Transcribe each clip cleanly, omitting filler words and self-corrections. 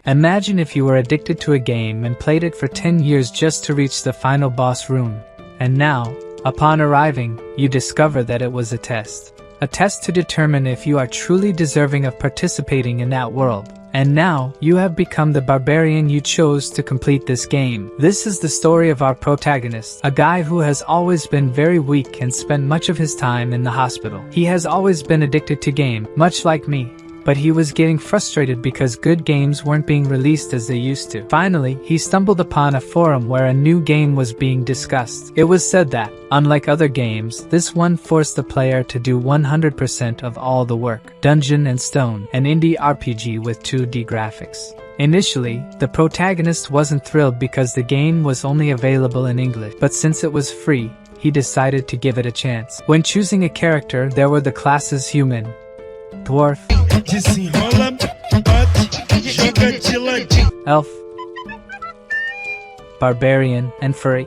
Imagine if you were addicted to a game and played it for 10 years just to reach the final boss room. And now, upon arriving, you discover that it was a test. A test to determine if you are truly deserving of participating in that world. And now, you have become the barbarian you chose to complete this game. This is the story of our protagonist, a guy who has always been very weak and spent much of his time in the hospital. He has always been addicted to game, much like me. But he was getting frustrated because good games weren't being released as they used to. Finally, he stumbled upon a forum where a new game was being discussed. It was said that, unlike other games, this one forced the player to do 100% of all the work. Dungeon and Stone, an indie RPG with 2D graphics. Initially, the protagonist wasn't thrilled because the game was only available in English, but since it was free, he decided to give it a chance. When choosing a character, there were the classes human, dwarf, elf, barbarian, and furry.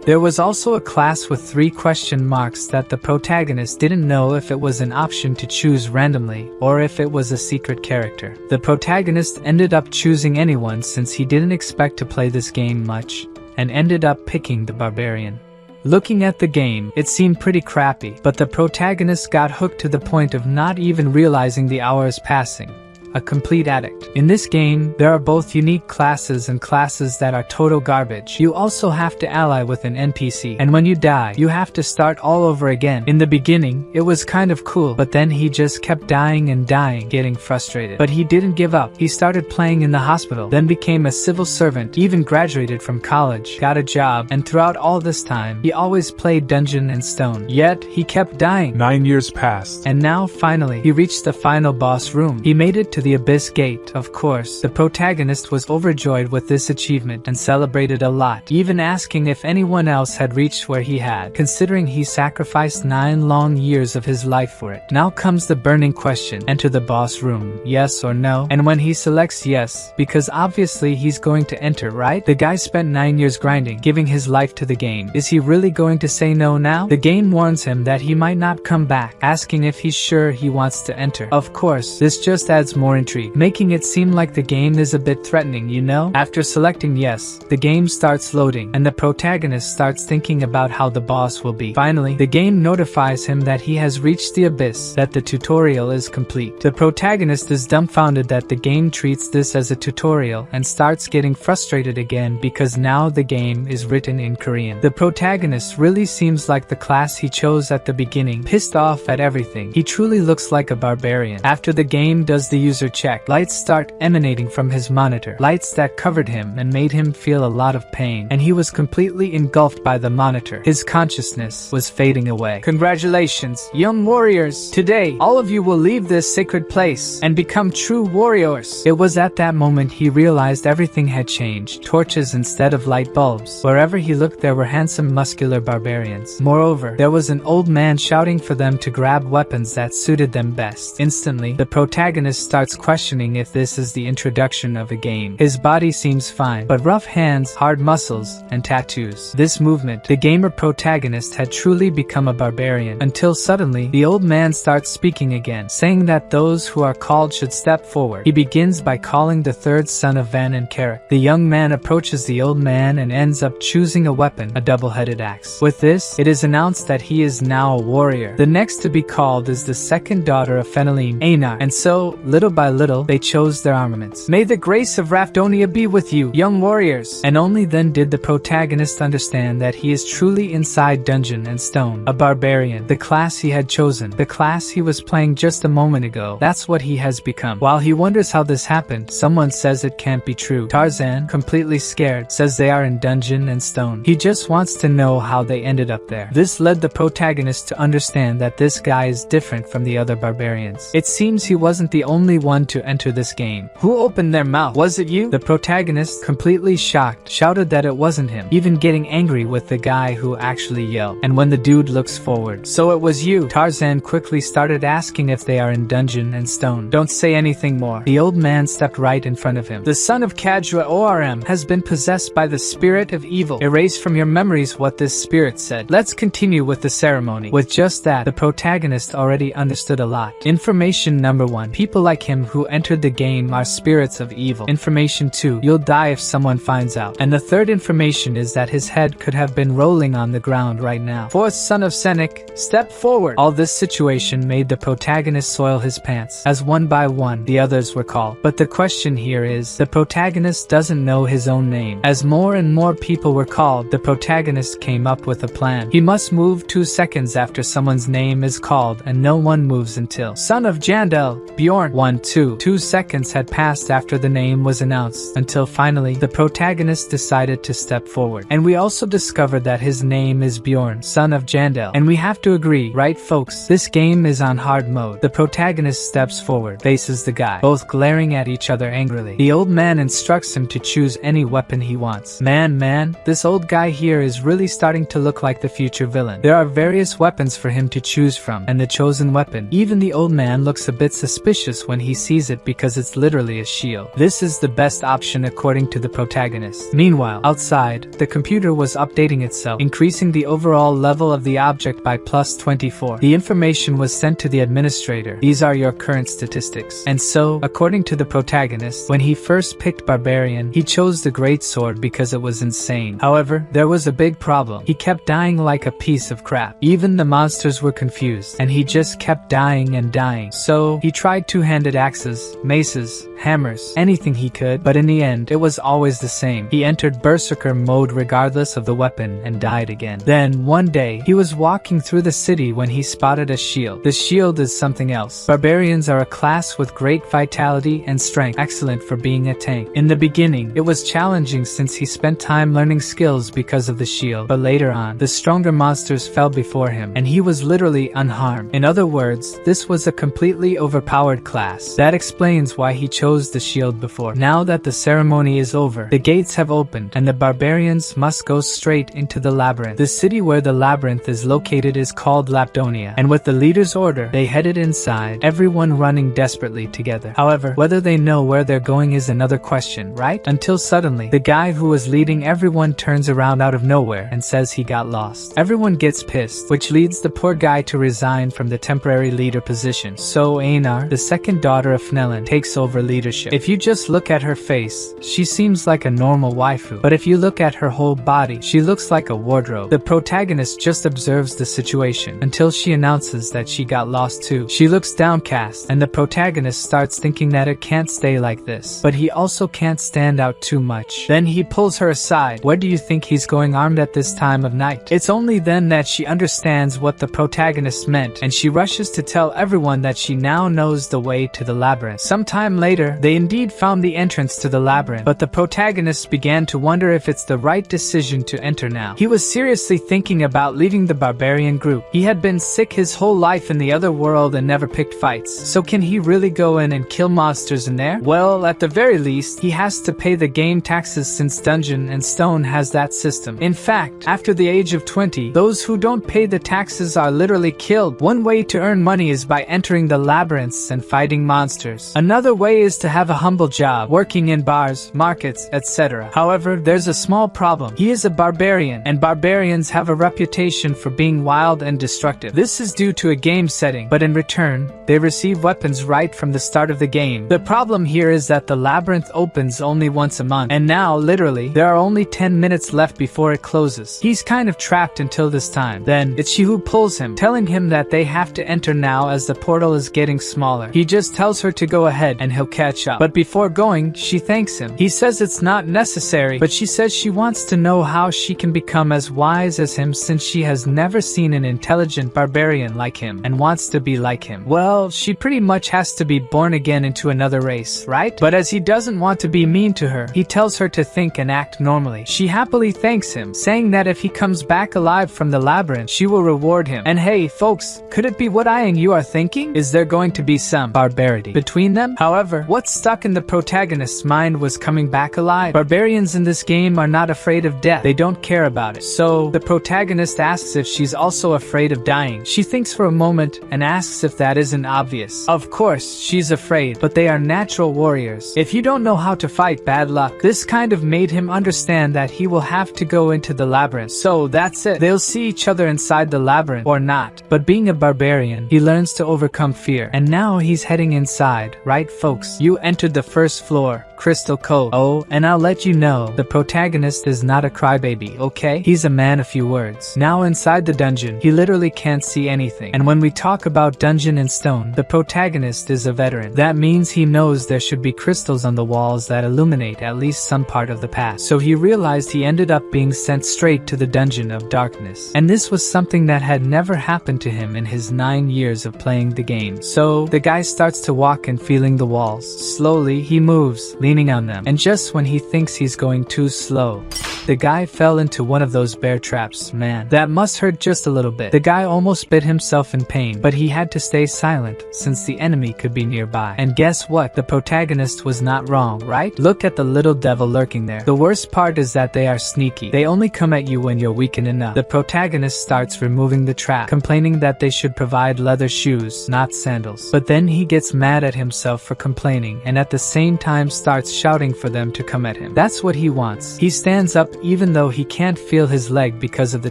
There was also a class with 3 question marks that the protagonist didn't know if it was an option to choose randomly or if it was a secret character. The protagonist ended up choosing anyone since he didn't expect to play this game much, and ended up picking the barbarian. Looking at the game, it seemed pretty crappy, but the protagonist got hooked to the point of not even realizing the hours passing. A complete addict. In this game, there are both unique classes and classes that are total garbage. You also have to ally with an NPC, and when you die, you have to start all over again. In the beginning, it was kind of cool, but then he just kept dying and dying, getting frustrated. But he didn't give up. He started playing in the hospital, then became a civil servant, even graduated from college, got a job, and throughout all this time, he always played Dungeon and Stone. Yet, he kept dying. 9 years passed. And now, finally, he reached the final boss room. He made it to the Abyss Gate, of course. The protagonist was overjoyed with this achievement and celebrated a lot, even asking if anyone else had reached where he had, considering he sacrificed 9 long years of his life for it. Now comes the burning question: enter the boss room, yes or no? And when he selects yes, because obviously he's going to enter, right? The guy spent 9 years grinding, giving his life to the game. Is he really going to say no now? The game warns him that he might not come back, asking if he's sure he wants to enter. Of course, this just adds more intrigue, making it seem like the game is a bit threatening, you know? After selecting yes, the game starts loading, and the protagonist starts thinking about how the boss will be. Finally, the game notifies him that he has reached the abyss, that the tutorial is complete. The protagonist is dumbfounded that the game treats this as a tutorial and starts getting frustrated again because now the game is written in Korean. The protagonist really seems like the class he chose at the beginning, pissed off at everything. He truly looks like a barbarian. After the game does the user check, lights start emanating from his monitor, lights that covered him and made him feel a lot of pain, and he was completely engulfed by the monitor. His consciousness was fading away. Congratulations, young warriors! Today, all of you will leave this sacred place and become true warriors. It was at that moment he realized everything had changed. Torches instead of light bulbs. Wherever he looked, there were handsome, muscular barbarians. Moreover, there was an old man shouting for them to grab weapons that suited them best. Instantly, the protagonist starts questioning if this is the introduction of a game. His body seems fine, but rough hands, hard muscles, and tattoos. This movement, the gamer protagonist had truly become a barbarian, until suddenly, the old man starts speaking again, saying that those who are called should step forward. He begins by calling the third son of Van and Carrick. The young man approaches the old man and ends up choosing a weapon, a double-headed axe. With this, it is announced that he is now a warrior. The next to be called is the second daughter of Fenelin, Einar, and so, little by little, they chose their armaments. May the grace of Rafdonia be with you, young warriors! And only then did the protagonist understand that he is truly inside Dungeon and Stone, a barbarian, the class he had chosen, the class he was playing just a moment ago. That's what he has become. While he wonders how this happened, someone says it can't be true. Tarzan, completely scared, says they are in Dungeon and Stone. He just wants to know how they ended up there. This led the protagonist to understand that this guy is different from the other barbarians. It seems he wasn't the only one to enter this game. Who opened their mouth? Was it you? The protagonist, completely shocked, shouted that it wasn't him, even getting angry with the guy who actually yelled. And when the dude looks forward, so it was you. Tarzan quickly started asking if they are in dungeon and stone. Don't say anything more. The old man stepped right in front of him. The son of Kajra Orm has been possessed by the spirit of evil. Erase from your memories what this spirit said. Let's continue with the ceremony. With just that, the protagonist already understood a lot. Information number 1. People like him who entered the game are spirits of evil. Information 2. You'll die if someone finds out. And the third information is that his head could have been rolling on the ground right now. Fourth son of Senek, step forward. All this situation made the protagonist soil his pants, as one by one the others were called. But the question here is, the protagonist doesn't know his own name. As more and more people were called, the protagonist came up with a plan. He must move 2 seconds after someone's name is called, and no one moves until son of Jandel, Bjorn. 1, 2. 2 seconds had passed after the name was announced, until finally the protagonist decided to step forward. And we also discovered that his name is Bjorn, son of Jandel. And we have to agree, right folks? This game is on hard mode. The protagonist steps forward, faces the guy, both glaring at each other angrily. The old man instructs him to choose any weapon he wants. Man, this old guy here is really starting to look like the future villain. There are various weapons for him to choose from, and the chosen weapon, even the old man looks a bit suspicious when he sees it because it's literally a shield. This is the best option according to the protagonist. Meanwhile, outside, the computer was updating itself, increasing the overall level of the object by +24. The information was sent to the administrator. These are your current statistics. And so, according to the protagonist, when he first picked Barbarian, he chose the great sword because it was insane. However, there was a big problem. He kept dying like a piece of crap. Even the monsters were confused, and he just kept dying and dying. So, he tried two-handed axes, maces, hammers, anything he could, but in the end, it was always the same. He entered berserker mode regardless of the weapon and died again. Then, one day, he was walking through the city when he spotted a shield. The shield is something else. Barbarians are a class with great vitality and strength, excellent for being a tank. In the beginning, it was challenging since he spent time learning skills because of the shield, but later on, the stronger monsters fell before him, and he was literally unharmed. In other words, this was a completely overpowered class. That explains why he chose the shield before. Now that the ceremony is over, the gates have opened, and the barbarians must go straight into the labyrinth. The city where the labyrinth is located is called Lapdonia, and with the leader's order, they headed inside, everyone running desperately together. However, whether they know where they're going is another question, right? Until suddenly, the guy who was leading everyone turns around out of nowhere and says he got lost. Everyone gets pissed, which leads the poor guy to resign from the temporary leader position. So Einar, the second daughter of Fnellen, takes over leadership. If you just look at her face, she seems like a normal waifu, but if you look at her whole body, she looks like a wardrobe. The protagonist just observes the situation until she announces that she got lost too. She looks downcast, and the protagonist starts thinking that it can't stay like this, but he also can't stand out too much. Then he pulls her aside. Where do you think he's going armed at this time of night? It's only then that she understands what the protagonist meant, and she rushes to tell everyone that she now knows the way to the labyrinth. Sometime later, they indeed found the entrance to the labyrinth, but the protagonist began to wonder if it's the right decision to enter now. He was seriously thinking about leaving the barbarian group. He had been sick his whole life in the other world and never picked fights, so can he really go in and kill monsters in there? Well, at the very least, he has to pay the game taxes since Dungeon and Stone has that system. In fact, after the age of 20, those who don't pay the taxes are literally killed. One way to earn money is by entering the labyrinths and fighting monsters. Another way is to have a humble job, working in bars, markets, etc. However, there's a small problem. He is a barbarian, and barbarians have a reputation for being wild and destructive. This is due to a game setting, but in return, they receive weapons right from the start of the game. The problem here is that the labyrinth opens only once a month, and now, literally, there are only 10 minutes left before it closes. He's kind of trapped until this time. Then, it's she who pulls him, telling him that they have to enter now as the portal is getting smaller. He just tells her to go ahead and he'll catch up. But before going, she thanks him. He says it's not necessary, but she says she wants to know how she can become as wise as him since she has never seen an intelligent barbarian like him and wants to be like him. Well, she pretty much has to be born again into another race, right? But as he doesn't want to be mean to her, he tells her to think and act normally. She happily thanks him, saying that if he comes back alive from the labyrinth, she will reward him. And hey, folks, could it be what I and you are thinking? Is there going to be some barbarity between them. However, what stuck in the protagonist's mind was coming back alive. Barbarians in this game are not afraid of death. They don't care about it. So, the protagonist asks if she's also afraid of dying. She thinks for a moment and asks if that isn't obvious. Of course, she's afraid, but they are natural warriors. If you don't know how to fight, bad luck. This kind of made him understand that he will have to go into the labyrinth. So that's it. They'll see each other inside the labyrinth or not. But being a barbarian, he learns to overcome fear. And now he's heading inside, right folks? You entered the first floor, Crystal Cove. Oh, and I'll let you know, the protagonist is not a crybaby, okay? He's a man of few words. Now inside the dungeon, he literally can't see anything. And when we talk about dungeon and stone, the protagonist is a veteran. That means he knows there should be crystals on the walls that illuminate at least some part of the past. So he realized he ended up being sent straight to the dungeon of darkness. And this was something that had never happened to him in his 9 years of playing the game. So the guy starts to walk and feeling the walls. Slowly he moves, leaning on them. And just when he thinks he's going too slow, the guy fell into one of those bear traps. Man, that must hurt just a little bit. The guy almost bit himself in pain, but he had to stay silent since the enemy could be nearby. And guess what? The protagonist was not wrong, right? Look at the little devil lurking there. The worst part is that they are sneaky. They only come at you when you're weakened enough. The protagonist starts removing the trap, complaining that they should provide leather shoes, not sandals. But then he gets mad at himself for complaining and at the same time starts shouting for them to come at him. That's what he wants. He stands up even though he can't feel his leg because of the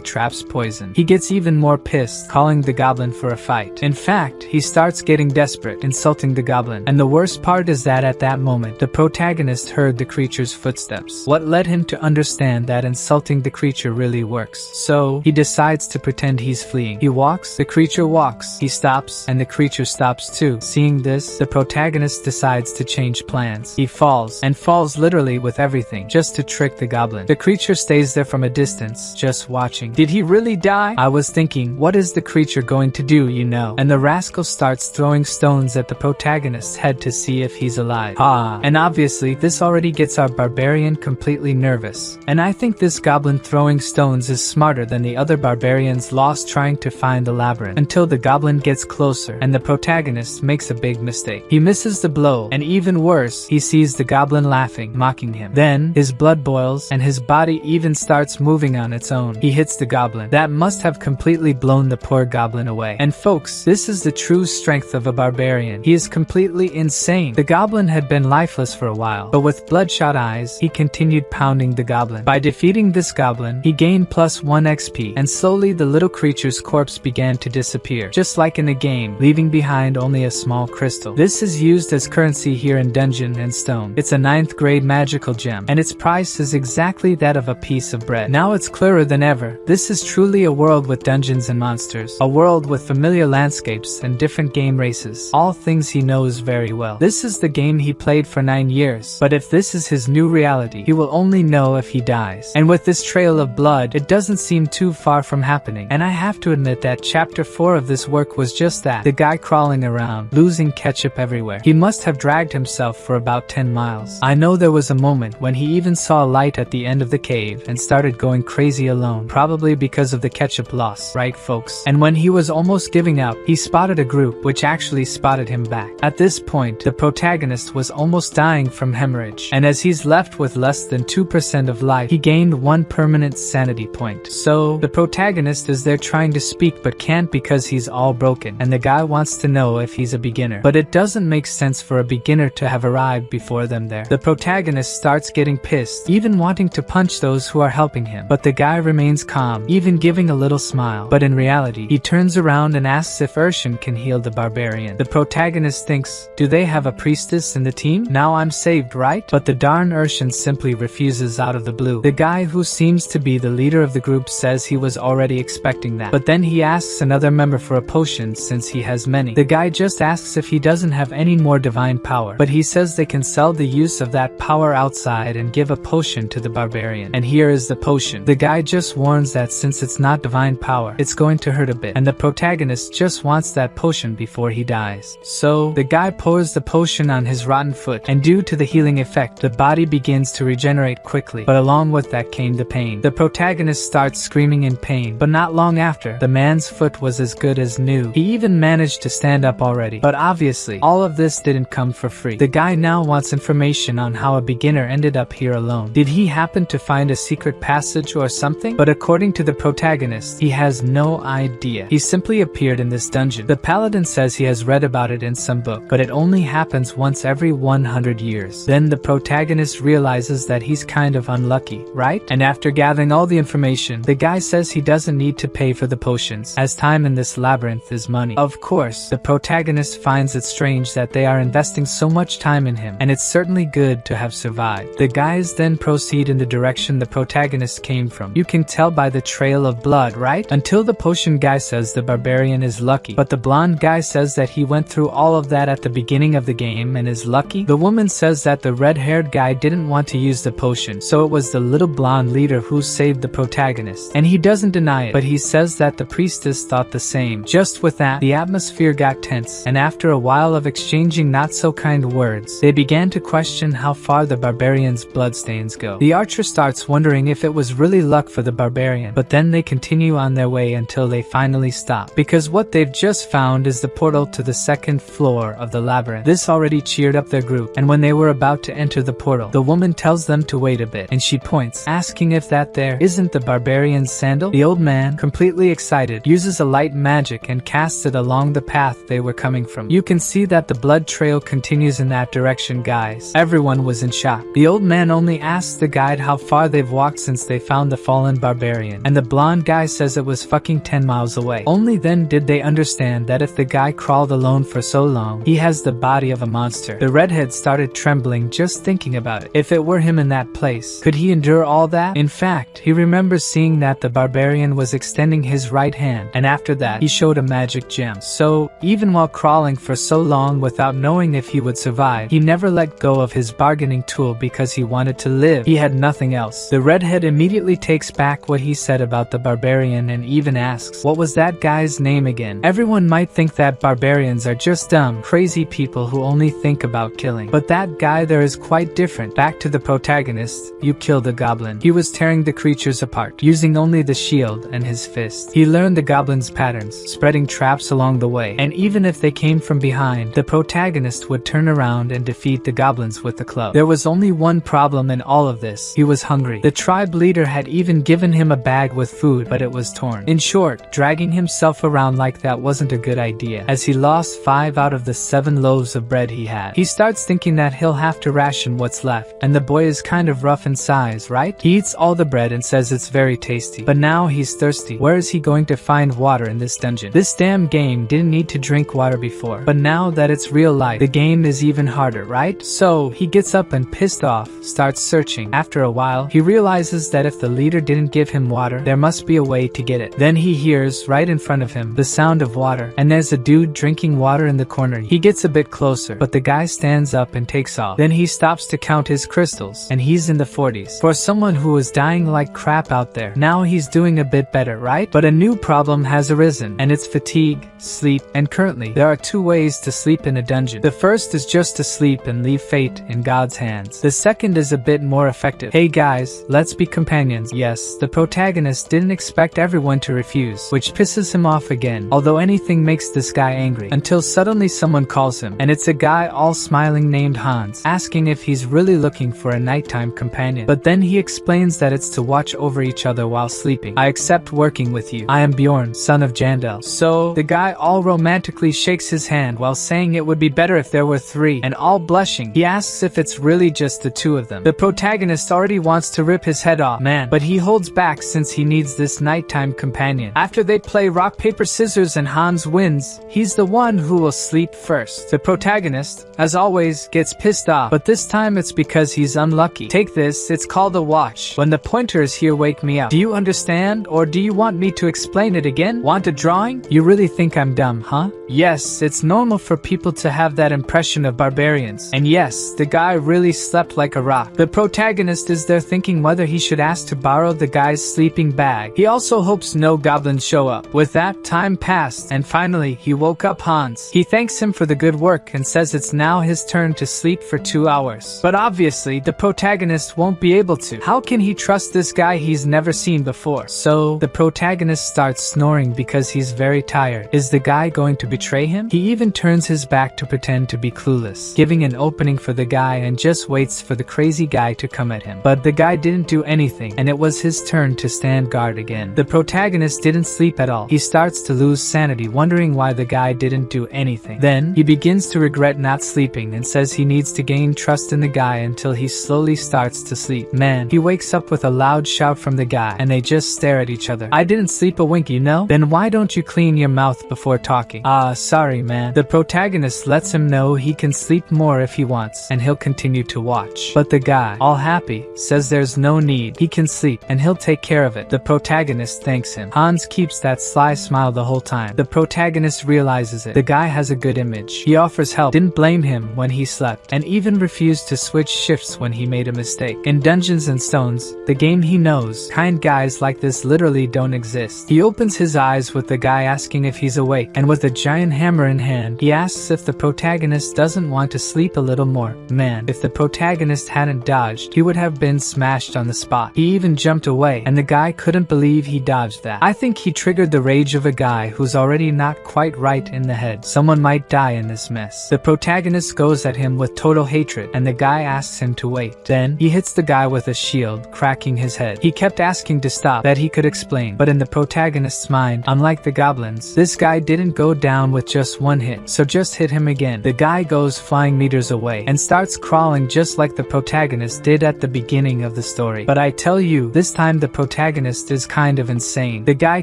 trap's poison. He gets even more pissed, calling the goblin for a fight. In fact, he starts getting desperate, insulting the goblin. And the worst part is that at that moment, the protagonist heard the creature's footsteps. What led him to understand that insulting the creature really works. So, he decides to pretend he's fleeing. He walks, the creature walks. He stops, and the creature stops too. Seeing this, the protagonist decides to change plans. He falls, and falls literally with everything, just to trick the goblin. The creature stays there from a distance, just watching. Did he really die? I was thinking, what is the creature going to do, you know? And the rascal starts throwing stones at the protagonist's head to see if he's alive. And obviously, this already gets our barbarian completely nervous. And I think this goblin throwing stones is smarter than the other barbarians lost trying to find the labyrinth, until the goblin gets closer, and the protagonist makes a big mistake. He misses the blow, and even worse, he sees the goblin laughing, mocking him. Then, his blood boils, and his body even starts moving on its own. He hits the goblin. That must have completely blown the poor goblin away. And folks, this is the true strength of a barbarian. He is completely insane. The goblin had been lifeless for a while, but with bloodshot eyes, he continued pounding the goblin. By defeating this goblin, he gained +1 XP, and slowly the little creature's corpse began to disappear, just like in the game, leaving behind only a small crystal. This is used as currency here in Dungeon and Stone. It's a 9th grade magical gem, and its price is exactly that of a piece of bread. Now it's clearer than ever. This is truly a world with dungeons and monsters, a world with familiar landscapes and different game races, all things he knows very well. This is the game he played for 9 years, but if this is his new reality, he will only know if he dies. And with this trail of blood, it doesn't seem too far from happening. And I have to admit that chapter 4 of this work was just that. The guy crawling around, losing ketchup everywhere. He must have dragged himself for about 10 miles. I know there was a moment when he even saw a light at the end of the cave and started going crazy alone, probably because of the ketchup loss, right folks? And when he was almost giving up, he spotted a group which actually spotted him back. At this point, the protagonist was almost dying from hemorrhage, and as he's left with less than 2% of life, he gained 1 permanent sanity point. So, the protagonist is there trying to speak but can't because he's all broken, and the guy wants to know if he's a beginner. But it doesn't make sense for a beginner to have arrived before them there. The protagonist starts getting pissed, even wanting to punch those who are helping him. But the guy remains calm, even giving a little smile. But in reality, he turns around and asks if Urshan can heal the barbarian. The protagonist thinks, do they have a priestess in the team? Now I'm saved, right? But the darn Urshan simply refuses out of the blue. The guy who seems to be the leader of the group says he was already expecting that. But then he asks another member for a potion since he has many. The guy just asks if he doesn't have any more divine power, but he says they can sell the use of that power outside and give a potion to the barbarian. barbarian. And here is the potion. The guy just warns that since it's not divine power, it's going to hurt a bit, and the protagonist just wants that potion before he dies. So, the guy pours the potion on his rotten foot, and due to the healing effect, the body begins to regenerate quickly, but along with that came the pain. The protagonist starts screaming in pain, but not long after, the man's foot was as good as new. He even managed to stand up already. But obviously, all of this didn't come for free. The guy now wants information on how a beginner ended up here alone. Did he happen to find a secret passage or something? But according to the protagonist, he has no idea. He simply appeared in this dungeon. The paladin says he has read about it in some book, but it only happens once every 100 years. Then the protagonist realizes that he's kind of unlucky, right? And after gathering all the information, the guy says he doesn't need to pay for the potions, as time in this labyrinth is money. Of course, the protagonist finds it strange that they are investing so much time in him, and it's certainly good to have survived. The guys then proceed in the direction the protagonist came from. You can tell by the trail of blood, right? Until the potion guy says the barbarian is lucky, but the blonde guy says that he went through all of that at the beginning of the game and is lucky. The woman says that the red-haired guy didn't want to use the potion, so it was the little blonde leader who saved the protagonist, and he doesn't deny it, but he says that the priestess thought the same. Just with that, the atmosphere got tense, and after a while of exchanging not-so-kind words, they began to question how far the barbarian's bloodstains go. The archer starts wondering if it was really luck for the barbarian, but then they continue on their way until they finally stop, because what they've just found is the portal to the second floor of the labyrinth. This already cheered up their group, and when they were about to enter the portal, the woman tells them to wait a bit, and she points, asking if that there isn't the barbarian's sandal. The old man, completely excited, uses a light magic and casts it along the path they were coming from. You can see that the blood trail continues in that direction, guys. Everyone was in shock. The old man only asks the guide how far they've walked since they found the fallen barbarian, and the blonde guy says it was fucking 10 miles away. Only then did they understand that if the guy crawled alone for so long, he has the body of a monster. The redhead started trembling just thinking about it. If it were him in that place, could he endure all that? In fact, he remembers seeing that the barbarian was extending his right hand, and after that, he showed a magic gem. So, even while crawling for so long without knowing if he would survive, he never let go of his bargaining tool because he wanted to live. He had nothing else. The redhead immediately takes back what he said about the barbarian and even asks, what was that guy's name again? Everyone might think that barbarians are just dumb, crazy people who only think about killing. But that guy there is quite different. Back to the protagonist, you killed a goblin. He was tearing the creatures apart, using only the shield and his fist. He learned the goblin's patterns, spreading traps along the way, and even if they came from behind, the protagonist would turn around and defeat the goblins with the club. There was only one problem in all of this. He was hungry. The tribe leader had even given him a bag with food, but it was torn. In short, dragging himself around like that wasn't a good idea, as he lost 5 out of the 7 loaves of bread he had. He starts thinking that he'll have to ration what's left, and the boy is kind of rough in size, right? He eats all the bread and says it's very tasty, but now he's thirsty. Where is he going to find water in this dungeon? This damn game didn't need to drink water before, but now that it's real life, the game is even harder, right? So, he gets up and pissed off, starts searching. After a while, he realizes that if the leader didn't give him water, there must be a way to get it. Then he hears, right in front of him, the sound of water, and there's a dude drinking water in the corner. He gets a bit closer, but the guy stands up and takes off. Then he stops to count his crystals, and he's in the 40s. For someone who was dying like crap out there, now he's doing a bit better, right? But a new problem has arisen, and it's fatigue, sleep, and currently, there are 2 ways to sleep in a dungeon. The first is just to sleep and leave fate in God's hands. The second is a bit more effective. Hey guys, let's be companions. Yes, the protagonist didn't expect everyone to refuse, which pisses him off again, although anything makes this guy angry, until suddenly someone calls him, and it's a guy all smiling named Hans, asking if he's really looking for a nighttime companion. But then he explains that it's to watch over each other while sleeping. I accept working with you. I am Bjorn, son of Jandel. So, the guy all romantically shakes his hand while saying it would be better if there were 3, and all blushing, he asks if it's really just the 2 of them. The protagonist already wants to rip his head off, man, but he holds back since he needs this nighttime companion. After they play rock, paper, scissors and Hans wins, he's the one who will sleep first. The protagonist, as always, gets pissed off, but this time it's because he's unlucky. Take this, it's called a watch. When the pointers here wake me up. Do you understand, or do you want me to explain it again? Want a drawing? You really think I'm dumb, huh? Yes, it's normal for people to have that impression of barbarians. And yes, the guy really slept like a rock. The protagonist is their thinking whether he should ask to borrow the guy's sleeping bag. He also hopes no goblins show up. With that, time passed, and finally, he woke up Hans. He thanks him for the good work and says it's now his turn to sleep for 2 hours. But obviously, the protagonist won't be able to. How can he trust this guy he's never seen before? So, the protagonist starts snoring because he's very tired. Is the guy going to betray him? He even turns his back to pretend to be clueless, giving an opening for the guy and just waits for the crazy guy to come at him. But the guy didn't do anything, and it was his turn to stand guard again. The protagonist didn't sleep at all. He starts to lose sanity, wondering why the guy didn't do anything. Then, he begins to regret not sleeping and says he needs to gain trust in the guy until he slowly starts to sleep. Man, he wakes up with a loud shout from the guy, and they just stare at each other. I didn't sleep a wink, you know? Then why don't you clean your mouth before talking? Sorry man. The protagonist lets him know he can sleep more if he wants, and he'll continue to watch. But the guy, all happy, says there's no need. He can sleep, and he'll take care of it. The protagonist thanks him. Hans keeps that sly smile the whole time. The protagonist realizes it. The guy has a good image. He offers help, didn't blame him when he slept, and even refused to switch shifts when he made a mistake. In Dungeons and Stones, the game he knows, kind guys like this literally don't exist. He opens his eyes with the guy asking if he's awake, and with a giant hammer in hand, he asks if the protagonist doesn't want to sleep a little more. Man, if the protagonist hadn't dodged, he would have been smashed on the spot. He even jumped away, and the guy couldn't believe he dodged that. I think he triggered the rage of a guy who's already not quite right in the head. Someone might die in this mess. The protagonist goes at him with total hatred, and the guy asks him to wait. Then, he hits the guy with a shield, cracking his head. He kept asking to stop, that he could explain, but in the protagonist's mind, unlike the goblins, this guy didn't go down with just one hit, so just hit him again. The guy goes flying meters away, and starts crawling just like the protagonist did at the beginning of the story. But I tell you, this time the protagonist is kind of insane. The guy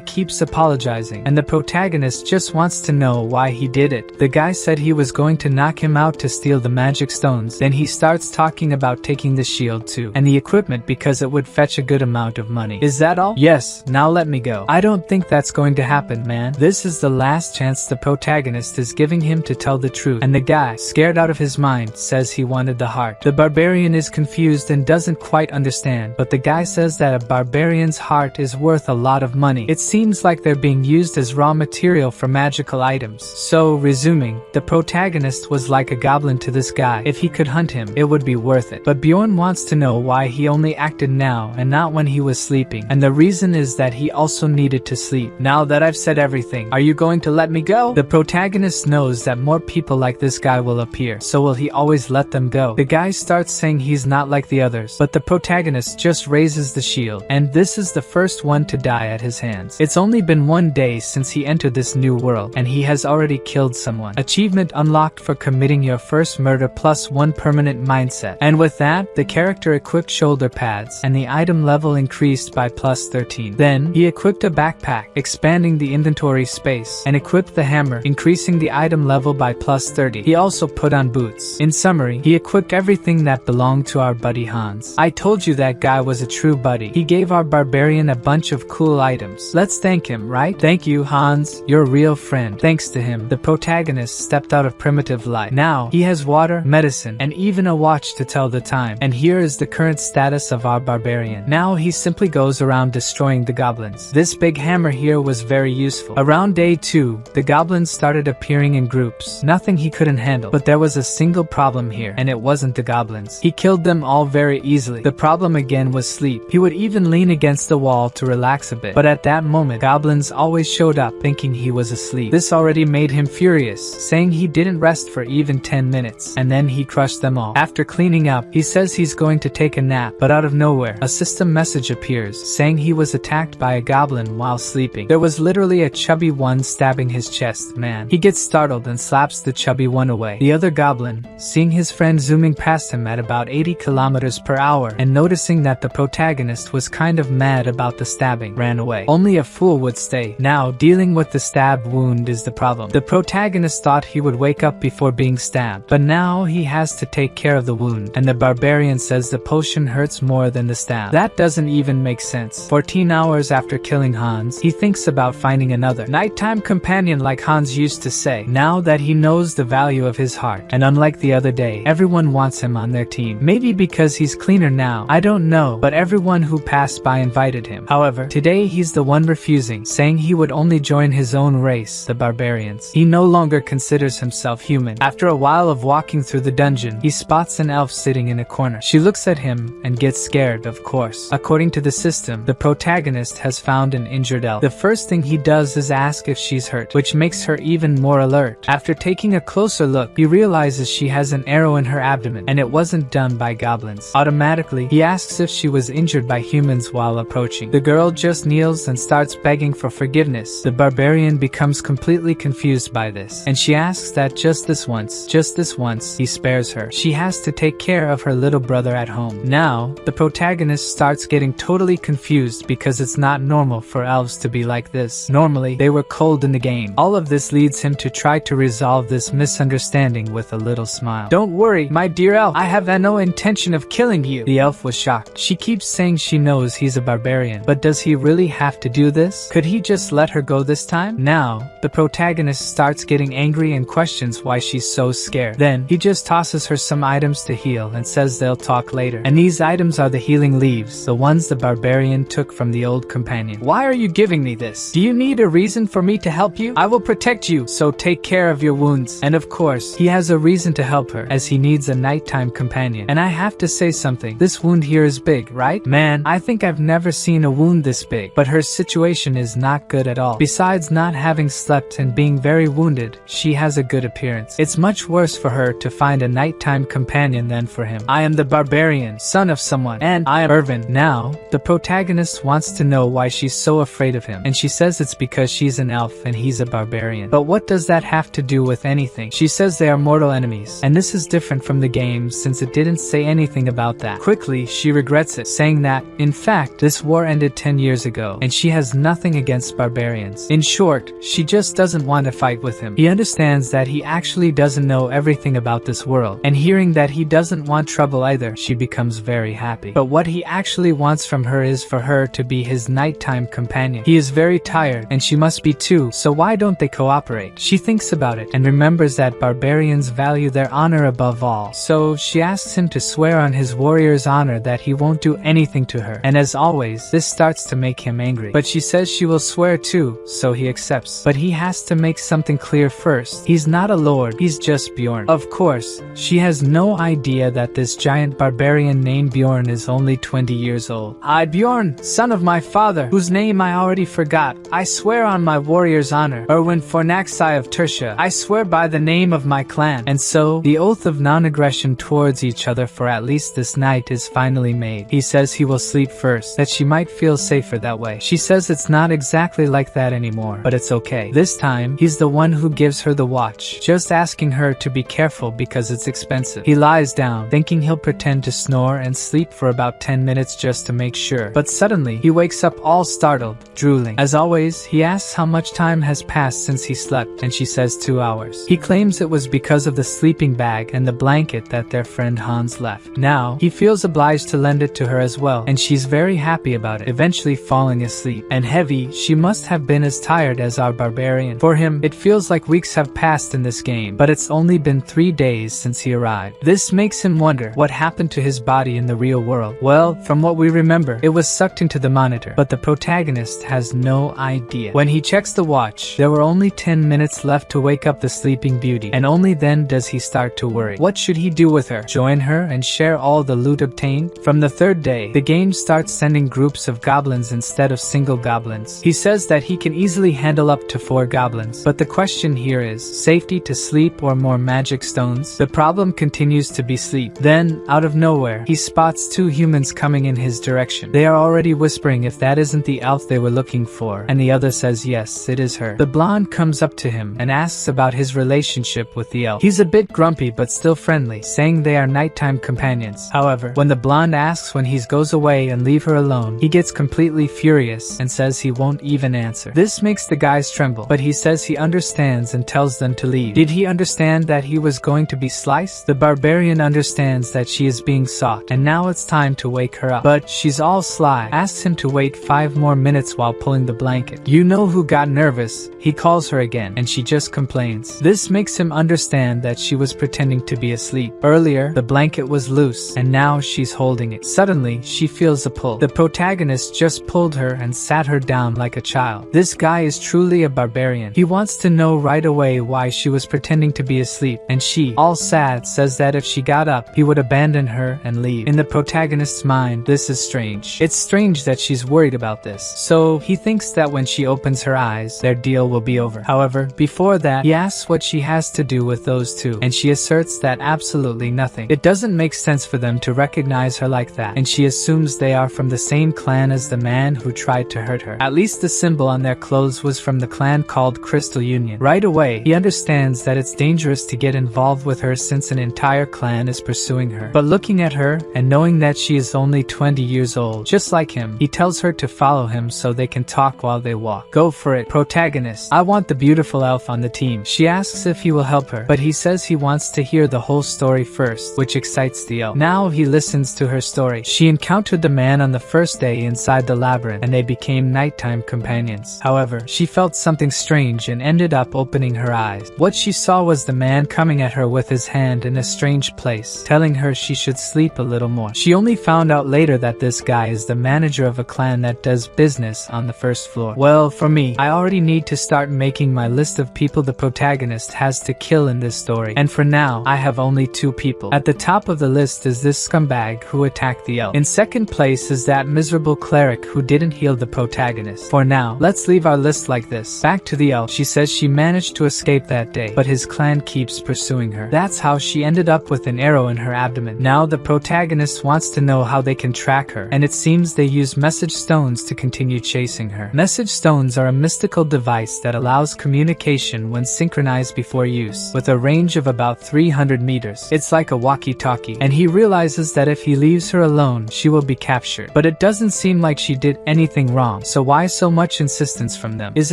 keeps apologizing, and the protagonist just wants to know why he did it. The guy said he was going to knock him out to steal the magic stones. Then he starts talking about taking the shield too, and the equipment because it would fetch a good amount of money. Is that all? Yes, now let me go. I don't think that's going to happen, man. This is the last chance the protagonist is giving him to tell the truth, and the guy, scared out of his mind, says he wanted the heart. The barbarian is confused and doesn't quite understand, but the guy says that a barbarian's heart is worth a lot of money. It seems like they're being used as raw material for magical items. So, resuming, the protagonist was like a goblin to this guy. If he could hunt him, it would be worth it. But Bjorn wants to know why he only acted now and not when he was sleeping, and the reason is that he also needed to sleep. Now that I've said everything, are you going to let me go? The protagonist knows that more people like this guy will appear, so will he always let them go? The guy starts saying he's not like the others, but the protagonist just raises the shield, and this is the first one to die at his hands. It's only been 1 day since he entered this new world, and he has already killed someone. Achievement unlocked for committing your first murder plus 1 permanent mindset. And with that, the character equipped shoulder pads, and the item level increased by plus 13. Then, he equipped a backpack, expanding the inventory space, and equipped the hammer, increasing the item level by plus 30. He also put on boots. In summary, he equipped everything that belonged to our buddy Hans. I told you that guy was a true buddy. He gave our barbarian a bunch of cool items. Let's thank him, right? Thank you, Hans. You're a real friend. Thanks to him, the protagonist stepped out of primitive life. Now, he has water, medicine, and even a watch to tell the time. And here is the current status of our barbarian. Now he simply goes around destroying the goblins. This big hammer here was very useful. Around day 2, the goblins started appearing in groups. Nothing he couldn't handle. But there was a single problem here, and it wasn't the goblins. He killed them all very easily. The problem again was sleep. He would even lean against the wall to relax a bit. But at that moment, goblins always showed up thinking he was asleep. This already made him furious, saying he didn't rest for even 10 minutes. And then he crushed them all. After cleaning up, he says he's going to take a nap, but out of nowhere, a system message appears, saying he was attacked by a goblin while sleeping. There was literally a chubby one stabbing his chest. Man, he gets startled and slaps the chubby one away. The other goblin, seeing his friend zooming past him at about 80 kilometers per hour and noticing that the protagonist was kind of mad about the stabbing, ran away. Only a fool would stay. Now, dealing with the stab wound is the problem. The protagonist thought he would wake up before being stabbed, but now he has to take care of the wound, and the barbarian says the potion hurts more than the stab. That doesn't even make sense. 14 hours after killing Hans, he thinks about finding another nighttime companion like Hans used to say, now that he knows the value of his heart. And unlike the other day, everyone wants him on their team. Maybe because he's cleaner now now? I don't know, but everyone who passed by invited him. However, today he's the one refusing, saying he would only join his own race, the barbarians. He no longer considers himself human. After a while of walking through the dungeon, he spots an elf sitting in a corner. She looks at him and gets scared, of course. According to the system, the protagonist has found an injured elf. The first thing he does is ask if she's hurt, which makes her even more alert. After taking a closer look, he realizes she has an arrow in her abdomen, and it wasn't done by goblins. Automatically, he asks if she was injured by humans while approaching. The girl just kneels and starts begging for forgiveness. The barbarian becomes completely confused by this, and she asks that just this once, he spares her. She has to take care of her little brother at home. Now, the protagonist starts getting totally confused because it's not normal for elves to be like this. Normally, they were cold in the game. All of this leads him to try to resolve this misunderstanding with a little smile. "Don't worry, my dear elf, I have no intention of killing you." The elf was shocked. She keeps saying she knows he's a barbarian, but does he really have to do this? Could he just let her go this time? Now, the protagonist starts getting angry and questions why she's so scared. Then, he just tosses her some items to heal and says they'll talk later. And these items are the healing leaves, the ones the barbarian took from the old companion. "Why are you giving me this? Do you need a reason for me to help you? I will protect you, so take care of your wounds." And of course, he has a reason to help her, as he needs a nighttime companion. And I have to say something, this wound here is big, right? Man, I think I've never seen a wound this big. But her situation is not good at all. Besides not having slept and being very wounded, she has a good appearance. It's much worse for her to find a nighttime companion than for him. "I am the barbarian, son of someone, and I am Irvin." Now, the protagonist wants to know why she's so afraid of him, and she says it's because she's an elf and he's a barbarian. But what does that have to do with anything? She says they are mortal enemies, and this is different from the game since it didn't say anything about that. Quickly, she regrets it, saying that, in fact, this war ended 10 years ago, and she has nothing against barbarians. In short, she just doesn't want to fight with him. He understands that he actually doesn't know everything about this world, and hearing that he doesn't want trouble either, she becomes very happy. But what he actually wants from her is for her to be his nighttime companion. He is very tired, and she must be too, so why don't they cooperate? She thinks about it, and remembers that barbarians value their honor above all. So she asks him to swear on his warrior's honor that he won't do anything to her, and as always, this starts to make him angry. But she says she will swear too, so he accepts. But he has to make something clear first. He's not a lord, he's just Bjorn. Of course, she has no idea that this giant barbarian named Bjorn is only 20 years old. "I, Bjorn, son of my father, whose name I already forgot, I swear on my warrior's honor, Erwin Fornaxai of Tertia, I swear by the name of my clan." And so, the oath of non-aggression towards each other for at least this night is finally made. He says he will sleep first, that she might feel safer that way. She says it's not exactly like that anymore, but it's okay. This time, he's the one who gives her the watch, just asking her to be careful because it's expensive. He lies down, thinking he'll pretend to snore and sleep for about 10 minutes just to make sure. But suddenly, he wakes up all startled, drooling. As always, he asks how much time has passed since he slept, and she says 2 hours. He claims it was because of the sleeping bag and the blanket that their friend Hans left. Now, he feels obliged to lend it to her as well, and she's very happy about it, eventually falling asleep. And heavy, she must have been as tired as our barbarian. For him, it feels like weeks have passed in this game, but it's only been 3 days since he arrived. This makes him wonder what happened to his body in the real world. Well, from what we remember, it was sucked into the monitor, but the protagonist has no idea. When he checks the watch, there were only 10 minutes left to wake up the sleeping beauty, and only then does he start to worry. What should he do with her? Join her and share all the loot obtained? From the third day, the game starts sending groups of goblins instead of single goblins. He says that he can easily handle up to 4 goblins, but the question here is, safety to sleep or more magic stones? The problem continues to be sleep. Then, out of nowhere, he spots 2 humans coming in his direction. They are already whispering if that isn't the elf they were looking for, and the other says yes, it is her. The blonde comes up to him and asks about his relationship with the elf. He's a bit grumpy but still friendly, saying they are nighttime companions. However, when the blonde asks when he goes away and leave her alone, he gets completely furious and says he won't even answer. This makes the guys tremble, but he says he understands and tells them to leave. Did he understand that he was going to be sliced? The barbarian understands that she is being sought, and now it's time to wake her up. But she's all sly, asks him to wait 5 more minutes while pulling the blanket. You know who got nervous? He calls her again, and she just complains. This makes him understand that she was pretending to be asleep. Earlier, the blanket was loose, and now she she's holding it. Suddenly, she feels a pull. The protagonist just pulled her and sat her down like a child. This guy is truly a barbarian. He wants to know right away why she was pretending to be asleep, and she, all sad, says that if she got up, he would abandon her and leave. In the protagonist's mind, this is strange. It's strange that she's worried about this. So, he thinks that when she opens her eyes, their deal will be over. However, before that, he asks what she has to do with those two, and she asserts that absolutely nothing. It doesn't make sense for them to recognize her like that, and she assumes they are from the same clan as the man who tried to hurt her. At least the symbol on their clothes was from the clan called Crystal Union. Right away, he understands that it's dangerous to get involved with her since an entire clan is pursuing her. But looking at her, and knowing that she is only 20 years old, just like him, he tells her to follow him so they can talk while they walk. Go for it, protagonist. I want the beautiful elf on the team. She asks if he will help her, but he says he wants to hear the whole story first, which excites the elf. Now he listens to her story. She encountered the man on the first day inside the labyrinth, and they became nighttime companions. However, she felt something strange and ended up opening her eyes. What she saw was the man coming at her with his hand in a strange place, telling her she should sleep a little more. She only found out later that this guy is the manager of a clan that does business on the first floor. Well, for me, I already need to start making my list of people the protagonist has to kill in this story, and for now, I have only 2 people. At the top of the list is this scumbag who attacked the elf. In second place is that miserable cleric who didn't heal the protagonist. For now, let's leave our list like this. Back to the elf. She says she managed to escape that day, but his clan keeps pursuing her. That's how she ended up with an arrow in her abdomen. Now the protagonist wants to know how they can track her, and it seems they use message stones to continue chasing her. Message stones are a mystical device that allows communication when synchronized before use, with a range of about 300 meters. It's like a walkie-talkie, and he realizes that if he leaves her alone, she will be captured. But it doesn't seem like she did anything wrong, so why so much insistence from them? Is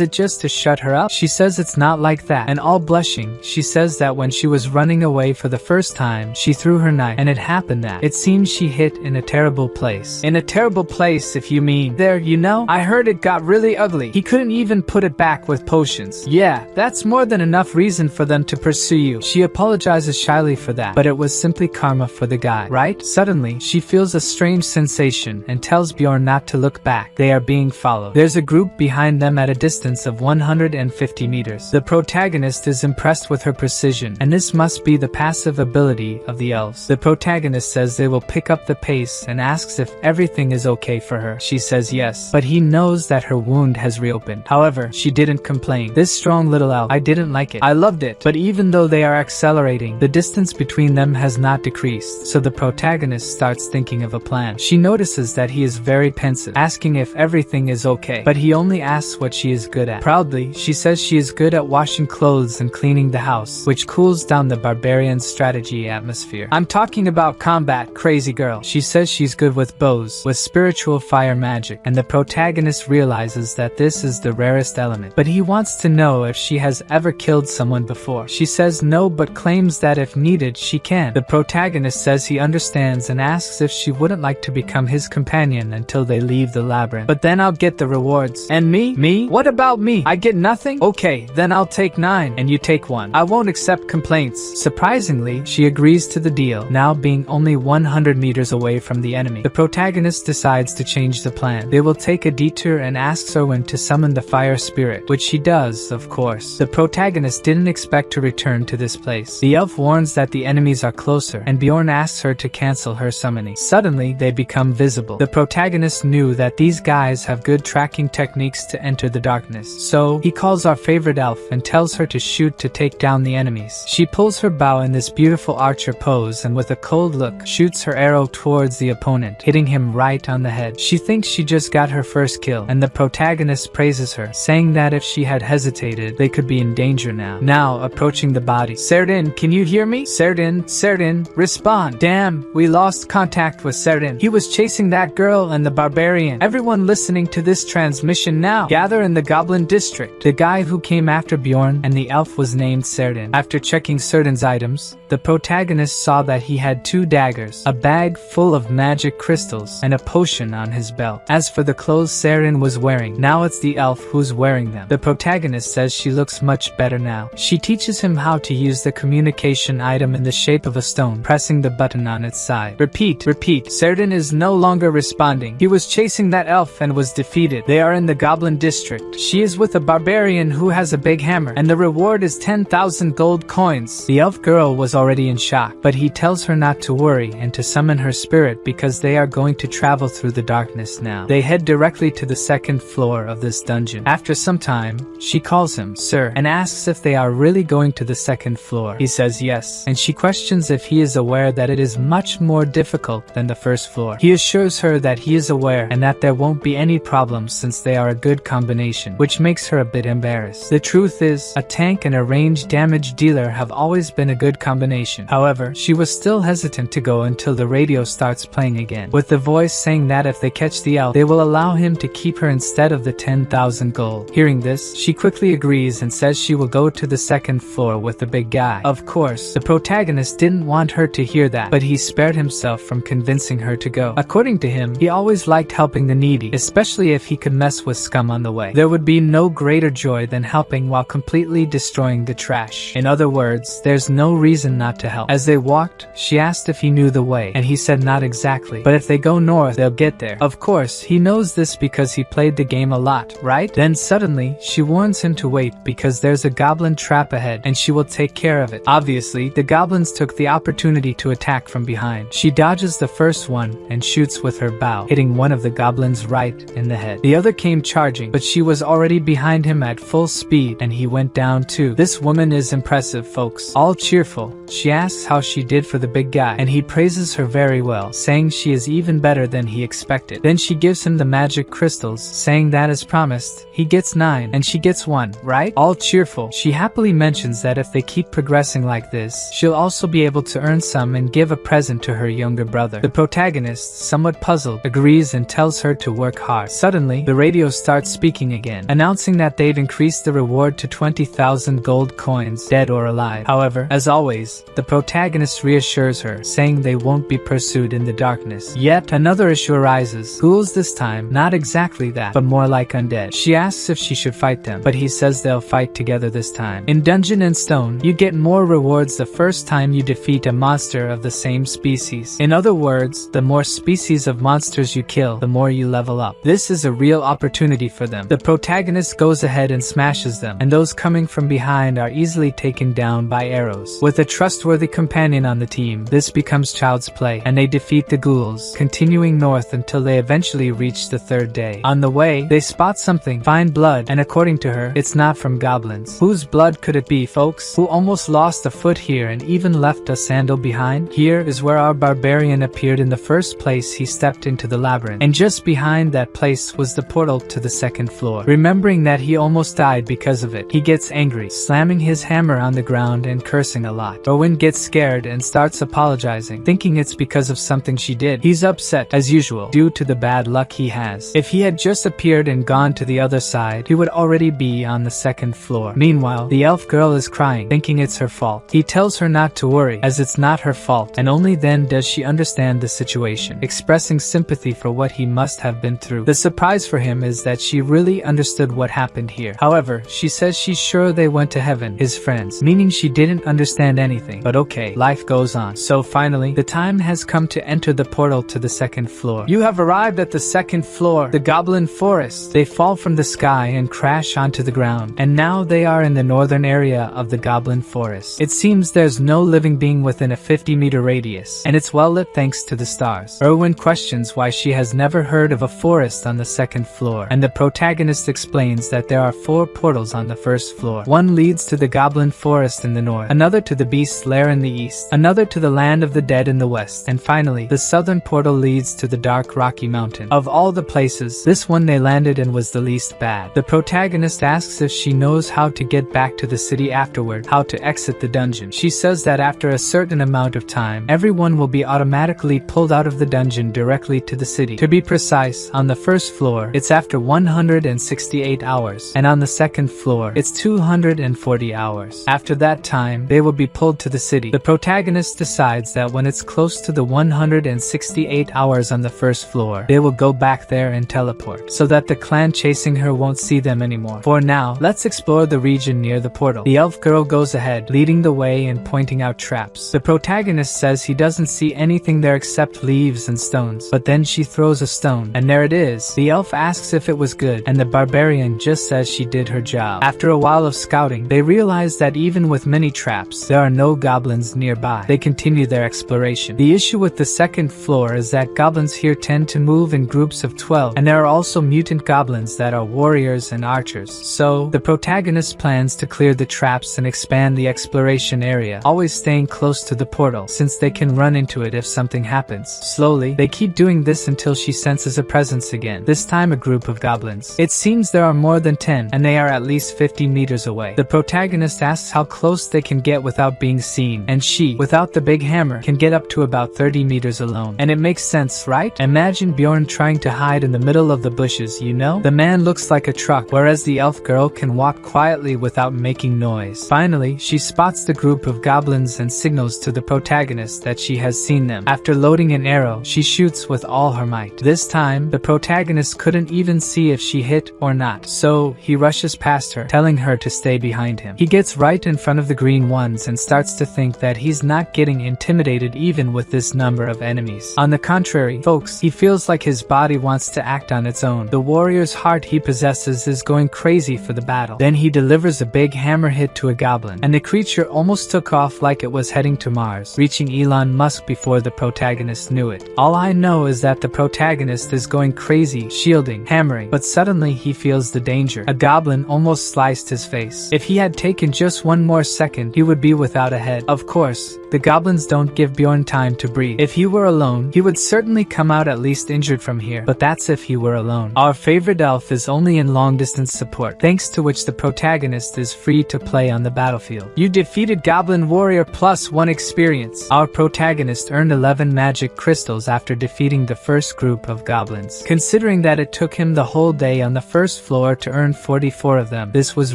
it just to shut her up? She says it's not like that, and all blushing, she says that when she was running away for the first time, she threw her knife, and it happened that it seems she hit in a terrible place. In a terrible place, if you mean. There, you know? I heard it got really ugly. He couldn't even put it back with potions. Yeah, that's more than enough reason for them to pursue you. She apologizes shyly for that, but it was simply karma for the guy, right? Suddenly, she feels a strange sensation and tells Bjorn not to look back. They are being followed. There's a group behind them at a distance of 150 meters. The protagonist is impressed with her precision, and this must be the passive ability of the elves. The protagonist says they will pick up the pace and asks if everything is okay for her. She says yes, but he knows that her wound has reopened. However, she didn't complain. This strong little elf, I didn't like it. I loved it. But even though they are accelerating, the distance between them has not decreased, so the protagonist starts thinking of a plan. She notices that he is very pensive, asking if everything is okay, but he only asks what she is good at. Proudly, she says she is good at washing clothes and cleaning the house, which cools down the barbarian strategy atmosphere. I'm talking about combat, crazy girl. She says she's good with bows, with spiritual fire magic, and the protagonist realizes that this is the rarest element. But he wants to know if she has ever killed someone before. She says no, but claims that if needed, she can. The protagonist says he understands and asks if she wouldn't like to become his companion until they leave the labyrinth. But then I'll get the rewards. And me? Me? What about me? I get nothing? Okay, then I'll take 9, and you take 1. I won't accept complaints. Surprisingly, she agrees to the deal, now being only 100 meters away from the enemy. The protagonist decides to change the plan. They will take a detour and asks Erwin to summon the fire spirit, which she does, of course. The protagonist didn't expect to return to this place. The elf warns that the enemies are closer, and Bjorn asks her to cancel her summoning. Suddenly, they become visible. The protagonist knew that these guys have good tracking techniques to enter the darkness, so he calls our favorite elf and tells her to shoot to take down the enemies. She pulls her bow in this beautiful archer pose and with a cold look, shoots her arrow towards the opponent, hitting him right on the head. She thinks she just got her first kill, and the protagonist praises her, saying that if she had hesitated, they could be in danger now. Now, approaching the body. Serdin, can you hear me? Serdin, respond. Damn, we lost contact with Serdin. He was chasing that girl and the barbarian. Everyone listening to this transmission now, gather in the Goblin District. The guy who came after Bjorn and the elf was named Serdin. After checking Serdin's items, the protagonist saw that he had 2 daggers, a bag full of magic crystals, and a potion on his belt. As for the clothes Seren was wearing, now it's the elf who's wearing them. The protagonist says she looks much better now. She teaches him how to use the communication item in the shape of a stone, pressing the button on its side. Repeat, repeat. Seren is no longer responding. He was chasing that elf and was defeated. They are in the Goblin District. She is with a barbarian who has a big hammer, and the reward is 10,000 gold coins. The elf girl was already in shock, but he tells her not to worry and to summon her spirit because they are going to travel through the darkness now. They head directly to the 2nd floor of this dungeon. After some time, she calls him sir and asks if they are really going to the 2nd floor. He says yes, and she questions if he is aware that it is much more difficult than the 1st floor. He assures her that he is aware and that there won't be any problems since they are a good combination, which makes her a bit embarrassed. The truth is, a tank and a range damage dealer have always been a good combination. However, she was still hesitant to go until the radio starts playing again, with the voice saying that if they catch the elf, they will allow him to keep her instead of the 10,000 gold. Hearing this, she quickly agrees and says she will go to the 2nd floor with the big guy. Of course, the protagonist didn't want her to hear that, but he spared himself from convincing her to go. According to him, he always liked helping the needy, especially if he could mess with scum on the way. There would be no greater joy than helping while completely destroying the trash. In other words, there's no reason not to help. As they walked, she asked if he knew the way, and he said not exactly, but if they go north, they'll get there. Of course, he knows this because he played the game a lot, right? Then suddenly, she warns him to wait because there's a goblin trap ahead and she will take care of it. Obviously, the goblins took the opportunity to attack from behind. She dodges the first one and shoots with her bow, hitting one of the goblins right in the head. The other came charging, but she was already behind him at full speed and he went down too. This woman is impressive, folks. All cheerful, she asks how she did for the big guy and he praises her very well, saying she is even better than he expected. Then she gives him the magic crystals, saying that as promised, he gets 9 and she gets 1, right? All cheerful, she happily mentions that if they keep progressing like this, she'll also be able to earn some and give a present to her younger brother. The protagonist, somewhat puzzled, agrees and tells her to work hard. Suddenly, the radio starts speaking again, announcing that they've increased the reward to 20,000 gold coins, dead or alive. However, as always, the protagonist reassures her, saying they won't be pursued in the darkness. Yet another issue arises. Ghouls this time, not exactly that, but more like undead. She asks if she should fight them, but he says they'll fight together this time. In Dungeon and Stone, you get more rewards the first time you defeat a monster of the same species. In other words, the more species of monsters you kill, the more you level up. This is a real opportunity for them. The protagonist goes ahead and smashes them, and those coming from behind are easily taken down by arrows. With a trustworthy companion on the team, this becomes child's play, and they defeat the ghouls, continuing north until they eventually reach the 3rd day. On the way, they spot something, find blood, and according to her, it's not from goblins. Whose blood could it be, folks? Who almost lost a foot here and even left a sandal behind? Here is where our barbarian appeared in the first place he stepped into the labyrinth, and just behind that place was the portal to the 2nd floor. Remembering that he almost died because of it, he gets angry, slamming his hammer on the ground and cursing a lot. Owen gets scared and starts apologizing, thinking it's because of something she did. He's upset, as usual, due to the bad luck he has. If he had just appeared and gone to the other side, he would already be on the 2nd floor. Meanwhile, the elf girl is crying, thinking it's her fault. He tells her not to worry, as it's not her fault, and only then does she understand the situation, expressing sympathy for what he must have been through. The surprise for him is that she really understood what happened here. However, she says she's sure they went to heaven, his friends, meaning she didn't understand anything. But okay, life goes on. So finally, the time has come to enter the portal to the 2nd floor. You have arrived at the 2nd floor, the Goblin Forest. They fall from the sky and crash onto the ground, and now they are in the northern area of the Goblin Forest. It seems there's no living being within a 50-meter radius, and it's well lit thanks to the stars. Erwin questions why she has never heard of a forest on the 2nd floor, and the protagonist explains that there are 4 portals on the 1st floor. One leads to the Goblin Forest in the north, another to the Beast's Lair in the east, another to the Land of the Dead in the west, and finally, the southern portal leads to the dark Rocky Mountain. Of all the places, this one they landed in was the least bad. The protagonist asks if she knows how to get back to the city afterward, how to exit the dungeon. She says that after a certain amount of time, everyone will be automatically pulled out of the dungeon directly to the city. To be precise, on the 1st floor, it's after 168 hours, and on the 2nd floor, it's 240 hours. After that time, they will be pulled to the city. The protagonist decides that when it's close to the 168 hours on the first floor, they will go back there and teleport, so that the clan chasing her won't see them anymore. For now, let's explore the region near the portal. The elf girl goes ahead, leading the way and pointing out traps. The protagonist says he doesn't see anything there except leaves and stones, but then she throws a stone, and there it is. The elf asks if it was good, and the barbarian just says she did her job. After a while of scouting, they realize that even with many traps, there are no goblins nearby. They continue their exploration. The issue with the second floor is that goblins here tend to move in groups of 12, and there are also mutant goblins that are warriors and archers. So, the protagonist plans to clear the traps and expand the exploration area, always staying close to the portal, since they can run into it if something happens. Slowly, they keep doing this until she senses a presence again, this time a group of goblins. It seems there are more than 10, and they are at least 50 meters away. The protagonist asks how close they can get without being seen, and she, without the big hammer, can get up to about 30 meters alone. And it makes sense, right? Imagine Bjorn trying to hide in the middle of the bushes, you know? The man looks like a truck, whereas the elf girl can walk quietly without making noise. Finally, she spots the group of goblins and signals to the protagonist that she has seen them. After loading an arrow, she shoots with all her might. This time, the protagonist couldn't even see if she hit or not, so he rushes past her, telling her to stay behind him. He gets right in front of the green ones and starts to think that he's not getting intimidated even with this number of enemies. On the contrary, folks, he feels like his body wants to act on its own. The warrior's heart he possesses is going crazy for the battle. Then he delivers a big hammer hit to a goblin, and the creature almost took off like it was heading to Mars, reaching Elon Musk before the protagonist knew it. All I know is that the protagonist is going crazy, shielding, hammering, but suddenly he feels the danger. A goblin almost sliced his face. If he had taken just one more second, he would be without a head. Of course, the goblins don't give Bjorn time to breathe. If he were alone, he would certainly come out at least injured from here, but that's if he were alone. Our favorite elf is only in long-distance support, thanks to which the protagonist is free to play on the battlefield. You defeated Goblin Warrior +1 experience. Our protagonist earned 11 magic crystals after defeating the first group of goblins. Considering that it took him the whole day on the first floor to earn 44 of them, this was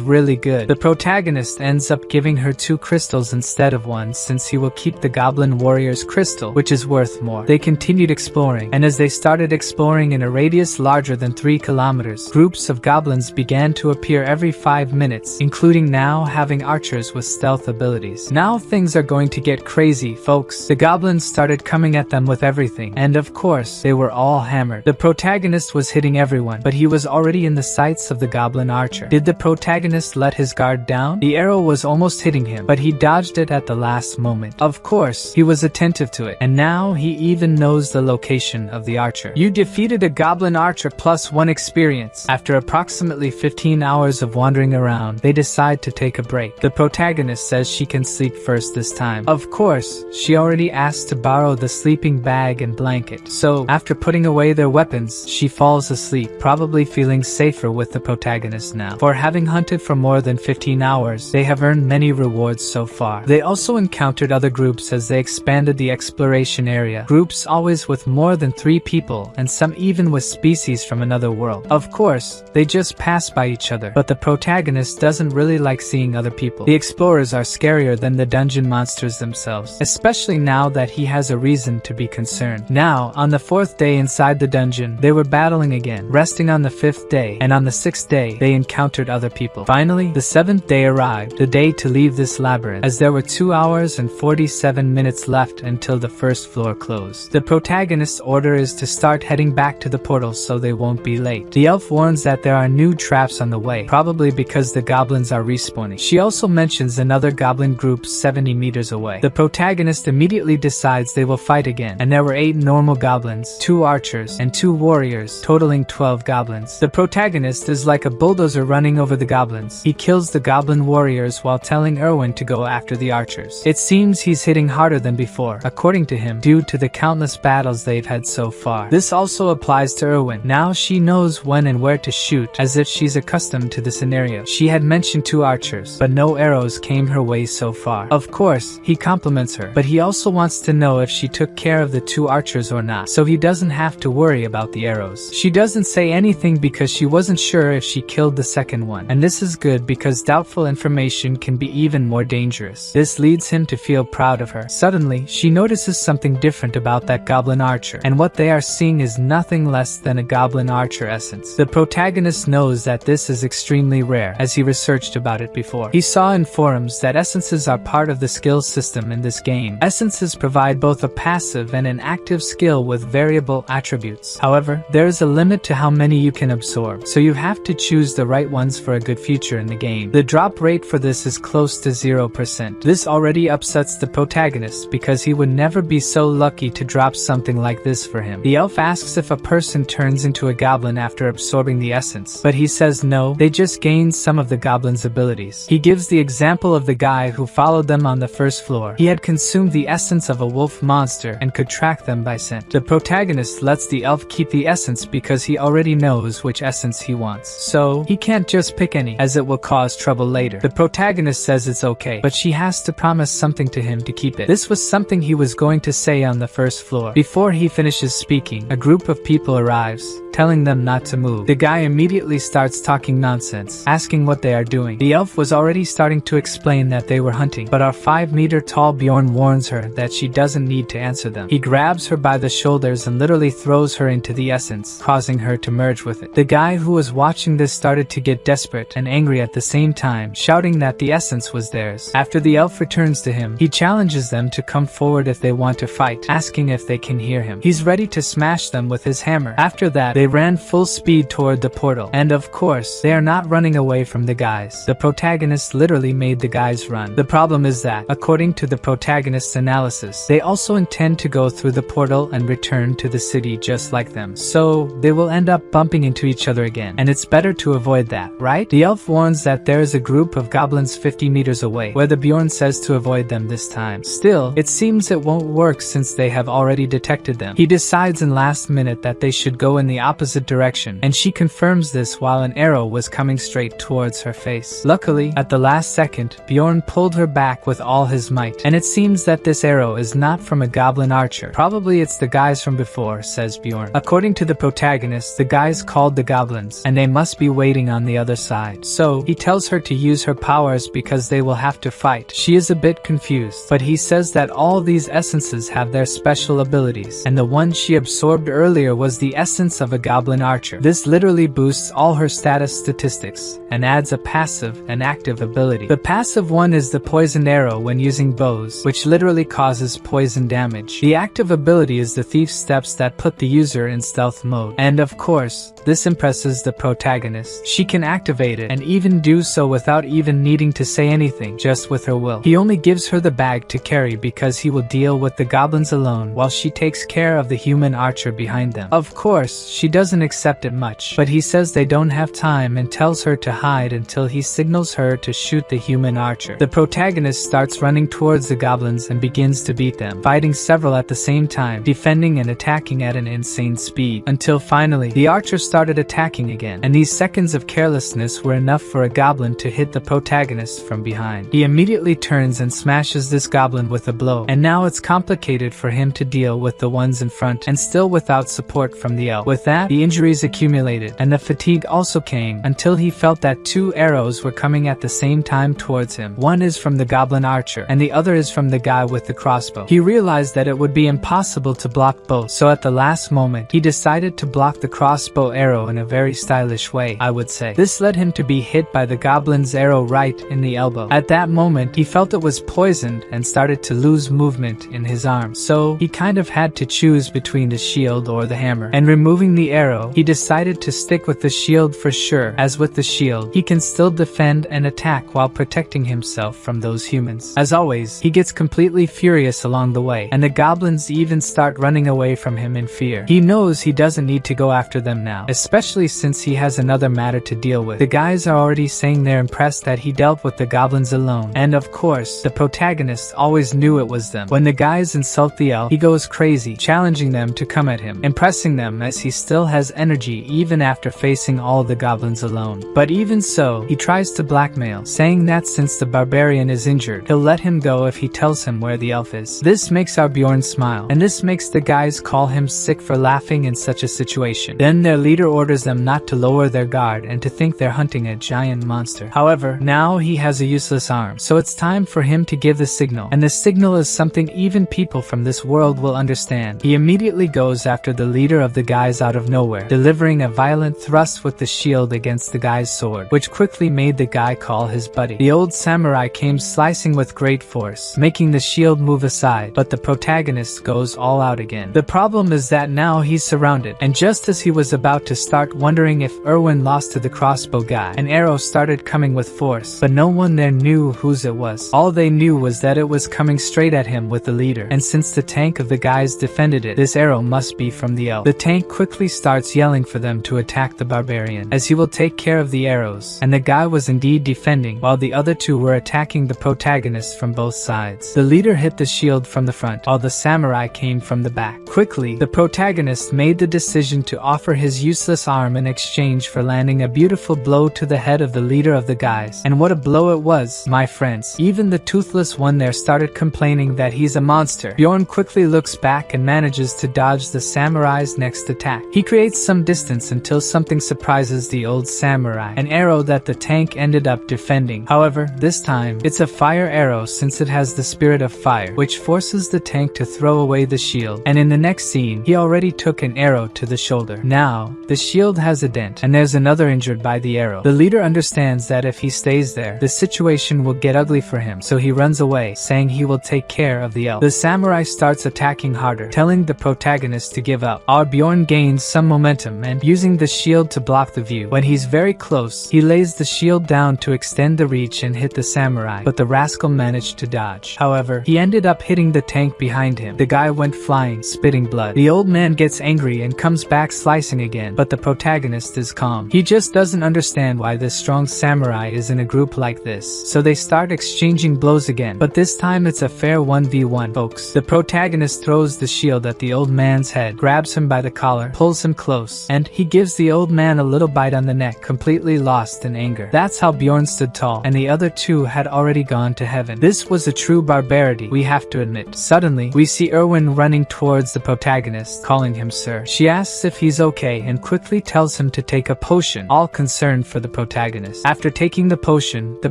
really good. The protagonist ends up giving her 2 crystals instead of 1, since he will keep the Goblin Warrior's crystal, which is worth more. They continued exploring, and as they started exploring in a radius larger than 3 kilometers, groups of goblins began to appear every 5 minutes, including now having archers with stealth abilities. Now things are going to get crazy, folks. The goblins started coming at them with everything, and of course, they were all hammered. The protagonist was hitting everyone, but he was already in the sights of the goblin archer. Did the protagonist let his guard down? The arrow was almost hitting him, but he dodged it at the last moment. Of course, he was attentive to it, and now he even knows the location of the archer. You defeated a goblin archer +1 experience. After approximately 15 hours of wandering around, they decide to take a break. The protagonist says she can sleep first this time. Of course, she already asked to borrow the sleeping bag and blanket, so after putting away their weapons, she falls asleep, probably feeling safer with the protagonist now. For having hunted for more than 15 hours, they have earned many rewards so far. They also encountered other groups as they expanded the exploration area, groups always with more than 3 people, and some even with species from another world. Of course, they just pass by each other, but the protagonist doesn't really like seeing other people. The explorers are scarier than the dungeon monsters themselves, especially now that he has a reason to be concerned. Now, on the 4th day inside the dungeon, they were battling again, resting on the 5th day, and on the 6th day, they encountered other people. Finally, the 7th day arrived, the day to leave this labyrinth, as there were 2 hours and 47 minutes left until the first floor closed. The protagonist's order is to start heading back to the portal so they won't be late. The elf warns that there are new traps on the way, probably because the goblins are respawning. She also mentions another goblin group 70 meters away. The protagonist immediately decides they will fight again, and there were 8 normal goblins, 2 archers, and 2 warriors, totaling 12 goblins. The protagonist is like a bulldozer running over the goblins. He kills the goblin warriors while telling Erwin to go after the archers. It seems he's hitting harder than before, according to him, due to the countless battles they've had so far. This also applies to Erwin. Now she knows when and where to shoot, as if she's accustomed to the scenario. She had mentioned 2 archers, but no arrows came her way so far. Of course, he compliments her, but he also wants to know if she took care of the 2 archers or not, so he doesn't have to worry about the arrows. She doesn't say anything because she wasn't sure if she killed the second one, and this is good because doubtful information can be even more dangerous. This leads him to feel proud of her. Suddenly, she notices something different about that goblin archer, and what they are seeing is nothing less than a goblin archer essence. The protagonist knows that this is extremely rare, as he researched about it before. He saw in forums that essences are part of the skill system in this game. Essences provide both a passive and an active skill with variable attributes. However, there is a limit to how many you can absorb, so you have to choose the right ones for a good future in the game. The drop rate for this is close to 0%. This already upsets the protagonist because he would never be so lucky to drop something like this for him. The elf asks if a person turns into a goblin after absorbing the essence, but he says no, they just gain some of the goblin's abilities. He gives the example of the guy who followed them on the first floor. He had consumed the essence of a wolf monster and could track them by scent. The protagonist lets the elf keep the essence because he already knows which essence he wants, so he can't just pick any, as it will cause trouble later. The protagonist says it's okay, but she has to promise something to him to keep it. This was something he was going to say on the first floor. Before he finishes speaking, a group of people arrives, telling them not to move. The guy immediately starts talking nonsense, asking what they are doing. The elf was already starting to explain that they were hunting, but our 5-meter tall Bjorn warns her that she doesn't need to answer them. He grabs her by the shoulders and literally throws her into the essence, causing her to merge with it. The guy who was watching this started to get desperate and angry at the same time, shouting that the essence was theirs. After the elf returns to him, he challenges them to come forward if they want to fight, asking if they can hear him. He's ready to smash them with his hammer. After that, they ran full speed toward the portal, and of course, they are not running away from the guys. The protagonist literally made the guys run. The problem is that, according to the protagonist's analysis, they also intend to go through the portal and return to the city just like them, so they will end up bumping into each other again, and it's better to avoid that, right? The elf warns that there is a group of goblins 50 meters away, where the Bjorn says to avoid them this time. Still, it seems it won't work since they have already detected them. He decides in last minute that they should go in the opposite direction, and she confirms this while an arrow was coming straight towards her face. Luckily, at the last second, Bjorn pulled her back with all his might, and it seems that this arrow is not from a goblin archer. Probably it's the guys from before, says Bjorn. According to the protagonist, the guys called the goblins, and they must be waiting on the other side. So, he tells her to use her powers because they will have to fight. She is a bit confused, but he says that all these essences have their special abilities, and the one she absorbed earlier was the essence of a goblin archer. This literally boosts all her status statistics, and adds a passive and active ability. The passive one is the poisoned arrow when using bows, which literally causes poison damage. The active ability is the thief steps that put the user in stealth mode. And of course, this impresses the protagonist. She can activate it, and even do so without even needing to say anything, just with her will. He only gives her the bag to carry because he will deal with the goblins alone while she takes care of the human archer behind them. Of course, she doesn't accept it much, but he says they don't have time and tells her to hide until he signals her to shoot the human archer. The protagonist starts running towards the goblins and begins to beat them, fighting several at the same time, defending and attacking at an insane speed, until finally, the archer started attacking again, and these seconds of carelessness were enough for a goblin to hit the protagonist from behind. He immediately turns and smashes this goblin with a blow, and now it's complicated for him to deal with the ones in front, and still without support from the elf. With that, the injuries accumulated, and the fatigue also came, until he felt that 2 arrows were coming at the same time towards him. One is from the goblin archer, and the other is from the guy with the crossbow. He realized that it would be impossible to block both, so at the last moment, he decided to block the crossbow arrow in a very stylish way, I would say. This led him to be hit by the goblin's arrow right in the elbow. At that moment, he felt it was poisoned and started to lose movement in his arm, so he kind of had to choose between the shield or the hammer. And removing the arrow, he decided to stick with the shield for sure, as with the shield, he can still defend and attack while protecting himself from those humans. As always, he gets completely furious along the way, and the goblins even start running away from him in fear. He knows he doesn't need to go after them now, especially since he has another matter to deal with. The guys are already saying they're impressed that he dealt with the goblins alone, and of course, the protagonist protagonist always knew it was them. When the guys insult the elf, he goes crazy, challenging them to come at him, impressing them as he still has energy even after facing all the goblins alone. But even so, he tries to blackmail, saying that since the barbarian is injured, he'll let him go if he tells him where the elf is. This makes our Bjorn smile, and this makes the guys call him sick for laughing in such a situation. Then their leader orders them not to lower their guard and to think they're hunting a giant monster. However, now he has a useless arm, so it's time for him to give the signal, and the signal is something even people from this world will understand. He immediately goes after the leader of the guys out of nowhere, delivering a violent thrust with the shield against the guy's sword, which quickly made the guy call his buddy. The old samurai came slicing with great force, making the shield move aside, but the protagonist goes all out again. The problem is that now he's surrounded, and just as he was about to start wondering if Erwin lost to the crossbow guy, an arrow started coming with force, but no one there knew whose it was. All they knew was that it was coming straight at him with the leader, and since the tank of the guys defended it, this arrow must be from the elf. The tank quickly starts yelling for them to attack the barbarian, as he will take care of the arrows, and the guy was indeed defending, while the other two were attacking the protagonist from both sides. The leader hit the shield from the front, while the samurai came from the back. Quickly, the protagonist made the decision to offer his useless arm in exchange for landing a beautiful blow to the head of the leader of the guys. And what a blow it was, my friends. Even the toothless one there started complaining that he's a monster. Bjorn quickly looks back and manages to dodge the samurai's next attack. He creates some distance until something surprises the old samurai, an arrow that the tank ended up defending. However, this time, it's a fire arrow since it has the spirit of fire, which forces the tank to throw away the shield, and in the next scene, he already took an arrow to the shoulder. Now, the shield has a dent, and there's another injured by the arrow. The leader understands that if he stays there, the situation will get ugly for him, so he runs away, saying he will take care of the elf. The samurai starts attacking harder, telling the protagonist to give up. Our Bjorn gains some momentum and, using the shield to block the view. When he's very close, he lays the shield down to extend the reach and hit the samurai, but the rascal managed to dodge. However, he ended up hitting the tank behind him. The guy went flying, spitting blood. The old man gets angry and comes back slicing again, but the protagonist is calm. He just doesn't understand why this strong samurai is in a group like this, so they start exchanging blows again, but this time it's a fair 1v1, folks. The protagonist throws the shield at the old man's head, grabs him by the collar, pulls him close, and he gives the old man a little bite on the neck, completely lost in anger. That's how Bjorn stood tall, and the other two had already gone to heaven. This was a true barbarity, we have to admit. Suddenly, we see Erwin running towards the protagonist, calling him sir. She asks if he's okay and quickly tells him to take a potion, all concerned for the protagonist. After taking the potion, the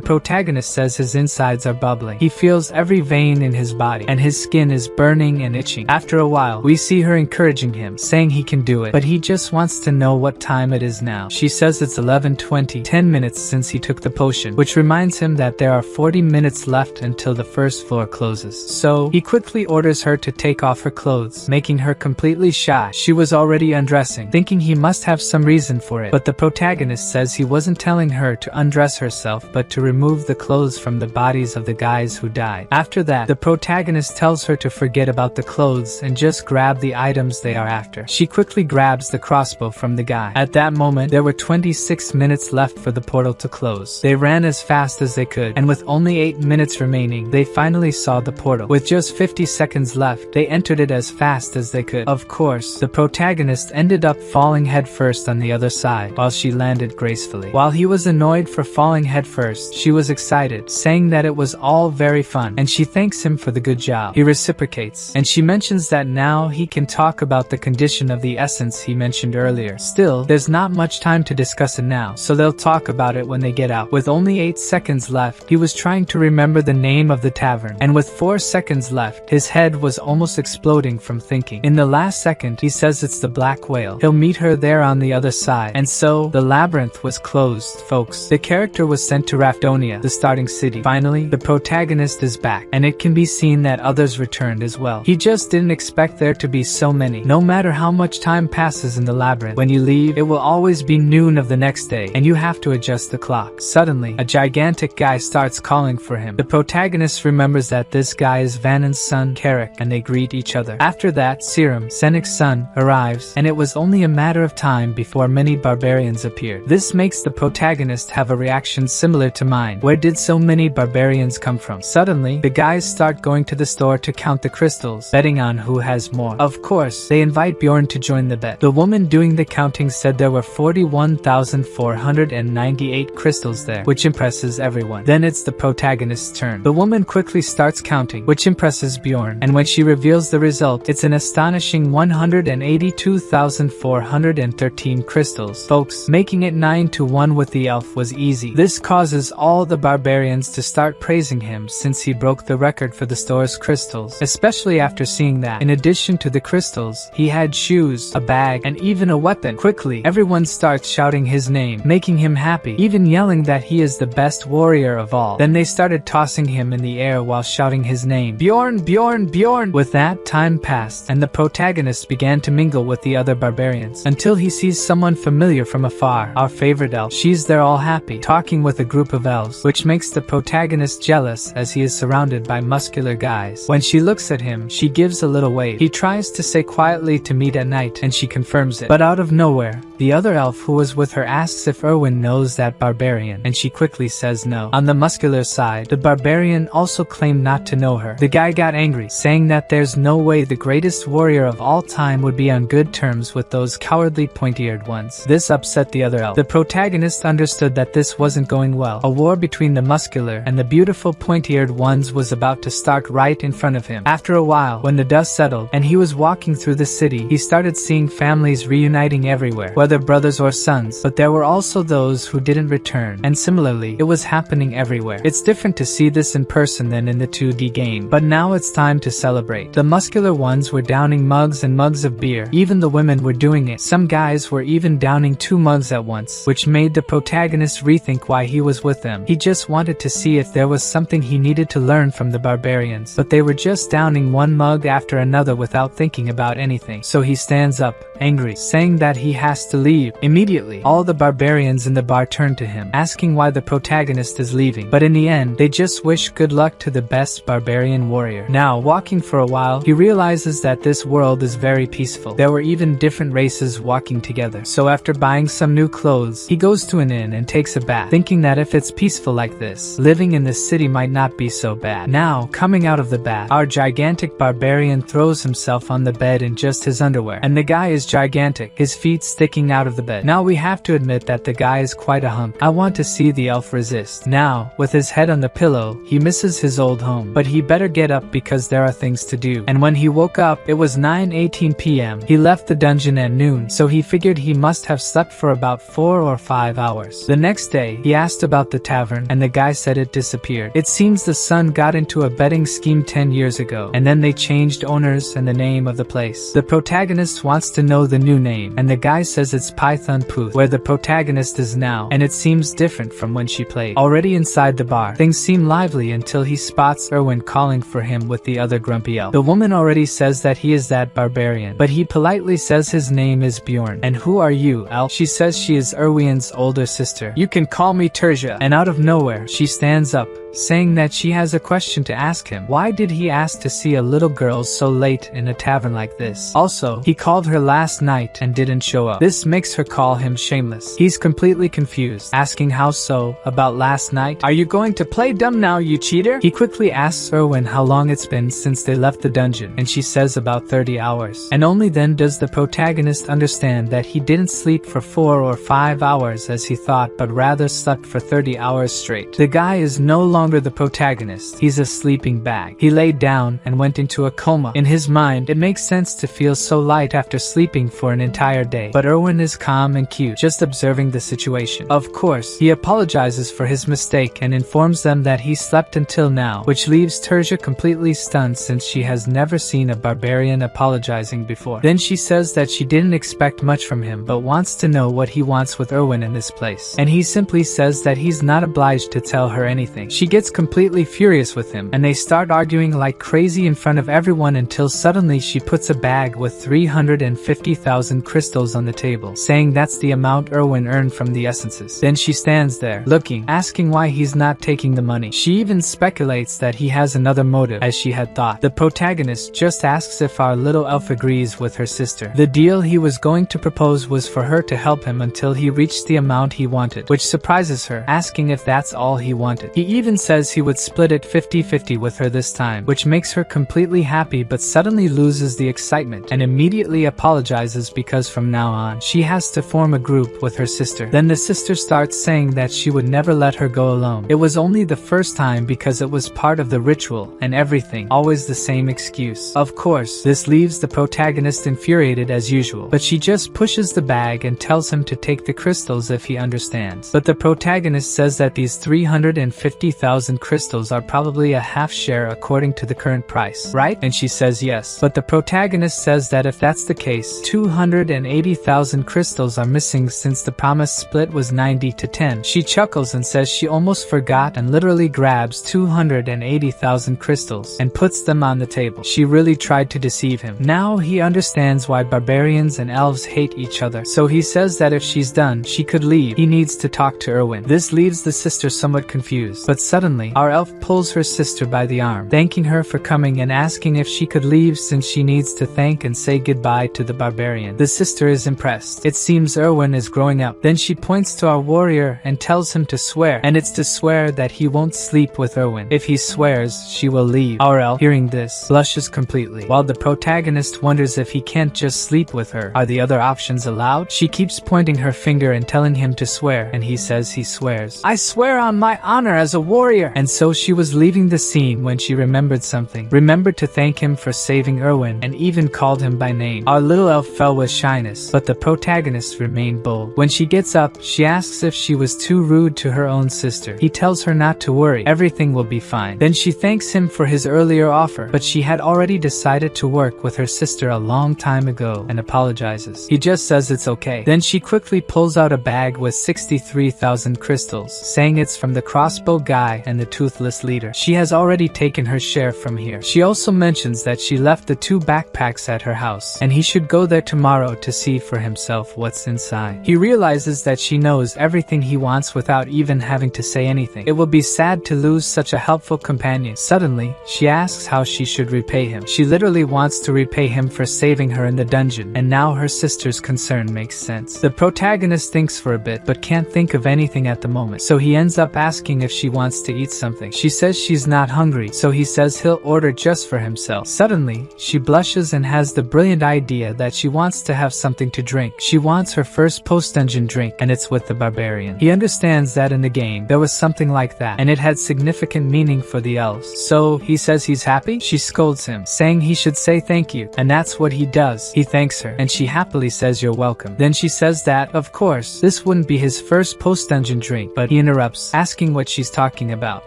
protagonist says his insides are bubbling. He feels every vein in his body, and his skin is burning and itching. After a while, we see her encouraging him, saying he can do it, but he just wants to know what time it is now. She says it's 11:20, 10 minutes since he took the potion, which reminds him that there are 40 minutes left until the first floor closes. So, he quickly orders her to take off her clothes, making her completely shy. She was already undressing, thinking he must have some reason for it, but the protagonist says he wasn't telling her to undress herself but to remove the clothes from the bodies of the guys who died. After that, the protagonist tells her to forget about the clothes and just grab the items they are after. She quickly grabs the crossbow from the guy. At that moment, there were 26 minutes left for the portal to close. They ran as fast as they could, and with only 8 minutes remaining, they finally saw the portal. With just 50 seconds left, they entered it as fast as they could. Of course, the protagonist ended up falling headfirst on the other side, while she landed gracefully. While he was annoyed for falling headfirst, she was excited, saying that it was all very fun, and she thanks him for the good job. He reciprocates, and she mentions that now he can talk about the condition of the essence he mentioned earlier. Still, there's not much time to discuss it now, so they'll talk about it when they get out. With only 8 seconds left, he was trying to remember the name of the tavern, and with 4 seconds left, his head was almost exploding from thinking. In the last second, he says it's the Black Whale. He'll meet her there on the other side, and so, the labyrinth was closed, folks. The character was sent to Rafdonia, the starting city. Finally, the protagonist is back, and it can be seen that others returned as well. He just didn't expect there to be so many. No matter how much time passes in the labyrinth, when you leave, it will always be noon of the next day, and you have to adjust the clock. Suddenly, a gigantic guy starts calling for him. The protagonist remembers that this guy is Vanon's son, Carrick, and they greet each other. After that, Serum, Senik's son, arrives, and it was only a matter of time before many barbarians appeared. This makes the protagonist have a reaction similar to mine. Where did so many barbarians come from? Suddenly, Suddenly, the guys start going to the store to count the crystals, betting on who has more. Of course, they invite Bjorn to join the bet. The woman doing the counting said there were 41,498 crystals there, which impresses everyone. Then it's the protagonist's turn. The woman quickly starts counting, which impresses Bjorn, and when she reveals the result, it's an astonishing 182,413 crystals. Folks, making it 9-1 with the elf was easy. This causes all the barbarians to start praising him since he broke the record for the store's crystals, especially after seeing that, in addition to the crystals, he had shoes, a bag, and even a weapon. Quickly, everyone starts shouting his name, making him happy, even yelling that he is the best warrior of all. Then they started tossing him in the air while shouting his name, Bjorn, Bjorn, Bjorn! With that, time passed, and the protagonist began to mingle with the other barbarians, until he sees someone familiar from afar, our favorite elf. She's there all happy, talking with a group of elves, which makes the protagonist jealous as he is surrounded by muscular guys. When she looks at him, she gives a little wave. He tries to say quietly to meet at night, and she confirms it. But out of nowhere, the other elf who was with her asks if Erwin knows that barbarian, and she quickly says no. On the muscular side, the barbarian also claimed not to know her. The guy got angry, saying that there's no way the greatest warrior of all time would be on good terms with those cowardly pointy-eared ones. This upset the other elf. The protagonist understood that this wasn't going well. A war between the muscular and the beautiful pointy-eared ones was about to start right in front of him. After a while, when the dust settled and he was walking through the city, he started seeing families reuniting everywhere, whether brothers or sons, but there were also those who didn't return, and similarly, it was happening everywhere. It's different to see this in person than in the 2D game, but now it's time to celebrate. The muscular ones were downing mugs and mugs of beer. Even the women were doing it. Some guys were even downing 2 mugs at once, which made the protagonist rethink why he was with them. He just wanted to see if there was something he needed to learn from the barbarians, but they were just downing one mug after another without thinking about anything. So he stands up, angry, saying that he has to leave. Immediately, all the barbarians in the bar turn to him, asking why the protagonist is leaving, but in the end, they just wish good luck to the best barbarian warrior. Now, walking for a while, he realizes that this world is very peaceful. There were even different races walking together. So after buying some new clothes, he goes to an inn and takes a bath, thinking that if it's peaceful like this, living in this city might not be so bad. Now, coming out of the bath, our gigantic barbarian throws himself on the bed in just his underwear, and the guy is gigantic, his feet sticking out of the bed. Now we have to admit that the guy is quite a hunk. I want to see the elf resist. Now, with his head on the pillow, he misses his old home, but he better get up because there are things to do. And when he woke up, it was 9:18 p.m. He left the dungeon at noon, so he figured he must have slept for about 4 or 5 hours. The next day, he asked about the tavern, and the guy said it disappeared. It seems the son got into a betting scheme 10 years ago, and then they changed owners and the name of the place. The protagonist wants to know the new name, and the guy says it's Python Pooth, where the protagonist is now, and it seems different from when she played. Already inside the bar, things seem lively until he spots Erwin calling for him with the other grumpy elf. The woman already says that he is that barbarian, but he politely says his name is Bjorn. And who are you, elf? She says she is Erwin's older sister. You can call me Terja. And out of nowhere, she stands up, saying that she has a question to ask him. Why did he ask to see a little girl so late in a tavern like this? Also, he called her last night and didn't show up. This makes her call him shameless. He's completely confused, asking how so, about last night? Are you going to play dumb now, you cheater? He quickly asks Erwin how long it's been since they left the dungeon, and she says about 30 hours. And only then does the protagonist understand that he didn't sleep for 4 or 5 hours as he thought, but rather slept for 30 hours straight. The guy is no longer the protagonist. He's a sleeping bag. He laid down and went into a coma. In his mind, it makes sense to feel so light after sleeping for an entire day. But Erwin is calm and cute, just observing the situation. Of course, he apologizes for his mistake and informs them that he slept until now, which leaves Terja completely stunned since she has never seen a barbarian apologizing before. Then she says that she didn't expect much from him, but wants to know what he wants with Erwin in this place. And he simply says that he's not obliged to tell her anything. She gets completely furious with him, and they start arguing like crazy in front of everyone until suddenly she puts a bag with 350,000 crystals on the table, saying that's the amount Erwin earned from the essences. Then she stands there, looking, asking why he's not taking the money. She even speculates that he has another motive, as she had thought. The protagonist just asks if our little elf agrees with her sister. The deal he was going to propose was for her to help him until he reached the amount he wanted, which surprises her, asking if that's all he wanted. He even says he would spend split it 50-50 with her this time, which makes her completely happy but suddenly loses the excitement and immediately apologizes because from now on she has to form a group with her sister. Then the sister starts saying that she would never let her go alone. It was only the first time because it was part of the ritual and everything, always the same excuse. Of course, this leaves the protagonist infuriated as usual, but she just pushes the bag and tells him to take the crystals if he understands. But the protagonist says that these 350,000 crystals are probably a half share according to the current price, right? And she says yes. But the protagonist says that if that's the case, 280,000 crystals are missing since the promised split was 90-10. She chuckles and says she almost forgot and literally grabs 280,000 crystals and puts them on the table. She really tried to deceive him. Now he understands why barbarians and elves hate each other, so he says that if she's done, she could leave. He needs to talk to Erwin. This leaves the sister somewhat confused, but suddenly, our elf pulls her sister by the arm, thanking her for coming and asking if she could leave since she needs to thank and say goodbye to the barbarian. The sister is impressed. It seems Erwin is growing up. Then she points to our warrior and tells him to swear, and it's to swear that he won't sleep with Erwin. If he swears, she will leave. Our elf, hearing this, blushes completely, while the protagonist wonders if he can't just sleep with her. Are the other options allowed? She keeps pointing her finger and telling him to swear, and he says he swears. I swear on my honor as a warrior! And so she was leaving the scene when she remembered something. Remembered to thank him for saving Erwin, and even called him by name. Our little elf fell with shyness, but the protagonist remained bold. When she gets up, she asks if she was too rude to her own sister. He tells her not to worry, everything will be fine. Then she thanks him for his earlier offer, but she had already decided to work with her sister a long time ago and apologizes. He just says it's okay. Then she quickly pulls out a bag with 63,000 crystals, saying it's from the crossbow guy and the toothless leader. She has already taken her share from here. She also mentions that she left the 2 backpacks at her house, and he should go there tomorrow to see for himself what's inside. He realizes that she knows everything he wants without even having to say anything. It will be sad to lose such a helpful companion. Suddenly, she asks how she should repay him. She literally wants to repay him for saving her in the dungeon, and now her sister's concern makes sense. The protagonist thinks for a bit, but can't think of anything at the moment, so he ends up asking if she wants to eat something. She says she's not hungry, so he says he'll order just for himself. Suddenly, she blushes and has the brilliant idea that she wants to have something to drink. She wants her first post-dungeon drink, and it's with the barbarian. He understands that in the game, there was something like that, and it had significant meaning for the elves. So, he says he's happy? She scolds him, saying he should say thank you, and that's what he does. He thanks her, and she happily says you're welcome. Then she says that, of course, this wouldn't be his first post-dungeon drink, but he interrupts, asking what she's talking about.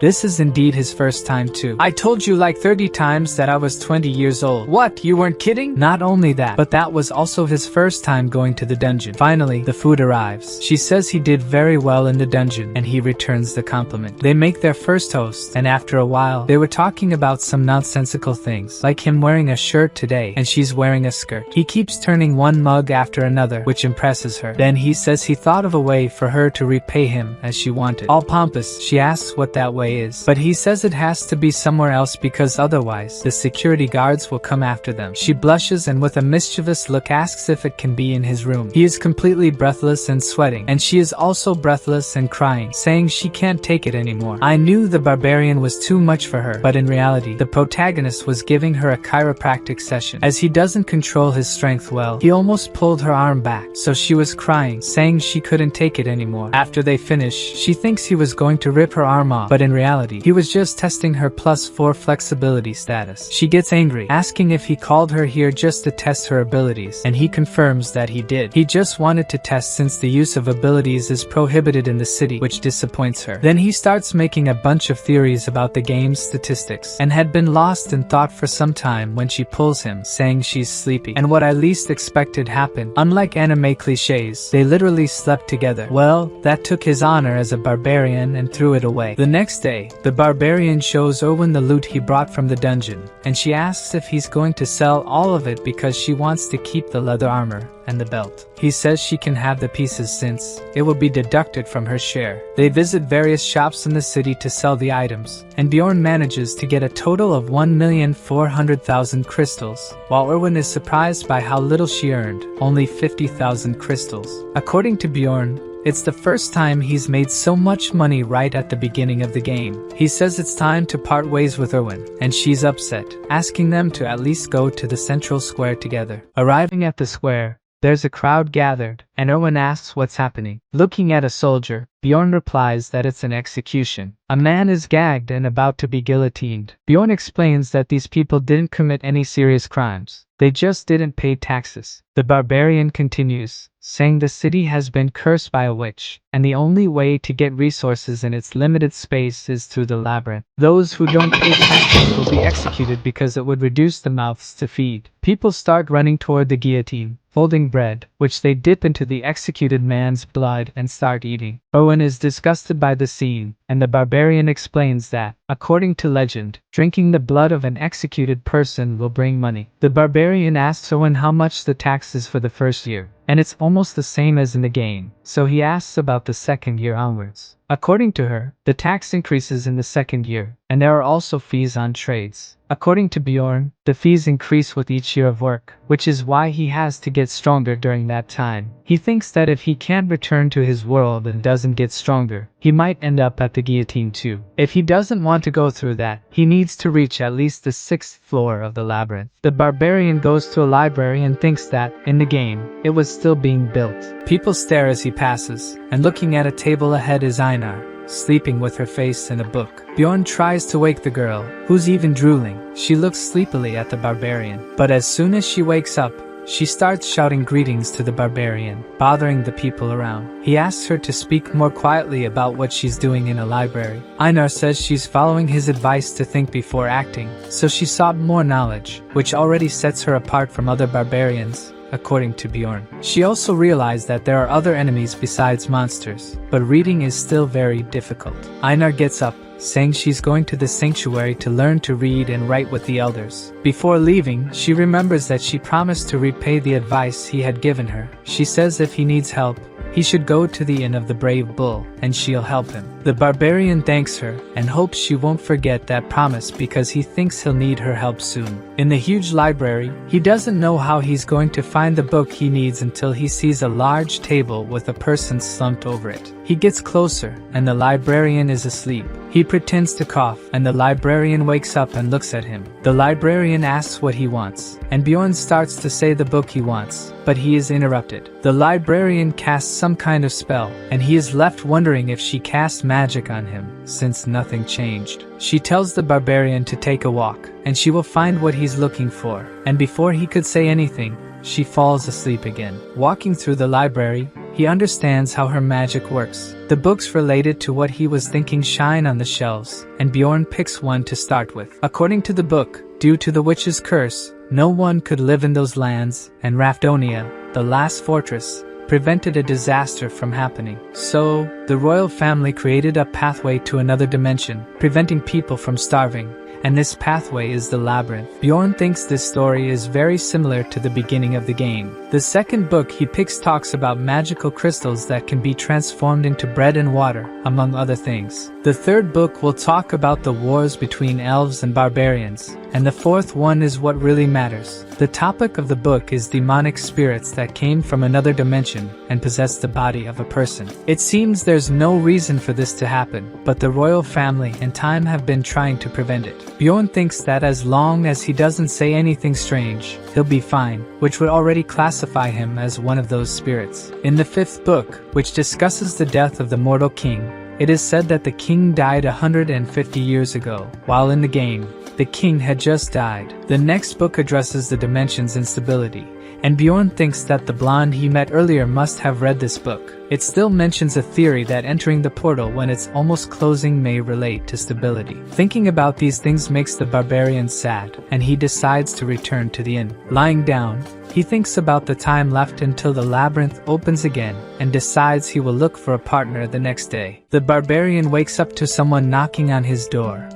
This is indeed his first time too. I told you like 30 times that I was 20 years old. What, you weren't kidding? Not only that, but that was also his first time going to the dungeon. Finally, the food arrives. She says he did very well in the dungeon, and he returns the compliment. They make their first toast, and after a while, they were talking about some nonsensical things, like him wearing a shirt today, and she's wearing a skirt. He keeps turning one mug after another, which impresses her. Then he says he thought of a way for her to repay him as she wanted. All pompous, she asks what that way is, but he says it has to be somewhere else because otherwise, the security guards will come after them. She blushes and with a mischievous look asks if it can be in his room. He is completely breathless and sweating, and she is also breathless and crying, saying she can't take it anymore. I knew the barbarian was too much for her, but in reality, the protagonist was giving her a chiropractic session. As he doesn't control his strength well, he almost pulled her arm back, so she was crying, saying she couldn't take it anymore. After they finish, she thinks he was going to rip her arm off, but in reality, he was just testing her +4 flexibility status. She gets angry, asking if he called her here just to test her abilities, and he confirms that he did. He just wanted to test since the use of abilities is prohibited in the city, which disappoints her. Then he starts making a bunch of theories about the game's statistics, and had been lost in thought for some time when she pulls him, saying she's sleepy. And what I least expected happened. Unlike anime cliches, they literally slept together. Well, that took his honor as a barbarian and threw it away. The next day, the barbarian shows Erwin the loot he brought from the dungeon, and she asks if he's going to sell all of it because she wants to keep the leather armor and the belt. He says she can have the pieces since it will be deducted from her share. They visit various shops in the city to sell the items, and Bjorn manages to get a total of 1,400,000 crystals, while Erwin is surprised by how little she earned, only 50,000 crystals. According to Bjorn, It's the first time he's made so much money right at the beginning of the game. He says it's time to part ways with Erwin, and she's upset, asking them to at least go to the central square together. Arriving at the square, there's a crowd gathered, and Erwin asks what's happening. Looking at a soldier, Bjorn replies that it's an execution. A man is gagged and about to be guillotined. Bjorn explains that these people didn't commit any serious crimes. They just didn't pay taxes. The barbarian continues, saying the city has been cursed by a witch, and the only way to get resources in its limited space is through the labyrinth. Those who don't pay taxes will be executed because it would reduce the mouths to feed. People start running toward the guillotine, holding bread, which they dip into the executed man's blood and start eating. Owen is disgusted by the scene, and the barbarian explains that, according to legend, drinking the blood of an executed person will bring money. The barbarian asks Owen how much the tax is for the first year, and it's almost the same as in the game, so he asks about the second year onwards. According to her, the tax increases in the second year, and there are also fees on trades. According to Bjorn, the fees increase with each year of work, which is why he has to get stronger during that time. He thinks that if he can't return to his world and doesn't get stronger, he might end up at the guillotine too. If he doesn't want to go through that, he needs to reach at least the 6th floor of the labyrinth. The barbarian goes to a library and thinks that, in the game, it was still being built. People stare as he passes, and looking at a table ahead is Einar, sleeping with her face in a book. Bjorn tries to wake the girl, who's even drooling. She looks sleepily at the barbarian, but as soon as she wakes up, she starts shouting greetings to the barbarian, bothering the people around. He asks her to speak more quietly about what she's doing in a library. Einar says she's following his advice to think before acting, so she sought more knowledge, which already sets her apart from other barbarians. According to Bjorn, she also realized that there are other enemies besides monsters, but reading is still very difficult. Einar gets up, saying she's going to the sanctuary to learn to read and write with the elders. Before leaving, she remembers that she promised to repay the advice he had given her. She says if he needs help, he should go to the Inn of the Brave Bull, and she'll help him. The barbarian thanks her, and hopes she won't forget that promise because he thinks he'll need her help soon. In the huge library, he doesn't know how he's going to find the book he needs until he sees a large table with a person slumped over it. He gets closer, and the librarian is asleep. He pretends to cough, and the librarian wakes up and looks at him. The librarian asks what he wants, and Bjorn starts to say the book he wants, but he is interrupted. The librarian casts some kind of spell, and he is left wondering if she cast magic on him, since nothing changed. She tells the barbarian to take a walk, and she will find what he's looking for, and before he could say anything, she falls asleep again. Walking through the library, he understands how her magic works. The books related to what he was thinking shine on the shelves, and Bjorn picks one to start with. According to the book, due to the witch's curse, no one could live in those lands, and Rafdonia, the last fortress, prevented a disaster from happening. So, the royal family created a pathway to another dimension, preventing people from starving. And this pathway is the labyrinth. Bjorn thinks this story is very similar to the beginning of the game. The second book he picks talks about magical crystals that can be transformed into bread and water, among other things. The third book will talk about the wars between elves and barbarians, and the fourth one is what really matters. The topic of the book is demonic spirits that came from another dimension and possessed the body of a person. It seems there's no reason for this to happen, but the royal family and time have been trying to prevent it. Bjorn thinks that as long as he doesn't say anything strange, he'll be fine, which would already classify him as one of those spirits. In the fifth book, which discusses the death of the mortal king, it is said that the king died 150 years ago, while in the game, the king had just died. The next book addresses the dimension's instability, and Bjorn thinks that the blonde he met earlier must have read this book. It still mentions a theory that entering the portal when it's almost closing may relate to stability. Thinking about these things makes the barbarian sad, and he decides to return to the inn. Lying down, he thinks about the time left until the labyrinth opens again, and decides he will look for a partner the next day. The barbarian wakes up to someone knocking on his door,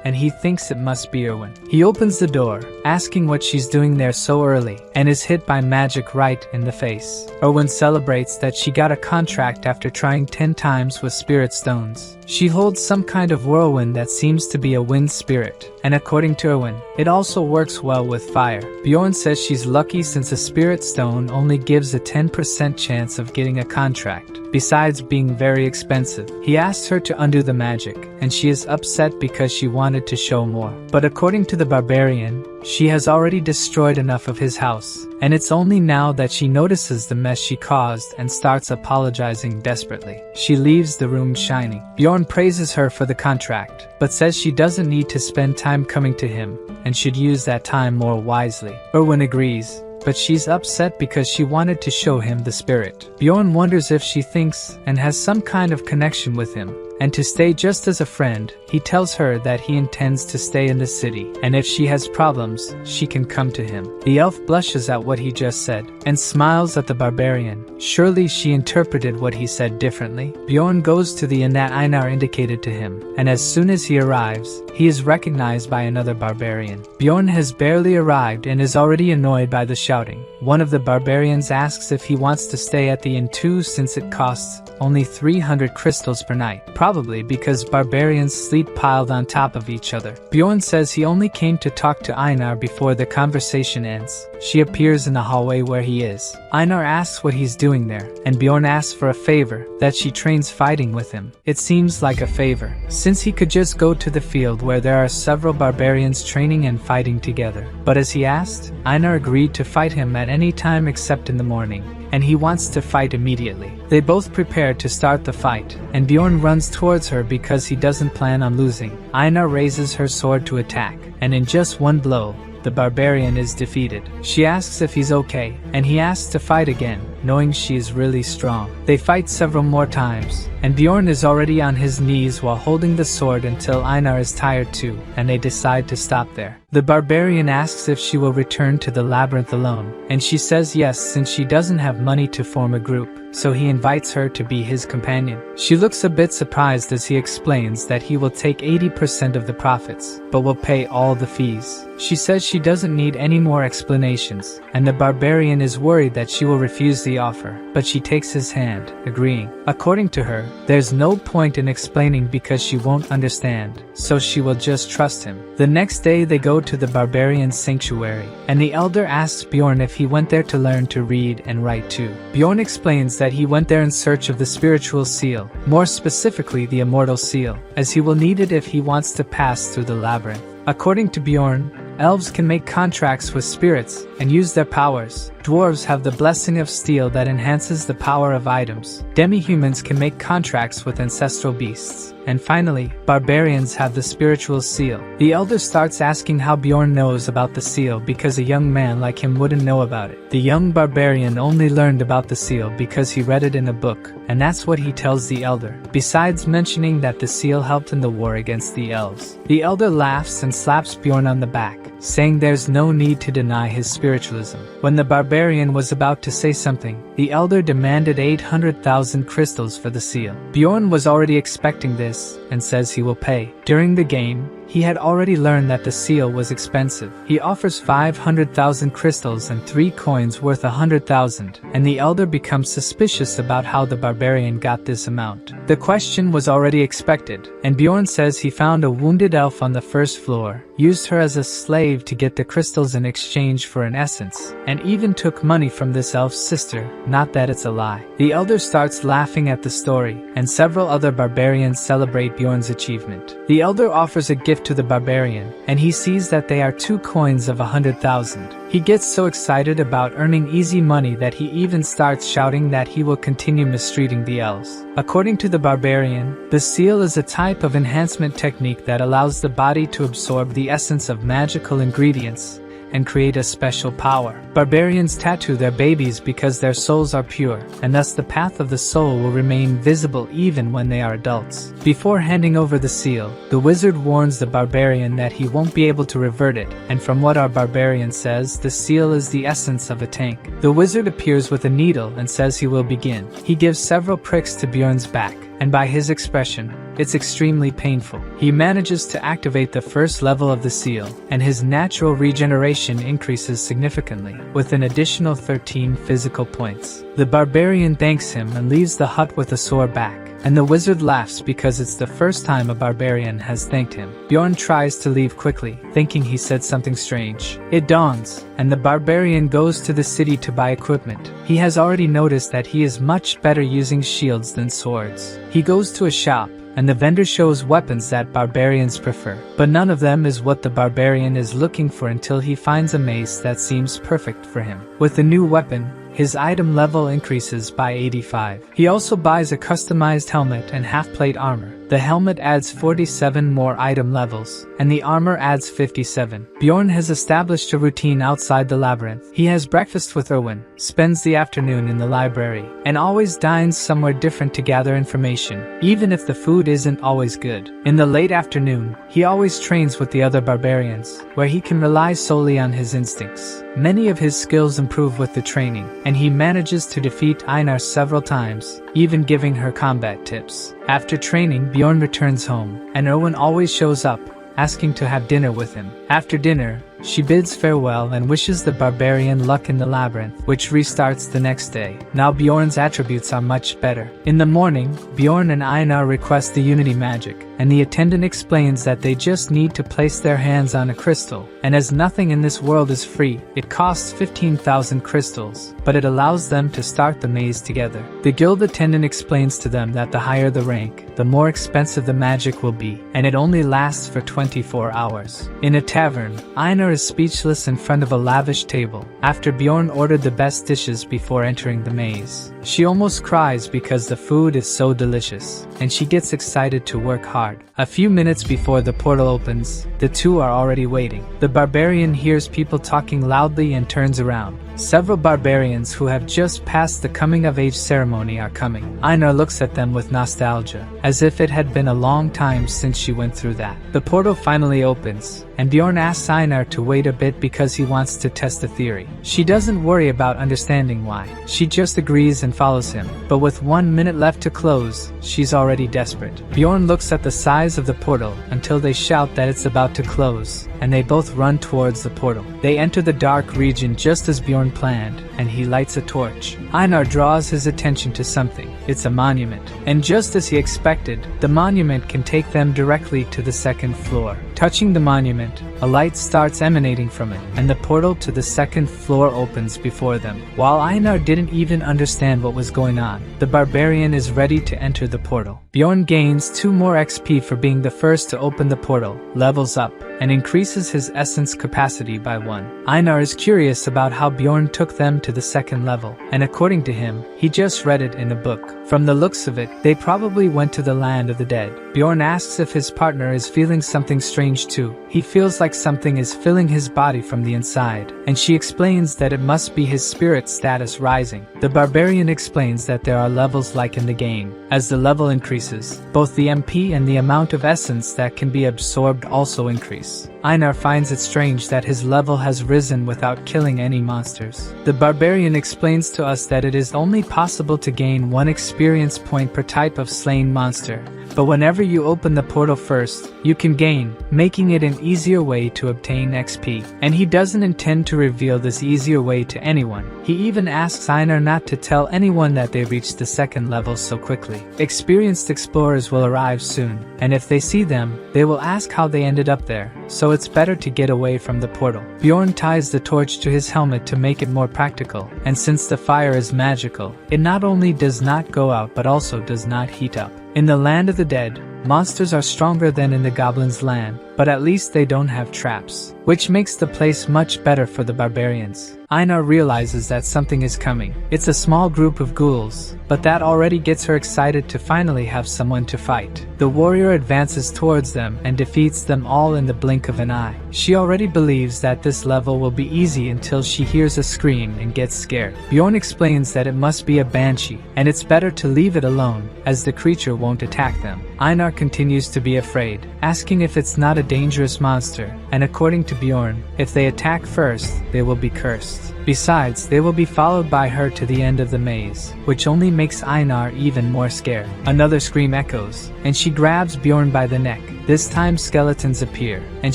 and he thinks it must be Erwin. He opens the door, asking what she's doing there so early, and is hit by magic right in the face. Erwin celebrates that she got a contract after trying 10 times with spirit stones. She holds some kind of whirlwind that seems to be a wind spirit, and according to Erwin, it also works well with fire. Bjorn says she's lucky since a spirit stone only gives a 10% chance of getting a contract, besides being very expensive. He asks her to undo the magic, and she is upset because she wanted to show more. But according to the barbarian, she has already destroyed enough of his house, and it's only now that she notices the mess she caused and starts apologizing desperately. She leaves the room shining. Bjorn praises her for the contract, but says she doesn't need to spend time coming to him, and should use that time more wisely. Erwin agrees, but she's upset because she wanted to show him the spirit. Bjorn wonders if she thinks and has some kind of connection with him, and to stay just as a friend, he tells her that he intends to stay in the city, and if she has problems, she can come to him. The elf blushes at what he just said, and smiles at the barbarian. Surely she interpreted what he said differently. Bjorn goes to the inn that Einar indicated to him, and as soon as he arrives, he is recognized by another barbarian. Bjorn has barely arrived and is already annoyed by the shouting. One of the barbarians asks if he wants to stay at the inn too, since it costs only 300 crystals per night, probably because barbarians sleep piled on top of each other. Bjorn says he only came to talk to Einar before the conversation ends. She appears in the hallway where he is. Einar asks what he's doing there, and Bjorn asks for a favor, that she trains fighting with him. It seems like a favor, since he could just go to the field where there are several barbarians training and fighting together. But as he asked, Einar agreed to fight him at any time except in the morning, and he wants to fight immediately. They both prepare to start the fight, and Bjorn runs towards her because he doesn't plan on losing. Einar raises her sword to attack, and in just one blow, the barbarian is defeated. She asks if he's okay, and he asks to fight again, knowing she is really strong. They fight several more times, and Bjorn is already on his knees while holding the sword until Einar is tired too, and they decide to stop there. The barbarian asks if she will return to the labyrinth alone, and she says yes since she doesn't have money to form a group, so he invites her to be his companion. She looks a bit surprised as he explains that he will take 80% of the profits, but will pay all the fees. She says she doesn't need any more explanations, and the barbarian is worried that she will refuse the offer, but she takes his hand, agreeing. According to her, there's no point in explaining because she won't understand, so she will just trust him. The next day they go to the barbarian's sanctuary, and the elder asks Bjorn if he went there to learn to read and write too. Bjorn explains that he went there in search of the spiritual seal, more specifically the immortal seal, as he will need it if he wants to pass through the labyrinth. According to Bjorn, elves can make contracts with spirits and use their powers. Dwarves have the blessing of steel that enhances the power of items. Demi-humans can make contracts with ancestral beasts. And finally, barbarians have the spiritual seal. The elder starts asking how Bjorn knows about the seal because a young man like him wouldn't know about it. The young barbarian only learned about the seal because he read it in a book, and that's what he tells the elder, besides mentioning that the seal helped in the war against the elves. The elder laughs and slaps Bjorn on the back, saying there's no need to deny his spiritualism. When the barbarian was about to say something, the elder demanded 800,000 crystals for the seal. Bjorn was already expecting this, and says he will pay. During the game, he had already learned that the seal was expensive. He offers 500,000 crystals and 3 coins worth 100,000, and the elder becomes suspicious about how the barbarian got this amount. The question was already expected, and Bjorn says he found a wounded elf on the first floor, used her as a slave to get the crystals in exchange for an essence, and even took money from this elf's sister. Not that it's a lie. The elder starts laughing at the story, and several other barbarians celebrate Bjorn's achievement. The elder offers a gift to the barbarian, and he sees that they are 2 coins of 100,000. He gets so excited about earning easy money that he even starts shouting that he will continue mistreating the elves. According to the barbarian, the seal is a type of enhancement technique that allows the body to absorb the essence of magical ingredients and create a special power. Barbarians tattoo their babies because their souls are pure, and thus the path of the soul will remain visible even when they are adults. Before handing over the seal, the wizard warns the barbarian that he won't be able to revert it, and from what our barbarian says, the seal is the essence of a tank. The wizard appears with a needle and says he will begin. He gives several pricks to Bjorn's back, and by his expression, it's extremely painful. He manages to activate the first level of the seal, and his natural regeneration increases significantly, with an additional 13 physical points. The barbarian thanks him and leaves the hut with a sore back, and the wizard laughs because it's the first time a barbarian has thanked him. Bjorn tries to leave quickly, thinking he said something strange. It dawns, and the barbarian goes to the city to buy equipment. He has already noticed that he is much better using shields than swords. He goes to a shop, and the vendor shows weapons that barbarians prefer, but none of them is what the barbarian is looking for until he finds a mace that seems perfect for him. With the new weapon, his item level increases by 85. He also buys a customized helmet and half-plate armor. The helmet adds 47 more item levels, and the armor adds 57. Bjorn has established a routine outside the labyrinth. He has breakfast with Erwin, spends the afternoon in the library, and always dines somewhere different to gather information, even if the food isn't always good. In the late afternoon, he always trains with the other barbarians, where he can rely solely on his instincts. Many of his skills improve with the training, and he manages to defeat Einar several times, even giving her combat tips. After training, Bjorn returns home, and Erwin always shows up, asking to have dinner with him. After dinner, she bids farewell and wishes the barbarian luck in the labyrinth, which restarts the next day. Now Bjorn's attributes are much better. In the morning, Bjorn and Einar request the Unity magic, and the attendant explains that they just need to place their hands on a crystal, and as nothing in this world is free, it costs 15,000 crystals, but it allows them to start the maze together. The guild attendant explains to them that the higher the rank, the more expensive the magic will be, and it only lasts for 24 hours. In a tavern, Einar is speechless in front of a lavish table, after Bjorn ordered the best dishes before entering the maze. She almost cries because the food is so delicious, and she gets excited to work hard. A few minutes before the portal opens, the two are already waiting. The barbarian hears people talking loudly and turns around. Several barbarians who have just passed the coming-of-age ceremony are coming. Einar looks at them with nostalgia, as if it had been a long time since she went through that. The portal finally opens, and Bjorn asks Einar to wait a bit because he wants to test the theory. She doesn't worry about understanding why. She just agrees and follows him. But with 1 minute left to close, she's already desperate. Bjorn looks at the size of the portal until they shout that it's about to close, and they both run towards the portal. They enter the dark region just as Bjorn planned, and he lights a torch. Einar draws his attention to something. It's a monument. And just as he expected, the monument can take them directly to the second floor. Touching the monument, a light starts emanating from it, and the portal to the second floor opens before them. While Einar didn't even understand what was going on, the barbarian is ready to enter the portal. Bjorn gains 2 more XP for being the first to open the portal, levels up, and increases his essence capacity by 1. Einar is curious about how Bjorn took them to the second level, and according to him, he just read it in a book. From the looks of it, they probably went to the land of the dead. Bjorn asks if his partner is feeling something strange too. He feels like something is filling his body from the inside, and she explains that it must be his spirit status rising. The barbarian explains that there are levels like in the game. As the level increases, both the MP and the amount of essence that can be absorbed also increase. Einar finds it strange that his level has risen without killing any monsters. The barbarian explains to us that it is only possible to gain 1 experience point per type of slain monster, but whenever you open the portal first, you can gain, making it an easier way to obtain XP. And he doesn't intend to reveal this easier way to anyone. He even asks Einar not to tell anyone that they reached the second level so quickly. Experienced explorers will arrive soon, and if they see them, they will ask how they ended up there, so it's better to get away from the portal. Bjorn ties the torch to his helmet to make it more practical, and since the fire is magical, it not only does not go out but also does not heat up. In the land of the dead, monsters are stronger than in the goblins' land, but at least they don't have traps, which makes the place much better for the barbarians. Einar realizes that something is coming. It's a small group of ghouls, but that already gets her excited to finally have someone to fight. The warrior advances towards them and defeats them all in the blink of an eye. She already believes that this level will be easy until she hears a scream and gets scared. Bjorn explains that it must be a banshee, and it's better to leave it alone, as the creature won't attack them. Einar continues to be afraid, asking if it's not a dangerous monster, and according to Bjorn, if they attack first, they will be cursed. Besides, they will be followed by her to the end of the maze, which only makes Einar even more scared. Another scream echoes, and she grabs Bjorn by the neck. This time skeletons appear, and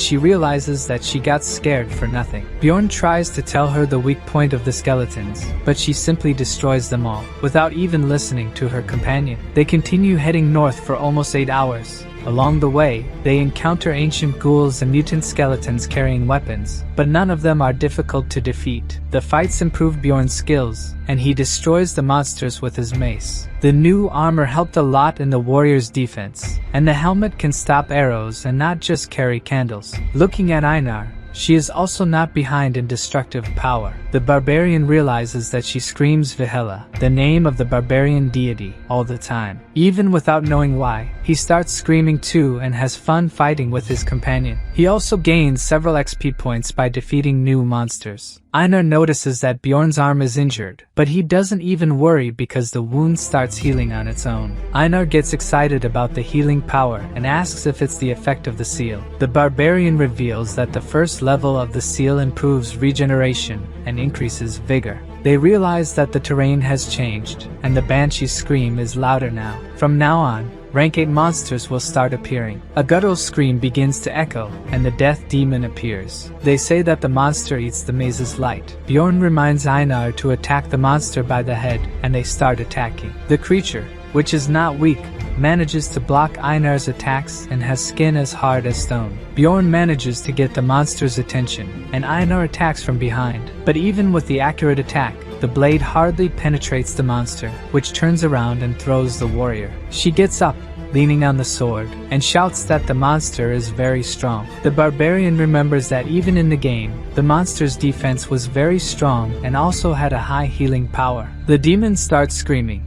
she realizes that she got scared for nothing. Bjorn tries to tell her the weak point of the skeletons, but she simply destroys them all, without even listening to her companion. They continue heading north for almost 8 hours. Along the way, they encounter ancient ghouls and mutant skeletons carrying weapons, but none of them are difficult to defeat. The fights improve Bjorn's skills, and he destroys the monsters with his mace. The new armor helped a lot in the warrior's defense, and the helmet can stop arrows and not just carry candles. Looking at Einar, she is also not behind in destructive power. The barbarian realizes that she screams Vihela, the name of the barbarian deity, all the time. Even without knowing why, he starts screaming too and has fun fighting with his companion. He also gains several XP points by defeating new monsters. Einar notices that Bjorn's arm is injured, but he doesn't even worry because the wound starts healing on its own. Einar gets excited about the healing power and asks if it's the effect of the seal. The barbarian reveals that the first level of the seal improves regeneration and increases vigor. They realize that the terrain has changed, and the banshee's scream is louder now. From now on, Rank 8 monsters will start appearing. A guttural scream begins to echo, and the death demon appears. They say that the monster eats the maze's light. Bjorn reminds Einar to attack the monster by the head, and they start attacking. The creature, which is not weak, manages to block Einar's attacks and has skin as hard as stone. Bjorn manages to get the monster's attention, and Einar attacks from behind. But even with the accurate attack, the blade hardly penetrates the monster, which turns around and throws the warrior. She gets up, leaning on the sword, and shouts that the monster is very strong. The barbarian remembers that even in the game, the monster's defense was very strong and also had a high healing power. The demon starts screaming.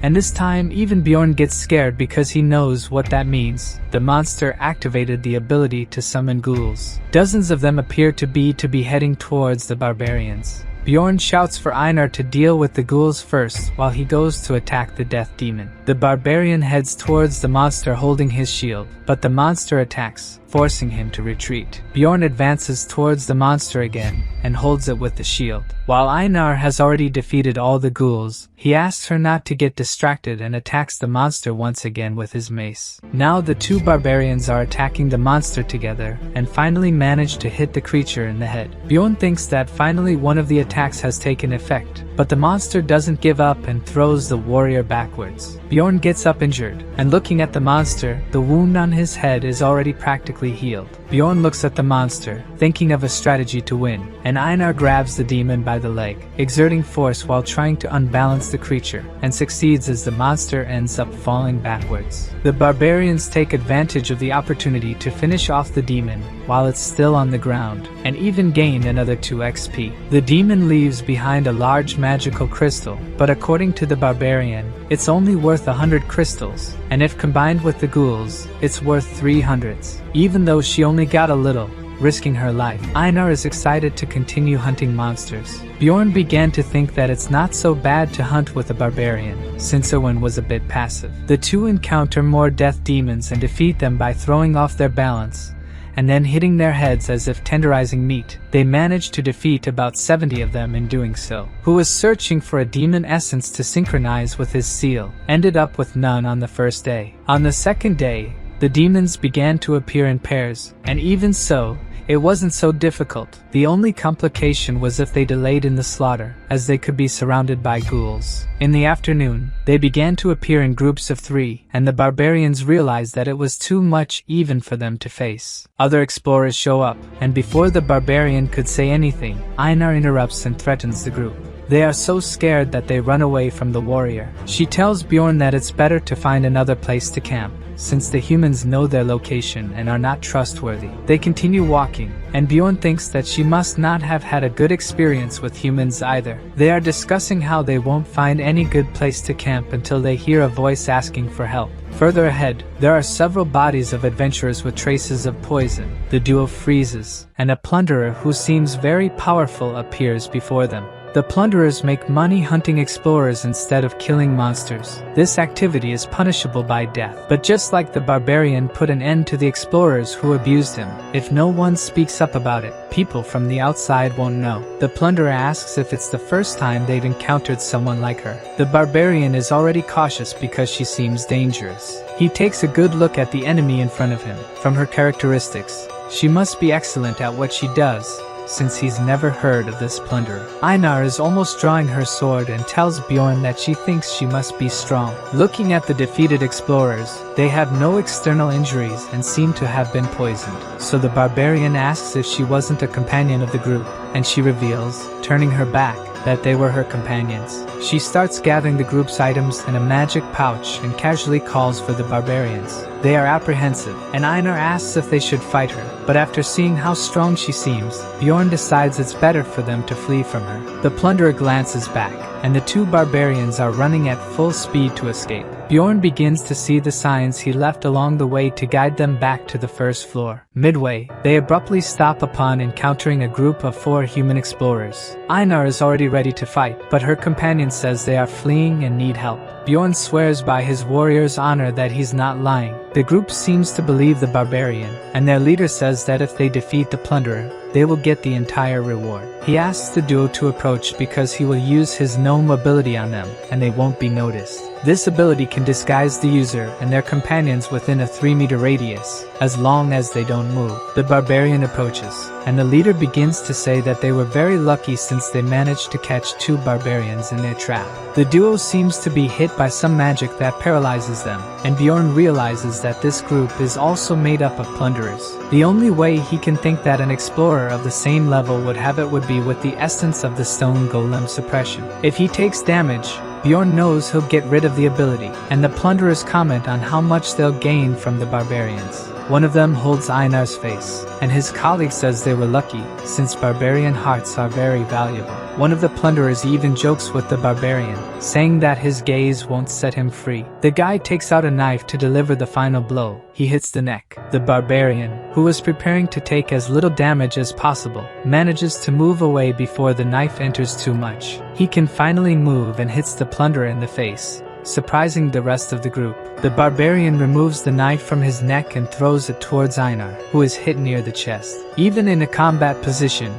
And this time, even Bjorn gets scared because he knows what that means. The monster activated the ability to summon ghouls. Dozens of them appear to be heading towards the barbarians. Bjorn shouts for Einar to deal with the ghouls first while he goes to attack the death demon. The barbarian heads towards the monster holding his shield, but the monster attacks, forcing him to retreat. Bjorn advances towards the monster again and holds it with the shield. While Einar has already defeated all the ghouls, he asks her not to get distracted and attacks the monster once again with his mace. Now the two barbarians are attacking the monster together and finally manage to hit the creature in the head. Bjorn thinks that finally one of the attacks has taken effect, but the monster doesn't give up and throws the warrior backwards. Bjorn gets up injured, and looking at the monster, the wound on his head is already practically healed. Bjorn looks at the monster, thinking of a strategy to win, and Einar grabs the demon by the leg, exerting force while trying to unbalance the creature, and succeeds as the monster ends up falling backwards. The barbarians take advantage of the opportunity to finish off the demon while it's still on the ground, and even gain another 2 XP. The demon leaves behind a large magical crystal, but according to the barbarian, it's only worth 100 crystals, and if combined with the ghouls, it's worth 300s. Even though she only got a little, risking her life, Einar is excited to continue hunting monsters. Bjorn began to think that it's not so bad to hunt with a barbarian, since Owen was a bit passive. The two encounter more death demons and defeat them by throwing off their balance, and then hitting their heads as if tenderizing meat. They managed to defeat about 70 of them in doing so. Who was searching for a demon essence to synchronize with his seal, ended up with none on the first day. On the second day, the demons began to appear in pairs, and even so, it wasn't so difficult. The only complication was if they delayed in the slaughter, as they could be surrounded by ghouls. In the afternoon, they began to appear in groups of 3, and the barbarians realized that it was too much even for them to face. Other explorers show up, and before the barbarian could say anything, Einar interrupts and threatens the group. They are so scared that they run away from the warrior. She tells Bjorn that it's better to find another place to camp, since the humans know their location and are not trustworthy. They continue walking, and Bjorn thinks that she must not have had a good experience with humans either. They are discussing how they won't find any good place to camp until they hear a voice asking for help. Further ahead, there are several bodies of adventurers with traces of poison. The duo freezes, and a plunderer who seems very powerful appears before them. The plunderers make money hunting explorers instead of killing monsters. This activity is punishable by death. But just like the barbarian put an end to the explorers who abused him, if no one speaks up about it, people from the outside won't know. The plunderer asks if it's the first time they've encountered someone like her. The barbarian is already cautious because she seems dangerous. He takes a good look at the enemy in front of him. From her characteristics, she must be excellent at what she does, since he's never heard of this plunderer. Einar is almost drawing her sword and tells Bjorn that she thinks she must be strong. Looking at the defeated explorers, they have no external injuries and seem to have been poisoned. So the barbarian asks if she wasn't a companion of the group, and she reveals, turning her back, that they were her companions. She starts gathering the group's items in a magic pouch and casually calls for the barbarians. They are apprehensive, and Einar asks if they should fight her, but after seeing how strong she seems, Bjorn decides it's better for them to flee from her. The plunderer glances back, and the two barbarians are running at full speed to escape. Bjorn begins to see the signs he left along the way to guide them back to the first floor. Midway, they abruptly stop upon encountering a group of 4 human explorers. Einar is already ready to fight, but her companion says they are fleeing and need help. Bjorn swears by his warrior's honor that he's not lying. The group seems to believe the barbarian, and their leader says that if they defeat the plunderer, they will get the entire reward. He asks the duo to approach because he will use his gnome ability on them, and they won't be noticed. This ability can disguise the user and their companions within a 3-meter radius, as long as they don't move. The barbarian approaches, and the leader begins to say that they were very lucky since they managed to catch 2 barbarians in their trap. The duo seems to be hit by some magic that paralyzes them, and Bjorn realizes that this group is also made up of plunderers. The only way he can think that an explorer of the same level would have it would be with the essence of the stone golem suppression. If he takes damage, Bjorn knows he'll get rid of the ability, and the plunderers comment on how much they'll gain from the barbarians. One of them holds Einar's face, and his colleague says they were lucky, since barbarian hearts are very valuable. One of the plunderers even jokes with the barbarian, saying that his gaze won't set him free. The guy takes out a knife to deliver the final blow. He hits the neck. The barbarian, who was preparing to take as little damage as possible, manages to move away before the knife enters too much. He can finally move and hits the plunderer in the face, surprising the rest of the group. The barbarian removes the knife from his neck and throws it towards Einar, who is hit near the chest. Even in a combat position,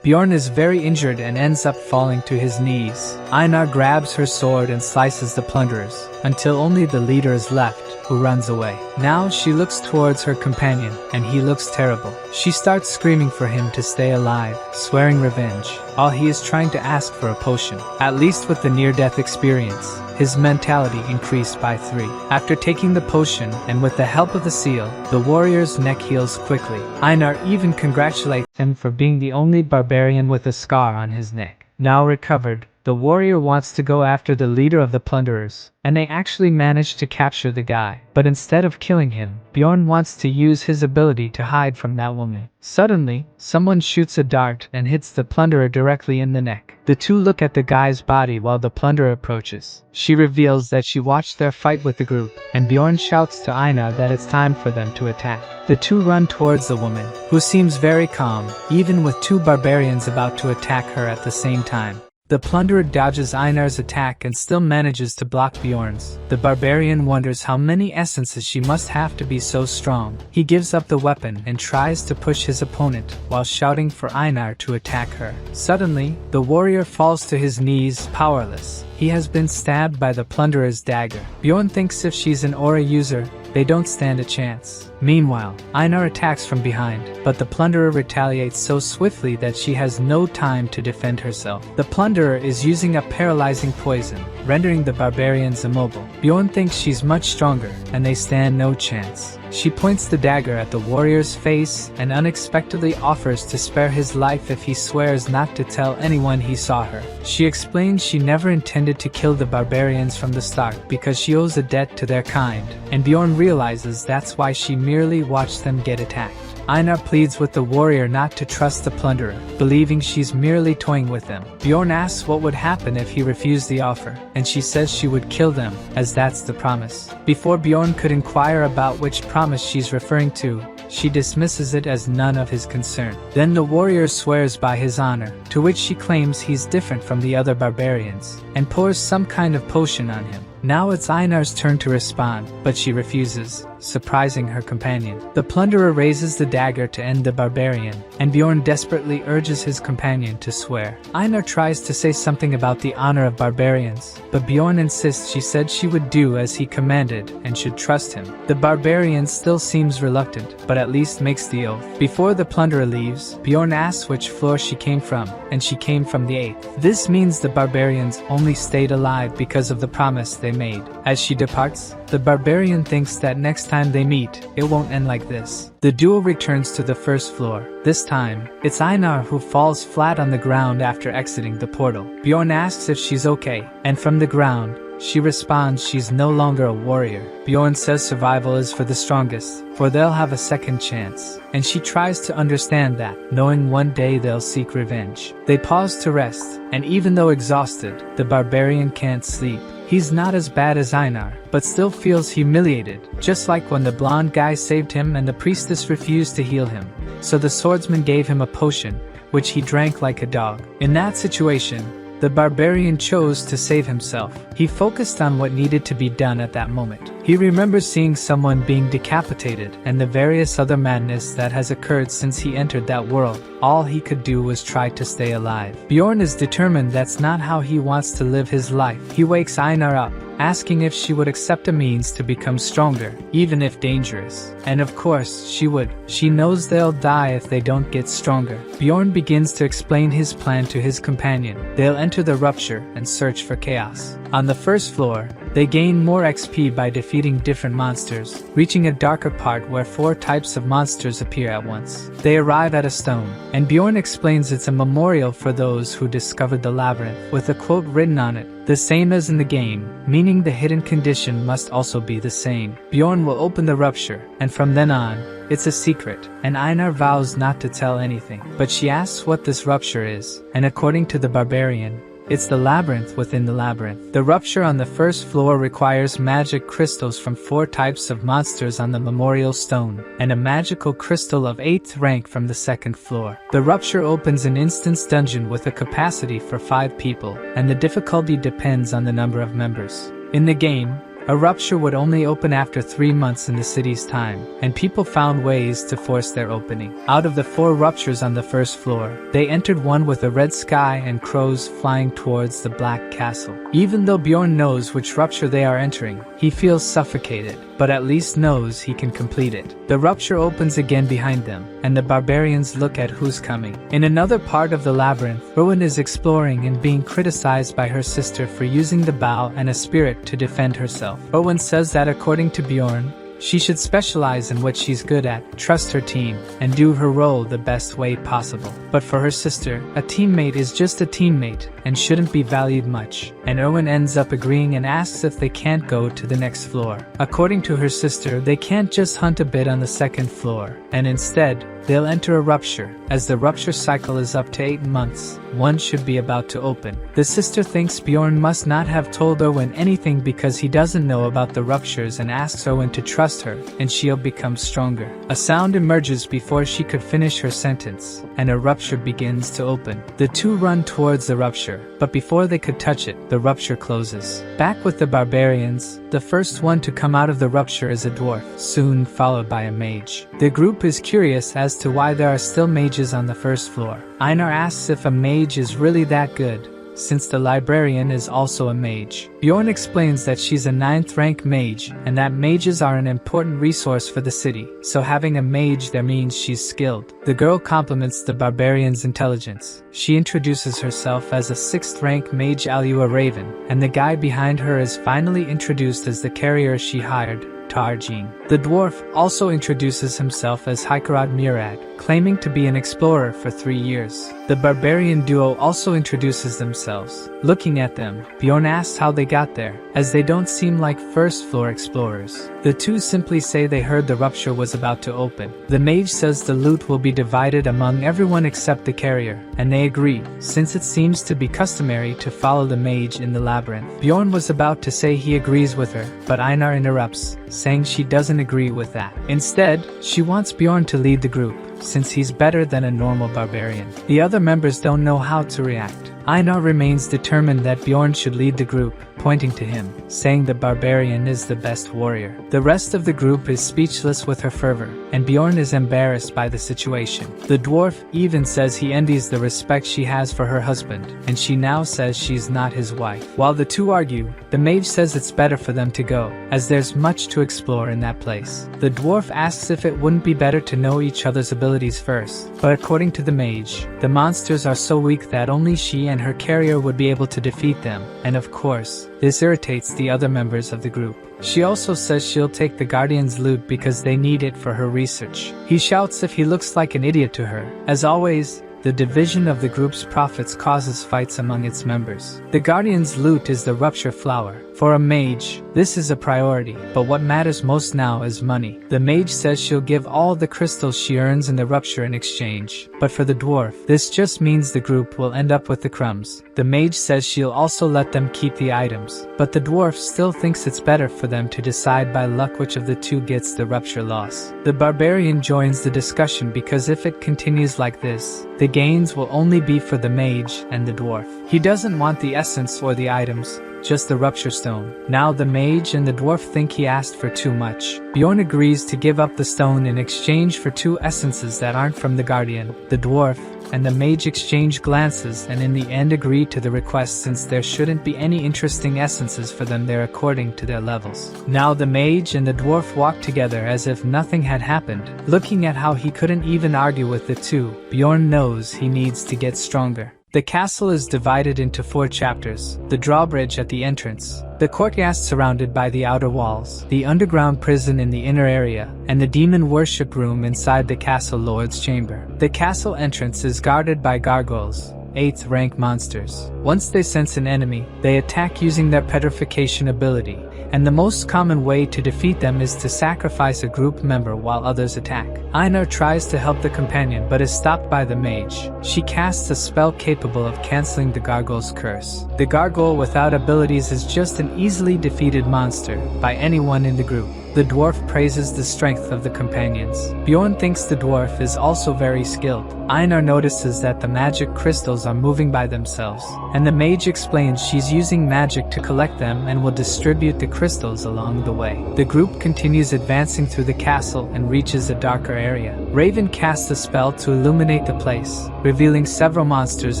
Bjorn is very injured and ends up falling to his knees. Einar grabs her sword and slices the plunderers, until only the leader is left, who runs away. Now she looks towards her companion, and he looks terrible. She starts screaming for him to stay alive, swearing revenge, while he is trying to ask for a potion. At least with the near-death experience, his mentality increased by 3. After taking the potion, and with the help of the seal, the warrior's neck heals quickly. Einar even congratulates him for being the only barbarian with a scar on his neck. Now recovered, the warrior wants to go after the leader of the plunderers, and they actually manage to capture the guy. But instead of killing him, Bjorn wants to use his ability to hide from that woman. Suddenly, someone shoots a dart and hits the plunderer directly in the neck. The two look at the guy's body while the plunderer approaches. She reveals that she watched their fight with the group, and Bjorn shouts to Einar that it's time for them to attack. The two run towards the woman, who seems very calm, even with 2 barbarians about to attack her at the same time. The plunderer dodges Einar's attack and still manages to block Bjorn's. The barbarian wonders how many essences she must have to be so strong. He gives up the weapon and tries to push his opponent while shouting for Einar to attack her. Suddenly, the warrior falls to his knees, powerless. He has been stabbed by the plunderer's dagger. Bjorn thinks if she's an aura user, they don't stand a chance. Meanwhile, Einar attacks from behind, but the plunderer retaliates so swiftly that she has no time to defend herself. The plunderer is using a paralyzing poison, rendering the barbarians immobile. Bjorn thinks she's much stronger, and they stand no chance. She points the dagger at the warrior's face and unexpectedly offers to spare his life if he swears not to tell anyone he saw her. She explains she never intended to kill the barbarians from the start because she owes a debt to their kind, and Bjorn realizes that's why she merely watched them get attacked. Einar pleads with the warrior not to trust the plunderer, believing she's merely toying with them. Bjorn asks what would happen if he refused the offer, and she says she would kill them, as that's the promise. Before Bjorn could inquire about which promise she's referring to, she dismisses it as none of his concern. Then the warrior swears by his honor, to which she claims he's different from the other barbarians, and pours some kind of potion on him. Now it's Einar's turn to respond, but she refuses, surprising her companion. The plunderer raises the dagger to end the barbarian, and Bjorn desperately urges his companion to swear. Einar tries to say something about the honor of barbarians, but Bjorn insists she said she would do as he commanded and should trust him. The barbarian still seems reluctant, but at least makes the oath. Before the plunderer leaves, Bjorn asks which floor she came from, and she came from the 8th. This means the barbarians only stayed alive because of the promise they made. As she departs, the barbarian thinks that next time they meet, it won't end like this. The duo returns to the first floor. This time, it's Einar who falls flat on the ground after exiting the portal. Bjorn asks if she's okay, and from the ground, she responds she's no longer a warrior. Bjorn says survival is for the strongest, for they'll have a second chance, and she tries to understand that, knowing one day they'll seek revenge. They pause to rest, and even though exhausted, the barbarian can't sleep. He's not as bad as Einar, but still feels humiliated, just like when the blonde guy saved him and the priestess refused to heal him. So the swordsman gave him a potion, which he drank like a dog. In that situation, the barbarian chose to save himself. He focused on what needed to be done at that moment. He remembers seeing someone being decapitated and the various other madness that has occurred since he entered that world. All he could do was try to stay alive. Bjorn is determined that's not how he wants to live his life. He wakes Einar up, asking if she would accept a means to become stronger, even if dangerous. And of course, she would. She knows they'll die if they don't get stronger. Bjorn begins to explain his plan to his companion. They'll enter the rupture and search for chaos. On the first floor, they gain more XP by defeating different monsters, reaching a darker part where 4 types of monsters appear at once. They arrive at a stone, and Bjorn explains it's a memorial for those who discovered the labyrinth, with a quote written on it, the same as in the game, meaning the hidden condition must also be the same. Bjorn will open the rupture, and from then on, it's a secret, and Einar vows not to tell anything. But she asks what this rupture is, and according to the barbarian, it's the labyrinth within the labyrinth. The rupture on the first floor requires magic crystals from 4 types of monsters on the memorial stone, and a magical crystal of 8th rank from the second floor. The rupture opens an instance dungeon with a capacity for 5 people, and the difficulty depends on the number of members. In the game, a rupture would only open after 3 months in the city's time, and people found ways to force their opening. Out of the 4 ruptures on the first floor, they entered one with a red sky and crows flying towards the black castle. Even though Bjorn knows which rupture they are entering, he feels suffocated, but at least knows he can complete it. The rupture opens again behind them, and the barbarians look at who's coming. In another part of the labyrinth, Rowan is exploring and being criticized by her sister for using the bow and a spirit to defend herself. Rowan says that according to Bjorn, she should specialize in what she's good at, trust her team, and do her role the best way possible. But for her sister, a teammate is just a teammate and shouldn't be valued much, and Owen ends up agreeing and asks if they can't go to the next floor. According to her sister, they can't just hunt a bit on the second floor, and instead, they'll enter a rupture. As the rupture cycle is up to 8 months, one should be about to open. The sister thinks Bjorn must not have told Owen anything because he doesn't know about the ruptures and asks Owen to trust her, and she'll become stronger. A sound emerges before she could finish her sentence, and a rupture begins to open. The two run towards the rupture, but before they could touch it, the rupture closes. Back with the barbarians, the first one to come out of the rupture is a dwarf, soon followed by a mage. The group is curious as to why there are still mages on the first floor. Einar asks if a mage is really that good, since the librarian is also a mage. Bjorn explains that she's a 9th rank mage, and that mages are an important resource for the city, so having a mage there means she's skilled. The girl compliments the barbarian's intelligence. She introduces herself as a 6th rank mage Alua Raven, and the guy behind her is finally introduced as the carrier she hired, Tarjin. The dwarf also introduces himself as Hikarad Murad, claiming to be an explorer for 3 years. The barbarian duo also introduces themselves. Looking at them, Bjorn asks how they got there, as they don't seem like first-floor explorers. The two simply say they heard the rupture was about to open. The mage says the loot will be divided among everyone except the carrier, and they agree, since it seems to be customary to follow the mage in the labyrinth. Bjorn was about to say he agrees with her, but Einar interrupts, saying she doesn't agree with that. Instead, she wants Bjorn to lead the group, since he's better than a normal barbarian. The other members don't know how to react. Einar remains determined that Bjorn should lead the group, pointing to him, saying the barbarian is the best warrior. The rest of the group is speechless with her fervor, and Bjorn is embarrassed by the situation. The dwarf even says he envies the respect she has for her husband, and she now says she's not his wife. While the two argue, the mage says it's better for them to go, as there's much to explore in that place. The dwarf asks if it wouldn't be better to know each other's abilities first, but according to the mage, the monsters are so weak that only she and her carrier would be able to defeat them, and of course, this irritates the other members of the group. She also says she'll take the Guardian's loot because they need it for her research. He shouts if he looks like an idiot to her. As always, the division of the group's profits causes fights among its members. The Guardian's loot is the rupture flower. For a mage, this is a priority, but what matters most now is money. The mage says she'll give all the crystals she earns in the rupture in exchange, but for the dwarf, this just means the group will end up with the crumbs. The mage says she'll also let them keep the items, but the dwarf still thinks it's better for them to decide by luck which of the two gets the rupture loss. The barbarian joins the discussion because if it continues like this, the gains will only be for the mage and the dwarf. He doesn't want the essence or the items, just the rupture stone. Now the mage and the dwarf think he asked for too much. Bjorn agrees to give up the stone in exchange for 2 essences that aren't from the Guardian. The dwarf and the mage exchange glances and in the end agree to the request since there shouldn't be any interesting essences for them there according to their levels. Now the mage and the dwarf walk together as if nothing had happened. Looking at how he couldn't even argue with the two, Bjorn knows he needs to get stronger. The castle is divided into 4 chapters: the drawbridge at the entrance, the courtyard surrounded by the outer walls, the underground prison in the inner area, and the demon worship room inside the castle lord's chamber. The castle entrance is guarded by gargoyles, 8th rank monsters. Once they sense an enemy, they attack using their petrification ability, and the most common way to defeat them is to sacrifice a group member while others attack. Einar tries to help the companion but is stopped by the mage. She casts a spell capable of canceling the gargoyle's curse. The gargoyle without abilities is just an easily defeated monster by anyone in the group. The dwarf praises the strength of the companions. Bjorn thinks the dwarf is also very skilled. Einar notices that the magic crystals are moving by themselves, and the mage explains she's using magic to collect them and will distribute the crystals along the way. The group continues advancing through the castle and reaches a darker area. Raven casts a spell to illuminate the place, revealing several monsters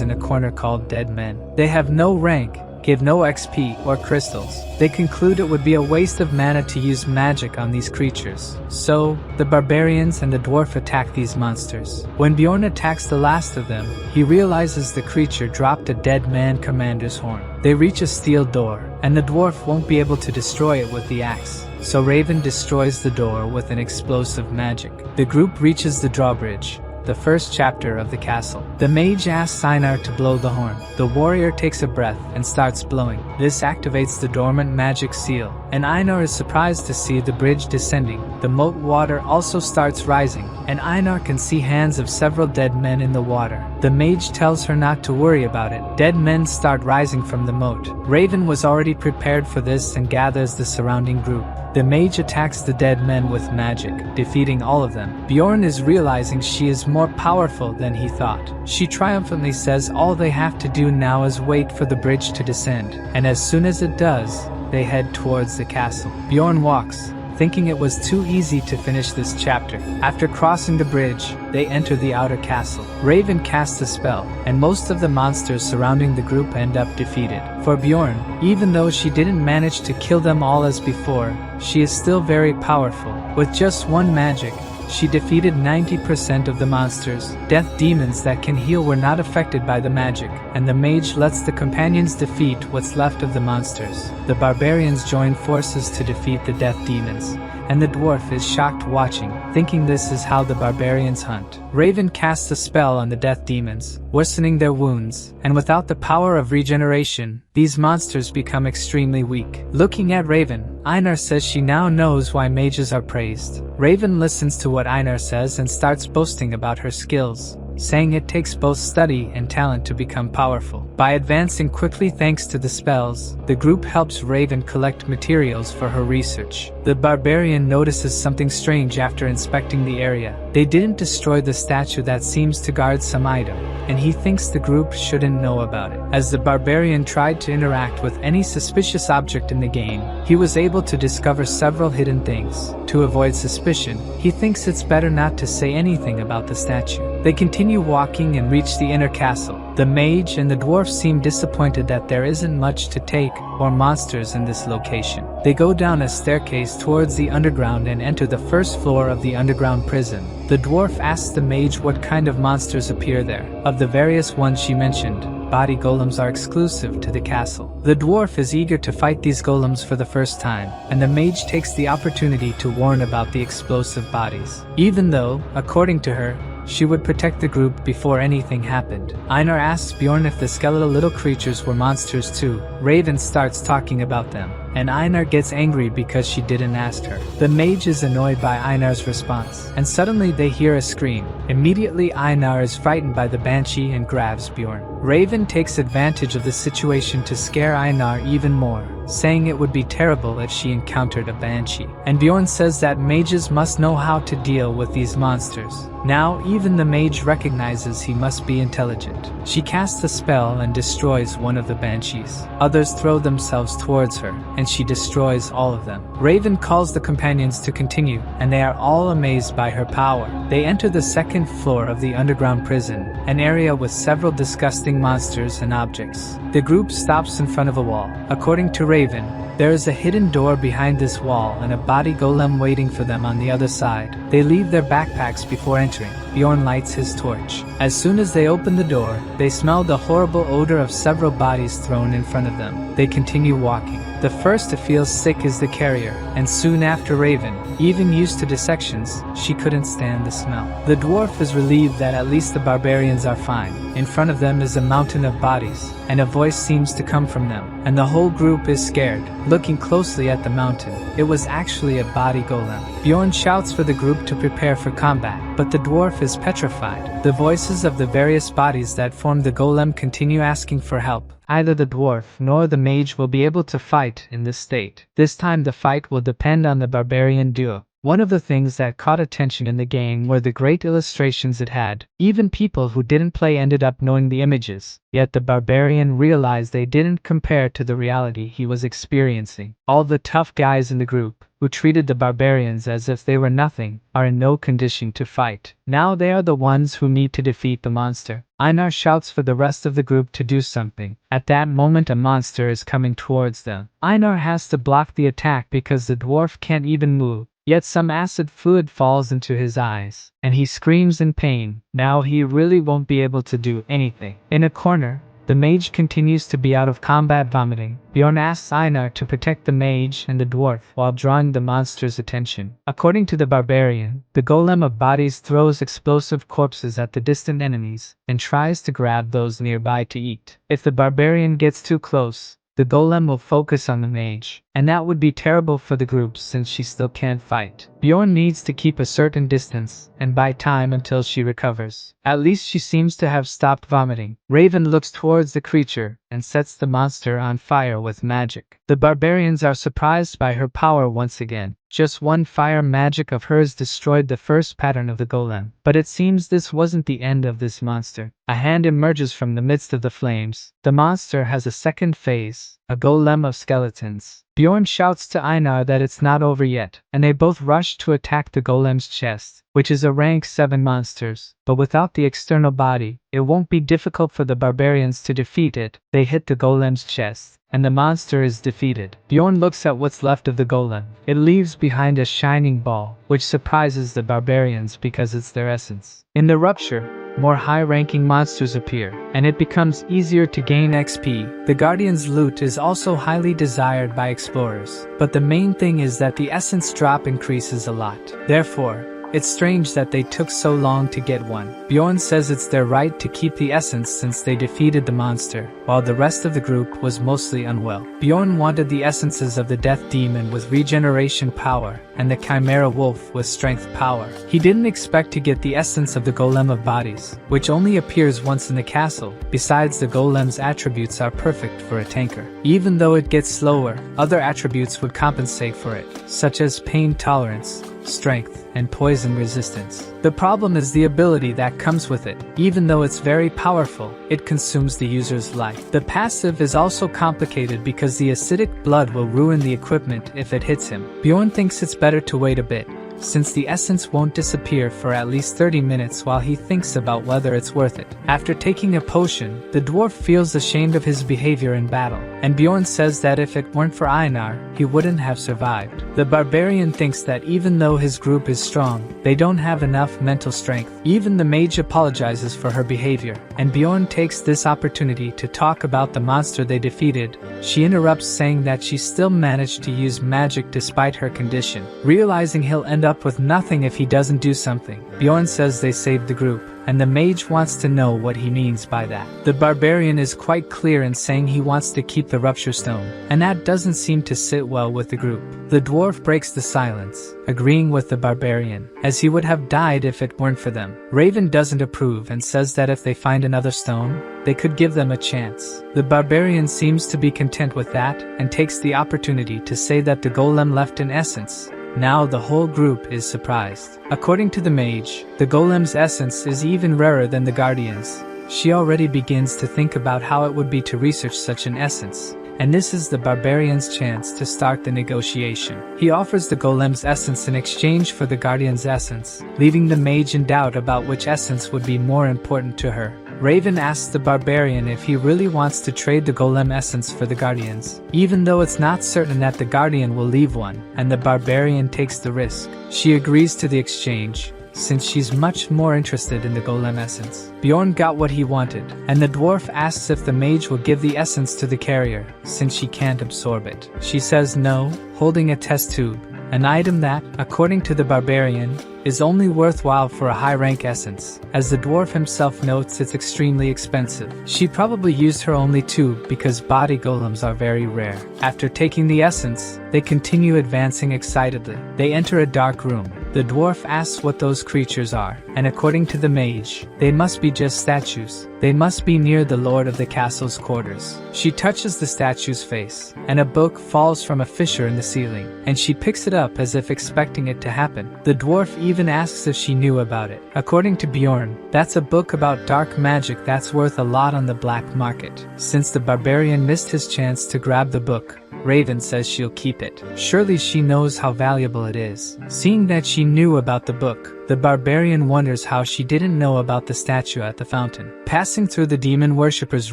in a corner called Dead Men. They have no rank, give no XP or crystals. They conclude it would be a waste of mana to use magic on these creatures. So, the barbarians and the dwarf attack these monsters. When Bjorn attacks the last of them, he realizes the creature dropped a dead man commander's horn. They reach a steel door, and the dwarf won't be able to destroy it with the axe. So Raven destroys the door with an explosive magic. The group reaches the drawbridge, the first chapter of the castle. The mage asks Einar to blow the horn. The warrior takes a breath and starts blowing. This activates the dormant magic seal, and Einar is surprised to see the bridge descending. The moat water also starts rising, and Einar can see hands of several dead men in the water. The mage tells her not to worry about it. Dead men start rising from the moat. Raven was already prepared for this and gathers the surrounding group. The mage attacks the dead men with magic, defeating all of them. Bjorn is realizing she is more powerful than he thought. She triumphantly says all they have to do now is wait for the bridge to descend, and as soon as it does, they head towards the castle. Bjorn walks, thinking it was too easy to finish this chapter. After crossing the bridge, they enter the outer castle. Raven casts a spell, and most of the monsters surrounding the group end up defeated. For Bjorn, even though she didn't manage to kill them all as before, she is still very powerful. With just one magic, she defeated 90% of the monsters. Death demons that can heal were not affected by the magic, and the mage lets the companions defeat what's left of the monsters. The barbarians join forces to defeat the death demons. and the dwarf is shocked watching, thinking this is how the barbarians hunt. Raven casts a spell on the death demons, worsening their wounds, and without the power of regeneration, these monsters become extremely weak. Looking at Raven, Einar says she now knows why mages are praised. Raven listens to what Einar says and starts boasting about her skills, saying it takes both study and talent to become powerful. By advancing quickly thanks to the spells, the group helps Raven collect materials for her research. The barbarian notices something strange after inspecting the area. They didn't destroy the statue that seems to guard some item, and he thinks the group shouldn't know about it. As the barbarian tried to interact with any suspicious object in the game, he was able to discover several hidden things. To avoid suspicion, he thinks it's better not to say anything about the statue. They continue walking and reach the inner castle. The mage and the dwarf seem disappointed that there isn't much to take or monsters in this location. They go down a staircase towards the underground and enter the first floor of the underground prison. The dwarf asks the mage what kind of monsters appear there. Of the various ones she mentioned, body golems are exclusive to the castle. The dwarf is eager to fight these golems for the first time, and the mage takes the opportunity to warn about the explosive bodies. Even though, according to her, she would protect the group before anything happened. Einar asks Bjorn if the skeletal little creatures were monsters too. Raven starts talking about them, and Einar gets angry because she didn't ask her. The mage is annoyed by Einar's response, and suddenly they hear a scream. Immediately Einar is frightened by the banshee and grabs Bjorn. Raven takes advantage of the situation to scare Einar even more, saying it would be terrible if she encountered a banshee. And Bjorn says that mages must know how to deal with these monsters. Now even the mage recognizes he must be intelligent. She casts a spell and destroys one of the banshees. Others throw themselves towards her, and she destroys all of them. Raven calls the companions to continue, and they are all amazed by her power. They enter the second floor of the underground prison, an area with several disgusting monsters and objects. The group stops in front of a wall. According to Raven, there is a hidden door behind this wall and a body golem waiting for them on the other side. They leave their backpacks before entering. Bjorn lights his torch. As soon as they open the door, they smell the horrible odor of several bodies thrown in front of them. They continue walking. The first to feel sick is the carrier, and soon after Raven. Even used to dissections, she couldn't stand the smell. The dwarf is relieved that at least the barbarians are fine. In front of them is a mountain of bodies, and a voice seems to come from them, and the whole group is scared. Looking closely at the mountain, it was actually a body golem. Bjorn shouts for the group to prepare for combat, but the dwarf is petrified. The voices of the various bodies that form the golem continue asking for help. Either the dwarf nor the mage will be able to fight in this state. This time the fight will depend on the barbarian duo. One of the things that caught attention in the game were the great illustrations it had. Even people who didn't play ended up knowing the images. Yet the barbarian realized they didn't compare to the reality he was experiencing. All the tough guys in the group, who treated the barbarians as if they were nothing, are in no condition to fight. Now they are the ones who need to defeat the monster. Einar shouts for the rest of the group to do something. At that moment a monster is coming towards them. Einar has to block the attack because the dwarf can't even move. Yet some acid fluid falls into his eyes, and he screams in pain. Now he really won't be able to do anything. In a corner, the mage continues to be out of combat vomiting. Bjorn asks Einar to protect the mage and the dwarf while drawing the monster's attention. According to the barbarian, the golem of bodies throws explosive corpses at the distant enemies and tries to grab those nearby to eat. If the barbarian gets too close, the golem will focus on the mage, and that would be terrible for the group since she still can't fight. Bjorn needs to keep a certain distance and buy time until she recovers. At least she seems to have stopped vomiting. Raven looks towards the creature and sets the monster on fire with magic. The barbarians are surprised by her power once again. Just one fire magic of hers destroyed the first pattern of the golem. But it seems this wasn't the end of this monster. A hand emerges from the midst of the flames. The monster has a second phase, a golem of skeletons. Bjorn shouts to Einar that it's not over yet, and they both rush to attack the golem's chest. which is a rank 7 monsters, but without the external body, it won't be difficult for the barbarians to defeat it. They hit the golem's chest, and the monster is defeated. Bjorn looks at what's left of the golem. It leaves behind a shining ball, which surprises the barbarians because it's their essence. In the rupture, more high-ranking monsters appear, and it becomes easier to gain XP. The Guardian's loot is also highly desired by explorers, but the main thing is that the essence drop increases a lot. Therefore, it's strange that they took so long to get one. Bjorn says it's their right to keep the essence since they defeated the monster, while the rest of the group was mostly unwell. Bjorn wanted the essences of the Death Demon with regeneration power, and the Chimera Wolf with strength power. He didn't expect to get the essence of the Golem of Bodies, which only appears once in the castle. Besides, the Golem's attributes are perfect for a tanker. Even though it gets slower, other attributes would compensate for it, such as pain tolerance, strength, and poison resistance. The problem is the ability that comes with it. Even though it's very powerful, it consumes the user's life. The passive is also complicated because the acidic blood will ruin the equipment if it hits him. Bjorn thinks it's better to wait a bit, since the essence won't disappear for at least 30 minutes while he thinks about whether it's worth it. After taking a potion, the dwarf feels ashamed of his behavior in battle, and Bjorn says that if it weren't for Einar, he wouldn't have survived. The barbarian thinks that even though his group is strong, they don't have enough mental strength. Even the mage apologizes for her behavior, and Bjorn takes this opportunity to talk about the monster they defeated. She interrupts, saying that she still managed to use magic despite her condition. Realizing he'll end up with nothing if he doesn't do something, Bjorn says they saved the group, and the mage wants to know what he means by that. The barbarian is quite clear in saying he wants to keep the rupture stone, and that doesn't seem to sit well with the group. The dwarf breaks the silence, agreeing with the barbarian, as he would have died if it weren't for them. Raven doesn't approve and says that if they find another stone, they could give them a chance. The barbarian seems to be content with that, and takes the opportunity to say that the golem left an essence. Now the whole group is surprised. According to the mage, the golem's essence is even rarer than the guardian's. She already begins to think about how it would be to research such an essence, and this is the barbarian's chance to start the negotiation. He offers the golem's essence in exchange for the guardian's essence, leaving the mage in doubt about which essence would be more important to her. Raven asks the barbarian if he really wants to trade the golem essence for the guardians, even though it's not certain that the guardian will leave one, and the barbarian takes the risk. She agrees to the exchange, since she's much more interested in the golem essence. Bjorn got what he wanted, and the dwarf asks if the mage will give the essence to the carrier, since she can't absorb it. She says no, holding a test tube, an item that, according to the barbarian, is only worthwhile for a high-rank essence. As the dwarf himself notes, it's extremely expensive. She probably used her only tube because body golems are very rare. After taking the essence, they continue advancing excitedly. They enter a dark room. The dwarf asks what those creatures are, and according to the mage, they must be just statues. They must be near the lord of the castle's quarters. She touches the statue's face, and a book falls from a fissure in the ceiling, and she picks it up as if expecting it to happen. The dwarf even asks if she knew about it. According to Bjorn, that's a book about dark magic that's worth a lot on the black market. Since the barbarian missed his chance to grab the book, Raven says she'll keep it. Surely she knows how valuable it is. Seeing that she knew about the book, the barbarian wonders how she didn't know about the statue at the fountain. Passing through the demon worshipper's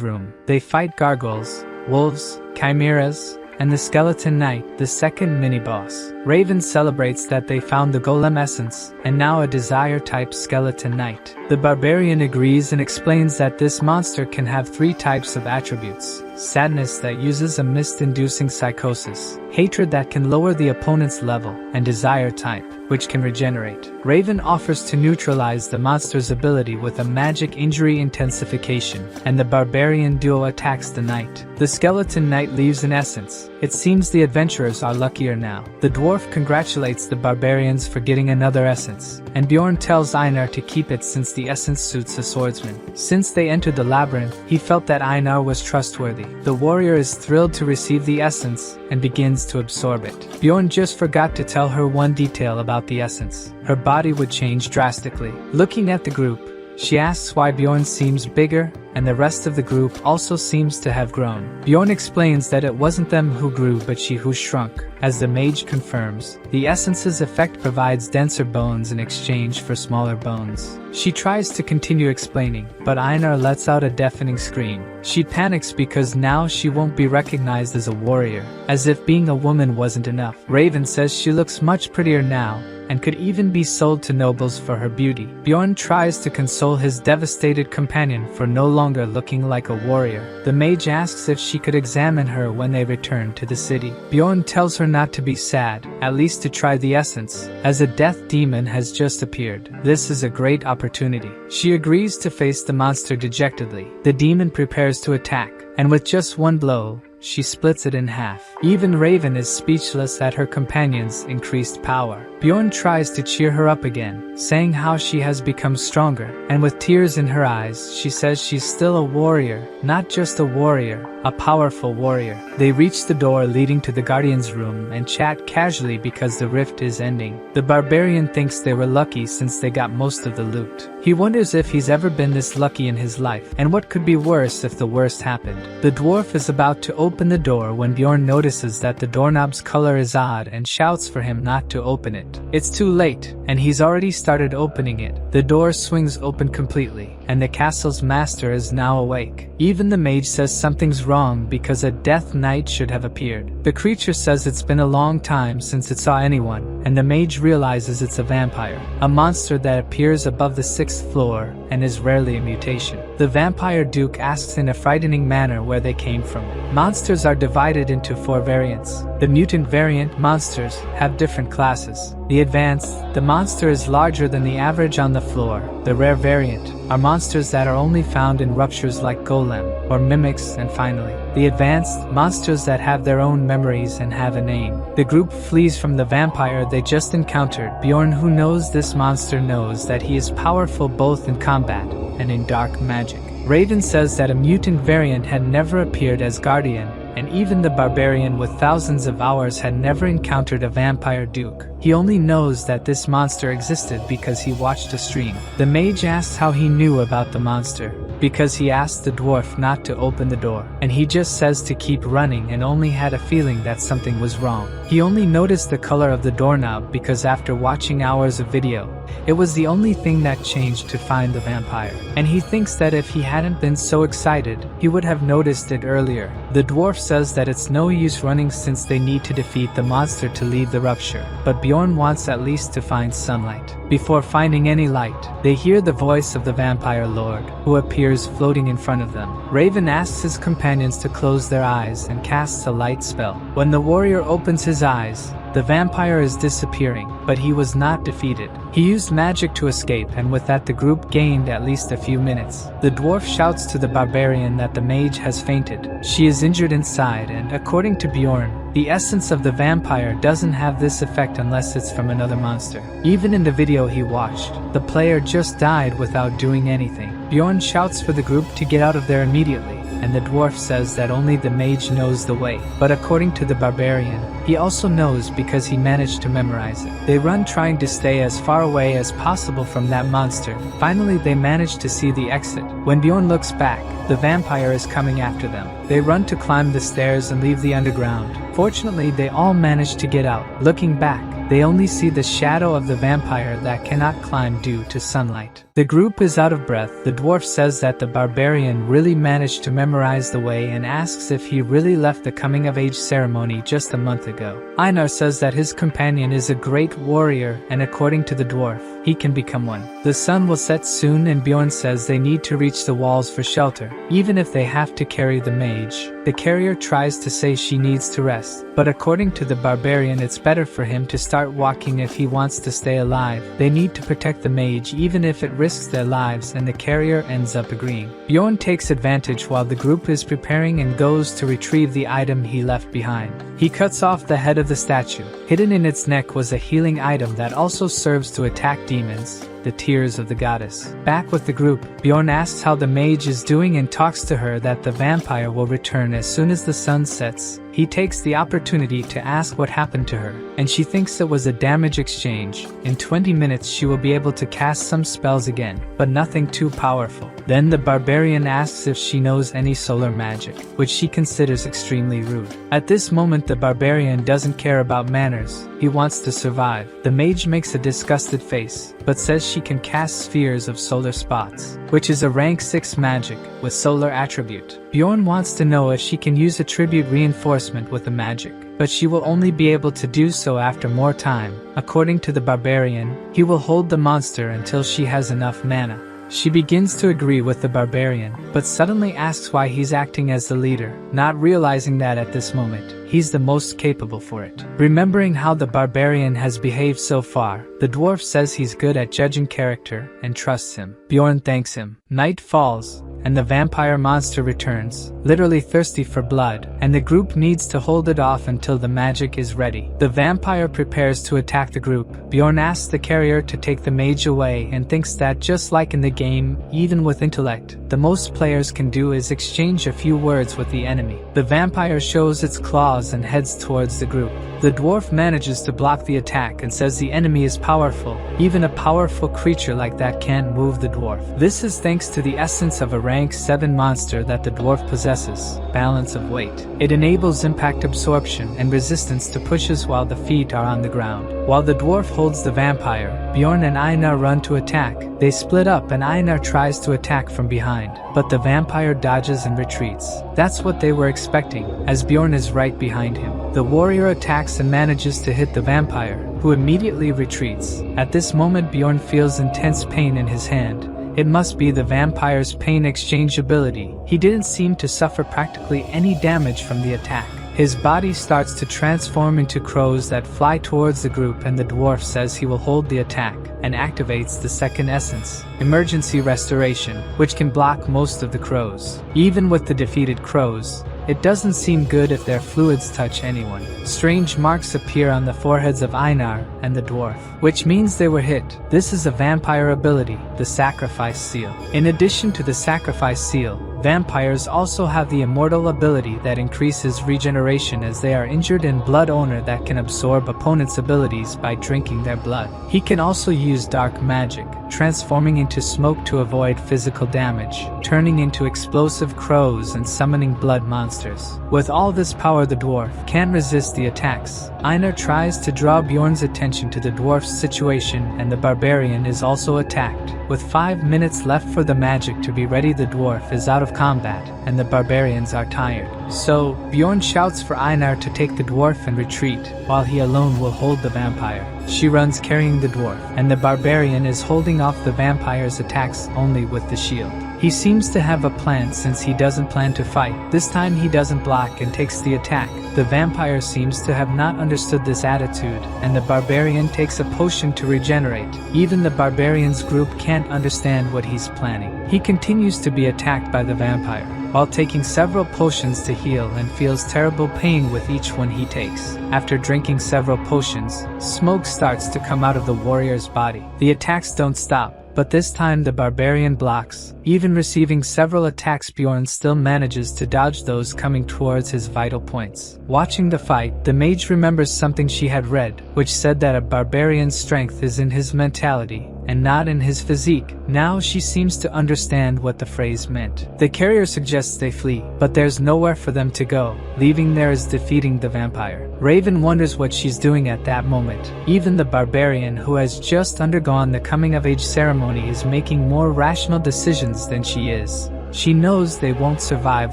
room, they fight gargoyles, wolves, chimeras, and the skeleton knight, the second mini-boss. Raven celebrates that they found the golem essence, and now a desire-type skeleton knight. The barbarian agrees and explains that this monster can have 3 types of attributes: sadness that uses a mist-inducing psychosis, hatred that can lower the opponent's level, and desire type, which can regenerate. Raven offers to neutralize the monster's ability with a magic injury intensification, and the barbarian duo attacks the knight. The skeleton knight leaves an essence. It seems the adventurers are luckier now. The dwarf congratulates the barbarians for getting another essence, and Bjorn tells Einar to keep it since the essence suits a swordsman. Since they entered the labyrinth, he felt that Einar was trustworthy. The warrior is thrilled to receive the essence and begins to absorb it. Bjorn just forgot to tell her one detail about the essence. Her body would change drastically. Looking at the group, She asks why Bjorn seems bigger, and the rest of the group also seems to have grown. Bjorn explains that it wasn't them who grew but she who shrunk. As the mage confirms, the essence's effect provides denser bones in exchange for smaller bones. She tries to continue explaining, but Einar lets out a deafening scream. She panics because now she won't be recognized as a warrior, as if being a woman wasn't enough. Raven says she looks much prettier now, and could even be sold to nobles for her beauty. Bjorn tries to console his devastated companion for no longer looking like a warrior. The mage asks if she could examine her when they return to the city. Bjorn tells her not to be sad, at least to try the essence, as a death demon has just appeared. This is a great opportunity. She agrees to face the monster dejectedly. The demon prepares to attack, and with just one blow, she splits it in half. Even Raven is speechless at her companion's increased power. Bjorn tries to cheer her up again, saying how she has become stronger, and with tears in her eyes, she says she's still a warrior, not just a warrior, a powerful warrior. They reach the door leading to the Guardian's room and chat casually because the rift is ending. The barbarian thinks they were lucky since they got most of the loot. He wonders if he's ever been this lucky in his life, and what could be worse if the worst happened. The dwarf is about to open the door when Bjorn notices that the doorknob's color is odd and shouts for him not to open it. It's too late, and he's already started opening it. The door swings open completely, and the castle's master is now awake. Even the mage says something's wrong because a death knight should have appeared. The creature says it's been a long time since it saw anyone, and the mage realizes it's a vampire, a monster that appears above the 6th floor and is rarely a mutation. The vampire duke asks in a frightening manner where they came from. Monsters are divided into 4 variants. The mutant variant monsters have different classes. The advanced, the monster is larger than the average on the floor. The rare variant are monsters that are only found in ruptures like golem or mimics, and finally, the advanced monsters that have their own memories and have a name. The group flees from the vampire they just encountered. Bjorn, who knows this monster, knows that he is powerful both in combat and in dark magic. Raven says that a mutant variant had never appeared as guardian, and even the barbarian with thousands of hours had never encountered a vampire duke. He only knows that this monster existed because he watched a stream. The mage asks how he knew about the monster, because he asked the dwarf not to open the door, and he just says to keep running and only had a feeling that something was wrong. He only noticed the color of the doorknob because after watching hours of video, it was the only thing that changed to find the vampire, and he thinks that if he hadn't been so excited, he would have noticed it earlier. The dwarf says that it's no use running since they need to defeat the monster to leave the rupture, but Bjorn wants at least to find sunlight. Before finding any light, they hear the voice of the vampire lord, who appears floating in front of them. Raven asks his companions to close their eyes and casts a light spell. When the warrior opens his eyes, the vampire is disappearing, but he was not defeated. He used magic to escape, and with that the group gained at least a few minutes. The dwarf shouts to the barbarian that the mage has fainted. She is injured inside, and according to Bjorn, the essence of the vampire doesn't have this effect unless it's from another monster. Even in the video he watched, the player just died without doing anything. Bjorn shouts for the group to get out of there immediately, and the dwarf says that only the mage knows the way. But according to the barbarian, he also knows because he managed to memorize it. They run trying to stay as far away as possible from that monster. Finally, they manage to see the exit. When Bjorn looks back, the vampire is coming after them. They run to climb the stairs and leave the underground. Fortunately, they all manage to get out. Looking back, they only see the shadow of the vampire that cannot climb due to sunlight. The group is out of breath. The dwarf says that the barbarian really managed to memorize the way and asks if he really left the coming-of-age ceremony just a month ago. Einar says that his companion is a great warrior, and according to the dwarf, he can become one. The sun will set soon, and Bjorn says they need to reach the walls for shelter, even if they have to carry the mage. The carrier tries to say she needs to rest, but according to the barbarian, it's better for him to start walking if he wants to stay alive. They need to protect the mage even if it risks their lives, and the carrier ends up agreeing. Bjorn takes advantage while the group is preparing and goes to retrieve the item he left behind. He cuts off the head of the statue. Hidden in its neck was a healing item that also serves to attack demons. the tears of the goddess. Back with the group, Bjorn asks how the mage is doing and talks to her that the vampire will return as soon as the sun sets. He takes the opportunity to ask what happened to her, and she thinks it was a damage exchange. In 20 minutes she will be able to cast some spells again, but nothing too powerful. Then the barbarian asks if she knows any solar magic, which she considers extremely rude. At this moment the barbarian doesn't care about manners, he wants to survive. The mage makes a disgusted face, but says she can cast spheres of solar spots, which is a rank 6 magic, with solar attribute. Bjorn wants to know if she can use attribute reinforcement with the magic, but she will only be able to do so after more time. According to the barbarian, he will hold the monster until she has enough mana. She begins to agree with the barbarian, but suddenly asks why he's acting as the leader, not realizing that at this moment, he's the most capable for it. Remembering how the barbarian has behaved so far, the dwarf says he's good at judging character and trusts him. Bjorn thanks him. Night falls, and the vampire monster returns, literally thirsty for blood, and the group needs to hold it off until the magic is ready. The vampire prepares to attack the group. Bjorn asks the carrier to take the mage away and thinks that just like in the game, even with intellect, the most players can do is exchange a few words with the enemy. The vampire shows its claws and heads towards the group. The dwarf manages to block the attack and says the enemy is powerful. Even a powerful creature like that can't move the dwarf. This is thanks to the essence of a rank 7 monster that the dwarf possesses, balance of weight. It enables impact absorption and resistance to pushes while the feet are on the ground. While the dwarf holds the vampire, Bjorn and Einar run to attack. They split up and Einar tries to attack from behind, but the vampire dodges and retreats. That's what they were expecting, as Bjorn is right behind him. The warrior attacks and manages to hit the vampire, who immediately retreats. At this moment Bjorn feels intense pain in his hand. It must be the vampire's pain exchange ability. He didn't seem to suffer practically any damage from the attack. His body starts to transform into crows that fly towards the group, and the dwarf says he will hold the attack and activates the second essence, Emergency Restoration, which can block most of the crows. Even with the defeated crows, it doesn't seem good if their fluids touch anyone. Strange marks appear on the foreheads of Einar and the dwarf, which means they were hit. This is a vampire ability, the Sacrifice Seal. In addition to the Sacrifice Seal, vampires also have the immortal ability that increases regeneration as they are injured, and Blood Owner that can absorb opponents' abilities by drinking their blood. He can also use dark magic, transforming into smoke to avoid physical damage, turning into explosive crows and summoning blood monsters. With all this power, the dwarf can't resist the attacks. Einar tries to draw Bjorn's attention to the dwarf's situation, and the barbarian is also attacked. With 5 minutes left for the magic to be ready, the dwarf is out of combat, and the barbarians are tired. So, Bjorn shouts for Einar to take the dwarf and retreat, while he alone will hold the vampire. She runs carrying the dwarf, and the barbarian is holding off the vampire's attacks only with the shield. He seems to have a plan since he doesn't plan to fight. This time he doesn't block and takes the attack. The vampire seems to have not understood this attitude, and the barbarian takes a potion to regenerate. Even the barbarian's group can't understand what he's planning. He continues to be attacked by the vampire, while taking several potions to heal, and feels terrible pain with each one he takes. After drinking several potions, smoke starts to come out of the warrior's body. The attacks don't stop, but this time the barbarian blocks. Even receiving several attacks, Bjorn still manages to dodge those coming towards his vital points. Watching the fight, the mage remembers something she had read, which said that a barbarian's strength is in his mentality, and not in his physique. Now she seems to understand what the phrase meant. The carrier suggests they flee, but there's nowhere for them to go. Leaving there is defeating the vampire. Raven wonders what she's doing at that moment. Even the barbarian, who has just undergone the coming-of-age ceremony, is making more rational decisions than she is. She knows they won't survive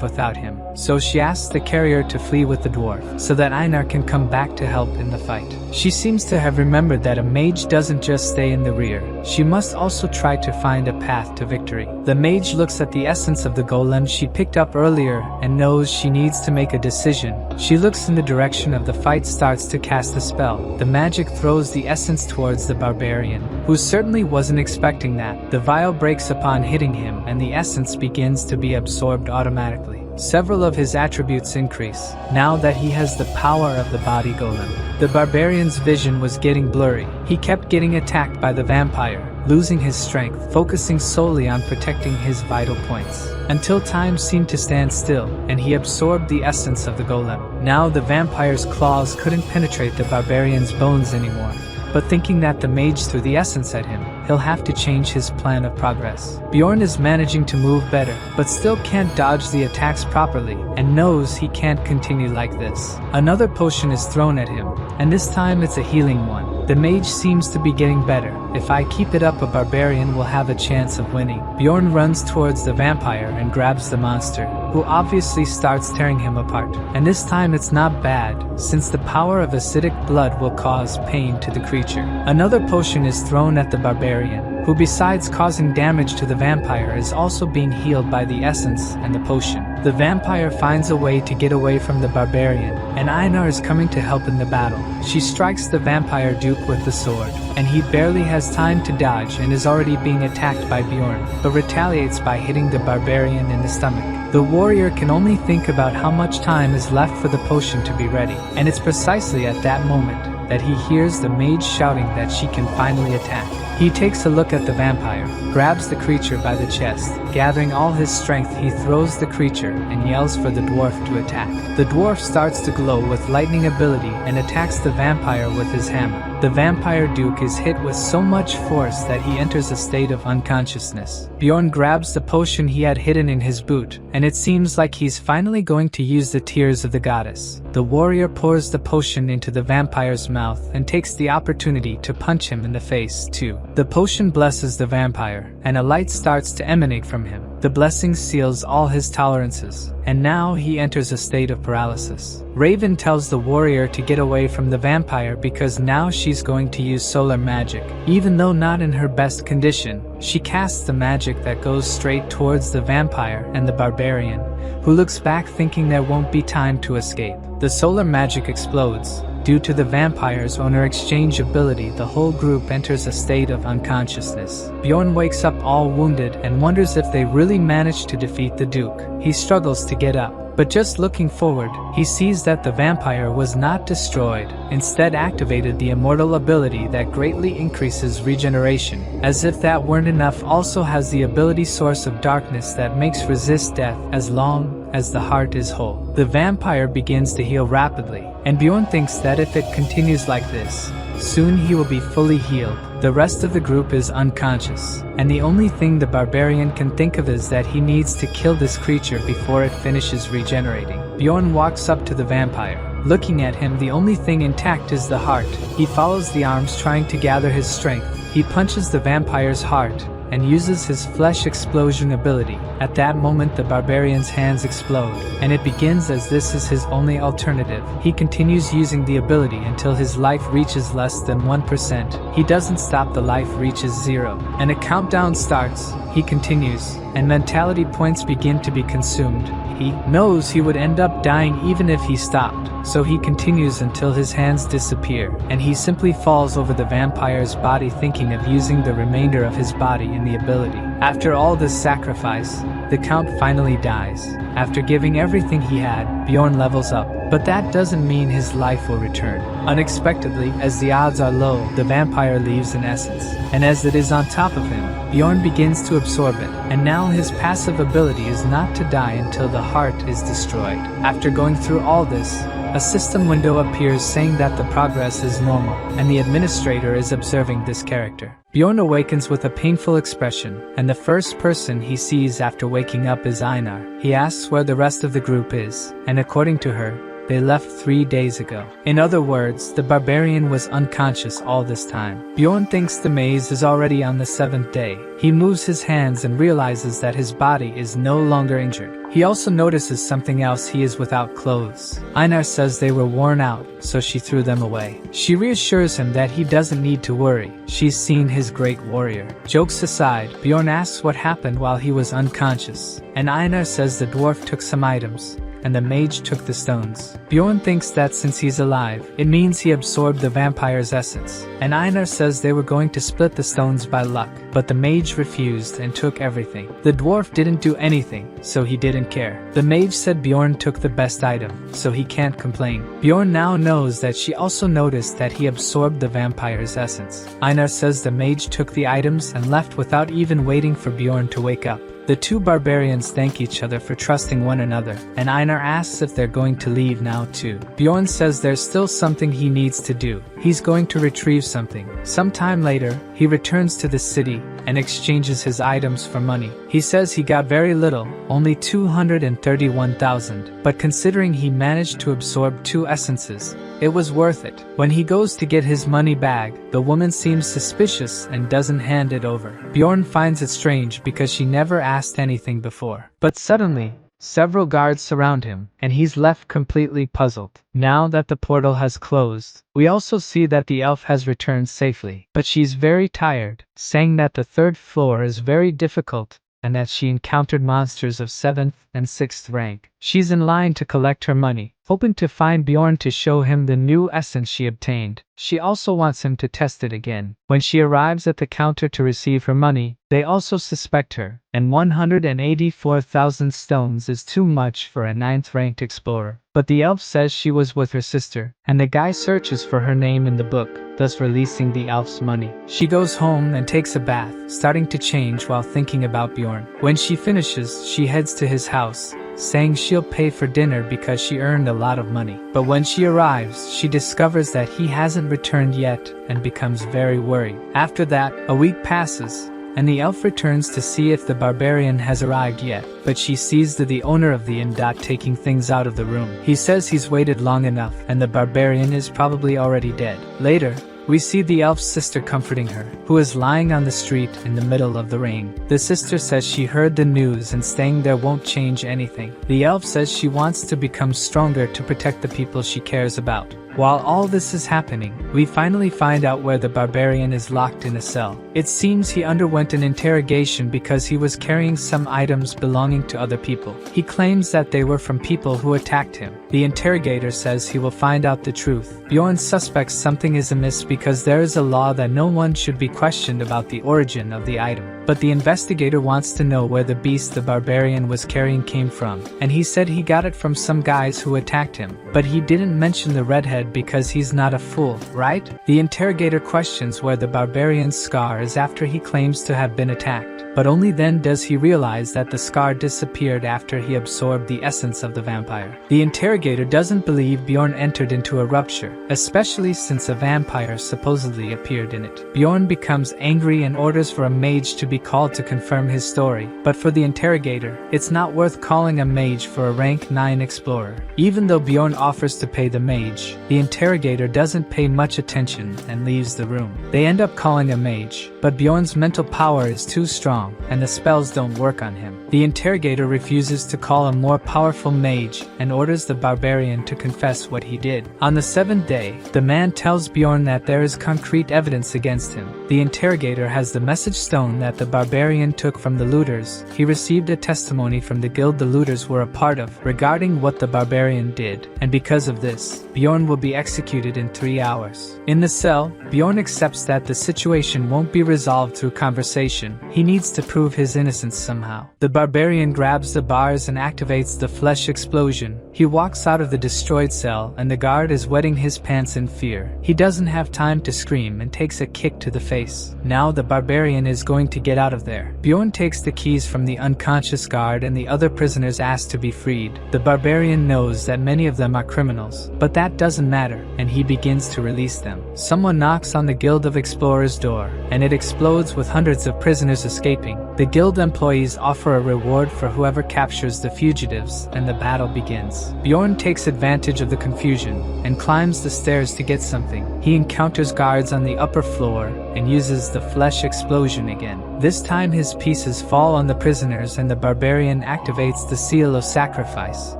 without him, so she asks the carrier to flee with the dwarf, so that Einar can come back to help in the fight. She seems to have remembered that a mage doesn't just stay in the rear. She must also try to find a path to victory. The mage looks at the essence of the golem she picked up earlier and knows she needs to make a decision. She looks in the direction of the fight, starts to cast a spell. The magic throws the essence towards the barbarian, who certainly wasn't expecting that. The vial breaks upon hitting him, and the essence begins to be absorbed automatically. several of his attributes increase, now that he has the power of the body golem. The barbarian's vision was getting blurry. He kept getting attacked by the vampire, losing his strength, focusing solely on protecting his vital points, until time seemed to stand still, and he absorbed the essence of the golem. Now the vampire's claws couldn't penetrate the barbarian's bones anymore. But thinking that the mage threw the essence at him, he'll have to change his plan of progress. Bjorn is managing to move better, but still can't dodge the attacks properly, and knows he can't continue like this. Another potion is thrown at him, and this time it's a healing one. The mage seems to be getting better. If I keep it up, a barbarian will have a chance of winning. Bjorn runs towards the vampire and grabs the monster, who obviously starts tearing him apart. And this time it's not bad, since the power of acidic blood will cause pain to the creature. Another potion is thrown at the barbarian, who besides causing damage to the vampire is also being healed by the essence and the potion. The vampire finds a way to get away from the barbarian, and Einar is coming to help in the battle. She strikes the vampire duke with the sword, and he barely has time to dodge and is already being attacked by Bjorn, but retaliates by hitting the barbarian in the stomach. The warrior can only think about how much time is left for the potion to be ready, and it's precisely at that moment that he hears the mage shouting that she can finally attack. He takes a look at the vampire, grabs the creature by the chest. Gathering all his strength, he throws the creature and yells for the dwarf to attack. The dwarf starts to glow with lightning ability and attacks the vampire with his hammer. The vampire duke is hit with so much force that he enters a state of unconsciousness. Bjorn grabs the potion he had hidden in his boot, and it seems like he's finally going to use the tears of the goddess. The warrior pours the potion into the vampire's mouth and takes the opportunity to punch him in the face too. The potion blesses the vampire, and a light starts to emanate from him. The blessing seals all his tolerances, and now he enters a state of paralysis. Raven tells the warrior to get away from the vampire because now she's going to use solar magic. Even though not in her best condition, she casts the magic that goes straight towards the vampire and the barbarian, who looks back thinking there won't be time to escape. The solar magic explodes. Due to the vampire's owner exchange ability, the whole group enters a state of unconsciousness. Bjorn wakes up all wounded and wonders if they really managed to defeat the Duke. He struggles to get up, but just looking forward, he sees that the vampire was not destroyed, instead activated the immortal ability that greatly increases regeneration. As if that weren't enough, also has the ability source of darkness that makes resist death as long as the heart is whole. The vampire begins to heal rapidly, and Bjorn thinks that if it continues like this, soon he will be fully healed. The rest of the group is unconscious, and the only thing the barbarian can think of is that he needs to kill this creature before it finishes regenerating. Bjorn walks up to the vampire. Looking at him, the only thing intact is the heart. He follows the arms, trying to gather his strength. He punches the vampire's heart and uses his flesh explosion ability. At that moment, the barbarian's hands explode, and it begins as this is his only alternative. He continues using the ability until his life reaches less than 1%. He doesn't stop, the life reaches 0, and a countdown starts. He continues, and mentality points begin to be consumed. He knows he would end up dying even if he stopped, so he continues until his hands disappear, and he simply falls over the vampire's body, thinking of using the remainder of his body in the ability. After all this sacrifice, the Count finally dies. After giving everything he had, Bjorn levels up, but that doesn't mean his life will return. Unexpectedly, as the odds are low, the vampire leaves in essence, and as it is on top of him, Bjorn begins to absorb it, and now his passive ability is not to die until the heart is destroyed. After going through all this, a system window appears saying that the progress is normal, and the administrator is observing this character. Bjorn awakens with a painful expression, and the first person he sees after waking up is Einar. He asks where the rest of the group is, and according to her, they left 3 days ago. In other words, the barbarian was unconscious all this time. Bjorn thinks the maze is already on the 7th day. He moves his hands and realizes that his body is no longer injured. He also notices something else: he is without clothes. Einar says they were worn out, so she threw them away. She reassures him that he doesn't need to worry. She's seen his great warrior. Jokes aside, Bjorn asks what happened while he was unconscious, and Einar says the dwarf took some items, and the mage took the stones. Bjorn thinks that since he's alive, it means he absorbed the vampire's essence, and Einar says they were going to split the stones by luck, but the mage refused and took everything. The dwarf didn't do anything, so he didn't care. The mage said Bjorn took the best item, so he can't complain. Bjorn now knows that she also noticed that he absorbed the vampire's essence. Einar says the mage took the items and left without even waiting for Bjorn to wake up. The two barbarians thank each other for trusting one another, and Einar asks if they're going to leave now too. Bjorn says there's still something he needs to do. He's going to retrieve something. Sometime later, he returns to the city and exchanges his items for money. He says he got very little, only 231,000, but considering he managed to absorb 2 essences, it was worth it. When he goes to get his money bag, the woman seems suspicious and doesn't hand it over. Bjorn finds it strange because she never asked anything before. But suddenly, several guards surround him, and he's left completely puzzled. Now that the portal has closed, we also see that the elf has returned safely. But she's very tired, saying that the 3rd floor is very difficult and that she encountered monsters of 7th and 6th rank. She's in line to collect her money, hoping to find Bjorn to show him the new essence she obtained. She also wants him to test it again. When she arrives at the counter to receive her money, they also suspect her, and 184,000 stones is too much for a 9th ranked explorer. But the elf says she was with her sister, and the guy searches for her name in the book, thus releasing the elf's money. She goes home and takes a bath, starting to change while thinking about Bjorn. When she finishes, she heads to his house, saying she'll pay for dinner because she earned a lot of money. But when she arrives, she discovers that he hasn't returned yet and becomes very worried. After that, a week passes, and the elf returns to see if the barbarian has arrived yet, but she sees the owner of the inn taking things out of the room. He says he's waited long enough, and the barbarian is probably already dead. Later, we see the elf's sister comforting her, who is lying on the street in the middle of the rain. The sister says she heard the news and staying there won't change anything. The elf says she wants to become stronger to protect the people she cares about. While all this is happening, we finally find out where the barbarian is locked in a cell. It seems he underwent an interrogation because he was carrying some items belonging to other people. He claims that they were from people who attacked him. The interrogator says he will find out the truth. Bjorn suspects something is amiss because there is a law that no one should be questioned about the origin of the item. But the investigator wants to know where the beast the barbarian was carrying came from, and he said he got it from some guys who attacked him. But he didn't mention the redhead because he's not a fool, right? The interrogator questions where the barbarian's scar is after he claims to have been attacked, but only then does he realize that the scar disappeared after he absorbed the essence of the vampire. The interrogator doesn't believe Bjorn entered into a rupture, especially since a vampire supposedly appeared in it. Bjorn becomes angry and orders for a mage to be called to confirm his story, but for the interrogator, it's not worth calling a mage for a rank 9 explorer. Even though Bjorn offers to pay the mage, the interrogator doesn't pay much attention and leaves the room. They end up calling a mage, but Bjorn's mental power is too strong, and the spells don't work on him. The interrogator refuses to call a more powerful mage and orders the barbarian to confess what he did. On the 7th day, the man tells Bjorn that there is concrete evidence against him. The interrogator has the message stone that the barbarian took from the looters. He received a testimony from the guild the looters were a part of regarding what the barbarian did, and because of this, Bjorn will be executed in 3 hours. In the cell, Bjorn accepts that the situation won't be resolved through conversation. He needs to prove his innocence somehow. The barbarian grabs the bars and activates the flesh explosion. He walks out of the destroyed cell, and the guard is wetting his pants in fear. He doesn't have time to scream and takes a kick to the face. Now the barbarian is going to get out of there. Bjorn takes the keys from the unconscious guard, and the other prisoners ask to be freed. The barbarian knows that many of them are criminals, but that doesn't matter, and he begins to release them. Someone knocks on the Guild of Explorers' door, and it explodes with hundreds of prisoners escaping. The guild employees offer a reward for whoever captures the fugitives, and the battle begins. Bjorn takes advantage of the confusion and climbs the stairs to get something. He encounters guards on the upper floor and uses the flesh explosion again. This time his pieces fall on the prisoners, and the barbarian activates the seal of sacrifice.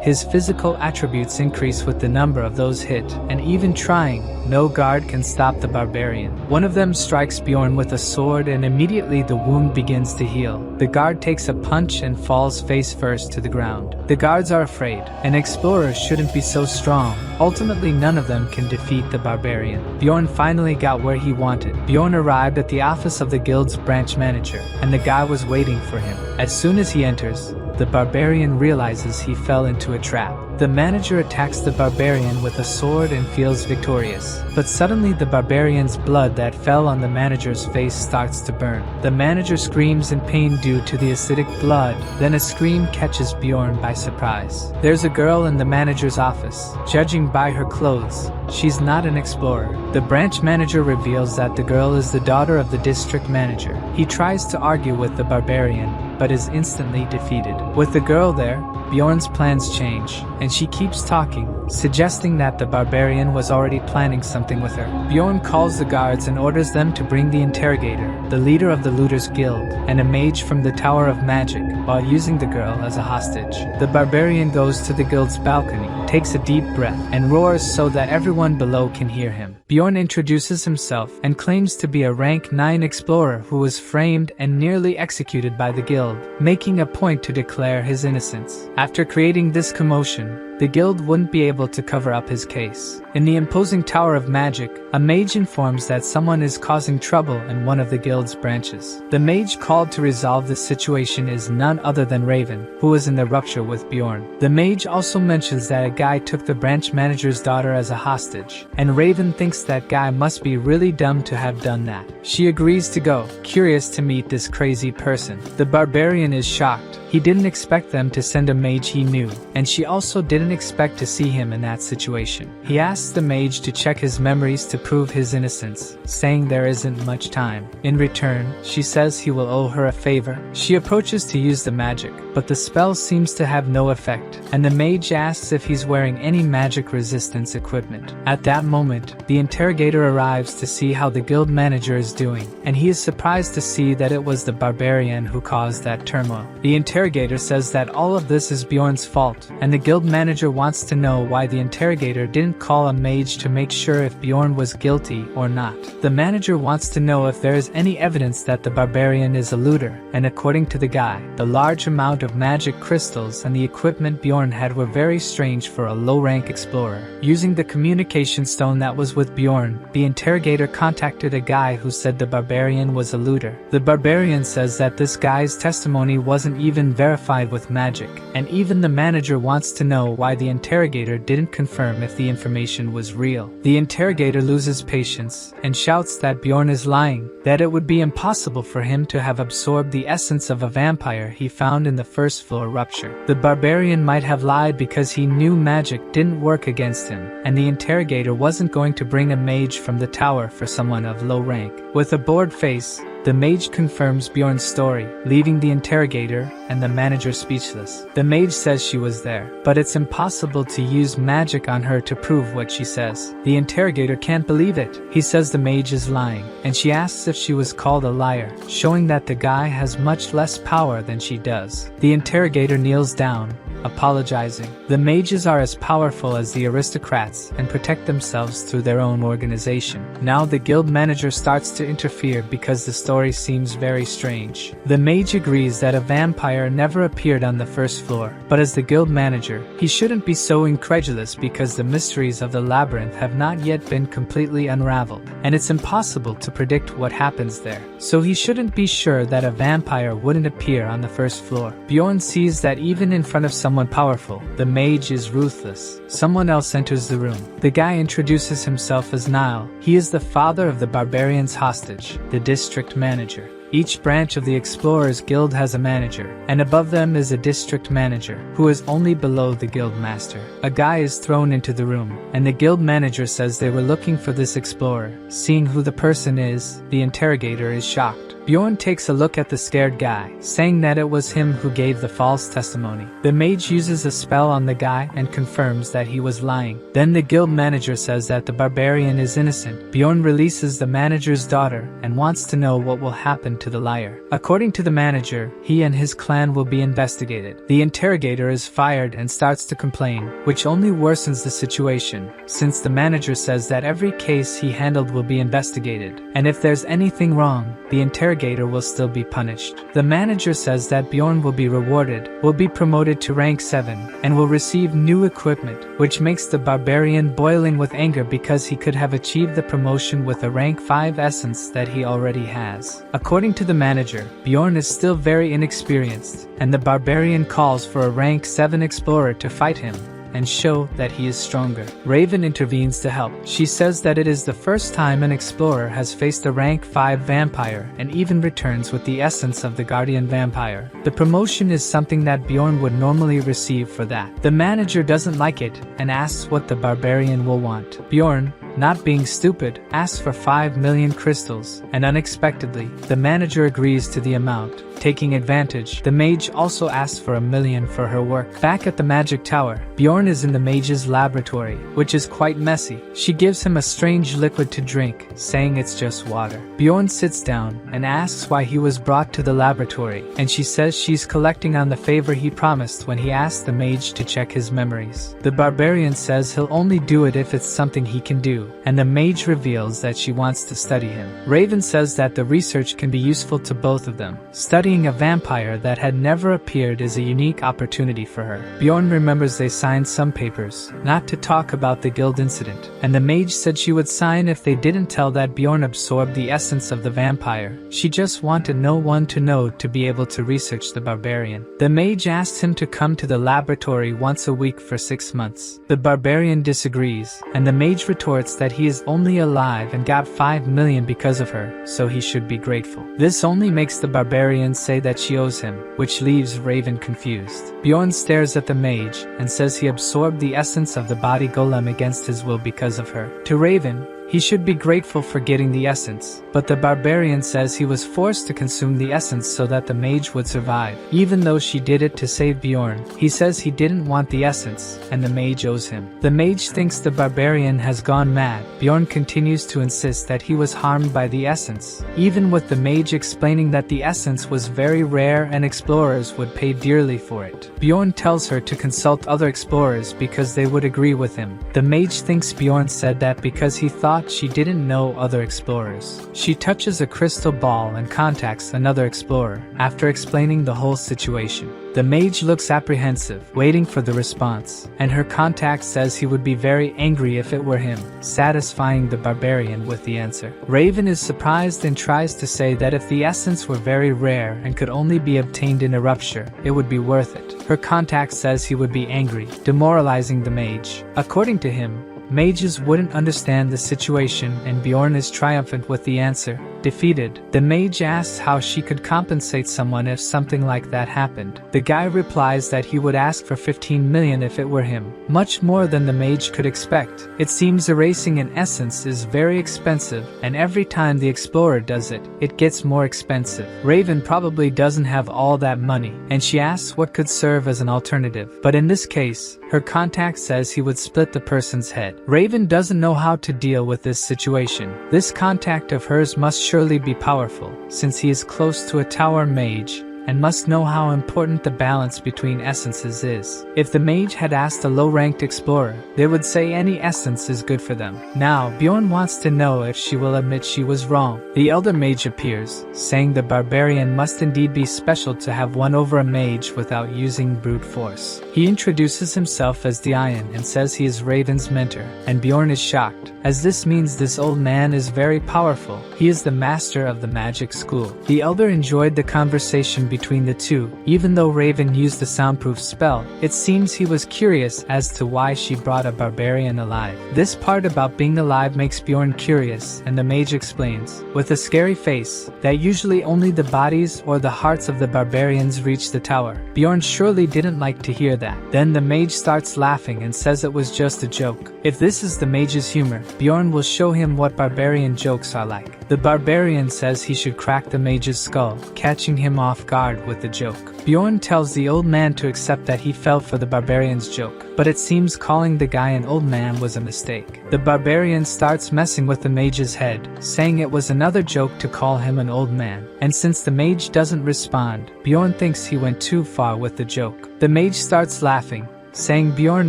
His physical attributes increase with the number of those hit, and even trying No guard can stop the barbarian. One of them strikes Bjorn with a sword and immediately the wound begins to heal. The guard takes a punch and falls face first to the ground. The guards are afraid. An explorer shouldn't be so strong. Ultimately, none of them can defeat the barbarian. Bjorn finally got where he wanted. Bjorn arrived at the office of the guild's branch manager, and the guy was waiting for him. As soon as he enters, the barbarian realizes he fell into a trap. The manager attacks the barbarian with a sword and feels victorious. But suddenly the barbarian's blood that fell on the manager's face starts to burn. The manager screams in pain due to the acidic blood, then a scream catches Bjorn by surprise. There's a girl in the manager's office. Judging by her clothes, she's not an explorer. The branch manager reveals that the girl is the daughter of the district manager. He tries to argue with the barbarian, but is instantly defeated. With the girl there, Bjorn's plans change, and she keeps talking, suggesting that the barbarian was already planning something with her. Bjorn calls the guards and orders them to bring the interrogator, the leader of the Looters Guild, and a mage from the Tower of Magic, while using the girl as a hostage. The barbarian goes to the guild's balcony, takes a deep breath, and roars so that everyone below can hear him. Bjorn introduces himself and claims to be a rank 9 explorer who was framed and nearly executed by the guild, making a point to declare his innocence. After creating this commotion, the guild wouldn't be able to cover up his case. In the imposing Tower of Magic, a mage informs that someone is causing trouble in one of the guild's branches. The mage called to resolve the situation is none other than Raven, who was in the rupture with Bjorn. The mage also mentions that a guy took the branch manager's daughter as a hostage, and Raven thinks that guy must be really dumb to have done that. She agrees to go, curious to meet this crazy person. The barbarian is shocked. He didn't expect them to send a mage he knew, and she also didn't expect to see him in that situation. He asks the mage to check his memories to prove his innocence, saying there isn't much time. In return, she says he will owe her a favor. She approaches to use the magic, but the spell seems to have no effect, and the mage asks if he's wearing any magic resistance equipment. At that moment, the interrogator arrives to see how the guild manager is doing, and he is surprised to see that it was the barbarian who caused that turmoil. The interrogator says that all of this is Bjorn's fault, and the guild manager wants to know why the interrogator didn't call a mage to make sure if Bjorn was guilty or not. The manager wants to know if there is any evidence that the barbarian is a looter, and according to the guy, the large amount of magic crystals and the equipment Bjorn had were very strange for a low-rank explorer. Using the communication stone that was with Bjorn, the interrogator contacted a guy who said the barbarian was a looter. The barbarian says that this guy's testimony wasn't even verified with magic, and even the manager wants to know why the interrogator didn't confirm if the information was real. The interrogator loses patience and shouts that Bjorn is lying, that it would be impossible for him to have absorbed the essence of a vampire he found in the first floor rupture. The barbarian might have lied because he knew magic didn't work against him, and the interrogator wasn't going to bring a mage from the tower for someone of low rank. With a bored face, the mage confirms Bjorn's story, leaving the interrogator and the manager speechless. The mage says she was there, but it's impossible to use magic on her to prove what she says. The interrogator can't believe it. He says the mage is lying, and she asks if she was called a liar, showing that the guy has much less power than she does. The interrogator kneels down, apologizing. The mages are as powerful as the aristocrats and protect themselves through their own organization. Now the guild manager starts to interfere because the story seems very strange. The mage agrees that a vampire never appeared on the first floor, but as the guild manager, he shouldn't be so incredulous because the mysteries of the labyrinth have not yet been completely unraveled, and it's impossible to predict what happens there. So he shouldn't be sure that a vampire wouldn't appear on the first floor. Bjorn sees that even in front of someone powerful, the mage is ruthless. Someone else enters the room. The guy introduces himself as Nile. He is the father of the barbarian's hostage, the district manager. Each branch of the Explorers Guild has a manager, and above them is a district manager, who is only below the guild master. A guy is thrown into the room, and the guild manager says they were looking for this explorer. Seeing who the person is, the interrogator is shocked. Bjorn takes a look at the scared guy, saying that it was him who gave the false testimony. The mage uses a spell on the guy and confirms that he was lying. Then the guild manager says that the barbarian is innocent. Bjorn releases the manager's daughter and wants to know what will happen to the liar. According to the manager, he and his clan will be investigated. The interrogator is fired and starts to complain, which only worsens the situation, since the manager says that every case he handled will be investigated, and if there's anything wrong, the interrogator will still be punished. The manager says that Bjorn will be rewarded, will be promoted to rank 7, and will receive new equipment, which makes the barbarian boiling with anger because he could have achieved the promotion with a rank 5 essence that he already has. According to the manager, Bjorn is still very inexperienced, and the barbarian calls for a rank 7 explorer to fight him and show that he is stronger. Raven intervenes to help. She says that it is the first time an explorer has faced a rank 5 vampire and even returns with the essence of the guardian vampire. The promotion is something that Bjorn would normally receive for that. The manager doesn't like it and asks what the barbarian will want. Bjorn, not being stupid, asks for 5 million crystals, and unexpectedly, the manager agrees to the amount. Taking advantage, the mage also asks for 1 million for her work. Back at the magic tower, Bjorn is in the mage's laboratory, which is quite messy. She gives him a strange liquid to drink, saying it's just water. Bjorn sits down and asks why he was brought to the laboratory, and she says she's collecting on the favor he promised when he asked the mage to check his memories. The barbarian says he'll only do it if it's something he can do, and the mage reveals that she wants to study him. Raven says that the research can be useful to both of them. Studying a vampire that had never appeared is a unique opportunity for her. Bjorn remembers they signed some papers, not to talk about the guild incident, and the mage said she would sign if they didn't tell that Bjorn absorbed the essence of the vampire. She just wanted no one to know to be able to research the barbarian. The mage asks him to come to the laboratory once a week for 6 months. The barbarian disagrees, and the mage retorts that he is only alive and got 5 million because of her, so he should be grateful. This only makes the barbarian say that she owes him, which leaves Raven confused. Bjorn stares at the mage and says he absorbed the essence of the body golem against his will because of her. To Raven, he should be grateful for getting the essence, but the barbarian says he was forced to consume the essence so that the mage would survive. Even though she did it to save Bjorn, he says he didn't want the essence, and the mage owes him. The mage thinks the barbarian has gone mad. Bjorn continues to insist that he was harmed by the essence, even with the mage explaining that the essence was very rare and explorers would pay dearly for it. Bjorn tells her to consult other explorers because they would agree with him. The mage thinks Bjorn said that because he thought she didn't know other explorers. She touches a crystal ball and contacts another explorer. After explaining the whole situation, the mage looks apprehensive, waiting for the response, and her contact says he would be very angry if it were him, satisfying the barbarian with the answer. Raven is surprised and tries to say that if the essence were very rare and could only be obtained in a rupture, it would be worth it. Her contact says he would be angry, demoralizing the mage. According to him, mages wouldn't understand the situation, and Bjorn is triumphant with the answer. Defeated, the mage asks how she could compensate someone if something like that happened. The guy replies that he would ask for 15 million if it were him, much more than the mage could expect. It seems erasing an essence is very expensive, and every time the explorer does it, it gets more expensive. Raven probably doesn't have all that money, and she asks what could serve as an alternative. But in this case, her contact says he would split the person's head. Raven doesn't know how to deal with this situation. This contact of hers must surely be powerful, since he is close to a tower mage, and must know how important the balance between essences is. If the mage had asked a low-ranked explorer, they would say any essence is good for them. Now, Bjorn wants to know if she will admit she was wrong. The elder mage appears, saying the barbarian must indeed be special to have won over a mage without using brute force. He introduces himself as Dian and says he is Raven's mentor, and Bjorn is shocked, as this means this old man is very powerful. He is the master of the magic school. The elder enjoyed the conversation between the two. Even though Raven used the soundproof spell, it seems he was curious as to why she brought a barbarian alive. This part about being alive makes Bjorn curious, and the mage explains, with a scary face, that usually only the bodies or the hearts of the barbarians reach the tower. Bjorn surely didn't like to hear that. Then the mage starts laughing and says it was just a joke. If this is the mage's humor, Bjorn will show him what barbarian jokes are like. The barbarian says he should crack the mage's skull, catching him off guard with the joke. Bjorn tells the old man to accept that he fell for the barbarian's joke, but it seems calling the guy an old man was a mistake. The barbarian starts messing with the mage's head, saying it was another joke to call him an old man, and since the mage doesn't respond, Bjorn thinks he went too far with the joke. The mage starts laughing, saying Bjorn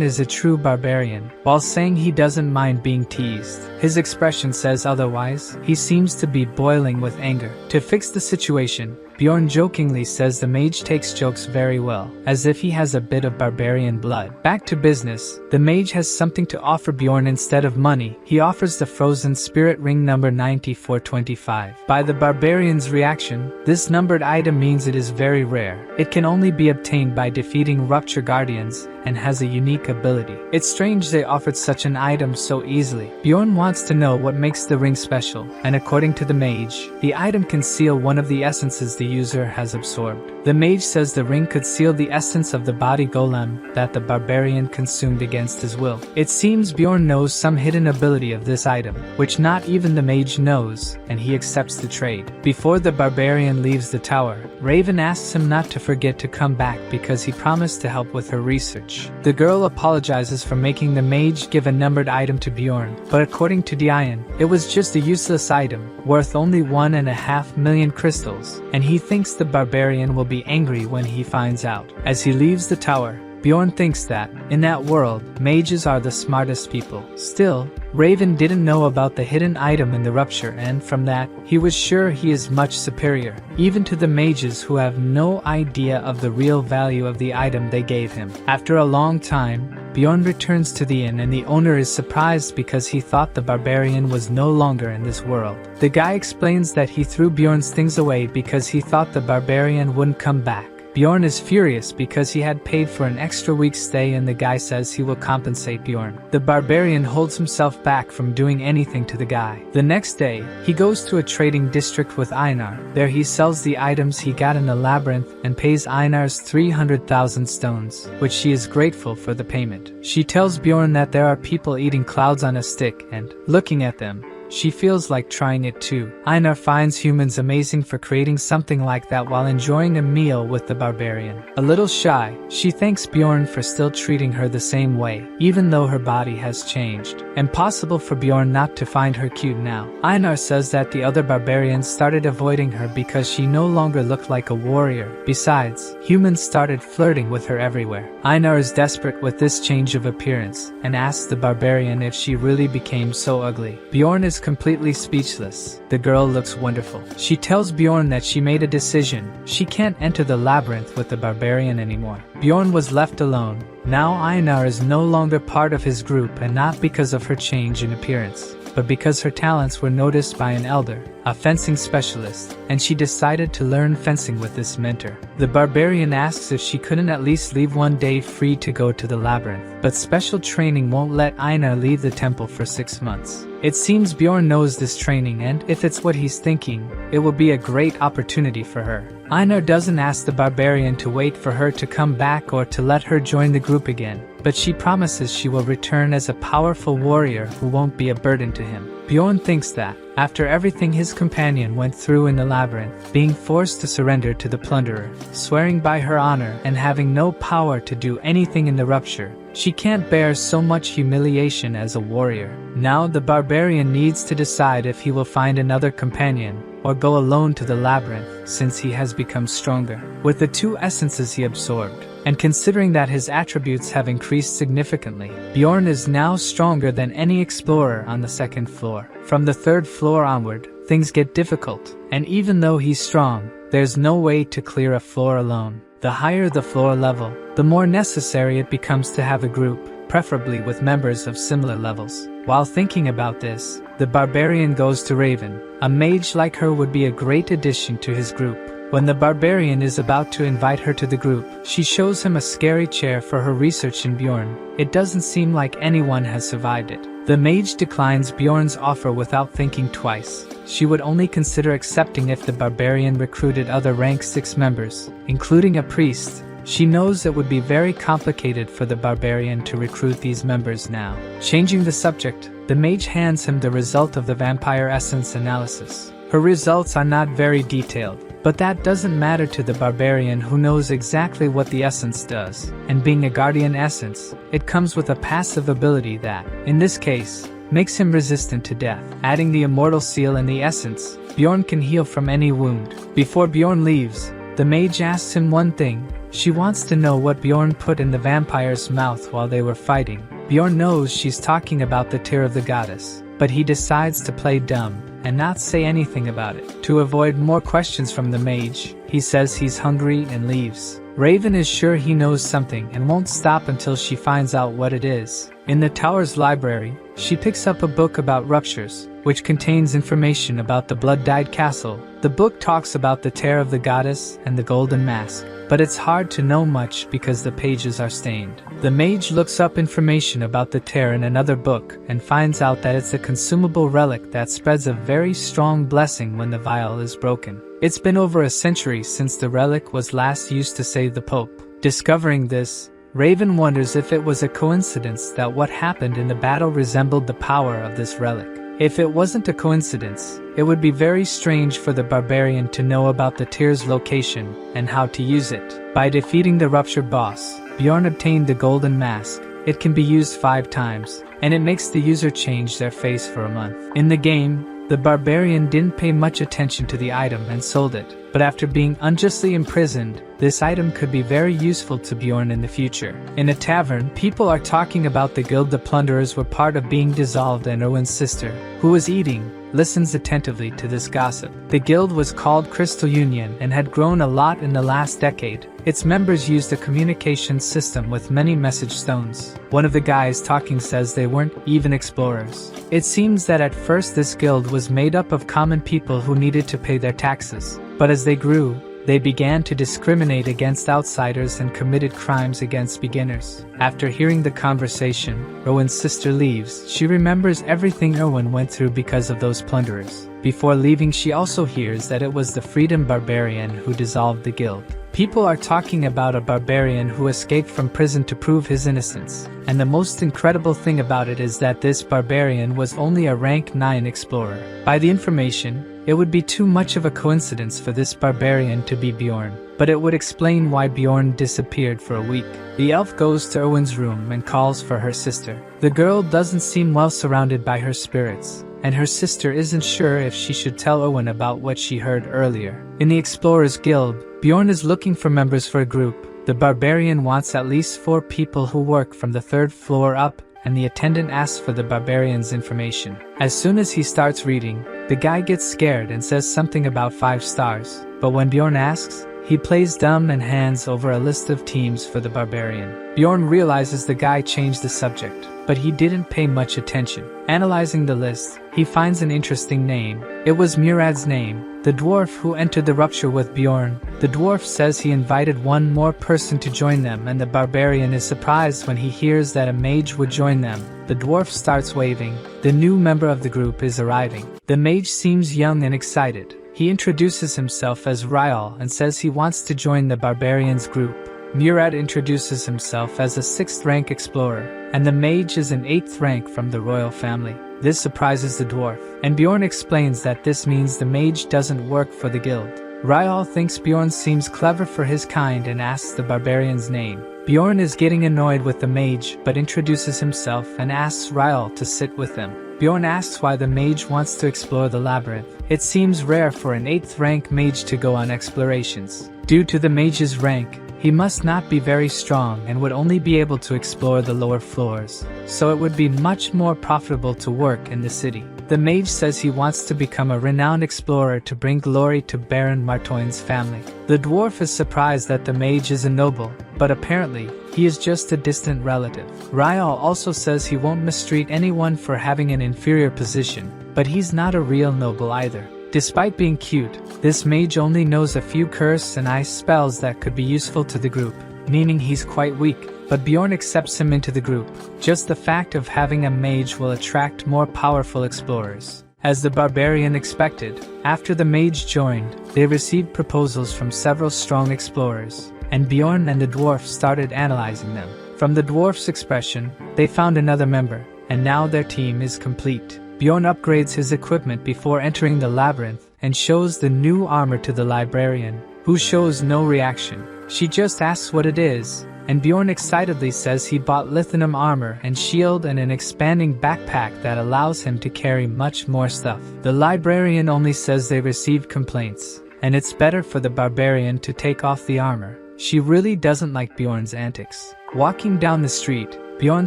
is a true barbarian, while saying he doesn't mind being teased. His expression says otherwise. He seems to be boiling with anger. To fix the situation, Bjorn jokingly says the mage takes jokes very well, as if he has a bit of barbarian blood. Back to business, the mage has something to offer Bjorn instead of money. He offers the frozen spirit ring number 9425. By the barbarian's reaction, this numbered item means it is very rare. It can only be obtained by defeating Rupture Guardians, and has a unique ability. It's strange they offered such an item so easily. Bjorn wants to know what makes the ring special, and according to the mage, the item can seal one of the essences the user has absorbed. The mage says the ring could seal the essence of the body golem that the barbarian consumed against his will. It seems Bjorn knows some hidden ability of this item, which not even the mage knows, and he accepts the trade. Before the barbarian leaves the tower, Raven asks him not to forget to come back because he promised to help with her research. The girl apologizes for making the mage give a numbered item to Bjorn, but according to Diane, it was just a useless item, worth only 1.5 million crystals, and he thinks the barbarian will be angry when he finds out. As he leaves the tower, Bjorn thinks that, in that world, mages are the smartest people. Still, Raven didn't know about the hidden item in the rupture, and from that, he was sure he is much superior, even to the mages who have no idea of the real value of the item they gave him. After a long time, Bjorn returns to the inn and the owner is surprised because he thought the barbarian was no longer in this world. The guy explains that he threw Bjorn's things away because he thought the barbarian wouldn't come back. Bjorn is furious because he had paid for an extra week's stay and the guy says he will compensate Bjorn. The barbarian holds himself back from doing anything to the guy. The next day, he goes to a trading district with Einar. There he sells the items he got in the labyrinth and pays Einar's 300,000 stones, which she is grateful for the payment. She tells Bjorn that there are people eating clouds on a stick and, looking at them, she feels like trying it too. Einar finds humans amazing for creating something like that while enjoying a meal with the barbarian. A little shy, she thanks Bjorn for still treating her the same way, even though her body has changed. Impossible for Bjorn not to find her cute now. Einar says that the other barbarians started avoiding her because she no longer looked like a warrior. Besides, humans started flirting with her everywhere. Einar is desperate with this change of appearance, and asks the barbarian if she really became so ugly. Bjorn is completely speechless. The girl looks wonderful. She tells Bjorn that she made a decision. She can't enter the labyrinth with the barbarian anymore. Bjorn was left alone. Now Einar is no longer part of his group, and not because of her change in appearance, but because her talents were noticed by an elder, a fencing specialist, and she decided to learn fencing with this mentor. The barbarian asks if she couldn't at least leave one day free to go to the labyrinth, but special training won't let Einar leave the temple for 6 months. It seems Bjorn knows this training, and if it's what he's thinking, it will be a great opportunity for her. Einar doesn't ask the barbarian to wait for her to come back or to let her join the group again, but she promises she will return as a powerful warrior who won't be a burden to him. Bjorn thinks that, after everything his companion went through in the labyrinth, being forced to surrender to the plunderer, swearing by her honor, and having no power to do anything in the rupture, she can't bear so much humiliation as a warrior. Now the barbarian needs to decide if he will find another companion, or go alone to the labyrinth, since he has become stronger. With the 2 essences he absorbed, and considering that his attributes have increased significantly, Bjorn is now stronger than any explorer on the 2nd floor. From the 3rd floor onward, things get difficult, and even though he's strong, there's no way to clear a floor alone. The higher the floor level, the more necessary it becomes to have a group, preferably with members of similar levels. While thinking about this, the barbarian goes to Raven. A mage like her would be a great addition to his group. When the barbarian is about to invite her to the group, she shows him a scary chair for her research in Bjorn. It doesn't seem like anyone has survived it. The mage declines Bjorn's offer without thinking twice. She would only consider accepting if the barbarian recruited other rank 6 members, including a priest. She knows it would be very complicated for the barbarian to recruit these members now. Changing the subject, the mage hands him the result of the vampire essence analysis. Her results are not very detailed, but that doesn't matter to the barbarian who knows exactly what the essence does. And being a guardian essence, it comes with a passive ability that, in this case, makes him resistant to death. Adding the immortal seal and the essence, Bjorn can heal from any wound. Before Bjorn leaves, the mage asks him one thing. She wants to know what Bjorn put in the vampire's mouth while they were fighting. Bjorn knows she's talking about the tear of the goddess, but he decides to play dumb and not say anything about it. To avoid more questions from the mage, he says he's hungry and leaves. Raven is sure he knows something and won't stop until she finds out what it is. In the tower's library, she picks up a book about ruptures, which contains information about the blood-dyed castle. The book talks about the tear of the goddess and the golden mask, but it's hard to know much because the pages are stained. The mage looks up information about the tear in another book and finds out that it's a consumable relic that spreads a very strong blessing when the vial is broken. It's been over a century since the relic was last used to save the Pope. Discovering this, Raven wonders if it was a coincidence that what happened in the battle resembled the power of this relic. If it wasn't a coincidence, it would be very strange for the barbarian to know about the tear's location and how to use it. By defeating the ruptured boss, Bjorn obtained the golden mask. It can be used 5 times, and it makes the user change their face for a month. In the game, the barbarian didn't pay much attention to the item and sold it, but after being unjustly imprisoned, this item could be very useful to Bjorn in the future. In a tavern, people are talking about the guild the plunderers were part of being dissolved, and Owen's sister, who was eating, listens attentively to this gossip. The guild was called Crystal Union and had grown a lot in the last decade. Its members used a communication system with many message stones. One of the guys talking says they weren't even explorers. It seems that at first this guild was made up of common people who needed to pay their taxes, but as they grew, they began to discriminate against outsiders and committed crimes against beginners. After hearing the conversation, Rowan's sister leaves. She remembers everything Erwin went through because of those plunderers. Before leaving, she also hears that it was the Freedom Barbarian who dissolved the guild. People are talking about a barbarian who escaped from prison to prove his innocence. And the most incredible thing about it is that this barbarian was only a rank 9 explorer. By the information, it would be too much of a coincidence for this barbarian to be Bjorn, but it would explain why Bjorn disappeared for a week. The elf goes to Erwin's room and calls for her sister. The girl doesn't seem well surrounded by her spirits, and her sister isn't sure if she should tell Erwin about what she heard earlier. In the Explorers Guild, Bjorn is looking for members for a group. The barbarian wants at least 4 people who work from the 3rd floor up, and the attendant asks for the barbarian's information. As soon as he starts reading, the guy gets scared and says something about 5 stars, but when Bjorn asks, he plays dumb and hands over a list of teams for the barbarian. Bjorn realizes the guy changed the subject, but he didn't pay much attention. Analyzing the list, he finds an interesting name. It was Murad's name, the dwarf who entered the rupture with Bjorn. The dwarf says he invited one more person to join them, and the barbarian is surprised when he hears that a mage would join them. The dwarf starts waving. The new member of the group is arriving. The mage seems young and excited. He introduces himself as Ryal and says he wants to join the barbarian's group. Murad introduces himself as a 6th rank explorer, and the mage is an 8th rank from the royal family. This surprises the dwarf, and Bjorn explains that this means the mage doesn't work for the guild. Ryal thinks Bjorn seems clever for his kind and asks the barbarian's name. Bjorn is getting annoyed with the mage but introduces himself and asks Ryal to sit with them. Bjorn asks why the mage wants to explore the labyrinth. It seems rare for an 8th rank mage to go on explorations. Due to the mage's rank, he must not be very strong and would only be able to explore the lower floors, so it would be much more profitable to work in the city. The mage says he wants to become a renowned explorer to bring glory to Baron Martoin's family. The dwarf is surprised that the mage is a noble, but apparently, he is just a distant relative. Ryal also says he won't mistreat anyone for having an inferior position, but he's not a real noble either. Despite being cute, this mage only knows a few curse and ice spells that could be useful to the group, meaning he's quite weak, but Bjorn accepts him into the group. Just the fact of having a mage will attract more powerful explorers. As the barbarian expected, after the mage joined, they received proposals from several strong explorers, and Bjorn and the dwarf started analyzing them. From the dwarf's expression, they found another member, and now their team is complete. Bjorn upgrades his equipment before entering the labyrinth, and shows the new armor to the librarian, who shows no reaction. She just asks what it is, and Bjorn excitedly says he bought lithium armor and shield and an expanding backpack that allows him to carry much more stuff. The librarian only says they received complaints, and it's better for the barbarian to take off the armor. She really doesn't like Bjorn's antics. Walking down the street, Bjorn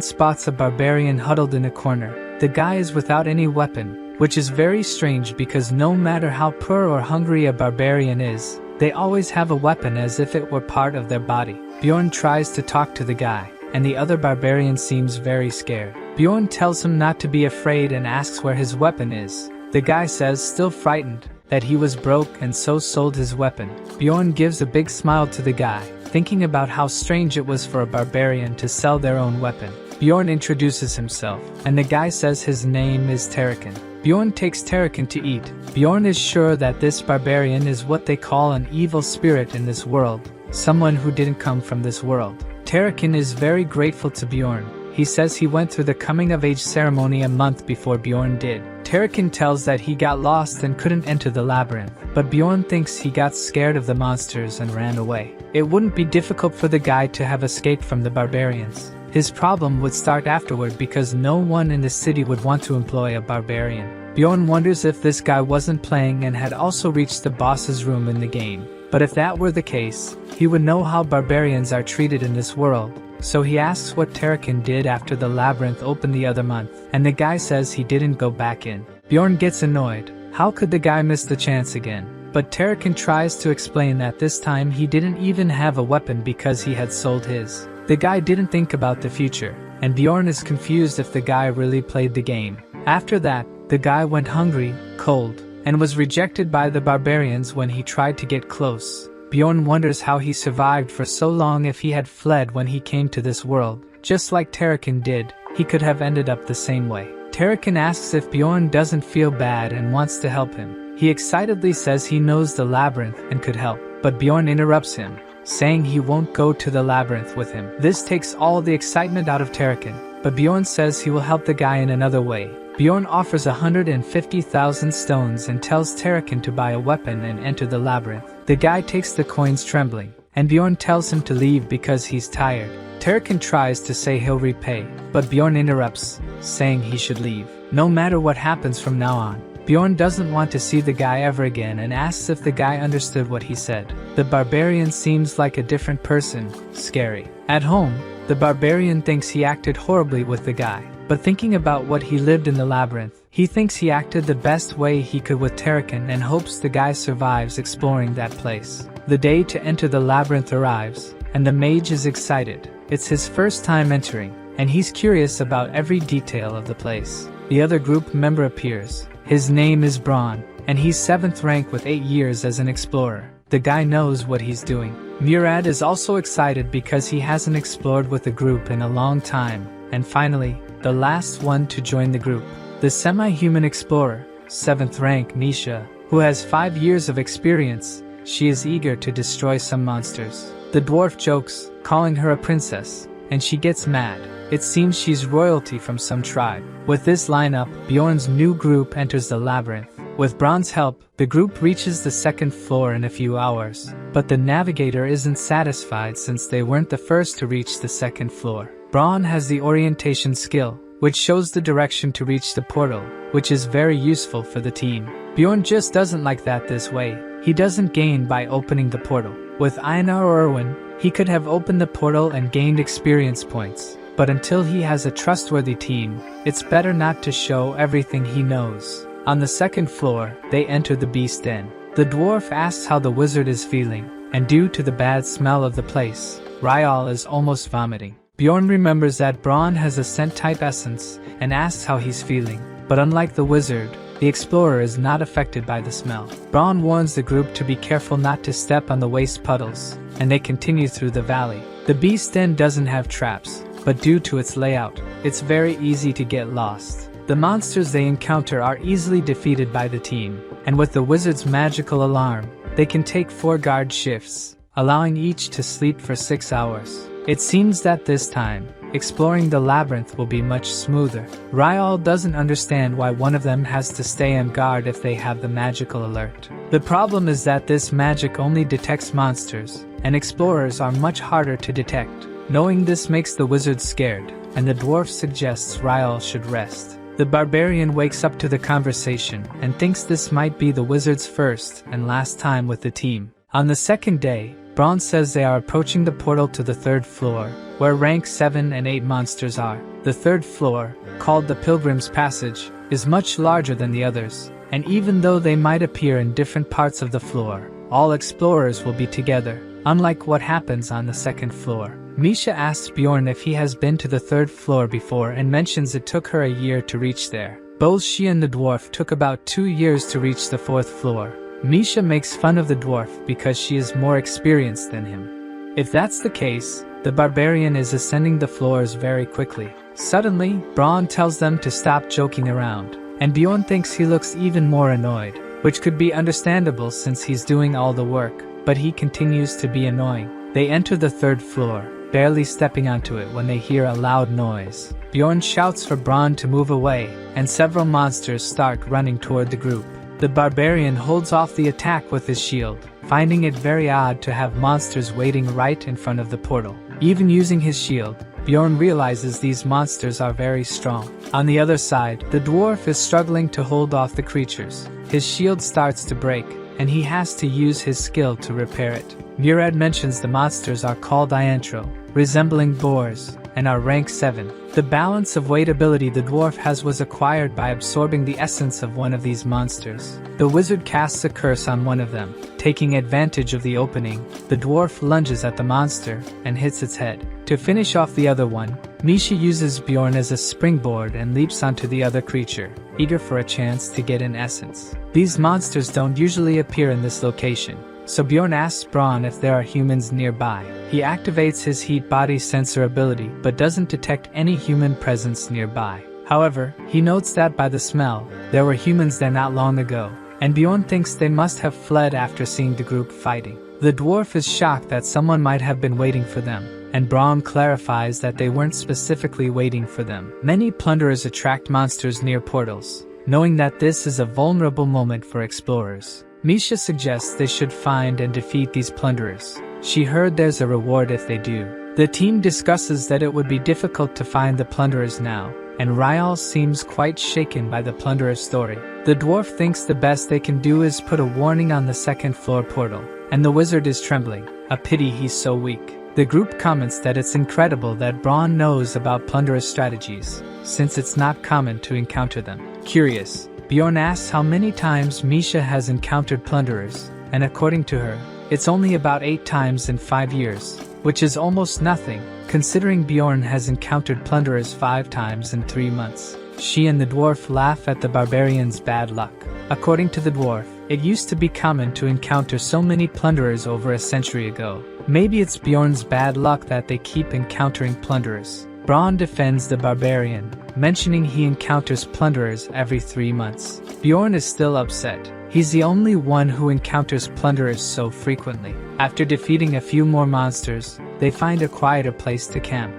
spots a barbarian huddled in a corner. The guy is without any weapon, which is very strange because no matter how poor or hungry a barbarian is, they always have a weapon as if it were part of their body. Bjorn tries to talk to the guy, and the other barbarian seems very scared. Bjorn tells him not to be afraid and asks where his weapon is. The guy says, still frightened, that he was broke and so sold his weapon. Bjorn gives a big smile to the guy, thinking about how strange it was for a barbarian to sell their own weapon. Bjorn introduces himself, and the guy says his name is Terrakin. Bjorn takes Terrakin to eat. Bjorn is sure that this barbarian is what they call an evil spirit in this world, someone who didn't come from this world. Terrakin is very grateful to Bjorn. He says he went through the coming-of-age ceremony a month before Bjorn did. Terrakin tells that he got lost and couldn't enter the labyrinth, but Bjorn thinks he got scared of the monsters and ran away. It wouldn't be difficult for the guy to have escaped from the barbarians. His problem would start afterward because no one in the city would want to employ a barbarian. Bjorn wonders if this guy wasn't playing and had also reached the boss's room in the game. But if that were the case, he would know how barbarians are treated in this world. So he asks what Terrakin did after the labyrinth opened the other month, and the guy says he didn't go back in. Bjorn gets annoyed. How could the guy miss the chance again? But Terrakin tries to explain that this time he didn't even have a weapon because he had sold his. The guy didn't think about the future, and Bjorn is confused if the guy really played the game. After that, the guy went hungry, cold, and was rejected by the barbarians when he tried to get close. Bjorn wonders how he survived for so long. If he had fled when he came to this world, just like Terrakin did, he could have ended up the same way. Terrakin asks if Bjorn doesn't feel bad and wants to help him. He excitedly says he knows the labyrinth and could help, but Bjorn interrupts him, saying he won't go to the labyrinth with him. This takes all the excitement out of Terrakin, but Bjorn says he will help the guy in another way. Bjorn offers 150,000 stones and tells Terrakin to buy a weapon and enter the labyrinth. The guy takes the coins trembling, and Bjorn tells him to leave because he's tired. Terrakin tries to say he'll repay, but Bjorn interrupts, saying he should leave. No matter what happens from now on, Bjorn doesn't want to see the guy ever again and asks if the guy understood what he said. The barbarian seems like a different person, scary. At home, the barbarian thinks he acted horribly with the guy, but thinking about what he lived in the labyrinth, he thinks he acted the best way he could with Terrakin and hopes the guy survives exploring that place. The day to enter the labyrinth arrives, and the mage is excited. It's his first time entering, and he's curious about every detail of the place. The other group member appears. His name is Braun, and he's 7th rank with 8 years as an explorer. The guy knows what he's doing. Murad is also excited because he hasn't explored with the group in a long time. And finally, the last one to join the group, the semi-human explorer, 7th rank Nisha, who has 5 years of experience. She is eager to destroy some monsters. The dwarf jokes, calling her a princess, and she gets mad. It seems she's royalty from some tribe. With this lineup, Bjorn's new group enters the labyrinth. With Braun's help, the group reaches the 2nd floor in a few hours. But the navigator isn't satisfied since they weren't the first to reach the 2nd floor. Braun has the orientation skill, which shows the direction to reach the portal, which is very useful for the team. Bjorn just doesn't like that this way. He doesn't gain by opening the portal. With Einar or Erwin, he could have opened the portal and gained experience points. But until he has a trustworthy team, it's better not to show everything he knows. On the 2nd floor, they enter the beast den. The dwarf asks how the wizard is feeling, and due to the bad smell of the place, Ryal is almost vomiting. Bjorn remembers that Braun has a scent-type essence and asks how he's feeling. But unlike the wizard, the explorer is not affected by the smell. Braun warns the group to be careful not to step on the waste puddles, and they continue through the valley. The beast den doesn't have traps, but due to its layout, it's very easy to get lost. The monsters they encounter are easily defeated by the team, and with the wizard's magical alarm, they can take 4 guard shifts, allowing each to sleep for 6 hours. It seems that this time, exploring the labyrinth will be much smoother. Ryal doesn't understand why one of them has to stay on guard if they have the magical alert. The problem is that this magic only detects monsters, and explorers are much harder to detect. Knowing this makes the wizard scared, and the dwarf suggests Ryal should rest. The barbarian wakes up to the conversation and thinks this might be the wizard's first and last time with the team. On the second day, Braun says they are approaching the portal to the third floor, where rank 7 and 8 monsters are. The third floor, called the Pilgrim's Passage, is much larger than the others, and even though they might appear in different parts of the floor, all explorers will be together, unlike what happens on the second floor. Misha asks Bjorn if he has been to the third floor before and mentions it took her a year to reach there. Both she and the dwarf took about 2 years to reach the fourth floor. Misha makes fun of the dwarf because she is more experienced than him. If that's the case, the barbarian is ascending the floors very quickly. Suddenly, Braun tells them to stop joking around, and Bjorn thinks he looks even more annoyed, which could be understandable since he's doing all the work, but he continues to be annoying. They enter the third floor, barely stepping onto it when they hear a loud noise. Bjorn shouts for Braun to move away, and several monsters start running toward the group. The barbarian holds off the attack with his shield, finding it very odd to have monsters waiting right in front of the portal. Even using his shield, Bjorn realizes these monsters are very strong. On the other side, the dwarf is struggling to hold off the creatures. His shield starts to break, and he has to use his skill to repair it. Murad mentions the monsters are called Iantro, resembling boars, and are rank 7. The balance of weight ability the dwarf has was acquired by absorbing the essence of one of these monsters. The wizard casts a curse on one of them. Taking advantage of the opening, the dwarf lunges at the monster and hits its head. To finish off the other one, Misha uses Bjorn as a springboard and leaps onto the other creature, eager for a chance to get an essence. These monsters don't usually appear in this location, so Bjorn asks Braun if there are humans nearby. He activates his heat body sensor ability but doesn't detect any human presence nearby. However, he notes that by the smell, there were humans there not long ago, and Bjorn thinks they must have fled after seeing the group fighting. The dwarf is shocked that someone might have been waiting for them, and Braun clarifies that they weren't specifically waiting for them. Many plunderers attract monsters near portals, knowing that this is a vulnerable moment for explorers. Misha suggests they should find and defeat these plunderers. She heard there's a reward if they do. The team discusses that it would be difficult to find the plunderers now, and Ryal seems quite shaken by the plunderer's story. The dwarf thinks the best they can do is put a warning on the second floor portal, and the wizard is trembling. A pity he's so weak. The group comments that it's incredible that Braun knows about plunderers' strategies, since it's not common to encounter them. Curious, Bjorn asks how many times Misha has encountered plunderers, and according to her, it's only about 8 times in 5 years, which is almost nothing, considering Bjorn has encountered plunderers 5 times in 3 months. She and the dwarf laugh at the barbarian's bad luck. According to the dwarf, it used to be common to encounter so many plunderers over a century ago. Maybe it's Bjorn's bad luck that they keep encountering plunderers. Braun defends the barbarian, mentioning he encounters plunderers every 3 months. Bjorn is still upset. He's the only one who encounters plunderers so frequently. After defeating a few more monsters, they find a quieter place to camp.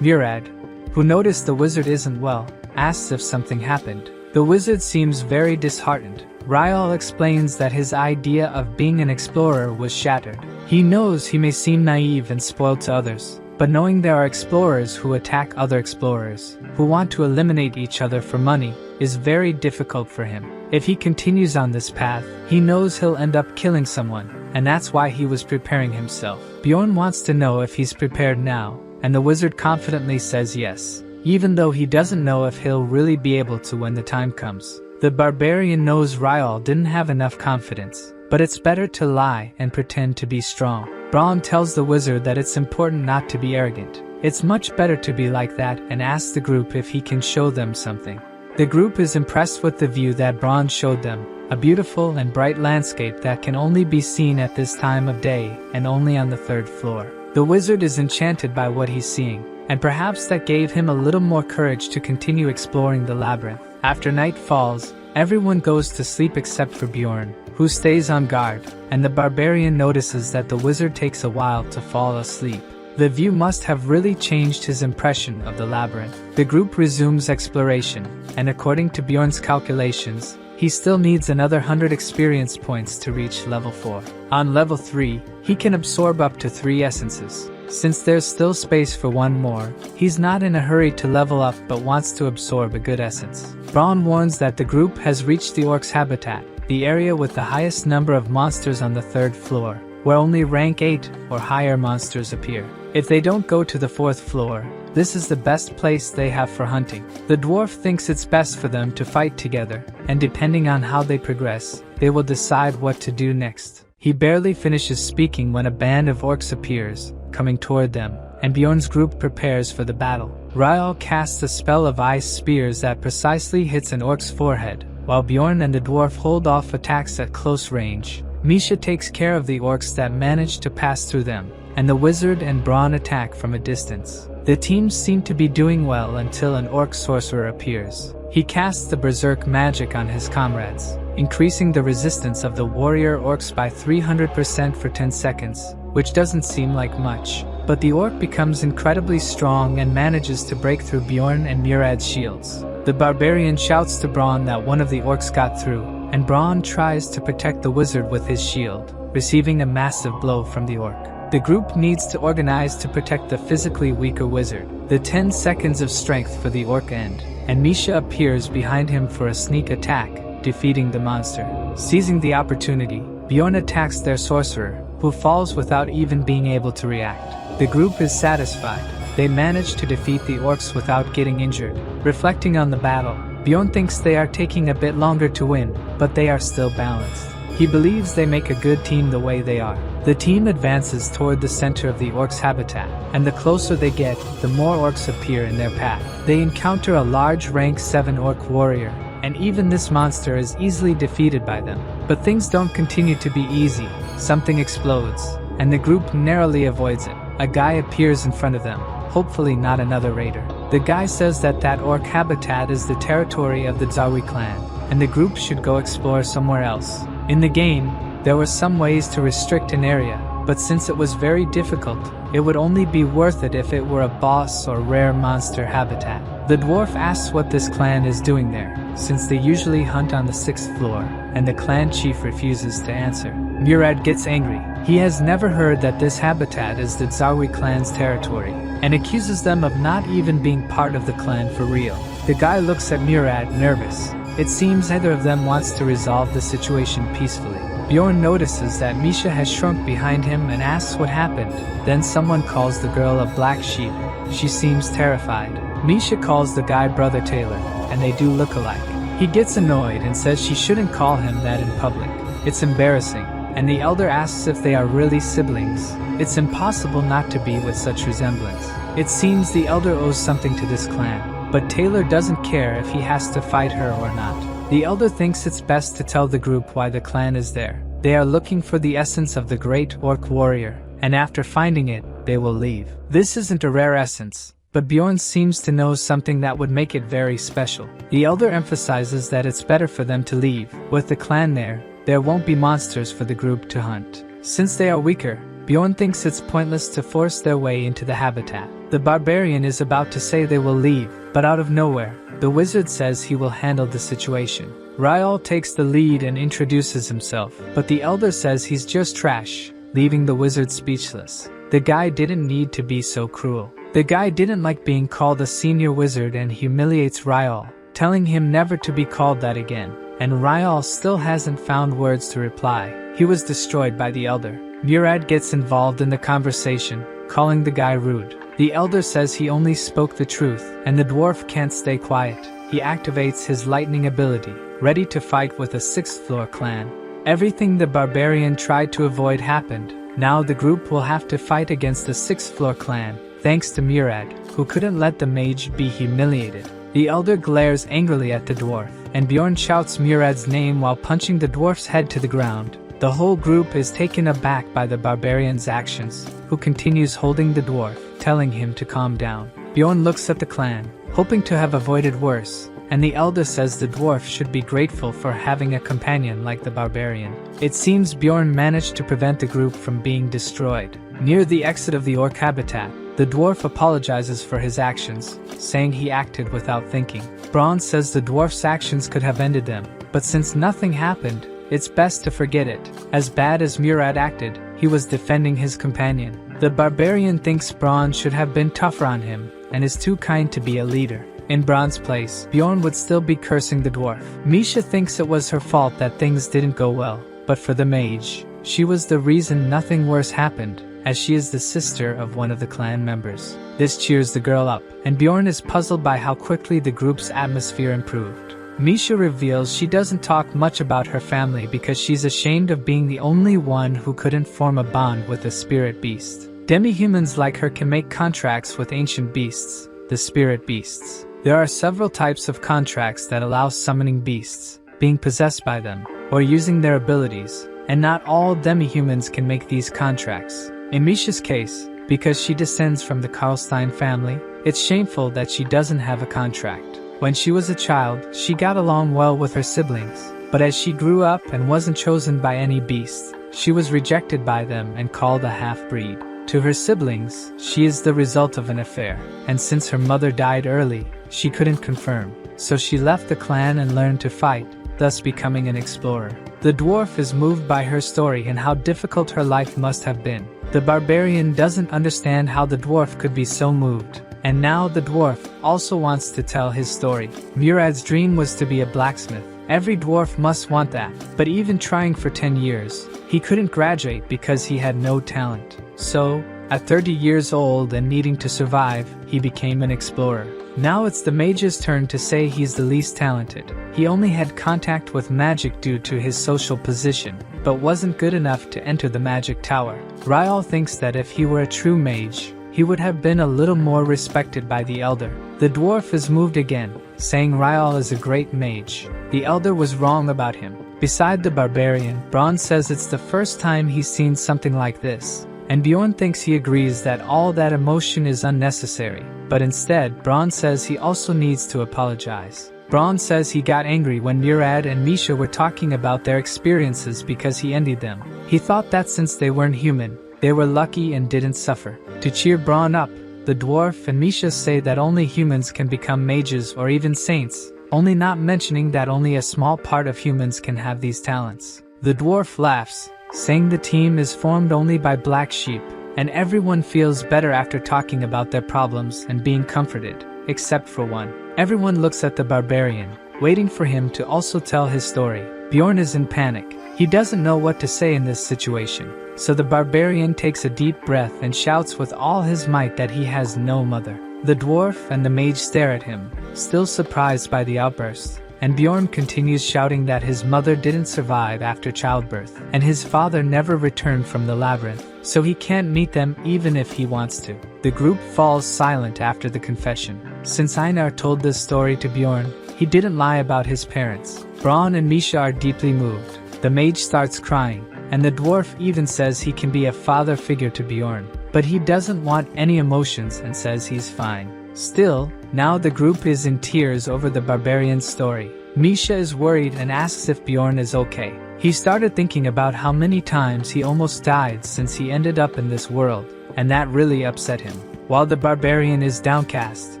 Murad, who noticed the wizard isn't well, asks if something happened. The wizard seems very disheartened. Ryal explains that his idea of being an explorer was shattered. He knows he may seem naive and spoiled to others, but knowing there are explorers who attack other explorers, who want to eliminate each other for money, is very difficult for him. If he continues on this path, he knows he'll end up killing someone, and that's why he was preparing himself. Bjorn wants to know if he's prepared now, and the wizard confidently says yes, even though he doesn't know if he'll really be able to when the time comes. The barbarian knows Ryal didn't have enough confidence, but it's better to lie and pretend to be strong. Braun tells the wizard that it's important not to be arrogant. It's much better to be like that, and asks the group if he can show them something. The group is impressed with the view that Braun showed them, a beautiful and bright landscape that can only be seen at this time of day and only on the 3rd floor. The wizard is enchanted by what he's seeing, and perhaps that gave him a little more courage to continue exploring the labyrinth. After night falls, everyone goes to sleep except for Bjorn, who stays on guard, and the barbarian notices that the wizard takes a while to fall asleep. The view must have really changed his impression of the labyrinth. The group resumes exploration, and according to Bjorn's calculations, he still needs another 100 experience points to reach level 4. On level 3, he can absorb up to 3 essences. Since there's still space for one more, he's not in a hurry to level up but wants to absorb a good essence. Braun warns that the group has reached the orc's habitat, the area with the highest number of monsters on the 3rd floor, where only rank 8 or higher monsters appear. If they don't go to the 4th floor, this is the best place they have for hunting. The dwarf thinks it's best for them to fight together, and depending on how they progress, they will decide what to do next. He barely finishes speaking when a band of orcs appears, coming toward them, and Bjorn's group prepares for the battle. Ryal casts a spell of ice spears that precisely hits an orc's forehead, while Bjorn and the dwarf hold off attacks at close range. Misha takes care of the orcs that manage to pass through them, and the wizard and Braun attack from a distance. The teams seem to be doing well until an orc sorcerer appears. He casts the berserk magic on his comrades, increasing the resistance of the warrior orcs by 300% for 10 seconds, which doesn't seem like much. But the orc becomes incredibly strong and manages to break through Bjorn and Murad's shields. The barbarian shouts to Braun that one of the orcs got through, and Braun tries to protect the wizard with his shield, receiving a massive blow from the orc. The group needs to organize to protect the physically weaker wizard. The 10 seconds of strength for the orc end, and Misha appears behind him for a sneak attack, defeating the monster. Seizing the opportunity, Bjorn attacks their sorcerer, who falls without even being able to react. The group is satisfied. They manage to defeat the orcs without getting injured. Reflecting on the battle, Bjorn thinks they are taking a bit longer to win, but they are still balanced. He believes they make a good team the way they are. The team advances toward the center of the orcs' habitat, and the closer they get, the more orcs appear in their path. They encounter a large rank 7 orc warrior, and even this monster is easily defeated by them. But things don't continue to be easy. Something explodes, and the group narrowly avoids it. A guy appears in front of them, hopefully not another raider. The guy says that orc habitat is the territory of the Zawi clan, and the group should go explore somewhere else. In the game, there were some ways to restrict an area, but since it was very difficult, it would only be worth it if it were a boss or rare monster habitat. The dwarf asks what this clan is doing there, since they usually hunt on the 6th floor, and the clan chief refuses to answer. Murad gets angry. He has never heard that this habitat is the Zawi clan's territory, and accuses them of not even being part of the clan for real. The guy looks at Murad nervous. It seems neither of them wants to resolve the situation peacefully. Bjorn notices that Misha has shrunk behind him and asks what happened. Then someone calls the girl a black sheep. She seems terrified. Misha calls the guy Brother Taylor, and they do look alike. He gets annoyed and says she shouldn't call him that in public. It's embarrassing, and the elder asks if they are really siblings. It's impossible not to be with such resemblance. It seems the elder owes something to this clan, but Taylor doesn't care if he has to fight her or not. The elder thinks it's best to tell the group why the clan is there. They are looking for the essence of the great orc warrior, and after finding it, they will leave. This isn't a rare essence, but Bjorn seems to know something that would make it very special. The elder emphasizes that it's better for them to leave. With the clan there won't be monsters for the group to hunt. Since they are weaker, Bjorn thinks it's pointless to force their way into the habitat. The barbarian is about to say they will leave, but out of nowhere, the wizard says he will handle the situation. Ryal takes the lead and introduces himself, but the elder says he's just trash, leaving the wizard speechless. The guy didn't need to be so cruel. The guy didn't like being called a senior wizard and humiliates Ryal, telling him never to be called that again. And Ryal still hasn't found words to reply. He was destroyed by the elder. Murad gets involved in the conversation, calling the guy rude. The elder says he only spoke the truth, and the dwarf can't stay quiet. He activates his lightning ability, ready to fight with a 6th floor clan. Everything the barbarian tried to avoid happened. Now the group will have to fight against the 6th floor clan, thanks to Murad, who couldn't let the mage be humiliated. The elder glares angrily at the dwarf, and Bjorn shouts Murad's name while punching the dwarf's head to the ground. The whole group is taken aback by the barbarian's actions, who continues holding the dwarf, telling him to calm down. Bjorn looks at the clan, hoping to have avoided worse, and the elder says the dwarf should be grateful for having a companion like the barbarian. It seems Bjorn managed to prevent the group from being destroyed. Near the exit of the orc habitat, the dwarf apologizes for his actions, saying he acted without thinking. Braun says the dwarf's actions could have ended them, but since nothing happened, it's best to forget it. As bad as Murad acted, he was defending his companion. The barbarian thinks Braun should have been tougher on him, and is too kind to be a leader. In Braun's place, Bjorn would still be cursing the dwarf. Misha thinks it was her fault that things didn't go well, but for the mage, she was the reason nothing worse happened, as she is the sister of one of the clan members. This cheers the girl up, and Bjorn is puzzled by how quickly the group's atmosphere improved. Misha reveals she doesn't talk much about her family because she's ashamed of being the only one who couldn't form a bond with a spirit beast. Demi-humans like her can make contracts with ancient beasts, the spirit beasts. There are several types of contracts that allow summoning beasts, being possessed by them, or using their abilities, and not all demi-humans can make these contracts. In Misha's case, because she descends from the Karlstein family, it's shameful that she doesn't have a contract. When she was a child, she got along well with her siblings, but as she grew up and wasn't chosen by any beast, she was rejected by them and called a half-breed. To her siblings, she is the result of an affair, and since her mother died early, she couldn't confirm, so she left the clan and learned to fight, thus becoming an explorer. The dwarf is moved by her story and how difficult her life must have been. The barbarian doesn't understand how the dwarf could be so moved, and now the dwarf also wants to tell his story. Murad's dream was to be a blacksmith. Every dwarf must want that, but even trying for 10 years, he couldn't graduate because he had no talent. So, at 30 years old and needing to survive, he became an explorer. Now it's the mage's turn to say he's the least talented. He only had contact with magic due to his social position, but wasn't good enough to enter the magic tower. Ryal thinks that if he were a true mage, he would have been a little more respected by the elder. The dwarf is moved again, saying Ryal is a great mage. The elder was wrong about him. Beside the barbarian, Braun says it's the first time he's seen something like this, and Bjorn thinks he agrees that all that emotion is unnecessary, but instead, Braun says he also needs to apologize. Braun says he got angry when Murad and Misha were talking about their experiences because he envied them. He thought that since they weren't human, they were lucky and didn't suffer. To cheer Braun up, the dwarf and Misha say that only humans can become mages or even saints, only not mentioning that only a small part of humans can have these talents. The dwarf laughs, saying the team is formed only by black sheep, and everyone feels better after talking about their problems and being comforted, except for one. Everyone looks at the barbarian, waiting for him to also tell his story. Bjorn is in panic. He doesn't know what to say in this situation, so the barbarian takes a deep breath and shouts with all his might that he has no mother. The dwarf and the mage stare at him, still surprised by the outburst, and Bjorn continues shouting that his mother didn't survive after childbirth, and his father never returned from the labyrinth, so he can't meet them even if he wants to. The group falls silent after the confession. Since Einar told this story to Bjorn, he didn't lie about his parents. Braun and Misha are deeply moved. The mage starts crying, and the dwarf even says he can be a father figure to Bjorn, but he doesn't want any emotions and says he's fine. Still, now the group is in tears over the barbarian's story. Misha is worried and asks if Bjorn is okay. He started thinking about how many times he almost died since he ended up in this world, and that really upset him. While the barbarian is downcast,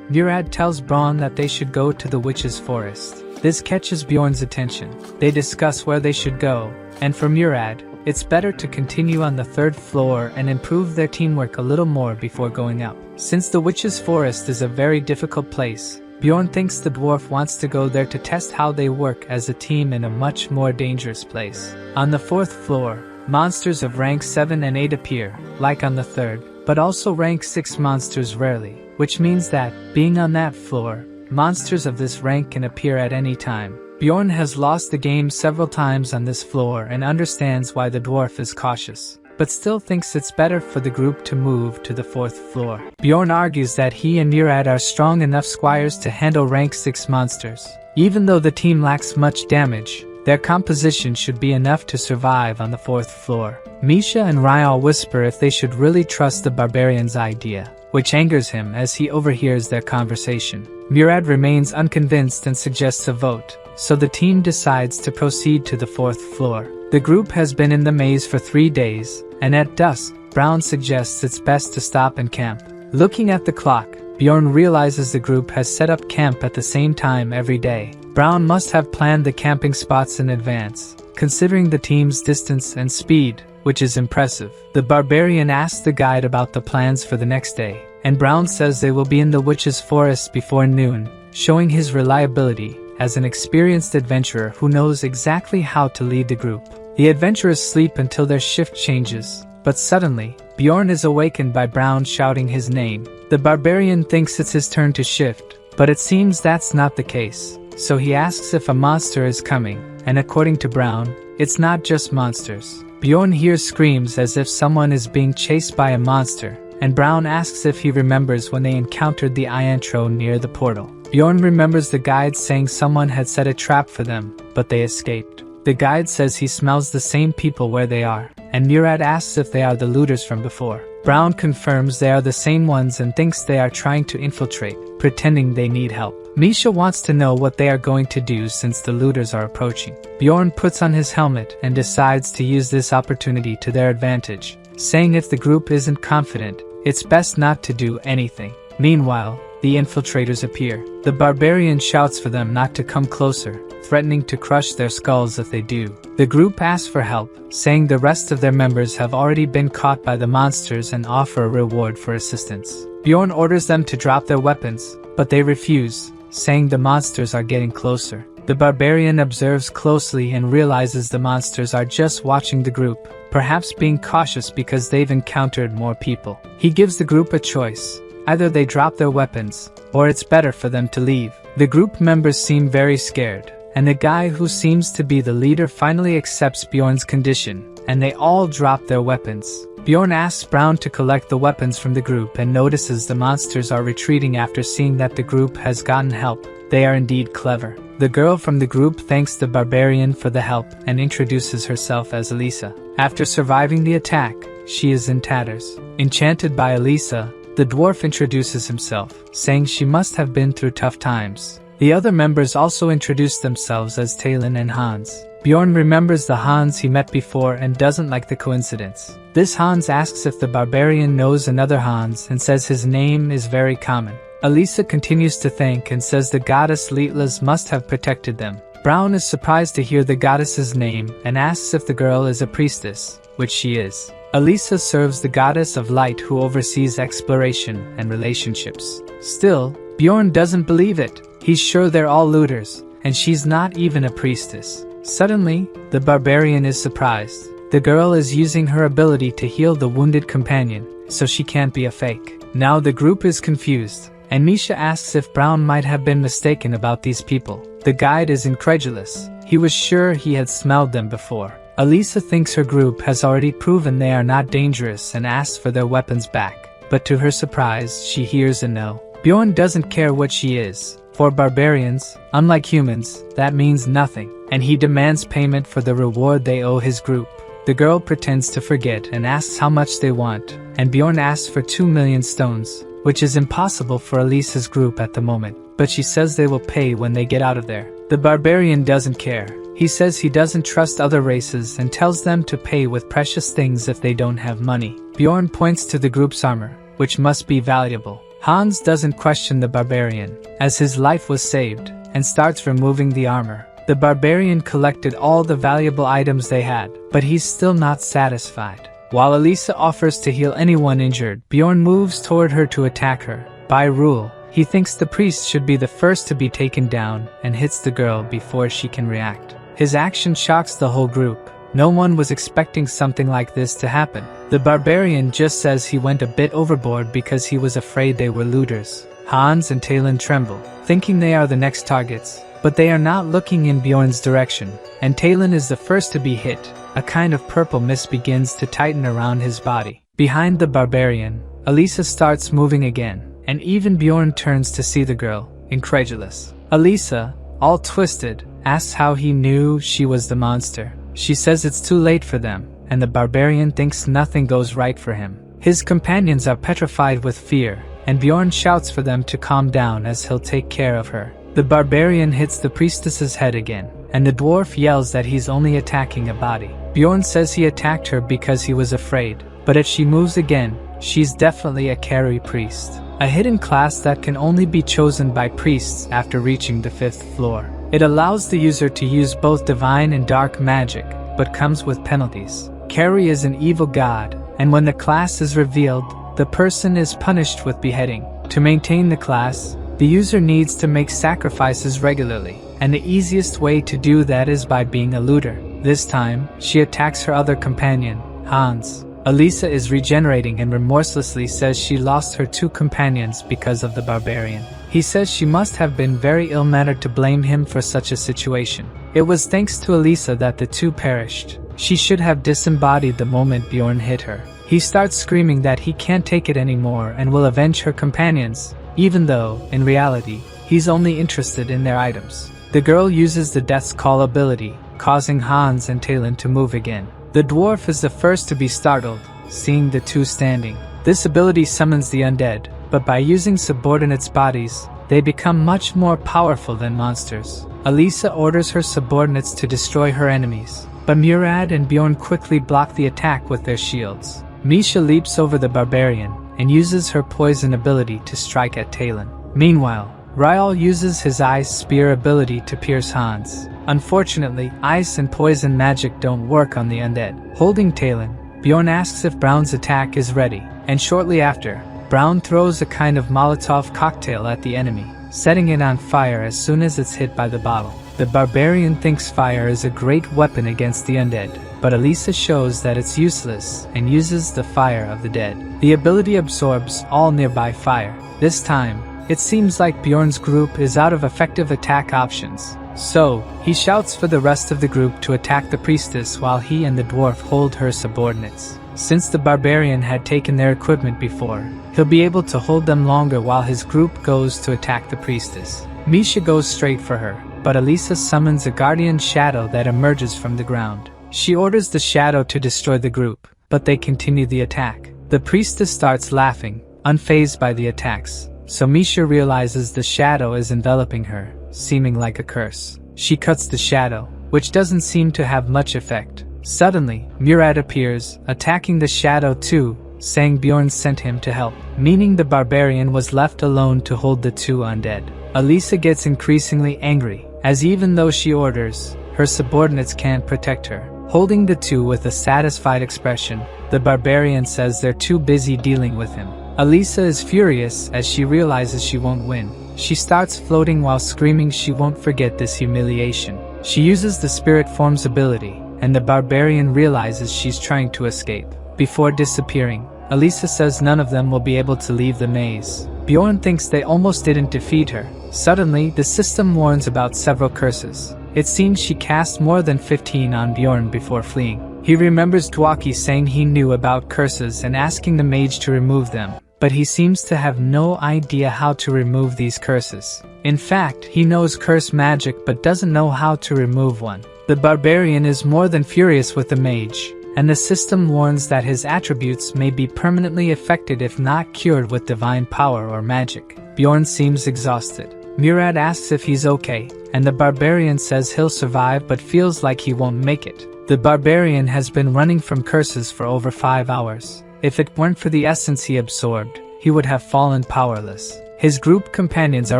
Murad tells Braun that they should go to the witch's forest. This catches Bjorn's attention. They discuss where they should go, and for Murad, it's better to continue on the 3rd floor and improve their teamwork a little more before going up. Since the witch's forest is a very difficult place, Bjorn thinks the dwarf wants to go there to test how they work as a team in a much more dangerous place. On the 4th floor, monsters of rank 7 and 8 appear, like on the 3rd, but also rank 6 monsters rarely, which means that, being on that floor, monsters of this rank can appear at any time. Bjorn has lost the game several times on this floor and understands why the dwarf is cautious, but still thinks it's better for the group to move to the 4th floor. Bjorn argues that he and Murad are strong enough squires to handle rank 6 monsters. Even though the team lacks much damage, their composition should be enough to survive on the 4th floor. Misha and Ryal whisper if they should really trust the barbarian's idea, which angers him as he overhears their conversation. Murad remains unconvinced and suggests a vote, so the team decides to proceed to the 4th floor. The group has been in the maze for 3 days, and at dusk, Brown suggests it's best to stop and camp. Looking at the clock, Bjorn realizes the group has set up camp at the same time every day. Brown must have planned the camping spots in advance, considering the team's distance and speed, which is impressive. The barbarian asks the guide about the plans for the next day, and Brown says they will be in the witch's forest before noon, showing his reliability as an experienced adventurer who knows exactly how to lead the group. The adventurers sleep until their shift changes, but suddenly, Bjorn is awakened by Brown shouting his name. The barbarian thinks it's his turn to shift, but it seems that's not the case, so he asks if a monster is coming, and according to Brown, it's not just monsters. Bjorn hears screams as if someone is being chased by a monster, and Brown asks if he remembers when they encountered the Iantro near the portal. Bjorn remembers the guide saying someone had set a trap for them, but they escaped. The guide says he smells the same people where they are, and Murad asks if they are the looters from before. Brown confirms they are the same ones and thinks they are trying to infiltrate, pretending they need help. Misha wants to know what they are going to do since the looters are approaching. Bjorn puts on his helmet and decides to use this opportunity to their advantage, saying if the group isn't confident, it's best not to do anything. Meanwhile, the infiltrators appear. The barbarian shouts for them not to come closer, threatening to crush their skulls if they do. The group asks for help, saying the rest of their members have already been caught by the monsters and offer a reward for assistance. Bjorn orders them to drop their weapons, but they refuse, saying the monsters are getting closer. The barbarian observes closely and realizes the monsters are just watching the group, perhaps being cautious because they've encountered more people. He gives the group a choice. Either they drop their weapons, or it's better for them to leave. The group members seem very scared, and the guy who seems to be the leader finally accepts Bjorn's condition, and they all drop their weapons. Bjorn asks Brown to collect the weapons from the group and notices the monsters are retreating after seeing that the group has gotten help. They are indeed clever. The girl from the group thanks the barbarian for the help and introduces herself as Elisa. After surviving the attack, she is in tatters. Enchanted by Elisa, the dwarf introduces himself, saying she must have been through tough times. The other members also introduce themselves as Talon and Hans. Bjorn remembers the Hans he met before and doesn't like the coincidence. This Hans asks if the barbarian knows another Hans and says his name is very common. Elisa continues to thank and says the goddess Leetlas must have protected them. Brown is surprised to hear the goddess's name and asks if the girl is a priestess, which she is. Elisa serves the goddess of light who oversees exploration and relationships. Still, Bjorn doesn't believe it. He's sure they're all looters, and she's not even a priestess. Suddenly, the barbarian is surprised. The girl is using her ability to heal the wounded companion, so she can't be a fake. Now the group is confused, and Misha asks if Brown might have been mistaken about these people. The guide is incredulous. He was sure he had smelled them before. Elisa thinks her group has already proven they are not dangerous and asks for their weapons back, but to her surprise, she hears a no. Bjorn doesn't care what she is. For barbarians, unlike humans, that means nothing, and he demands payment for the reward they owe his group. The girl pretends to forget and asks how much they want, and Bjorn asks for 2 million stones, which is impossible for Elisa's group at the moment, but she says they will pay when they get out of there. The barbarian doesn't care. He says he doesn't trust other races and tells them to pay with precious things if they don't have money. Bjorn points to the group's armor, which must be valuable. Hans doesn't question the barbarian, as his life was saved, and starts removing the armor. The barbarian collected all the valuable items they had, but he's still not satisfied. While Elisa offers to heal anyone injured, Bjorn moves toward her to attack her. By rule, he thinks the priest should be the first to be taken down and hits the girl before she can react. His action shocks the whole group. No one was expecting something like this to happen. The barbarian just says he went a bit overboard because he was afraid they were looters. Hans and Talon tremble, thinking they are the next targets, but they are not looking in Bjorn's direction, and Talon is the first to be hit. A kind of purple mist begins to tighten around his body. Behind the barbarian, Elisa starts moving again, and even Bjorn turns to see the girl, incredulous. Elisa, all twisted, asks how he knew she was the monster. She says it's too late for them, and the barbarian thinks nothing goes right for him. His companions are petrified with fear, and Bjorn shouts for them to calm down as he'll take care of her. The barbarian hits the priestess's head again, and the dwarf yells that he's only attacking a body. Bjorn says he attacked her because he was afraid, but if she moves again, she's definitely a carry priest. A hidden class that can only be chosen by priests after reaching the 5th floor. It allows the user to use both divine and dark magic, but comes with penalties. Carry is an evil god, and when the class is revealed, the person is punished with beheading. To maintain the class, the user needs to make sacrifices regularly, and the easiest way to do that is by being a looter. This time, she attacks her other companion, Hans. Elisa is regenerating and remorselessly says she lost her 2 companions because of the barbarian. He says she must have been very ill-mannered to blame him for such a situation. It was thanks to Elisa that the 2 perished. She should have disembodied the moment Bjorn hit her. He starts screaming that he can't take it anymore and will avenge her companions, even though, in reality, he's only interested in their items. The girl uses the Death's Call ability, causing Hans and Talon to move again. The dwarf is the first to be startled, seeing the 2 standing. This ability summons the undead, but by using subordinates' bodies, they become much more powerful than monsters. Elisa orders her subordinates to destroy her enemies, but Murad and Bjorn quickly block the attack with their shields. Misha leaps over the barbarian and uses her poison ability to strike at Talon. Meanwhile, Ryal uses his ice spear ability to pierce Hans. Unfortunately, ice and poison magic don't work on the undead. Holding Talon, Bjorn asks if Brown's attack is ready, and shortly after, Brown throws a kind of Molotov cocktail at the enemy, setting it on fire as soon as it's hit by the bottle. The barbarian thinks fire is a great weapon against the undead, but Elisa shows that it's useless and uses the fire of the dead. The ability absorbs all nearby fire. This time, it seems like Bjorn's group is out of effective attack options. So, he shouts for the rest of the group to attack the priestess while he and the dwarf hold her subordinates. Since the barbarian had taken their equipment before, he'll be able to hold them longer while his group goes to attack the priestess. Misha goes straight for her, but Elisa summons a guardian shadow that emerges from the ground. She orders the shadow to destroy the group, but they continue the attack. The priestess starts laughing, unfazed by the attacks, so Misha realizes the shadow is enveloping her, seeming like a curse. She cuts the shadow, which doesn't seem to have much effect. Suddenly, Murad appears, attacking the shadow too, saying Bjorn sent him to help, meaning the barbarian was left alone to hold the 2 undead. Elisa gets increasingly angry, as even though she orders, her subordinates can't protect her. Holding the 2 with a satisfied expression, the barbarian says they're too busy dealing with him. Elisa is furious as she realizes she won't win. She starts floating while screaming she won't forget this humiliation. She uses the spirit form's ability, and the barbarian realizes she's trying to escape. Before disappearing, Elisa says none of them will be able to leave the maze. Bjorn thinks they almost didn't defeat her. Suddenly, the system warns about several curses. It seems she cast more than 15 on Bjorn before fleeing. He remembers Dwaki saying he knew about curses and asking the mage to remove them, but he seems to have no idea how to remove these curses. In fact, he knows curse magic but doesn't know how to remove one. The barbarian is more than furious with the mage, and the system warns that his attributes may be permanently affected if not cured with divine power or magic. Bjorn seems exhausted. Murad asks if he's okay, and the barbarian says he'll survive but feels like he won't make it. The barbarian has been running from curses for over 5 hours. If it weren't for the essence he absorbed, he would have fallen powerless. His group companions are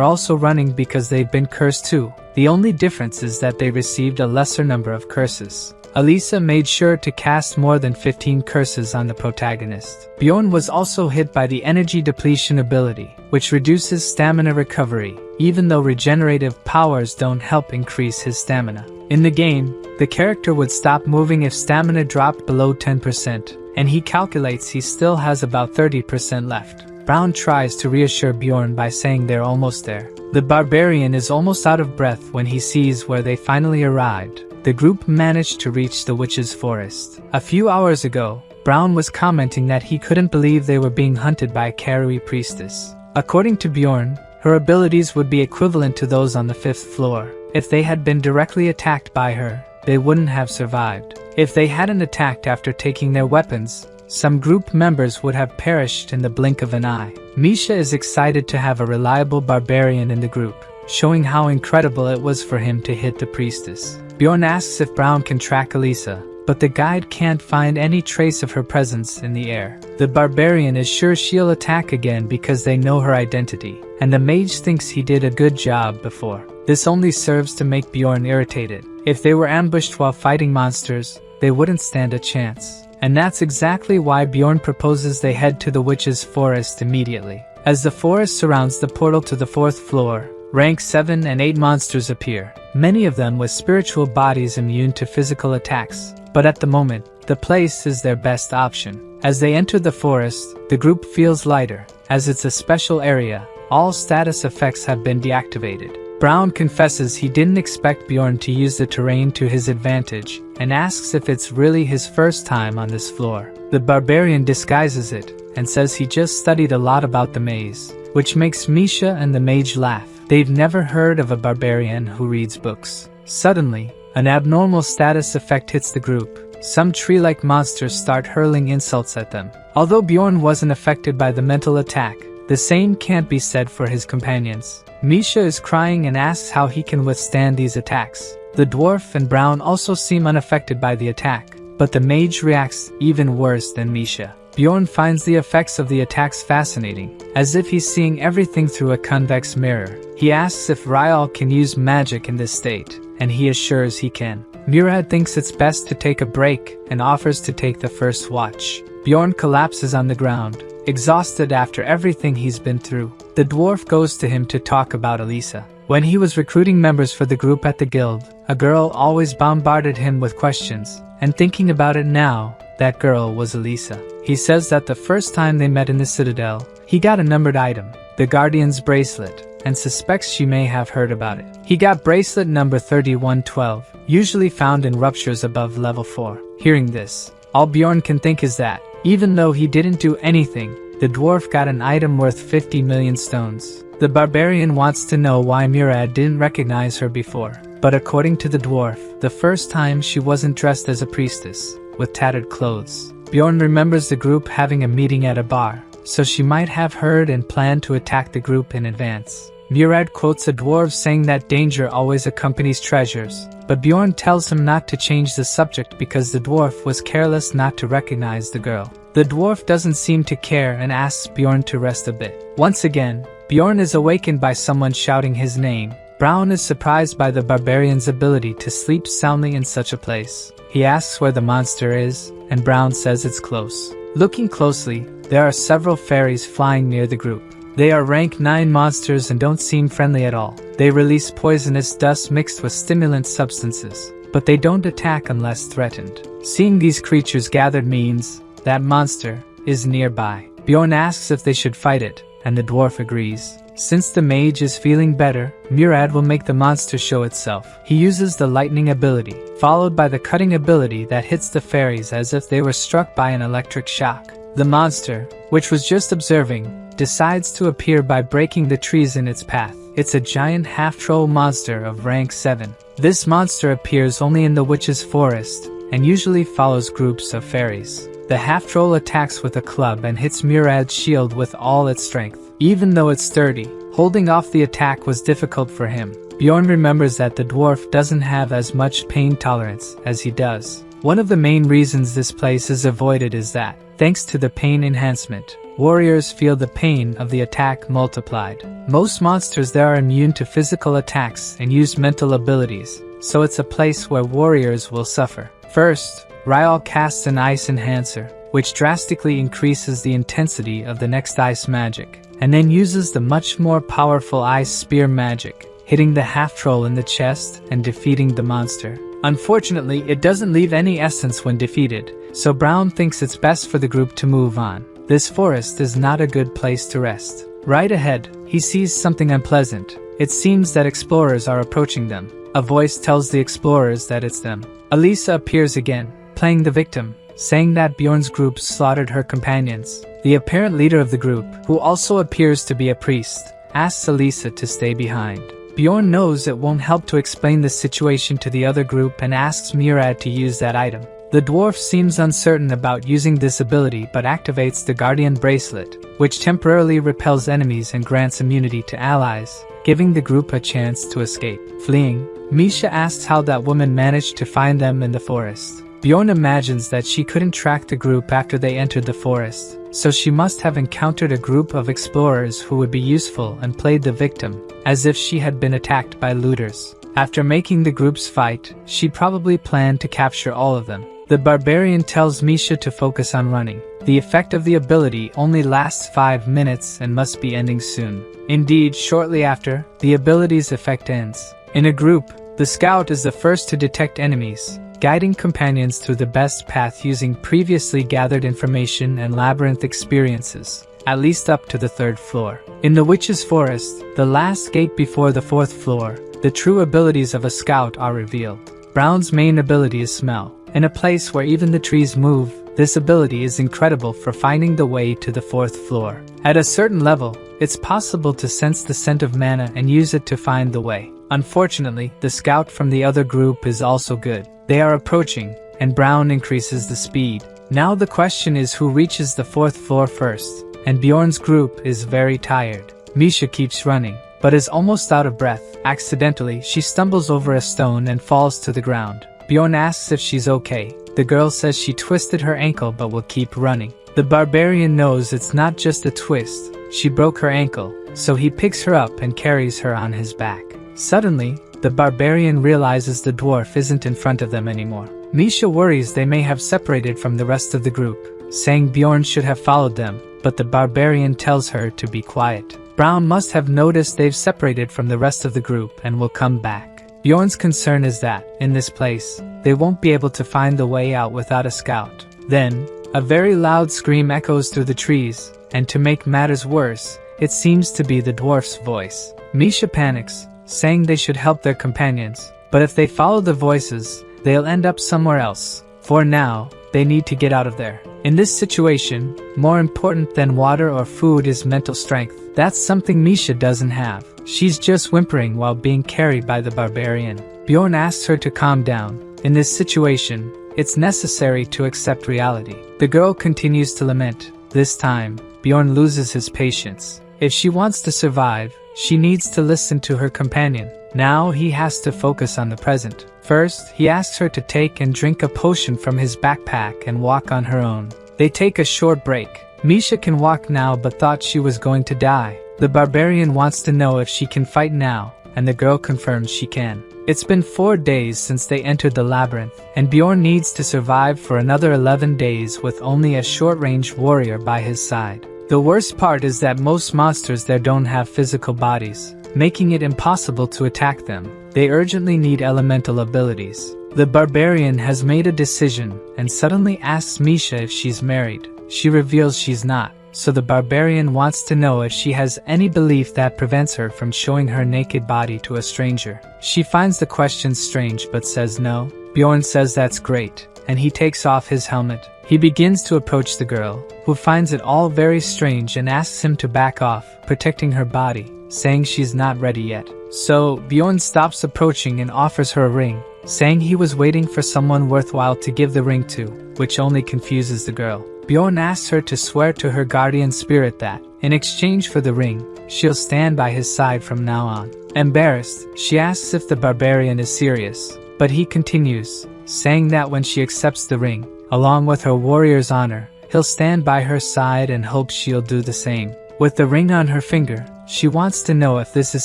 also running because they've been cursed too. The only difference is that they received a lesser number of curses. Elisa made sure to cast more than 15 curses on the protagonist. Bjorn was also hit by the energy depletion ability, which reduces stamina recovery, even though regenerative powers don't help increase his stamina. In the game, the character would stop moving if stamina dropped below 10%, and he calculates he still has about 30% left. Brown tries to reassure Bjorn by saying they're almost there. The barbarian is almost out of breath when he sees where they finally arrived. The group managed to reach the witch's forest. A few hours ago, Brown was commenting that he couldn't believe they were being hunted by a Karui priestess. According to Bjorn, her abilities would be equivalent to those on the 5th floor. If they had been directly attacked by her, they wouldn't have survived. If they hadn't attacked after taking their weapons, some group members would have perished in the blink of an eye. Misha is excited to have a reliable barbarian in the group, showing how incredible it was for him to hit the priestess. Bjorn asks if Brown can track Elisa, but the guide can't find any trace of her presence in the air. The barbarian is sure she'll attack again because they know her identity, and the mage thinks he did a good job before. This only serves to make Bjorn irritated. If they were ambushed while fighting monsters, they wouldn't stand a chance. And that's exactly why Bjorn proposes they head to the witch's forest immediately. As the forest surrounds the portal to the 4th floor, rank 7 and 8 monsters appear, many of them with spiritual bodies immune to physical attacks. But at the moment, the place is their best option. As they enter the forest, the group feels lighter. As it's a special area, all status effects have been deactivated. Brown confesses he didn't expect Bjorn to use the terrain to his advantage, and asks if it's really his first time on this floor. The barbarian disguises it, and says he just studied a lot about the maze, which makes Misha and the mage laugh. They've never heard of a barbarian who reads books. Suddenly, an abnormal status effect hits the group. Some tree-like monsters start hurling insults at them. Although Bjorn wasn't affected by the mental attack, the same can't be said for his companions. Misha is crying and asks how he can withstand these attacks. The dwarf and Brown also seem unaffected by the attack, but the mage reacts even worse than Misha. Bjorn finds the effects of the attacks fascinating, as if he's seeing everything through a convex mirror. He asks if Ryal can use magic in this state, and he assures he can. Murad thinks it's best to take a break and offers to take the first watch. Bjorn collapses on the ground, exhausted after everything he's been through. The dwarf goes to him to talk about Elisa. When he was recruiting members for the group at the guild, a girl always bombarded him with questions, and thinking about it now, that girl was Elisa. He says that the first time they met in the Citadel, he got a numbered item, the Guardian's bracelet, and suspects she may have heard about it. He got bracelet number 3112, usually found in ruptures above level 4. Hearing this, all Bjorn can think is that, even though he didn't do anything, the dwarf got an item worth 50 million stones. The barbarian wants to know why Murad didn't recognize her before, but according to the dwarf, the first time she wasn't dressed as a priestess, with tattered clothes. Bjorn remembers the group having a meeting at a bar, so she might have heard and planned to attack the group in advance. Murad quotes a dwarf saying that danger always accompanies treasures, but Bjorn tells him not to change the subject because the dwarf was careless not to recognize the girl. The dwarf doesn't seem to care and asks Bjorn to rest a bit. Once again, Bjorn is awakened by someone shouting his name. Brown is surprised by the barbarian's ability to sleep soundly in such a place. He asks where the monster is, and Brown says it's close. Looking closely, there are several fairies flying near the group. They are rank 9 monsters and don't seem friendly at all. They release poisonous dust mixed with stimulant substances, but they don't attack unless threatened. Seeing these creatures gathered means that monster is nearby. Bjorn asks if they should fight it, and the dwarf agrees. Since the mage is feeling better, Murad will make the monster show itself. He uses the lightning ability, followed by the cutting ability that hits the fairies as if they were struck by an electric shock. The monster, which was just observing, decides to appear by breaking the trees in its path. It's a giant half-troll monster of rank 7. This monster appears only in the witch's forest, and usually follows groups of fairies. The half-troll attacks with a club and hits Murad's shield with all its strength. Even though it's sturdy, holding off the attack was difficult for him. Bjorn remembers that the dwarf doesn't have as much pain tolerance as he does. One of the main reasons this place is avoided is that, thanks to the pain enhancement, warriors feel the pain of the attack multiplied. Most monsters there are immune to physical attacks and use mental abilities, so it's a place where warriors will suffer. First, Ryal casts an ice enhancer, which drastically increases the intensity of the next ice magic, and then uses the much more powerful ice spear magic, hitting the half-troll in the chest and defeating the monster. Unfortunately, it doesn't leave any essence when defeated, so Brown thinks it's best for the group to move on. This forest is not a good place to rest. Right ahead, he sees something unpleasant. It seems that explorers are approaching them. A voice tells the explorers that it's them. Elisa appears again, playing the victim, saying that Bjorn's group slaughtered her companions. The apparent leader of the group, who also appears to be a priest, asks Elisa to stay behind. Bjorn knows it won't help to explain the situation to the other group and asks Murad to use that item. The dwarf seems uncertain about using this ability but activates the Guardian bracelet, which temporarily repels enemies and grants immunity to allies, giving the group a chance to escape. Fleeing, Misha asks how that woman managed to find them in the forest. Bjorn imagines that she couldn't track the group after they entered the forest, so she must have encountered a group of explorers who would be useful and played the victim, as if she had been attacked by looters. After making the groups fight, she probably planned to capture all of them. The barbarian tells Misha to focus on running. The effect of the ability only lasts 5 minutes and must be ending soon. Indeed, shortly after, the ability's effect ends. In a group, the scout is the first to detect enemies, guiding companions through the best path using previously gathered information and labyrinth experiences, at least up to the 3rd floor. In the Witch's Forest, the last gate before the 4th floor, the true abilities of a scout are revealed. Brown's main ability is Smell. In a place where even the trees move, this ability is incredible for finding the way to the 4th floor. At a certain level, it's possible to sense the scent of mana and use it to find the way. Unfortunately, the scout from the other group is also good. They are approaching, and Brown increases the speed. Now the question is who reaches the 4th floor first, and Bjorn's group is very tired. Misha keeps running, but is almost out of breath. Accidentally, she stumbles over a stone and falls to the ground. Bjorn asks if she's okay. The girl says she twisted her ankle but will keep running. The barbarian knows it's not just a twist, she broke her ankle, so he picks her up and carries her on his back. Suddenly, the barbarian realizes the dwarf isn't in front of them anymore. Misha worries they may have separated from the rest of the group, saying Bjorn should have followed them, but the barbarian tells her to be quiet. Brown must have noticed they've separated from the rest of the group and will come back. Bjorn's concern is that, in this place, they won't be able to find the way out without a scout. Then, a very loud scream echoes through the trees, and to make matters worse, it seems to be the dwarf's voice. Misha panics, saying they should help their companions, but if they follow the voices, they'll end up somewhere else. For now, they need to get out of there. In this situation, more important than water or food is mental strength. That's something Misha doesn't have. She's just whimpering while being carried by the barbarian. Bjorn asks her to calm down. In this situation, it's necessary to accept reality. The girl continues to lament. This time, Bjorn loses his patience. If she wants to survive, she needs to listen to her companion. Now he has to focus on the present. First, he asks her to take and drink a potion from his backpack and walk on her own. They take a short break. Misha can walk now but thought she was going to die. The barbarian wants to know if she can fight now, and the girl confirms she can. It's been 4 days since they entered the labyrinth, and Bjorn needs to survive for another 11 days with only a short-range warrior by his side. The worst part is that most monsters there don't have physical bodies, making it impossible to attack them. They urgently need elemental abilities. The barbarian has made a decision and suddenly asks Misha if she's married. She reveals she's not, so the barbarian wants to know if she has any belief that prevents her from showing her naked body to a stranger. She finds the question strange but says no. Bjorn says that's great, and he takes off his helmet. He begins to approach the girl, who finds it all very strange and asks him to back off, protecting her body, saying she's not ready yet. So, Bjorn stops approaching and offers her a ring, saying he was waiting for someone worthwhile to give the ring to, which only confuses the girl. Bjorn asks her to swear to her guardian spirit that, in exchange for the ring, she'll stand by his side from now on. Embarrassed, she asks if the barbarian is serious, but he continues, saying that when she accepts the ring, along with her warrior's honor, he'll stand by her side and hopes she'll do the same. With the ring on her finger, she wants to know if this is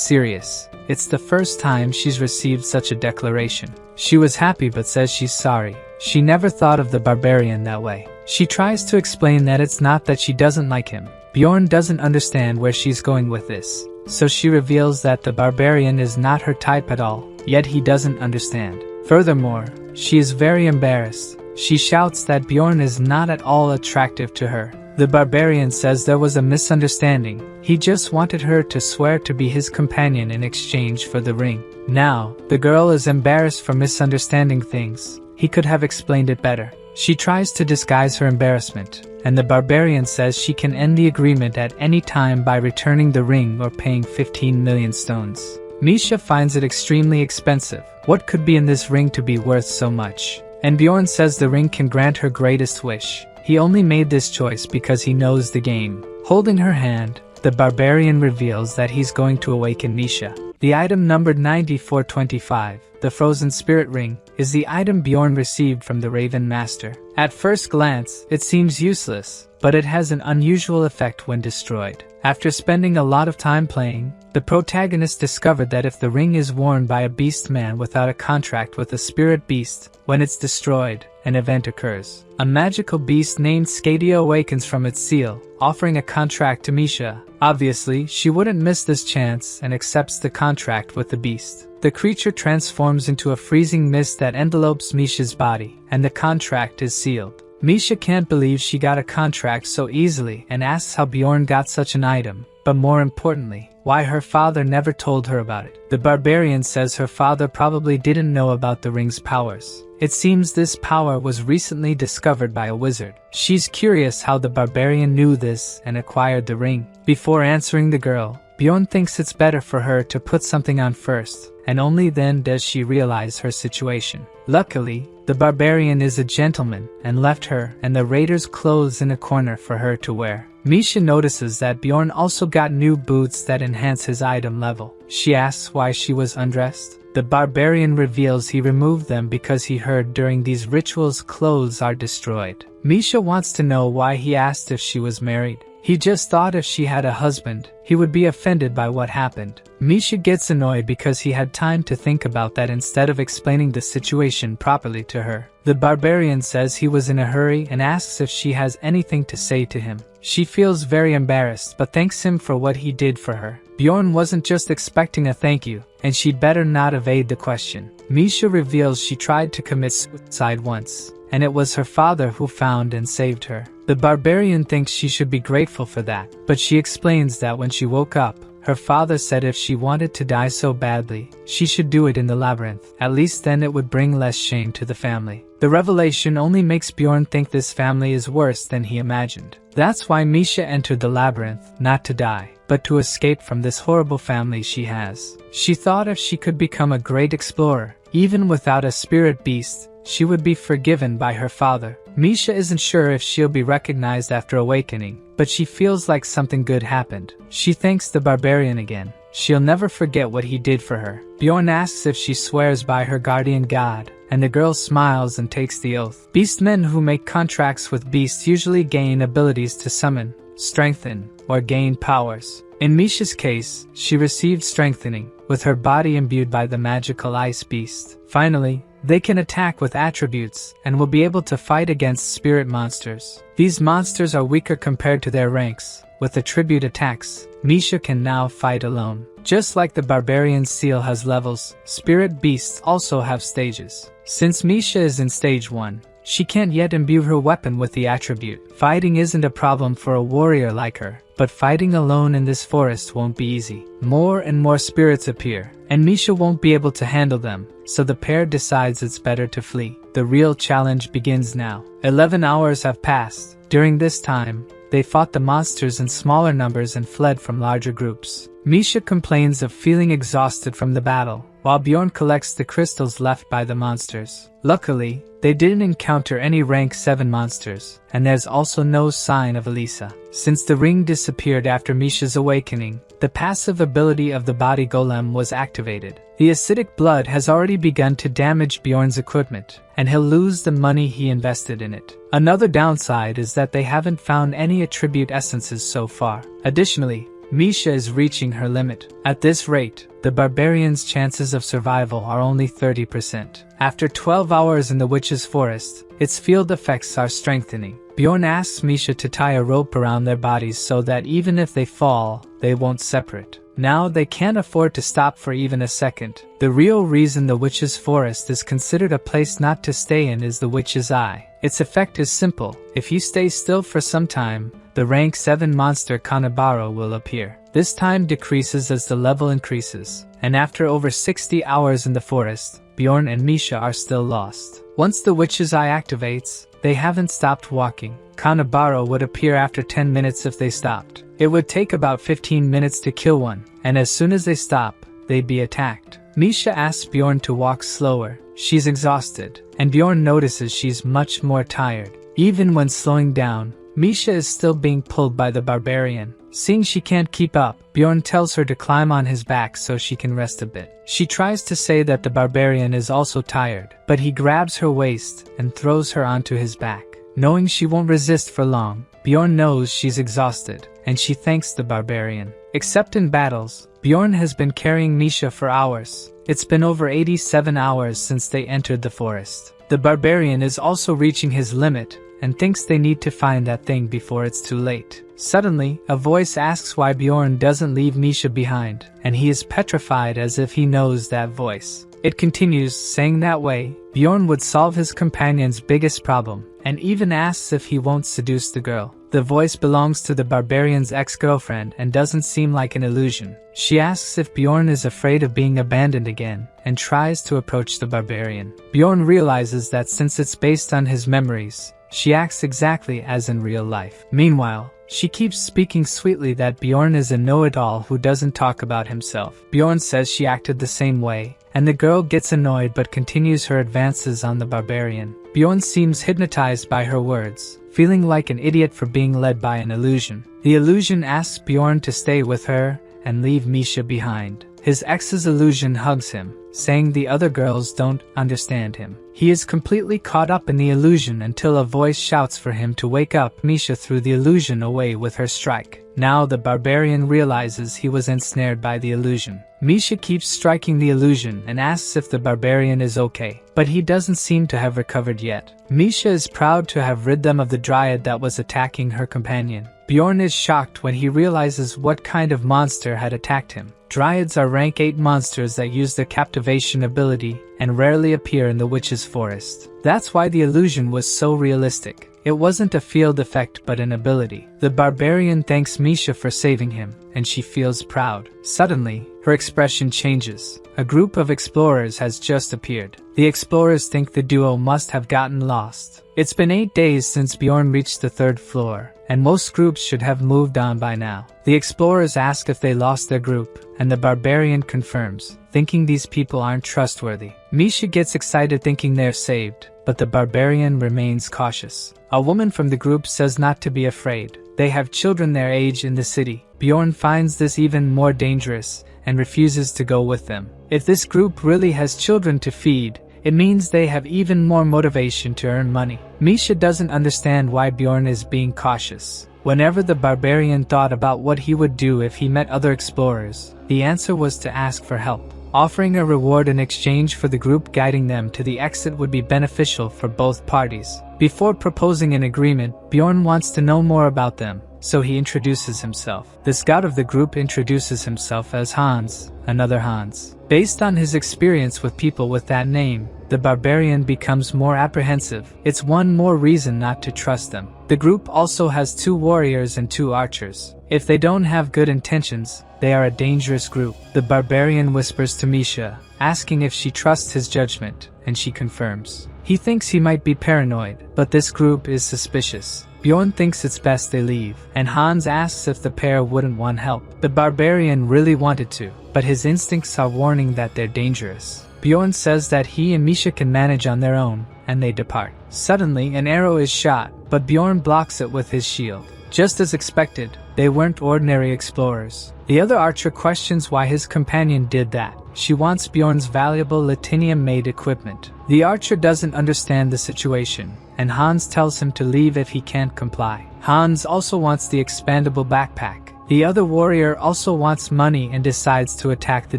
serious. It's the first time she's received such a declaration. She was happy but says she's sorry. She never thought of the barbarian that way. She tries to explain that it's not that she doesn't like him. Bjorn doesn't understand where she's going with this, so she reveals that the barbarian is not her type at all, yet he doesn't understand. Furthermore, she is very embarrassed. She shouts that Bjorn is not at all attractive to her. The barbarian says there was a misunderstanding. He just wanted her to swear to be his companion in exchange for the ring. Now, the girl is embarrassed for misunderstanding things. He could have explained it better. She tries to disguise her embarrassment, and the barbarian says she can end the agreement at any time by returning the ring or paying 15 million stones. Misha finds it extremely expensive. What could be in this ring to be worth so much? And Bjorn says the ring can grant her greatest wish. He only made this choice because he knows the game. Holding her hand, the barbarian reveals that he's going to awaken Misha. The item numbered 9425, the Frozen Spirit Ring, is the item Bjorn received from the Raven Master. At first glance, it seems useless, but it has an unusual effect when destroyed. After spending a lot of time playing, the protagonist discovered that if the ring is worn by a beast man without a contract with a spirit beast, when it's destroyed, an event occurs. A magical beast named Skadia awakens from its seal, offering a contract to Misha. Obviously, she wouldn't miss this chance and accepts the contract with the beast. The creature transforms into a freezing mist that envelopes Misha's body, and the contract is sealed. Misha can't believe she got a contract so easily and asks how Bjorn got such an item, but more importantly, why her father never told her about it. The barbarian says her father probably didn't know about the ring's powers. It seems this power was recently discovered by a wizard. She's curious how the barbarian knew this and acquired the ring. Before answering the girl, Bjorn thinks it's better for her to put something on first, and only then does she realize her situation. Luckily, the barbarian is a gentleman and left her and the raiders' clothes in a corner for her to wear. Misha notices that Bjorn also got new boots that enhance his item level. She asks why she was undressed. The barbarian reveals he removed them because he heard during these rituals clothes are destroyed. Misha wants to know why he asked if she was married. He just thought if she had a husband, he would be offended by what happened. Misha gets annoyed because he had time to think about that instead of explaining the situation properly to her. The barbarian says he was in a hurry and asks if she has anything to say to him. She feels very embarrassed but thanks him for what he did for her. Bjorn wasn't just expecting a thank you, and she'd better not evade the question. Misha reveals she tried to commit suicide once, and it was her father who found and saved her. The barbarian thinks she should be grateful for that, but she explains that when she woke up, her father said if she wanted to die so badly, she should do it in the labyrinth. At least then it would bring less shame to the family. The revelation only makes Bjorn think this family is worse than he imagined. That's why Misha entered the labyrinth, not to die, but to escape from this horrible family she has. She thought if she could become a great explorer, even without a spirit beast, she would be forgiven by her father. Misha isn't sure if she'll be recognized after awakening, but she feels like something good happened. She thanks the barbarian again. She'll never forget what he did for her. Bjorn asks if she swears by her guardian god, and the girl smiles and takes the oath. Beastmen who make contracts with beasts usually gain abilities to summon, strengthen, or gain powers. In Misha's case, she received strengthening, with her body imbued by the magical ice beast. Finally, they can attack with attributes, and will be able to fight against spirit monsters. These monsters are weaker compared to their ranks. With attribute attacks, Misha can now fight alone. Just like the barbarian's seal has levels, spirit beasts also have stages. Since Misha is in stage 1, she can't yet imbue her weapon with the attribute. Fighting isn't a problem for a warrior like her, but fighting alone in this forest won't be easy. More and more spirits appear, and Misha won't be able to handle them, so the pair decides it's better to flee. The real challenge begins now. 11 hours have passed. During this time, they fought the monsters in smaller numbers and fled from larger groups. Misha complains of feeling exhausted from the battle, while Bjorn collects the crystals left by the monsters. Luckily, they didn't encounter any rank 7 monsters, and there's also no sign of Elisa. Since the ring disappeared after Misha's awakening, the passive ability of the body golem was activated. The acidic blood has already begun to damage Bjorn's equipment, and he'll lose the money he invested in it. Another downside is that they haven't found any attribute essences so far. Additionally, Misha is reaching her limit. At this rate, the barbarian's chances of survival are only 30%. After 12 hours in the witch's forest, its field effects are strengthening. Bjorn asks Misha to tie a rope around their bodies so that even if they fall, they won't separate. Now they can't afford to stop for even a second. The real reason the witch's forest is considered a place not to stay in is the witch's eye. Its effect is simple. If you stay still for some time, the rank 7 monster Kanabaro will appear. This time decreases as the level increases, and after over 60 hours in the forest, Bjorn and Misha are still lost. Once the witch's eye activates, they haven't stopped walking. Kanabaro would appear after 10 minutes if they stopped. It would take about 15 minutes to kill one, and as soon as they stop, they'd be attacked. Misha asks Bjorn to walk slower. She's exhausted, and Bjorn notices she's much more tired. Even when slowing down, Misha is still being pulled by the barbarian. Seeing she can't keep up, Bjorn tells her to climb on his back so she can rest a bit. She tries to say that the barbarian is also tired, but he grabs her waist and throws her onto his back. Knowing she won't resist for long, Bjorn knows she's exhausted, and she thanks the barbarian. Except in battles, Bjorn has been carrying Misha for hours. It's been over 87 hours since they entered the forest. The barbarian is also reaching his limit, and thinks they need to find that thing before it's too late. Suddenly, a voice asks why Bjorn doesn't leave Misha behind, and he is petrified as if he knows that voice. It continues, saying that way, Bjorn would solve his companion's biggest problem, and even asks if he won't seduce the girl. The voice belongs to the barbarian's ex-girlfriend and doesn't seem like an illusion. She asks if Bjorn is afraid of being abandoned again, and tries to approach the barbarian. Bjorn realizes that since it's based on his memories, she acts exactly as in real life. Meanwhile, she keeps speaking sweetly that Bjorn is a know-it-all who doesn't talk about himself. Bjorn says she acted the same way, and the girl gets annoyed but continues her advances on the barbarian. Bjorn seems hypnotized by her words, feeling like an idiot for being led by an illusion. The illusion asks Bjorn to stay with her and leave Misha behind. His ex's illusion hugs him, saying the other girls don't understand him. He is completely caught up in the illusion until a voice shouts for him to wake up Misha through the illusion away with her strike. Now the barbarian realizes he was ensnared by the illusion. Misha keeps striking the illusion and asks if the barbarian is okay, but he doesn't seem to have recovered yet. Misha is proud to have rid them of the dryad that was attacking her companion. Bjorn is shocked when he realizes what kind of monster had attacked him. Dryads are rank 8 monsters that use their captivation ability and rarely appear in the witch's forest. That's why the illusion was so realistic. It wasn't a field effect but an ability. The barbarian thanks Misha for saving him, and she feels proud. Suddenly, her expression changes. A group of explorers has just appeared. The explorers think the duo must have gotten lost. It's been 8 days since Bjorn reached the 3rd floor, and most groups should have moved on by now. The explorers ask if they lost their group, and the barbarian confirms, thinking these people aren't trustworthy. Misha gets excited thinking they're saved, but the barbarian remains cautious. A woman from the group says not to be afraid. They have children their age in the city. Bjorn finds this even more dangerous and refuses to go with them. If this group really has children to feed, it means they have even more motivation to earn money. Misha doesn't understand why Bjorn is being cautious. Whenever the barbarian thought about what he would do if he met other explorers, the answer was to ask for help. Offering a reward in exchange for the group guiding them to the exit would be beneficial for both parties. Before proposing an agreement, Bjorn wants to know more about them, so he introduces himself. The scout of the group introduces himself as Hans, another Hans. Based on his experience with people with that name, the barbarian becomes more apprehensive. It's one more reason not to trust them. The group also has 2 warriors and 2 archers. If they don't have good intentions, they are a dangerous group. The barbarian whispers to Misha, asking if she trusts his judgment, and she confirms. He thinks he might be paranoid, but this group is suspicious. Bjorn thinks it's best they leave, and Hans asks if the pair wouldn't want help. The barbarian really wanted to, but his instincts are warning that they're dangerous. Bjorn says that he and Misha can manage on their own, and they depart. Suddenly, an arrow is shot, but Bjorn blocks it with his shield. Just as expected, they weren't ordinary explorers. The other archer questions why his companion did that. She wants Bjorn's valuable Latinium-made equipment. The archer doesn't understand the situation, and Hans tells him to leave if he can't comply. Hans also wants the expandable backpack. The other warrior also wants money and decides to attack the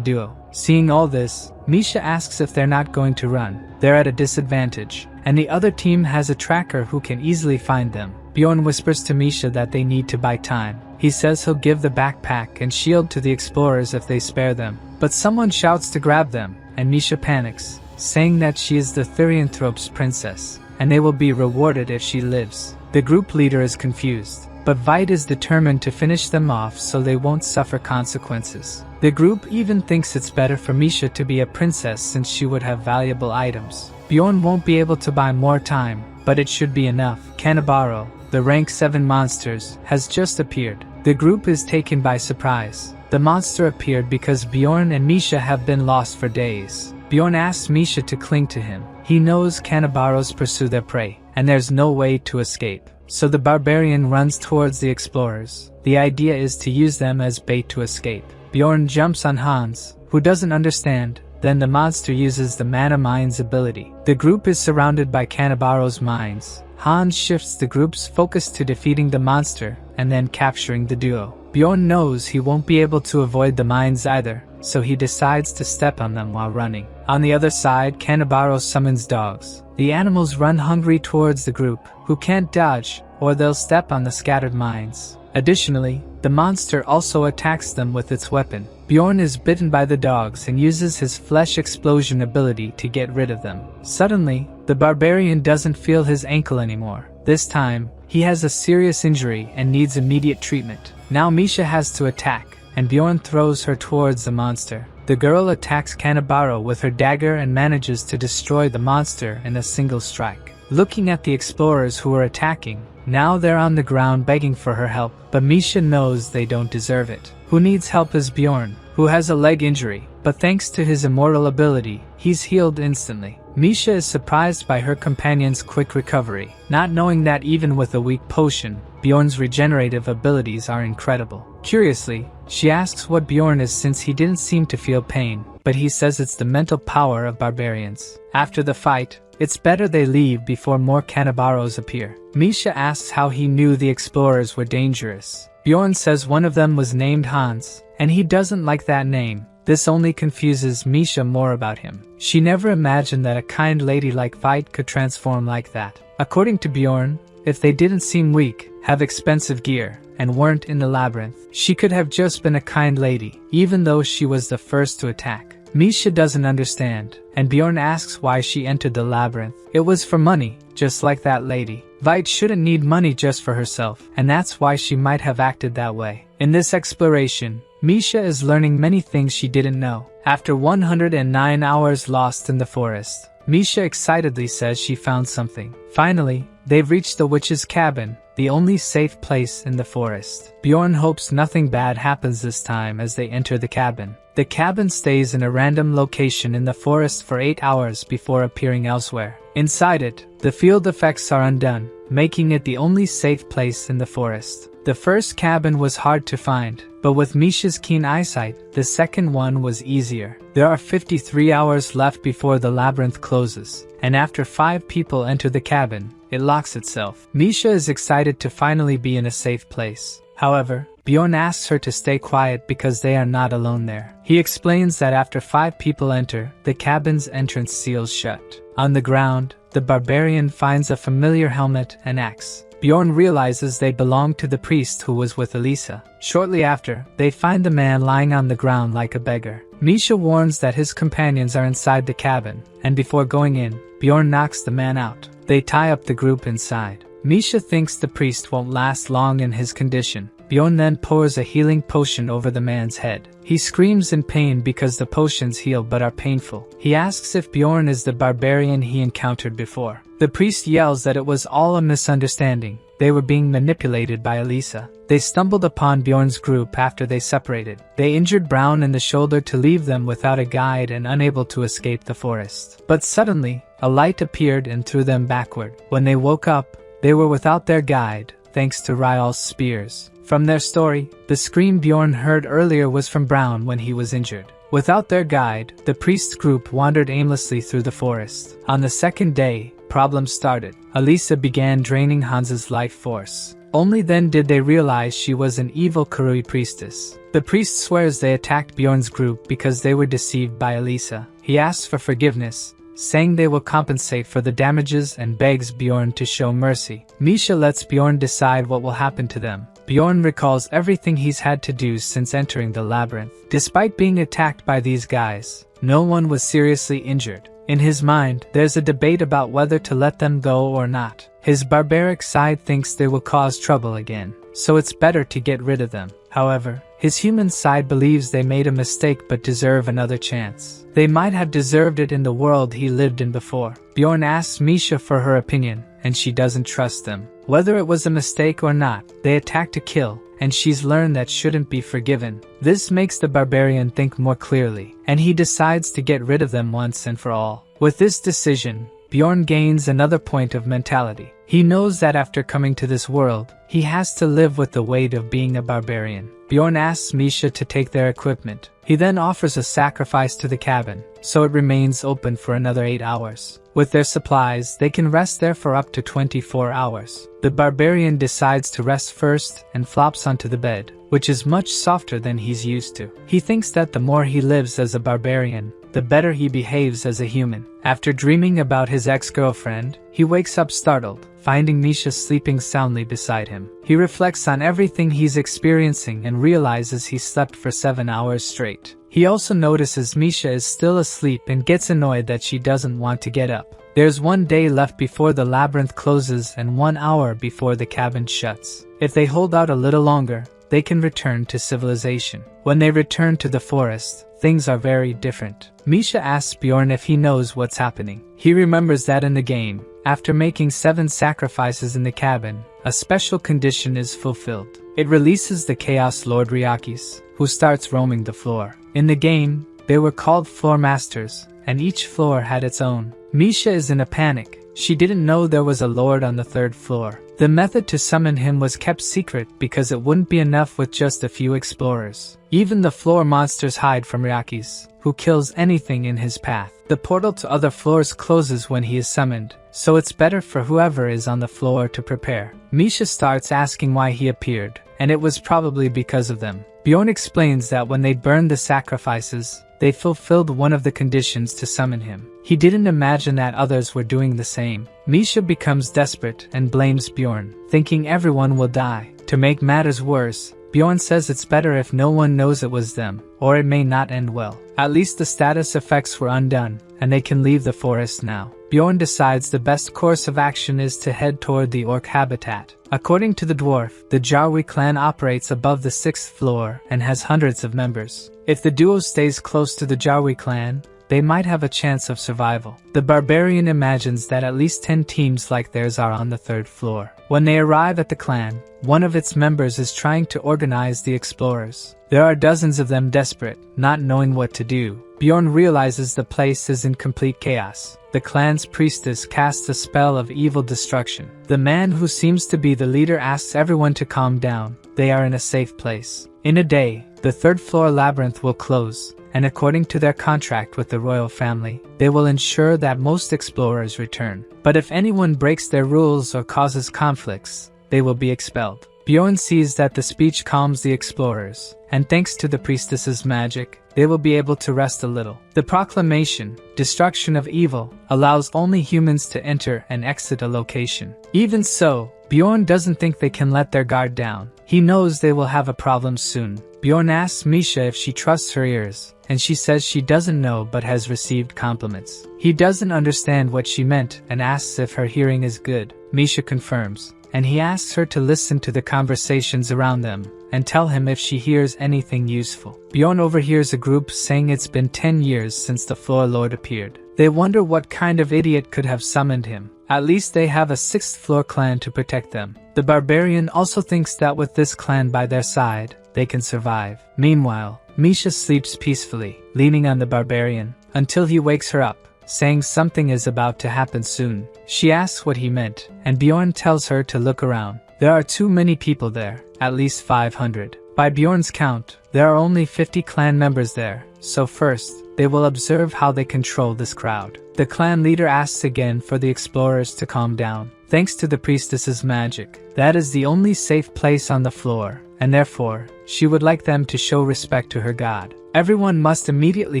duo. Seeing all this, Misha asks if they're not going to run. They're at a disadvantage, and the other team has a tracker who can easily find them. Bjorn whispers to Misha that they need to buy time. He says he'll give the backpack and shield to the explorers if they spare them. But someone shouts to grab them, and Misha panics, saying that she is the Therianthrope's princess, and they will be rewarded if she lives. The group leader is confused, but Veit is determined to finish them off so they won't suffer consequences. The group even thinks it's better for Misha to be a princess since she would have valuable items. Bjorn won't be able to buy more time, but it should be enough. Kanabaro, the rank 7 monsters, has just appeared. The group is taken by surprise. The monster appeared because Bjorn and Misha have been lost for days. Bjorn asks Misha to cling to him. He knows Canabaros pursue their prey, and there's no way to escape. So the barbarian runs towards the explorers. The idea is to use them as bait to escape. Bjorn jumps on Hans, who doesn't understand. Then the monster uses the mana mines ability. The group is surrounded by Kannabaro's mines. Hans shifts the group's focus to defeating the monster and then capturing the duo. Bjorn knows he won't be able to avoid the mines either, so he decides to step on them while running. On the other side, Kannabaro summons dogs. The animals run hungry towards the group, who can't dodge, or they'll step on the scattered mines. Additionally, the monster also attacks them with its weapon. Bjorn is bitten by the dogs and uses his flesh explosion ability to get rid of them. Suddenly, the barbarian doesn't feel his ankle anymore. This time, he has a serious injury and needs immediate treatment. Now Misha has to attack, and Bjorn throws her towards the monster. The girl attacks Kannabaro with her dagger and manages to destroy the monster in a single strike. Looking at the explorers who are attacking, now they're on the ground begging for her help, but Misha knows they don't deserve it. Who needs help is Bjorn, who has a leg injury, but thanks to his immortal ability, he's healed instantly. Misha is surprised by her companion's quick recovery, not knowing that even with a weak potion, Bjorn's regenerative abilities are incredible. Curiously, she asks what Bjorn is since he didn't seem to feel pain, but he says it's the mental power of barbarians. After the fight, it's better they leave before more Kannabaros appear. Misha asks how he knew the explorers were dangerous. Bjorn says one of them was named Hans, and he doesn't like that name. This only confuses Misha more about him. She never imagined that a kind lady like Veit could transform like that. According to Bjorn, if they didn't seem weak, have expensive gear, and weren't in the labyrinth, she could have just been a kind lady, even though she was the first to attack. Misha doesn't understand, and Bjorn asks why she entered the labyrinth. It was for money, just like that lady. Veit shouldn't need money just for herself, and that's why she might have acted that way. In this exploration, Misha is learning many things she didn't know. After 109 hours lost in the forest, Misha excitedly says she found something. Finally, they've reached the witch's cabin, the only safe place in the forest. Bjorn hopes nothing bad happens this time as they enter the cabin. The cabin stays in a random location in the forest for 8 hours before appearing elsewhere. Inside it, the field effects are undone, making it the only safe place in the forest. The first cabin was hard to find, but with Misha's keen eyesight, the second one was easier. There are 53 hours left before the labyrinth closes, and after 5 people enter the cabin, it locks itself. Misha is excited to finally be in a safe place. However, Bjorn asks her to stay quiet because they are not alone there. He explains that after 5 people enter, the cabin's entrance seals shut. On the ground, the barbarian finds a familiar helmet and axe. Bjorn realizes they belong to the priest who was with Elisa. Shortly after, they find the man lying on the ground like a beggar. Misha warns that his companions are inside the cabin, and before going in, Bjorn knocks the man out. They tie up the group inside. Misha thinks the priest won't last long in his condition. Bjorn then pours a healing potion over the man's head. He screams in pain because the potions heal but are painful. He asks if Bjorn is the barbarian he encountered before. The priest yells that it was all a misunderstanding. They were being manipulated by Elisa. They stumbled upon Bjorn's group after they separated. They injured Brown in the shoulder to leave them without a guide and unable to escape the forest. But suddenly, a light appeared and threw them backward. When they woke up, they were without their guide, thanks to Ryal's spears. From their story, the scream Bjorn heard earlier was from Brown when he was injured. Without their guide, the priest group wandered aimlessly through the forest. On the second day, problems started. Elisa began draining Hans's life force. Only then did they realize she was an evil Karui priestess. The priest swears they attacked Bjorn's group because they were deceived by Elisa. He asks for forgiveness, saying they will compensate for the damages and begs Bjorn to show mercy. Misha lets Bjorn decide what will happen to them. Bjorn recalls everything he's had to do since entering the labyrinth. Despite being attacked by these guys, no one was seriously injured. In his mind, there's a debate about whether to let them go or not. His barbaric side thinks they will cause trouble again, so it's better to get rid of them. However, his human side believes they made a mistake but deserve another chance. They might have deserved it in the world he lived in before. Bjorn asks Misha for her opinion, and she doesn't trust them. Whether it was a mistake or not, they attack to kill, and she's learned that shouldn't be forgiven. This makes the barbarian think more clearly, and he decides to get rid of them once and for all. With this decision, Bjorn gains another point of mentality. He knows that after coming to this world, he has to live with the weight of being a barbarian. Bjorn asks Misha to take their equipment. He then offers a sacrifice to the cabin, so it remains open for another 8 hours. With their supplies, they can rest there for up to 24 hours. The barbarian decides to rest first and flops onto the bed, which is much softer than he's used to. He thinks that the more he lives as a barbarian, the better he behaves as a human. After dreaming about his ex-girlfriend, he wakes up startled, finding Misha sleeping soundly beside him. He reflects on everything he's experiencing and realizes he slept for 7 hours straight. He also notices Misha is still asleep and gets annoyed that she doesn't want to get up. There's 1 day left before the labyrinth closes and 1 hour before the cabin shuts. If they hold out a little longer, they can return to civilization. When they return to the forest, things are very different. Misha asks Bjorn if he knows what's happening. He remembers that in the game, after making 7 sacrifices in the cabin, a special condition is fulfilled. It releases the Chaos Lord Ryakis, who starts roaming the floor. In the game, they were called floor masters, and each floor had its own. Misha is in a panic. She didn't know there was a lord on the 3rd floor. The method to summon him was kept secret because it wouldn't be enough with just a few explorers. Even the floor monsters hide from Ryakis, who kills anything in his path. The portal to other floors closes when he is summoned, so it's better for whoever is on the floor to prepare. Misha starts asking why he appeared, and it was probably because of them. Bjorn explains that when they burned the sacrifices, they fulfilled one of the conditions to summon him. He didn't imagine that others were doing the same. Misha becomes desperate and blames Bjorn, thinking everyone will die. To make matters worse, Bjorn says it's better if no one knows it was them, or it may not end well. At least the status effects were undone, and they can leave the forest now. Bjorn decides the best course of action is to head toward the orc habitat. According to the dwarf, the Jarwi clan operates above the 6th floor and has hundreds of members. If the duo stays close to the Jarwi clan, they might have a chance of survival. The barbarian imagines that at least 10 teams like theirs are on the 3rd floor. When they arrive at the clan, one of its members is trying to organize the explorers. There are dozens of them desperate, not knowing what to do. Bjorn realizes the place is in complete chaos. The clan's priestess casts a spell of evil destruction. The man who seems to be the leader asks everyone to calm down. They are in a safe place. In a day, the 3rd floor labyrinth will close, and according to their contract with the royal family, they will ensure that most explorers return. But if anyone breaks their rules or causes conflicts, they will be expelled. Bjorn sees that the speech calms the explorers, and thanks to the priestess's magic, they will be able to rest a little. The proclamation, Destruction of Evil, allows only humans to enter and exit a location. Even so, Bjorn doesn't think they can let their guard down. He knows they will have a problem soon. Bjorn asks Misha if she trusts her ears, and she says she doesn't know but has received compliments. He doesn't understand what she meant and asks if her hearing is good. Misha confirms, and he asks her to listen to the conversations around them and tell him if she hears anything useful. Bjorn overhears a group saying it's been 10 years since the floor lord appeared. They wonder what kind of idiot could have summoned him. At least they have a 6th floor clan to protect them. The barbarian also thinks that with this clan by their side, they can survive. Meanwhile, Misha sleeps peacefully, leaning on the barbarian, until he wakes her up, saying something is about to happen soon. She asks what he meant, and Bjorn tells her to look around. There are too many people there, at least 500. By Bjorn's count, there are only 50 clan members there, so first, they will observe how they control this crowd. The clan leader asks again for the explorers to calm down. Thanks to the priestess's magic, that is the only safe place on the floor, and therefore, she would like them to show respect to her god. Everyone must immediately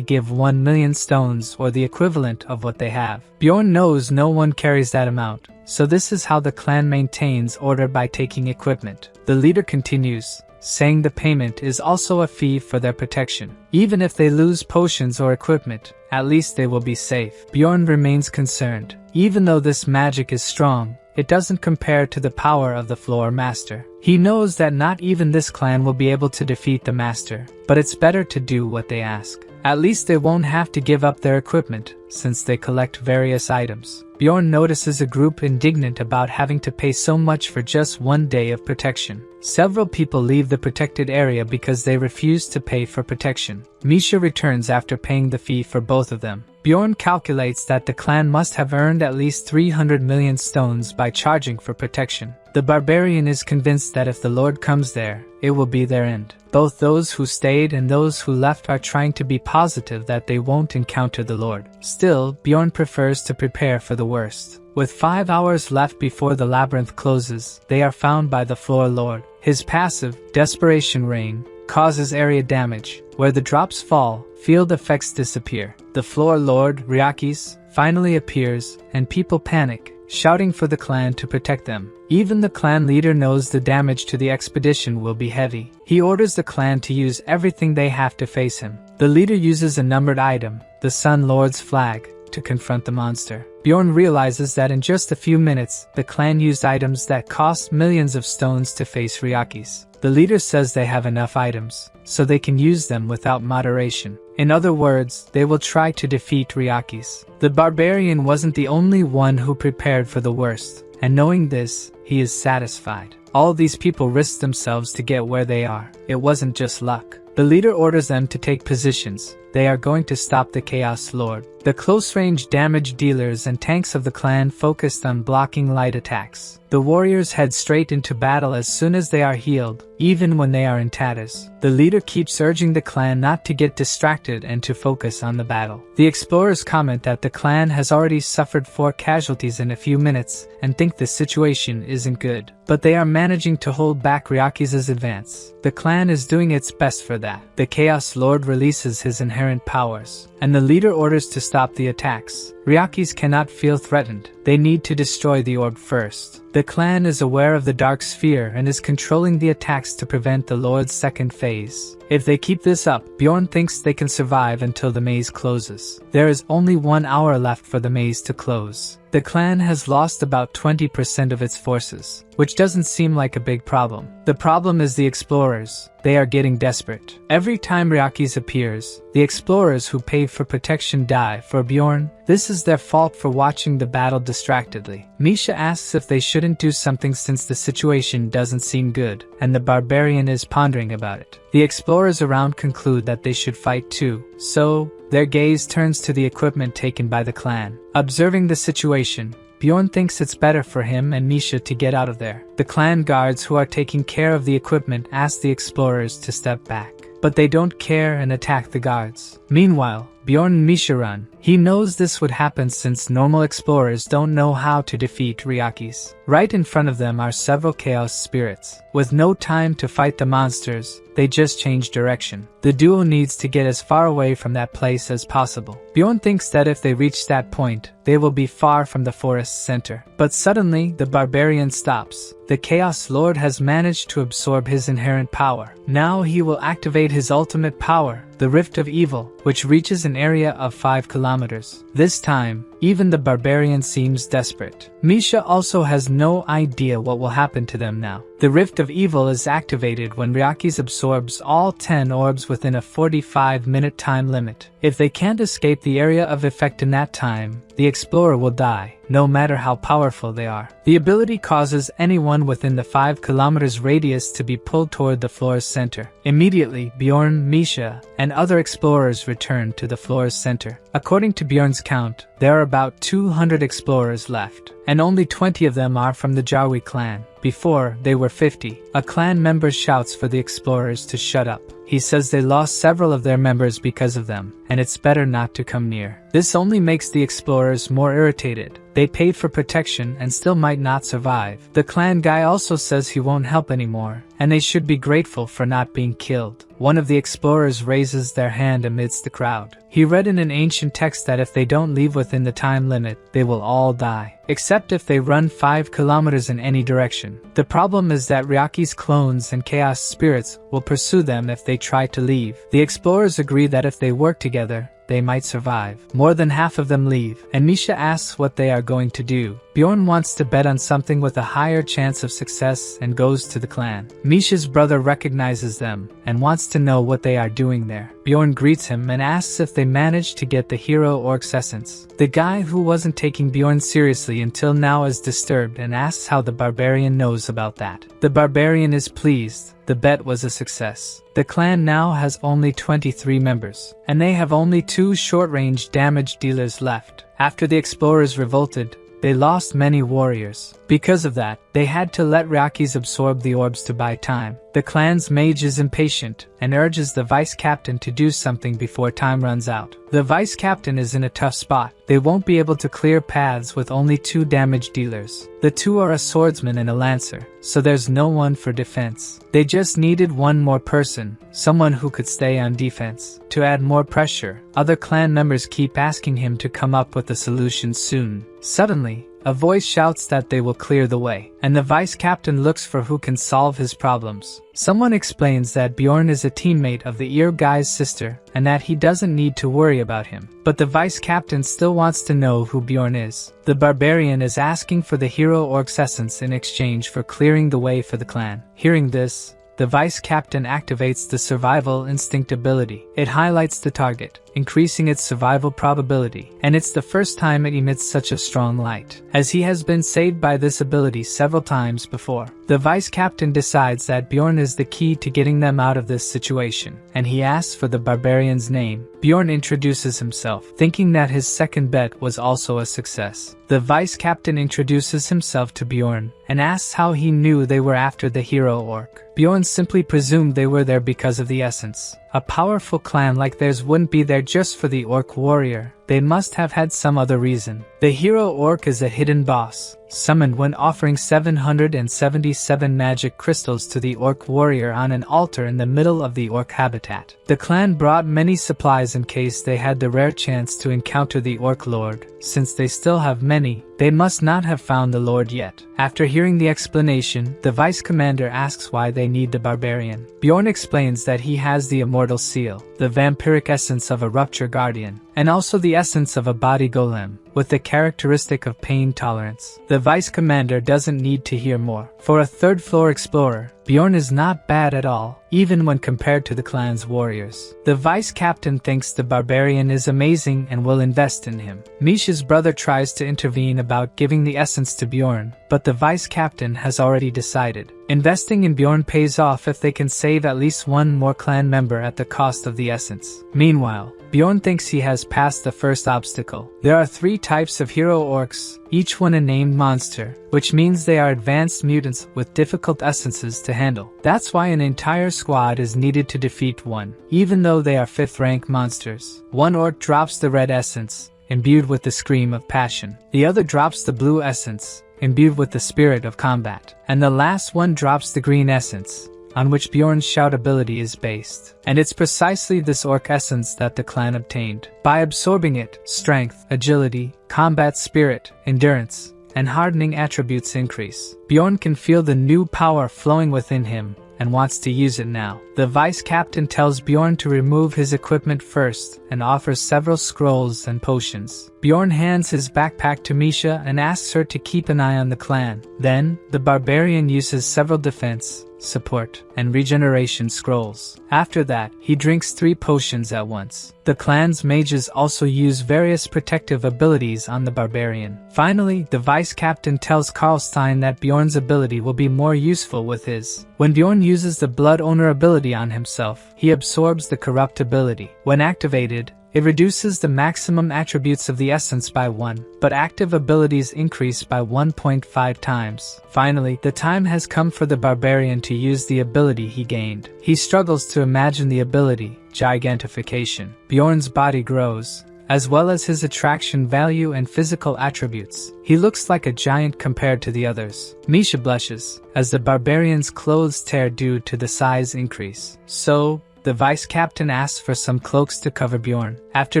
give 1 million stones or the equivalent of what they have. Bjorn knows no one carries that amount, so this is how the clan maintains order by taking equipment. The leader continues, saying the payment is also a fee for their protection. Even if they lose potions or equipment, at least they will be safe. Bjorn remains concerned. Even though this magic is strong, it doesn't compare to the power of the floor master. He knows that not even this clan will be able to defeat the master, but it's better to do what they ask. At least they won't have to give up their equipment, since they collect various items. Bjorn notices a group indignant about having to pay so much for just one day of protection. Several people leave the protected area because they refuse to pay for protection. Misha returns after paying the fee for both of them. Bjorn calculates that the clan must have earned at least 300 million stones by charging for protection. The barbarian is convinced that if the Lord comes there, it will be their end. Both those who stayed and those who left are trying to be positive that they won't encounter the Lord. Still, Bjorn prefers to prepare for the worst. With 5 hours left before the labyrinth closes, they are found by the Floor Lord. His passive, Desperation Rain, causes area damage. Where the drops fall, field effects disappear. The Floor Lord, Ryakis, finally appears, and people panic, shouting for the clan to protect them. Even the clan leader knows the damage to the expedition will be heavy. He orders the clan to use everything they have to face him. The leader uses a numbered item, the Sun Lord's flag, to confront the monster. Bjorn realizes that in just a few minutes, the clan used items that cost millions of stones to face Ryakis. The leader says they have enough items, so they can use them without moderation. In other words, they will try to defeat Ryakis. The barbarian wasn't the only one who prepared for the worst, and knowing this, he is satisfied. All these people risked themselves to get where they are. It wasn't just luck. The leader orders them to take positions. They are going to stop the Chaos Lord. The close-range damage dealers and tanks of the clan focused on blocking light attacks. The warriors head straight into battle as soon as they are healed, even when they are in tatters. The leader keeps urging the clan not to get distracted and to focus on the battle. The explorers comment that the clan has already suffered 4 casualties in a few minutes and think the situation isn't good. But they are managing to hold back Ryakis' advance. The clan is doing its best for that. The Chaos Lord releases his inherent powers, and the leader orders to stop the attacks. Ryakis cannot feel threatened. They need to destroy the orb first. The clan is aware of the Dark Sphere and is controlling the attacks to prevent the Lord's second phase. If they keep this up, Bjorn thinks they can survive until the maze closes. There is only 1 hour left for the maze to close. The clan has lost about 20% of its forces, which doesn't seem like a big problem. The problem is the explorers. They are getting desperate. Every time Ryakis appears, the explorers who pay for protection die. For Bjorn, this is their fault for watching the battle distractedly. Misha asks if they shouldn't do something since the situation doesn't seem good, and the barbarian is pondering about it. The explorers around conclude that they should fight too, so their gaze turns to the equipment taken by the clan. Observing the situation, Bjorn thinks it's better for him and Misha to get out of there. The clan guards who are taking care of the equipment ask the explorers to step back, but they don't care and attack the guards. Meanwhile, Bjorn and Misha run. He knows this would happen since normal explorers don't know how to defeat Ryakis. Right in front of them are several chaos spirits. With no time to fight the monsters, they just change direction. The duo needs to get as far away from that place as possible. Bjorn thinks that if they reach that point, they will be far from the forest center. But suddenly, the barbarian stops. The Chaos Lord has managed to absorb his inherent power. Now he will activate his ultimate power, the Rift of Evil, which reaches an area of 5 kilometers. This time, even the barbarian seems desperate. Misha also has no idea what will happen to them now. The Rift of Evil is activated when Ryakis absorbs all 10 orbs within a 45-minute time limit. If they can't escape the area of effect in that time, the explorer will die, no matter how powerful they are. The ability causes anyone within the 5 kilometers radius to be pulled toward the floor's center. Immediately, Bjorn, Misha, and other explorers return to the floor's center. According to Bjorn's count, there are about 200 explorers left, and only 20 of them are from the Jarwi clan. Before, they were 50. A clan member shouts for the explorers to shut up. He says they lost several of their members because of them, and it's better not to come near. This only makes the explorers more irritated. They paid for protection and still might not survive. The clan guy also says he won't help anymore, and they should be grateful for not being killed. One of the explorers raises their hand amidst the crowd. He read in an ancient text that if they don't leave within the time limit, they will all die, except if they run 5 kilometers in any direction. The problem is that Ryaki's clones and chaos spirits will pursue them if they try to leave. The explorers agree that if they work together, they might survive. More than half of them leave, and Misha asks what they are going to do. Bjorn wants to bet on something with a higher chance of success and goes to the clan. Misha's brother recognizes them and wants to know what they are doing there. Bjorn greets him and asks if they managed to get the hero Orc's essence. The guy who wasn't taking Bjorn seriously until now is disturbed and asks how the barbarian knows about that. The barbarian is pleased. The bet was a success. The clan now has only 23 members, and they have only 2 short-range damage dealers left. After the explorers revolted, they lost many warriors. Because of that, they had to let Ryakis absorb the orbs to buy time. The clan's mage is impatient and urges the vice captain to do something before time runs out. The vice captain is in a tough spot. They won't be able to clear paths with only 2 damage dealers. The 2 are a swordsman and a lancer, so there's no one for defense. They just needed one more person, someone who could stay on defense. To add more pressure, other clan members keep asking him to come up with a solution soon. Suddenly, a voice shouts that they will clear the way, and the vice captain looks for who can solve his problems. Someone explains that Bjorn is a teammate of the ear guy's sister, and that he doesn't need to worry about him. But the vice captain still wants to know who Bjorn is. The barbarian is asking for the hero Orc's essence in exchange for clearing the way for the clan. Hearing this, the vice captain activates the survival instinct ability. It highlights the target, increasing its survival probability, and it's the first time it emits such a strong light, as he has been saved by this ability several times before. The vice captain decides that Bjorn is the key to getting them out of this situation, and he asks for the barbarian's name. Bjorn introduces himself, thinking that his second bet was also a success. The vice captain introduces himself to Bjorn and asks how he knew they were after the hero Orc. Bjorn simply presumed they were there because of the essence. A powerful clan like theirs wouldn't be there just for the Orc warrior. They must have had some other reason. The hero Orc is a hidden boss, summoned when offering 777 magic crystals to the Orc warrior on an altar in the middle of the Orc habitat. The clan brought many supplies in case they had the rare chance to encounter the Orc lord. Since they still have many, they must not have found the lord yet. After hearing the explanation, the vice commander asks why they need the barbarian. Bjorn explains that he has the immortal seal, the vampiric essence of a rupture guardian, and also the essence of a body golem, with the characteristic of pain tolerance. The vice commander doesn't need to hear more. For a third-floor explorer, Bjorn is not bad at all, even when compared to the clan's warriors. The vice captain thinks the barbarian is amazing and will invest in him. Misha's brother tries to intervene about giving the essence to Bjorn, but the vice captain has already decided. Investing in Bjorn pays off if they can save at least one more clan member at the cost of the essence. Meanwhile, Bjorn thinks he has passed the first obstacle. There are 3 types of hero Orcs, each one a named monster, which means they are advanced mutants with difficult essences to handle. That's why an entire squad is needed to defeat one, even though they are 5th rank monsters. One Orc drops the red essence, imbued with the scream of passion. The other drops the blue essence, imbued with the spirit of combat. And the last one drops the green essence, on which Bjorn's shout ability is based. And it's precisely this Orc essence that the clan obtained. By absorbing it, strength, agility, combat spirit, endurance, and hardening attributes increase. Bjorn can feel the new power flowing within him and wants to use it now. The vice captain tells Bjorn to remove his equipment first and offers several scrolls and potions. Bjorn hands his backpack to Misha and asks her to keep an eye on the clan. Then, the barbarian uses several defense, support, and regeneration scrolls. After that, he drinks 3 potions at once. The clan's mages also use various protective abilities on the barbarian. Finally, the vice captain tells Karlstein that Bjorn's ability will be more useful with his. When Bjorn uses the Blood Owner ability on himself, he absorbs the corrupt ability. When activated, it reduces the maximum attributes of the essence by 1, but active abilities increase by 1.5 times. Finally, the time has come for the barbarian to use the ability he gained. He struggles to imagine the ability, gigantification. Bjorn's body grows, as well as his attraction value and physical attributes. He looks like a giant compared to the others. Misha blushes, as the barbarian's clothes tear due to the size increase. So, the vice captain asks for some cloaks to cover Bjorn. After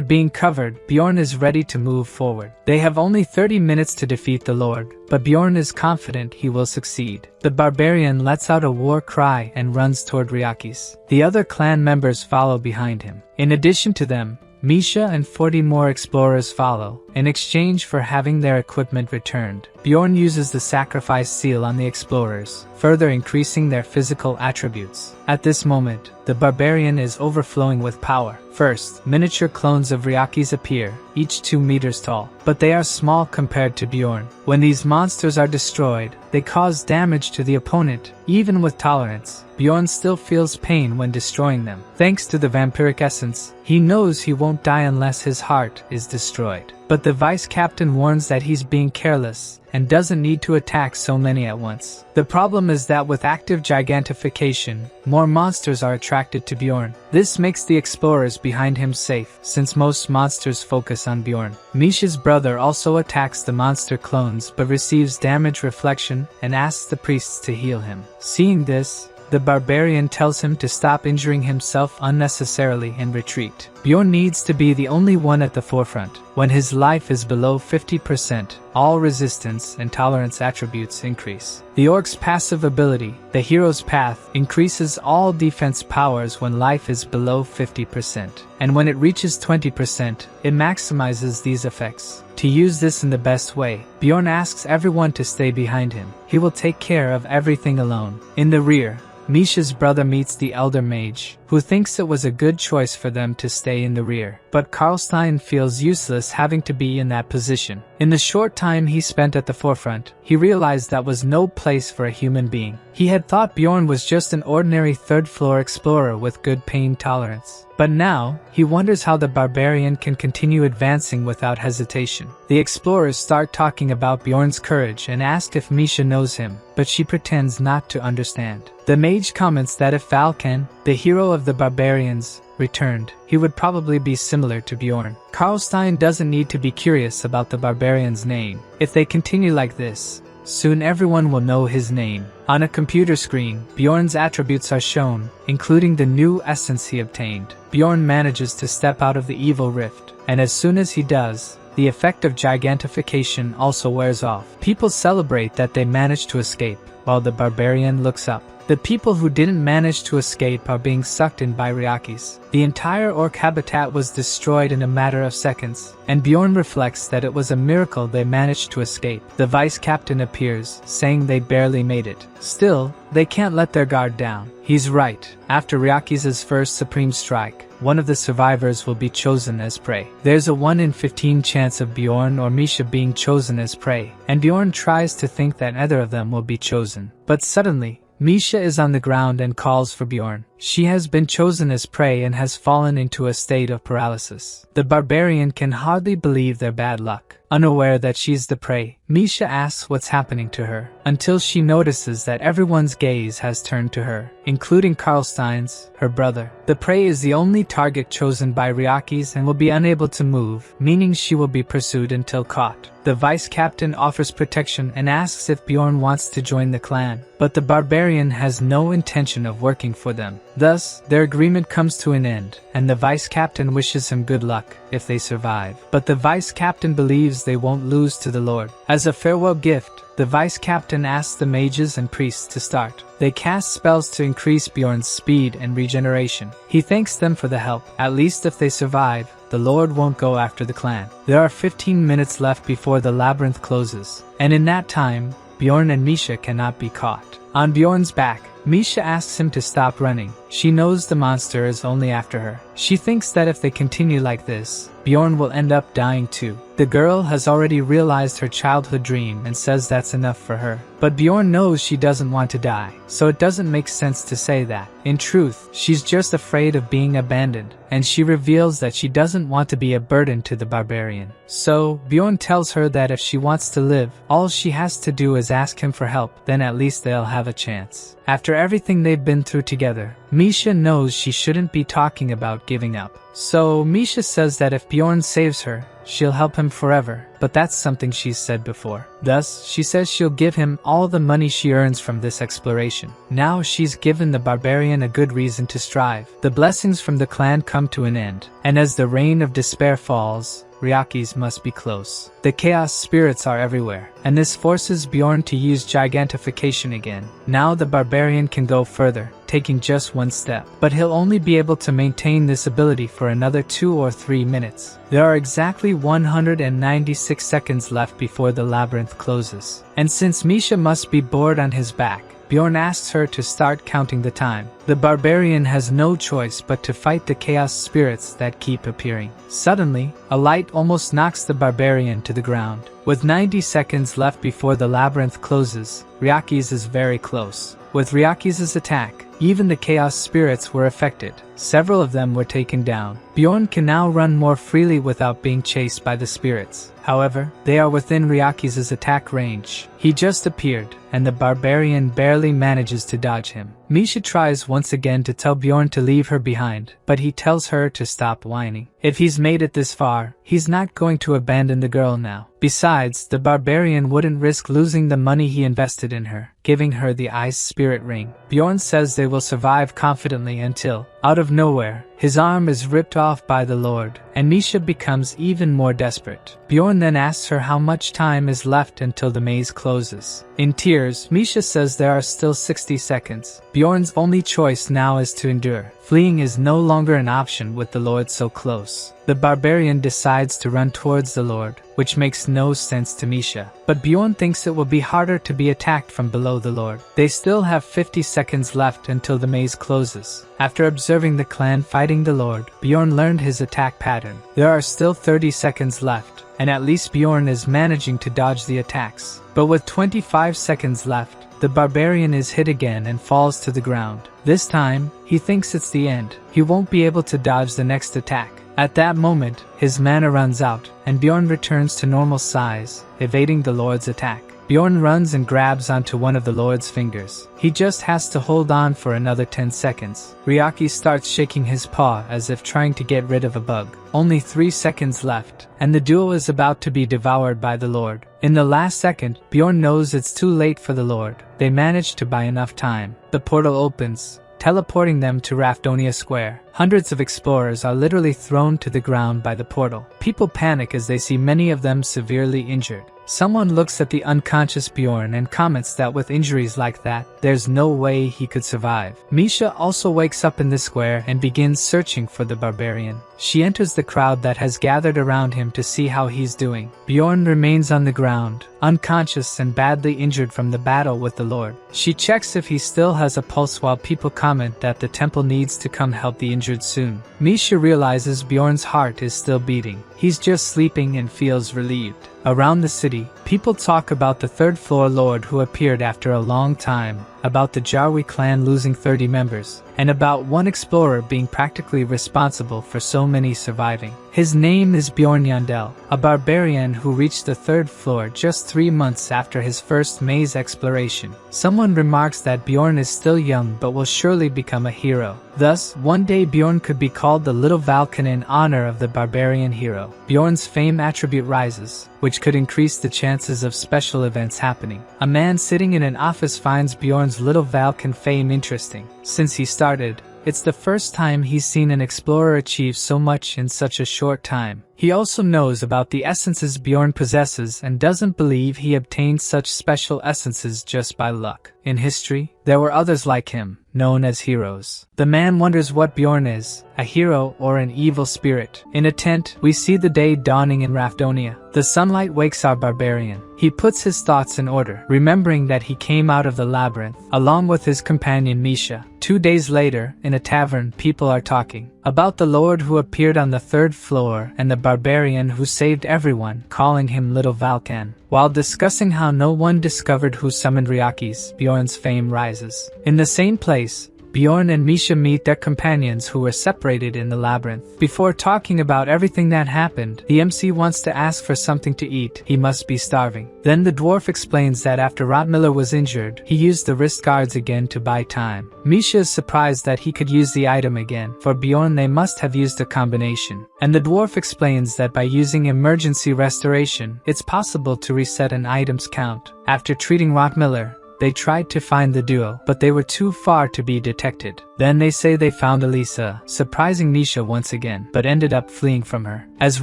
being covered, Bjorn is ready to move forward. They have only 30 minutes to defeat the Lord, but Bjorn is confident he will succeed. The barbarian lets out a war cry and runs toward Ryakis. The other clan members follow behind him. In addition to them, Misha and 40 more explorers follow, in exchange for having their equipment returned. Bjorn uses the sacrifice seal on the explorers, further increasing their physical attributes. At this moment, the barbarian is overflowing with power. First, miniature clones of Ryakis appear, each 2 meters tall, but they are small compared to Bjorn. When these monsters are destroyed, they cause damage to the opponent. Even with tolerance, Bjorn still feels pain when destroying them. Thanks to the vampiric essence, he knows he won't die unless his heart is destroyed. But the vice captain warns that he's being careless and doesn't need to attack so many at once. The problem is that with active gigantification, more monsters are attracted to Bjorn. This makes the explorers behind him safe, since most monsters focus on Bjorn. Misha's brother also attacks the monster clones but receives damage reflection and asks the priests to heal him. Seeing this, the barbarian tells him to stop injuring himself unnecessarily and retreat. Bjorn needs to be the only one at the forefront. When his life is below 50%, all resistance and tolerance attributes increase. The orc's passive ability, the hero's path, increases all defense powers when life is below 50%. And when it reaches 20%, it maximizes these effects. To use this in the best way, Bjorn asks everyone to stay behind him. He will take care of everything alone. In the rear, Misha's brother meets the elder mage, who thinks it was a good choice for them to stay in the rear. But Karlstein feels useless having to be in that position. In the short time he spent at the forefront, he realized that was no place for a human being. He had thought Bjorn was just an ordinary third-floor explorer with good pain tolerance. But now, he wonders how the barbarian can continue advancing without hesitation. The explorers start talking about Bjorn's courage and ask if Misha knows him, but she pretends not to understand. The mage comments that if Valken, the hero of the barbarians, returned, he would probably be similar to Bjorn. Karlstein doesn't need to be curious about the barbarian's name. If they continue like this, soon everyone will know his name. On a computer screen, Bjorn's attributes are shown, including the new essence he obtained. Bjorn manages to step out of the evil rift, and as soon as he does, the effect of gigantification also wears off. People celebrate that they managed to escape, while the barbarian looks up. The people who didn't manage to escape are being sucked in by Ryakis. The entire orc habitat was destroyed in a matter of seconds, and Bjorn reflects that it was a miracle they managed to escape. The vice captain appears, saying they barely made it. Still, they can't let their guard down. He's right. After Ryakis' first supreme strike, one of the survivors will be chosen as prey. There's a 1 in 15 chance of Bjorn or Misha being chosen as prey, and Bjorn tries to think that either of them will be chosen. But suddenly, Misha is on the ground and calls for Bjorn. She has been chosen as prey and has fallen into a state of paralysis. The barbarian can hardly believe their bad luck. Unaware that she's the prey, Misha asks what's happening to her, until she notices that everyone's gaze has turned to her, including Karlstein's, her brother. The prey is the only target chosen by Ryakis and will be unable to move, meaning she will be pursued until caught. The vice captain offers protection and asks if Bjorn wants to join the clan, but the barbarian has no intention of working for them. Thus, their agreement comes to an end, and the vice captain wishes him good luck if they survive. But the vice captain believes they won't lose to the Lord. As a farewell gift, the vice captain asks the mages and priests to start. They cast spells to increase Bjorn's speed and regeneration. He thanks them for the help. At least if they survive, the Lord won't go after the clan. There are 15 minutes left before the labyrinth closes, and in that time, Bjorn and Misha cannot be caught. On Bjorn's back, Misha asks him to stop running. She knows the monster is only after her. She thinks that if they continue like this, Bjorn will end up dying too. The girl has already realized her childhood dream and says that's enough for her. But Bjorn knows she doesn't want to die, so it doesn't make sense to say that. In truth, she's just afraid of being abandoned, and she reveals that she doesn't want to be a burden to the barbarian. So, Bjorn tells her that if she wants to live, all she has to do is ask him for help, then at least they'll have a chance. After everything they've been through together, Misha knows she shouldn't be talking about giving up. So, Misha says that if Bjorn saves her, she'll help him forever, but that's something she's said before. Thus, she says she'll give him all the money she earns from this exploration. Now she's given the barbarian a good reason to strive. The blessings from the clan come to an end, and as the rain of despair falls, Ryakis must be close. The chaos spirits are everywhere, and this forces Bjorn to use gigantification again. Now the barbarian can go further, taking just one step. But he'll only be able to maintain this ability for another 2 or 3 minutes. There are exactly 196 seconds left before the labyrinth closes. And since Misha must be bored on his back, Bjorn asks her to start counting the time. The barbarian has no choice but to fight the chaos spirits that keep appearing. Suddenly, a light almost knocks the barbarian to the ground. With 90 seconds left before the labyrinth closes, Ryaki's is very close. With Ryaki's attack, even the chaos spirits were affected. Several of them were taken down. Bjorn can now run more freely without being chased by the spirits. However, they are within Ryaki's attack range. He just appeared, and the barbarian barely manages to dodge him. Misha tries once again to tell Bjorn to leave her behind, but he tells her to stop whining. If he's made it this far, he's not going to abandon the girl now. Besides, the barbarian wouldn't risk losing the money he invested in her, giving her the ice spirit ring. Bjorn says they will survive confidently until, out of nowhere, his arm is ripped off by the Lord, and Misha becomes even more desperate. Bjorn then asks her how much time is left until the maze closes. In tears, Misha says there are still 60 seconds. Bjorn's only choice now is to endure. Fleeing is no longer an option with the Lord so close. The barbarian decides to run towards the Lord, which makes no sense to Misha. But Bjorn thinks it will be harder to be attacked from below the Lord. They still have 50 seconds left until the maze closes. After observing the clan fighting the Lord, Bjorn learned his attack pattern. There are still 30 seconds left, and at least Bjorn is managing to dodge the attacks. But with 25 seconds left, the barbarian is hit again and falls to the ground. This time, he thinks it's the end. He won't be able to dodge the next attack. At that moment, his mana runs out, and Bjorn returns to normal size, evading the Lord's attack. Bjorn runs and grabs onto one of the Lord's fingers. He just has to hold on for another 10 seconds. Ryaki starts shaking his paw as if trying to get rid of a bug. Only 3 seconds left, and the duo is about to be devoured by the Lord. In the last second, Bjorn knows it's too late for the Lord. They manage to buy enough time. The portal opens, teleporting them to Rafdonia Square. Hundreds of explorers are literally thrown to the ground by the portal. People panic as they see many of them severely injured. Someone looks at the unconscious Bjorn and comments that with injuries like that, there's no way he could survive. Misha also wakes up in the square and begins searching for the barbarian. She enters the crowd that has gathered around him to see how he's doing. Bjorn remains on the ground, unconscious and badly injured from the battle with the Lord. She checks if he still has a pulse while people comment that the temple needs to come help the injured soon. Misha realizes Bjorn's heart is still beating. He's just sleeping and feels relieved. Around the city, people talk about the third-floor lord who appeared after a long time, about the Jarwi clan losing 30 members, and about one explorer being practically responsible for so many surviving. His name is Bjorn Yandel, a barbarian who reached the 3rd floor just 3 months after his first maze exploration. Someone remarks that Bjorn is still young but will surely become a hero. Thus, one day Bjorn could be called the Little Valken in honor of the barbarian hero. Bjorn's fame attribute rises, which could increase the chances of special events happening. A man sitting in an office finds Bjorn's Little Valken fame interesting. Since he started, it's the first time he's seen an explorer achieve so much in such a short time. He also knows about the essences Bjorn possesses and doesn't believe he obtained such special essences just by luck. In history, there were others like him, known as heroes. The man wonders what Bjorn is, a hero or an evil spirit. In a tent, we see the day dawning in Rafdonia. The sunlight wakes our barbarian. He puts his thoughts in order, remembering that he came out of the labyrinth, along with his companion Misha. 2 days later, in a tavern, people are talking about the Lord who appeared on the 3rd floor and the barbarian who saved everyone, calling him Little Valken. While discussing how no one discovered who summoned Ryaki's, Bjorn's fame rises. In the same place, Bjorn and Misha meet their companions who were separated in the labyrinth. Before talking about everything that happened, the MC wants to ask for something to eat. He must be starving. Then the dwarf explains that after Rotmiller was injured, he used the wrist guards again to buy time. Misha is surprised that he could use the item again. For Bjorn, they must have used a combination. And the dwarf explains that by using emergency restoration, it's possible to reset an item's count. After treating Rotmiller, They tried to find the duo, but they were too far to be detected. Then they say they found Elisa, surprising Misha once again, but ended up fleeing from her. As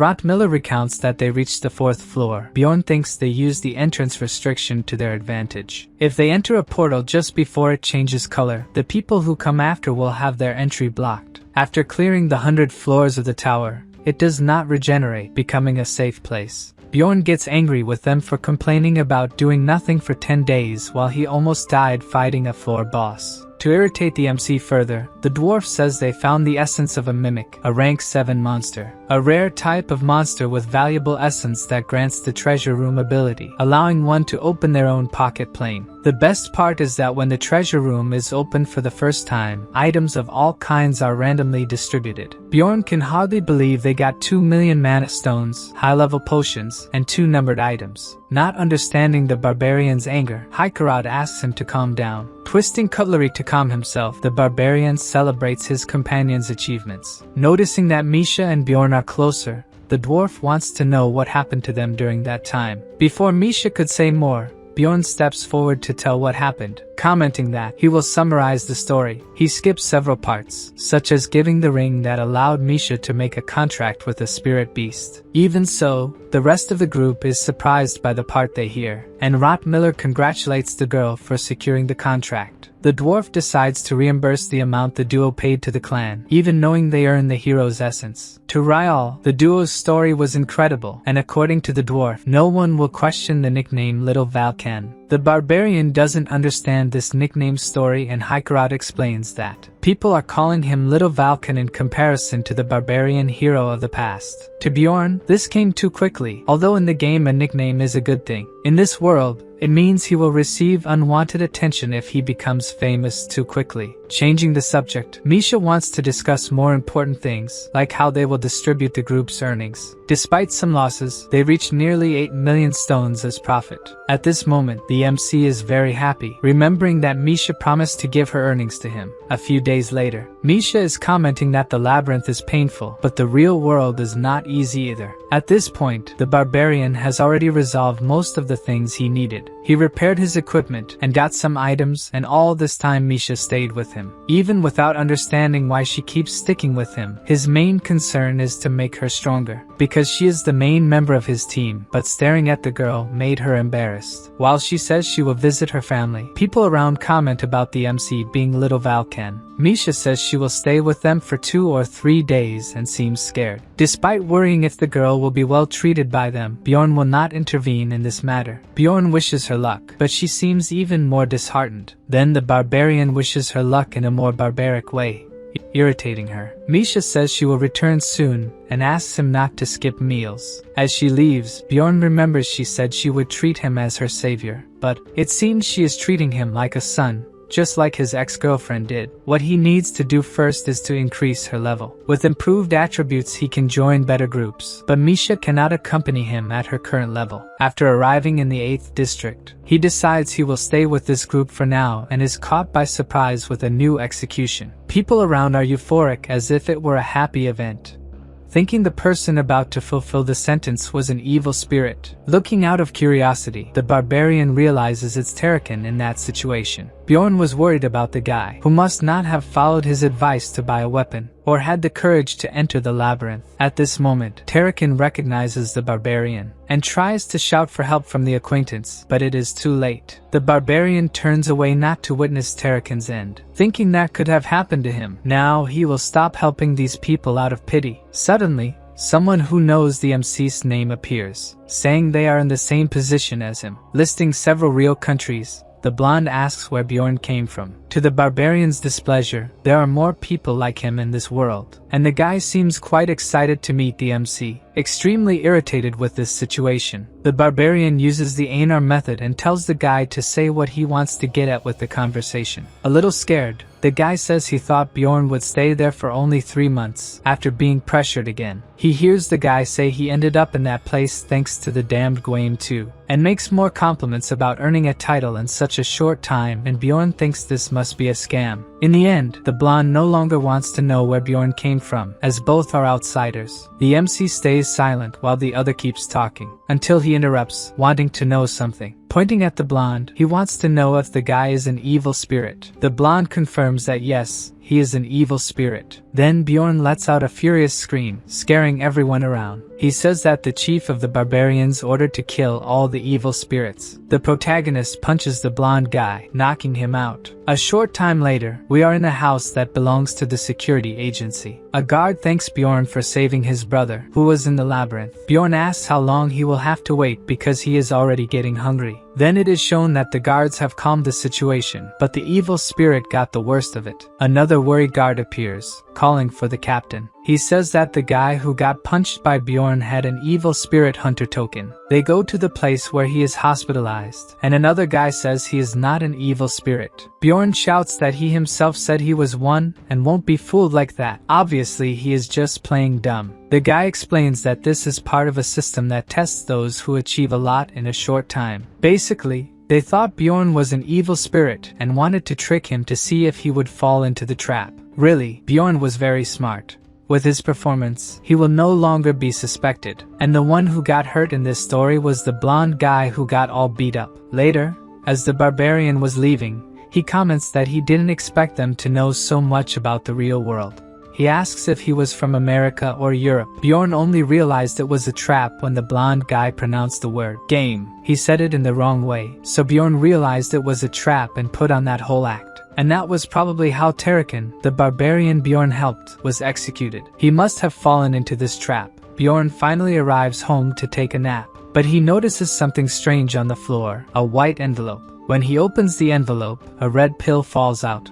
Miller recounts that they reached the 4th floor, Bjorn thinks they used the entrance restriction to their advantage. If they enter a portal just before it changes color, the people who come after will have their entry blocked. After clearing the 100 floors of the tower, it does not regenerate, becoming a safe place. Bjorn gets angry with them for complaining about doing nothing for 10 days while he almost died fighting a floor boss. To irritate the MC further, the dwarf says they found the essence of a mimic, a rank 7 monster. A rare type of monster with valuable essence that grants the treasure room ability, allowing one to open their own pocket plane. The best part is that when the treasure room is opened for the first time, items of all kinds are randomly distributed. Bjorn can hardly believe they got 2 million mana stones, high-level potions, and 2 numbered items. Not understanding the barbarian's anger, Hikarat asks him to calm down. Twisting cutlery to calm himself, the barbarian celebrates his companion's achievements. Noticing that Misha and Bjorn are closer, the dwarf wants to know what happened to them during that time. Before Misha could say more, Bjorn steps forward to tell what happened, commenting that he will summarize the story. He skips several parts, such as giving the ring that allowed Misha to make a contract with a spirit beast. Even so, the rest of the group is surprised by the part they hear, and Miller congratulates the girl for securing the contract. The dwarf decides to reimburse the amount the duo paid to the clan, even knowing they earn the hero's essence. To Ryal, the duo's story was incredible, and according to the dwarf, no one will question the nickname Little Valkan. The barbarian doesn't understand this nickname story, and Hikarat explains that people are calling him Little Valkan in comparison to the barbarian hero of the past. To Bjorn, this came too quickly. Although in the game a nickname is a good thing, in this world, it means he will receive unwanted attention if he becomes famous too quickly. Changing the subject, Misha wants to discuss more important things, like how they will distribute the group's earnings. Despite some losses, they reach nearly 8 million stones as profit. At this moment, the MC is very happy, remembering that Misha promised to give her earnings to him. A few days later, Misha is commenting that the labyrinth is painful, but the real world is not easy either. At this point, the barbarian has already resolved most of the things he needed. He repaired his equipment and got some items, and all this time Misha stayed with him. Even without understanding why she keeps sticking with him, his main concern is to make her stronger, because she is the main member of his team, but staring at the girl made her embarrassed. While she says she will visit her family, people around comment about the MC being Little Valkan. Misha says she will stay with them for 2 or 3 days and seems scared. Despite worrying if the girl will be well treated by them, Bjorn will not intervene in this matter. Bjorn wishes her luck, but she seems even more disheartened. Then the barbarian wishes her luck in a more barbaric way, irritating her. Misha says she will return soon and asks him not to skip meals. As she leaves, Bjorn remembers she said she would treat him as her savior, but it seems she is treating him like a son, just like his ex-girlfriend did. What he needs to do first is to increase her level. With improved attributes he can join better groups, but Misha cannot accompany him at her current level. After arriving in the 8th district, he decides he will stay with this group for now and is caught by surprise with a new execution. People around are euphoric as if it were a happy event, thinking the person about to fulfill the sentence was an evil spirit. Looking out of curiosity, the barbarian realizes it's Tarakan in that situation. Bjorn was worried about the guy, who must not have followed his advice to buy a weapon, or had the courage to enter the labyrinth. At this moment, Tarakan recognizes the barbarian, and tries to shout for help from the acquaintance, but it is too late. The barbarian turns away not to witness Tarakan's end, thinking that could have happened to him. Now he will stop helping these people out of pity. Suddenly, someone who knows the MC's name appears, saying they are in the same position as him. Listing several real countries, the blonde asks where Bjorn came from. To the barbarian's displeasure, there are more people like him in this world, and the guy seems quite excited to meet the MC. Extremely irritated with this situation, the barbarian uses the Einar method and tells the guy to say what he wants to get at with the conversation. A little scared, the guy says he thought Bjorn would stay there for only 3 months, after being pressured again. He hears the guy say he ended up in that place thanks to the damned Gwaim too. and makes more compliments about earning a title in such a short time, and Bjorn thinks this must be a scam. In the end, the blonde no longer wants to know where Bjorn came from, as both are outsiders. The MC stays silent while the other keeps talking, until he interrupts, wanting to know something. Pointing at the blonde, he wants to know if the guy is an evil spirit. The blonde confirms that yes, he is an evil spirit. Then Bjorn lets out a furious scream, scaring everyone around. He says that the chief of the barbarians ordered to kill all the evil spirits. The protagonist punches the blonde guy, knocking him out. A short time later, we are in a house that belongs to the security agency. A guard thanks Bjorn for saving his brother, who was in the labyrinth. Bjorn asks how long he will have to wait because he is already getting hungry. Then it is shown that the guards have calmed the situation, but the evil spirit got the worst of it. Another worried guard appears, calling for the captain. He says that the guy who got punched by Bjorn had an evil spirit hunter token. They go to the place where he is hospitalized, and another guy says he is not an evil spirit. Bjorn shouts that he himself said he was one and won't be fooled like that. Obviously, he is just playing dumb. The guy explains that this is part of a system that tests those who achieve a lot in a short time. Basically, they thought Bjorn was an evil spirit and wanted to trick him to see if he would fall into the trap. Really, Bjorn was very smart. With his performance, he will no longer be suspected, and the one who got hurt in this story was the blonde guy who got all beat up. Later, as the barbarian was leaving, he comments that he didn't expect them to know so much about the real world. He asks if he was from America or Europe. Bjorn only realized it was a trap when the blonde guy pronounced the word game. He said it in the wrong way, so Bjorn realized it was a trap and put on that whole act. And that was probably how Terrakin, the barbarian Bjorn helped, was executed. He must have fallen into this trap. Bjorn finally arrives home to take a nap, but he notices something strange on the floor, a white envelope. When he opens the envelope, a red pill falls out.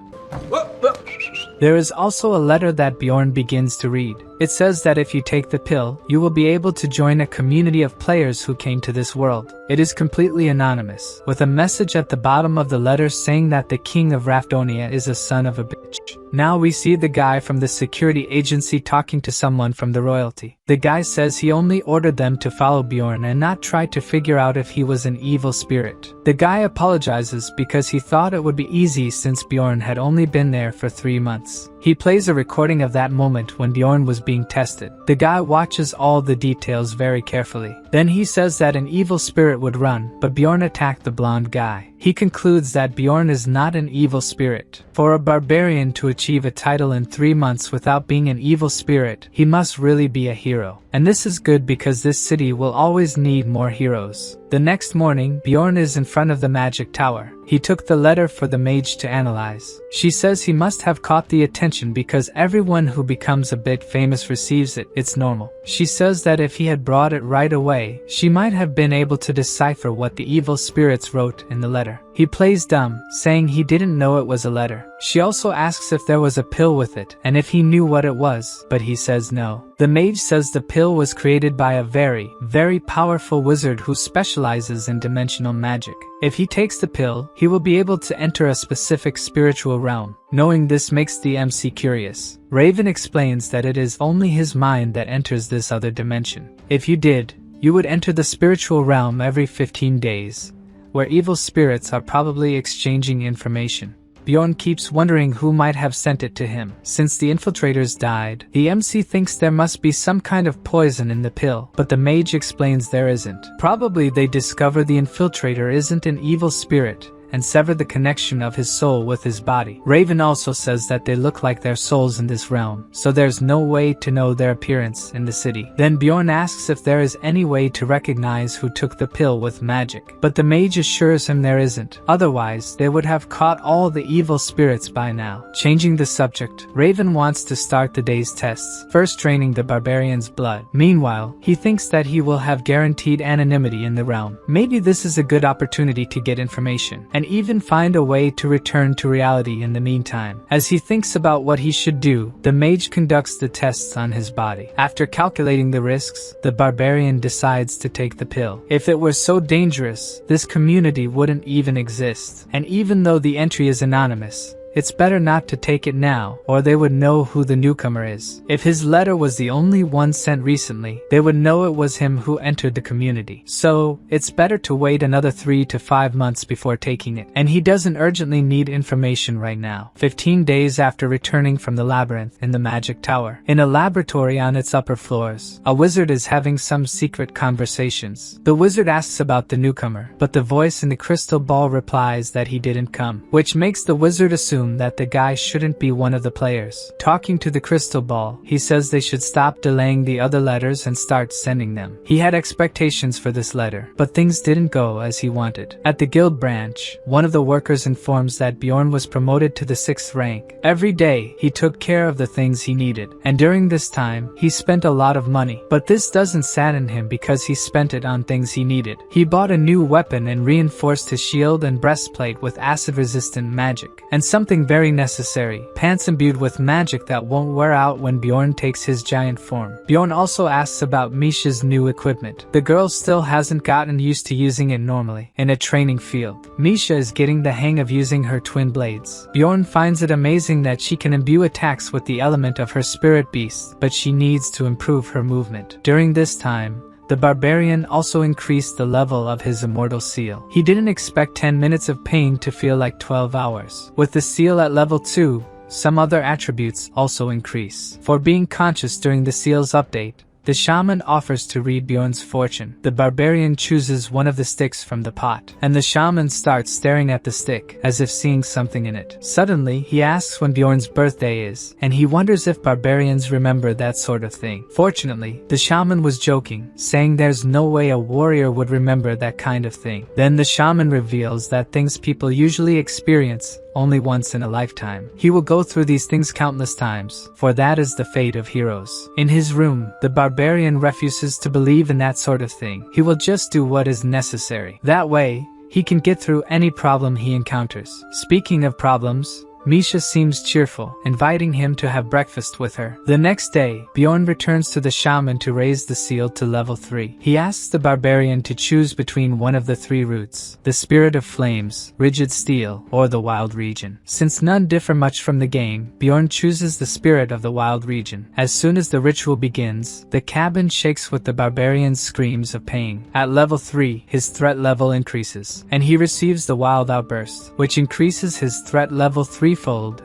There is also a letter that Bjorn begins to read. It says that if you take the pill, you will be able to join a community of players who came to this world. It is completely anonymous, with a message at the bottom of the letter saying that the king of Rafdonia is a son of a bitch. Now we see the guy from the security agency talking to someone from the royalty. The guy says he only ordered them to follow Bjorn and not try to figure out if he was an evil spirit. The guy apologizes because he thought it would be easy since Bjorn had only been there for 3 months. He plays a recording of that moment when Bjorn was being tested. The guy watches all the details very carefully. Then he says that an evil spirit would run, but Bjorn attacked the blonde guy. He concludes that Bjorn is not an evil spirit. For a barbarian to achieve a title in 3 months without being an evil spirit, he must really be a hero. And this is good because this city will always need more heroes. The next morning, Bjorn is in front of the magic tower. He took the letter for the mage to analyze. She says he must have caught the attention because everyone who becomes a bit famous receives it. It's normal. She says that if he had brought it right away, she might have been able to decipher what the evil spirits wrote in the letter. He plays dumb, saying he didn't know it was a letter. She also asks if there was a pill with it and if he knew what it was, but he says no. The mage says the pill was created by a very, very powerful wizard who specializes in dimensional magic. If he takes the pill, he will be able to enter a specific spiritual realm. Knowing this makes the MC curious. Raven explains that it is only his mind that enters this other dimension. If you did, you would enter the spiritual realm every 15 days, where evil spirits are probably exchanging information. Bjorn keeps wondering who might have sent it to him. Since the infiltrators died, the MC thinks there must be some kind of poison in the pill, but the mage explains there isn't. Probably they discover the infiltrator isn't an evil spirit and sever the connection of his soul with his body. Raven also says that they look like their souls in this realm, so there's no way to know their appearance in the city. Then Bjorn asks if there is any way to recognize who took the pill with magic, but the mage assures him there isn't. Otherwise, they would have caught all the evil spirits by now. Changing the subject, Raven wants to start the day's tests, first draining the barbarian's blood. Meanwhile, he thinks that he will have guaranteed anonymity in the realm. Maybe this is a good opportunity to get information, and even find a way to return to reality in the meantime. As he thinks about what he should do, the mage conducts the tests on his body. After calculating the risks, the barbarian decides to take the pill. If it were so dangerous, this community wouldn't even exist. And even though the entry is anonymous, it's better not to take it now, or they would know who the newcomer is. If his letter was the only one sent recently, they would know it was him who entered the community. So, it's better to wait another 3 to 5 months before taking it. And he doesn't urgently need information right now. 15 days after returning from the labyrinth in the magic tower. In a laboratory on its upper floors, a wizard is having some secret conversations. The wizard asks about the newcomer, but the voice in the crystal ball replies that he didn't come, which makes the wizard assume that the guy shouldn't be one of the players. Talking to the crystal ball, he says they should stop delaying the other letters and start sending them. He had expectations for this letter, but things didn't go as he wanted. At the guild branch, one of the workers informs that Bjorn was promoted to the 6th rank. Every day, he took care of the things he needed, and during this time, he spent a lot of money. But this doesn't sadden him because he spent it on things he needed. He bought a new weapon and reinforced his shield and breastplate with acid-resistant magic. And something very necessary, pants imbued with magic that won't wear out when Bjorn takes his giant form. Bjorn also asks about Misha's new equipment. The girl still hasn't gotten used to using it normally in a training field. Misha is getting the hang of using her twin blades. Bjorn finds it amazing that she can imbue attacks with the element of her spirit beast, but she needs to improve her movement. During this time, the barbarian also increased the level of his immortal seal. He didn't expect 10 minutes of pain to feel like 12 hours. With the seal at level 2, some other attributes also increase. For being conscious during the seal's update, the shaman offers to read Bjorn's fortune. The barbarian chooses one of the sticks from the pot, and the shaman starts staring at the stick, as if seeing something in it. Suddenly, he asks when Bjorn's birthday is, and he wonders if barbarians remember that sort of thing. Fortunately, the shaman was joking, saying there's no way a warrior would remember that kind of thing. Then the shaman reveals that things people usually experience only once in a lifetime. He will go through these things countless times, for that is the fate of heroes. In his room, the barbarian refuses to believe in that sort of thing. He will just do what is necessary. That way, he can get through any problem he encounters. Speaking of problems, Misha seems cheerful, inviting him to have breakfast with her. The next day, Bjorn returns to the shaman to raise the seal to level 3. He asks the barbarian to choose between one of the 3 roots, the spirit of flames, rigid steel, or the wild region. Since none differ much from the game, Bjorn chooses the spirit of the wild region. As soon as the ritual begins, the cabin shakes with the barbarian's screams of pain. At level 3, his threat level increases, and he receives the wild outburst, which increases his threat level 3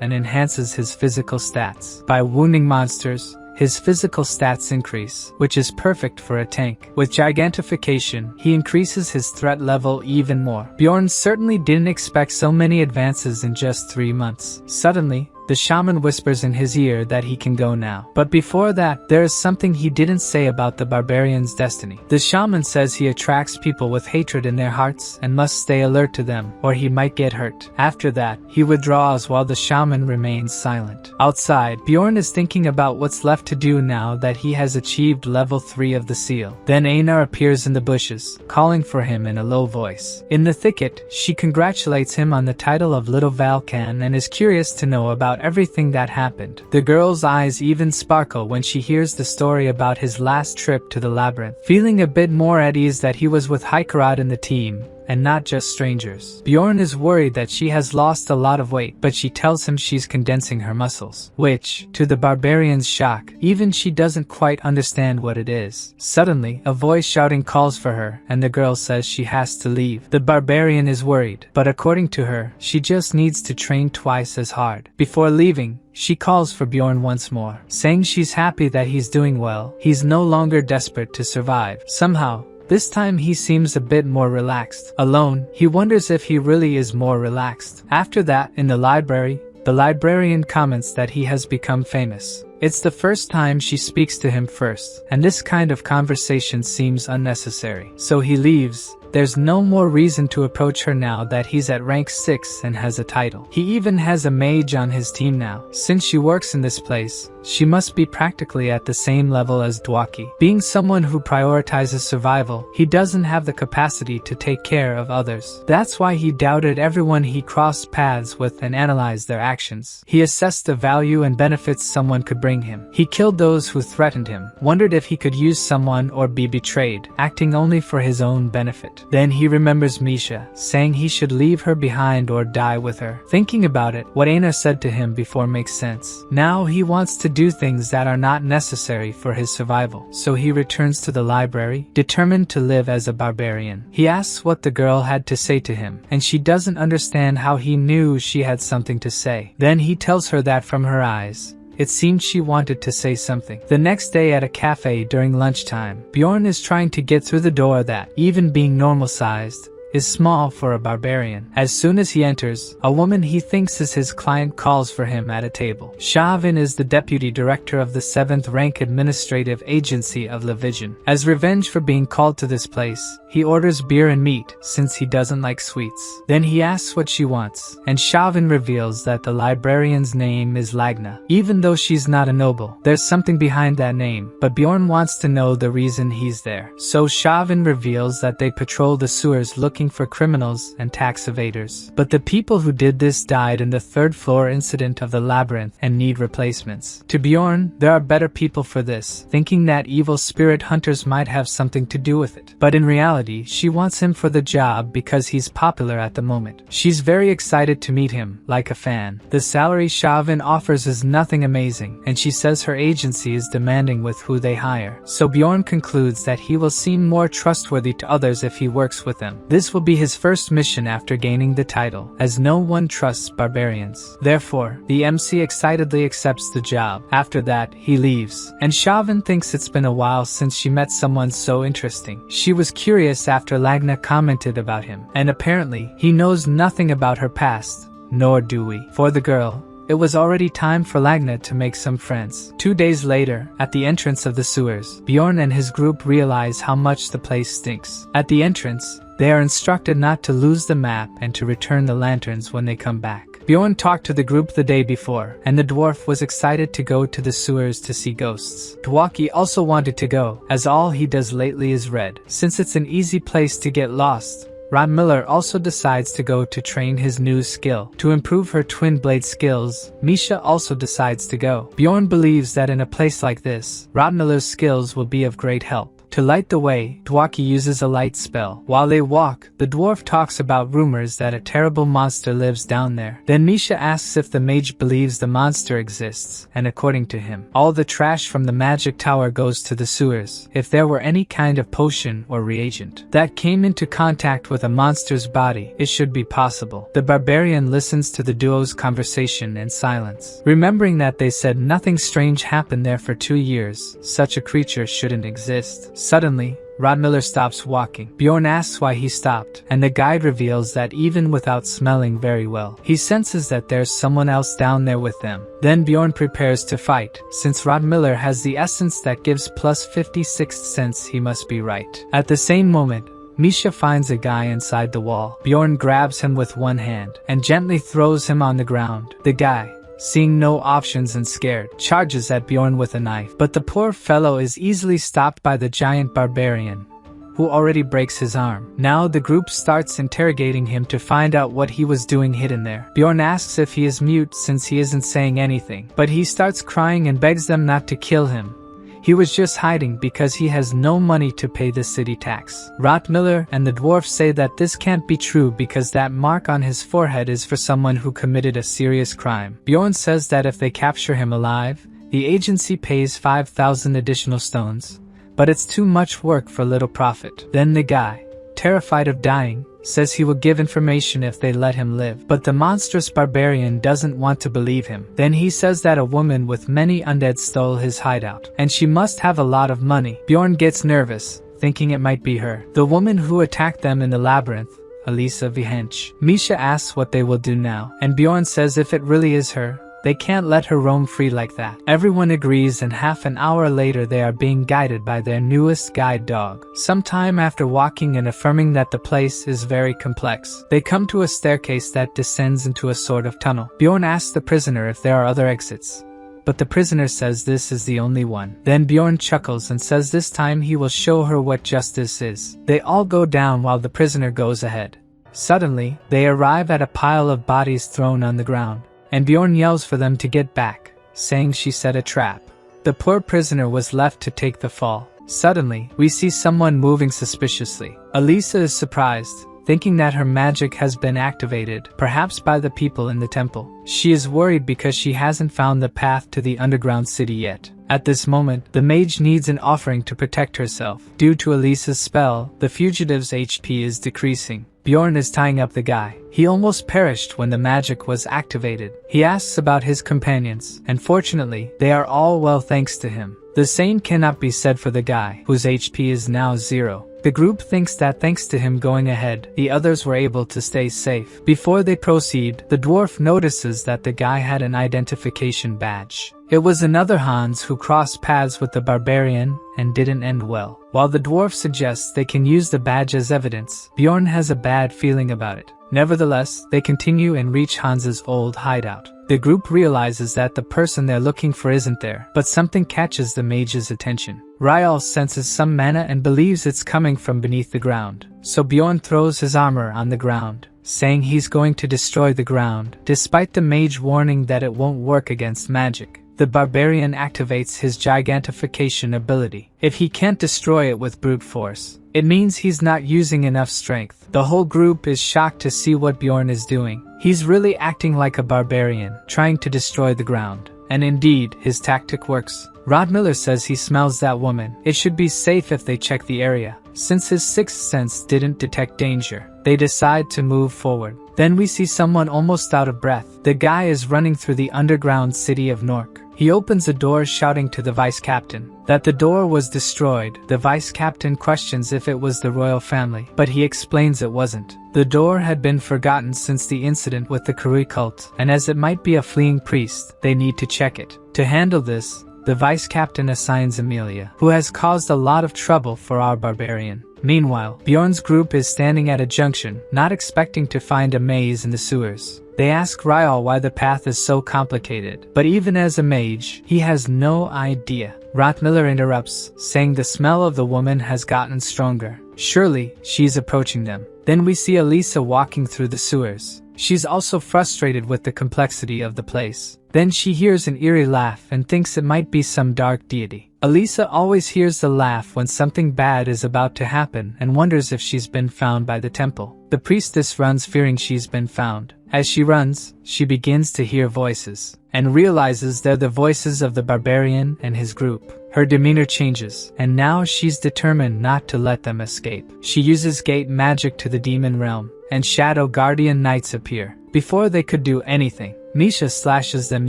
and enhances his physical stats. By wounding monsters, his physical stats increase, which is perfect for a tank. With gigantification, he increases his threat level even more. Bjorn certainly didn't expect so many advances in just 3 months. Suddenly, the shaman whispers in his ear that he can go now. But before that, there is something he didn't say about the barbarian's destiny. The shaman says he attracts people with hatred in their hearts and must stay alert to them, or he might get hurt. After that, he withdraws while the shaman remains silent. Outside, Bjorn is thinking about what's left to do now that he has achieved level 3 of the seal. Then Einar appears in the bushes, calling for him in a low voice. In the thicket, she congratulates him on the title of Little Valkan and is curious to know about everything that happened. The girl's eyes even sparkle when she hears the story about his last trip to the labyrinth. Feeling a bit more at ease that he was with Hikarat and the team, and not just strangers. Bjorn is worried that she has lost a lot of weight, but she tells him she's condensing her muscles, which, to the barbarian's shock, even she doesn't quite understand what it is. Suddenly, a voice shouting calls for her, and the girl says she has to leave. The barbarian is worried, but according to her, she just needs to train twice as hard. Before leaving, she calls for Bjorn once more, saying she's happy that he's doing well. He's no longer desperate to survive. Somehow, this time he seems a bit more relaxed. Alone, he wonders if he really is more relaxed. After that, in the library, the librarian comments that he has become famous. It's the first time she speaks to him first, and this kind of conversation seems unnecessary. So he leaves. There's no more reason to approach her now that he's at rank 6 and has a title. He even has a mage on his team now. Since she works in this place, she must be practically at the same level as Dwaki. Being someone who prioritizes survival, he doesn't have the capacity to take care of others. That's why he doubted everyone he crossed paths with and analyzed their actions. He assessed the value and benefits someone could bring him. He killed those who threatened him, wondered if he could use someone or be betrayed, acting only for his own benefit. it. Then he remembers Misha, saying he should leave her behind or die with her. Thinking about it, what Aina said to him before makes sense. Now he wants to do things that are not necessary for his survival. So he returns to the library, determined to live as a barbarian. He asks what the girl had to say to him, and she doesn't understand how he knew she had something to say. Then he tells her that from her eyes, it seemed she wanted to say something. The next day at a cafe during lunchtime, Bjorn is trying to get through the door that, even being normal-sized, is small for a barbarian. As soon as he enters, a woman he thinks is his client calls for him at a table. Shavin is the deputy director of the 7th rank administrative agency of Levision. As revenge for being called to this place, he orders beer and meat since he doesn't like sweets. Then he asks what she wants, and Shavin reveals that the librarian's name is Lagna. Even though she's not a noble, there's something behind that name, but Bjorn wants to know the reason he's there. So Shavin reveals that they patrol the sewers looking for criminals and tax evaders. But the people who did this died in the 3rd floor incident of the labyrinth and need replacements. To Bjorn, there are better people for this, thinking that evil spirit hunters might have something to do with it. But in reality, she wants him for the job because he's popular at the moment. She's very excited to meet him, like a fan. The salary Shavin offers is nothing amazing, and she says her agency is demanding with who they hire. So Bjorn concludes that he will seem more trustworthy to others if he works with them. This will be his first mission after gaining the title, as no one trusts barbarians. Therefore, the MC excitedly accepts the job. After that, he leaves, and Shavin thinks it's been a while since she met someone so interesting. She was curious after Lagna commented about him, and apparently, he knows nothing about her past, nor do we. For the girl, it was already time for Lagna to make some friends. 2 days later, at the entrance of the sewers, Bjorn and his group realize how much the place stinks. At the entrance, they are instructed not to lose the map and to return the lanterns when they come back. Bjorn talked to the group the day before, and the dwarf was excited to go to the sewers to see ghosts. Tawaki also wanted to go, as all he does lately is read. Since it's an easy place to get lost, Rod Miller also decides to go to train his new skill. To improve her twin blade skills, Misha also decides to go. Bjorn believes that in a place like this, Rod Miller's skills will be of great help. To light the way, Dwaki uses a light spell. While they walk, the dwarf talks about rumors that a terrible monster lives down there. Then Misha asks if the mage believes the monster exists, and according to him, all the trash from the magic tower goes to the sewers. If there were any kind of potion or reagent that came into contact with a monster's body, it should be possible. The barbarian listens to the duo's conversation in silence. Remembering that they said nothing strange happened there for 2 years, such a creature shouldn't exist. Suddenly, Rod Miller stops walking. Bjorn asks why he stopped, and the guide reveals that even without smelling very well, he senses that there's someone else down there with them. Then Bjorn prepares to fight. Since Rod Miller has the essence that gives plus 56th sense, he must be right. At the same moment, Misha finds a guy inside the wall. Bjorn grabs him with one hand and gently throws him on the ground. The guy, seeing no options and scared, charges at Bjorn with a knife, but the poor fellow is easily stopped by the giant barbarian, who already breaks his arm. Now the group starts interrogating him to find out what he was doing hidden there. Bjorn asks if he is mute since he isn't saying anything, but he starts crying and begs them not to kill him. He was just hiding because he has no money to pay the city tax. Rod Miller and the dwarf say that this can't be true because that mark on his forehead is for someone who committed a serious crime. Bjorn says that if they capture him alive, the agency pays 5,000 additional stones, but it's too much work for little profit. Then the guy, terrified of dying, says he will give information if they let him live, but the monstrous barbarian doesn't want to believe him. Then he says that a woman with many undead stole his hideout, and she must have a lot of money. Bjorn gets nervous, thinking it might be her, the woman who attacked them in the labyrinth, Elisa Vihench. Misha asks what they will do now, and Bjorn says if it really is her, they can't let her roam free like that. Everyone agrees, and half an hour later they are being guided by their newest guide dog. Sometime after walking and affirming that the place is very complex, they come to a staircase that descends into a sort of tunnel. Bjorn asks the prisoner if there are other exits, but the prisoner says this is the only one. Then Bjorn chuckles and says this time he will show her what justice is. They all go down while the prisoner goes ahead. Suddenly, they arrive at a pile of bodies thrown on the ground, and Bjorn yells for them to get back, saying she set a trap. The poor prisoner was left to take the fall. Suddenly, we see someone moving suspiciously. Elisa is surprised, thinking that her magic has been activated, perhaps by the people in the temple. She is worried because she hasn't found the path to the underground city yet. At this moment, the mage needs an offering to protect herself. Due to Elisa's spell, the fugitive's HP is decreasing. Bjorn is tying up the guy. He almost perished when the magic was activated. He asks about his companions, and fortunately, they are all well thanks to him. The same cannot be said for the guy, whose HP is now 0. The group thinks that thanks to him going ahead, the others were able to stay safe. Before they proceed, the dwarf notices that the guy had an identification badge. It was another Hans who crossed paths with the barbarian and didn't end well. While the dwarf suggests they can use the badge as evidence, Bjorn has a bad feeling about it. Nevertheless, they continue and reach Hans's old hideout. The group realizes that the person they're looking for isn't there, but something catches the mage's attention. Ryal senses some mana and believes it's coming from beneath the ground. So Bjorn throws his armor on the ground, saying he's going to destroy the ground, despite the mage warning that it won't work against magic. The barbarian activates his gigantification ability. If he can't destroy it with brute force, it means he's not using enough strength. The whole group is shocked to see what Bjorn is doing. He's really acting like a barbarian, trying to destroy the ground. And indeed, his tactic works. Rod Miller says he smells that woman. It should be safe if they check the area. Since his sixth sense didn't detect danger, they decide to move forward. Then we see someone almost out of breath. The guy is running through the underground city of Nork. He opens a door shouting to the vice captain that the door was destroyed. The vice captain questions if it was the royal family, but he explains it wasn't. The door had been forgotten since the incident with the Karui cult, and as it might be a fleeing priest, they need to check it. To handle this, the vice captain assigns Amelia, who has caused a lot of trouble for our barbarian. Meanwhile, Bjorn's group is standing at a junction, not expecting to find a maze in the sewers. They ask Ryal why the path is so complicated, but even as a mage, he has no idea. Rotmiller interrupts, saying the smell of the woman has gotten stronger. Surely, she's approaching them. Then we see Elisa walking through the sewers. She's also frustrated with the complexity of the place. Then she hears an eerie laugh and thinks it might be some dark deity. Elisa always hears the laugh when something bad is about to happen and wonders if she's been found by the temple. The priestess runs fearing she's been found. As she runs, she begins to hear voices, and realizes they're the voices of the barbarian and his group. Her demeanor changes, and now she's determined not to let them escape. She uses gate magic to the demon realm, and shadow guardian knights appear. Before they could do anything, Misha slashes them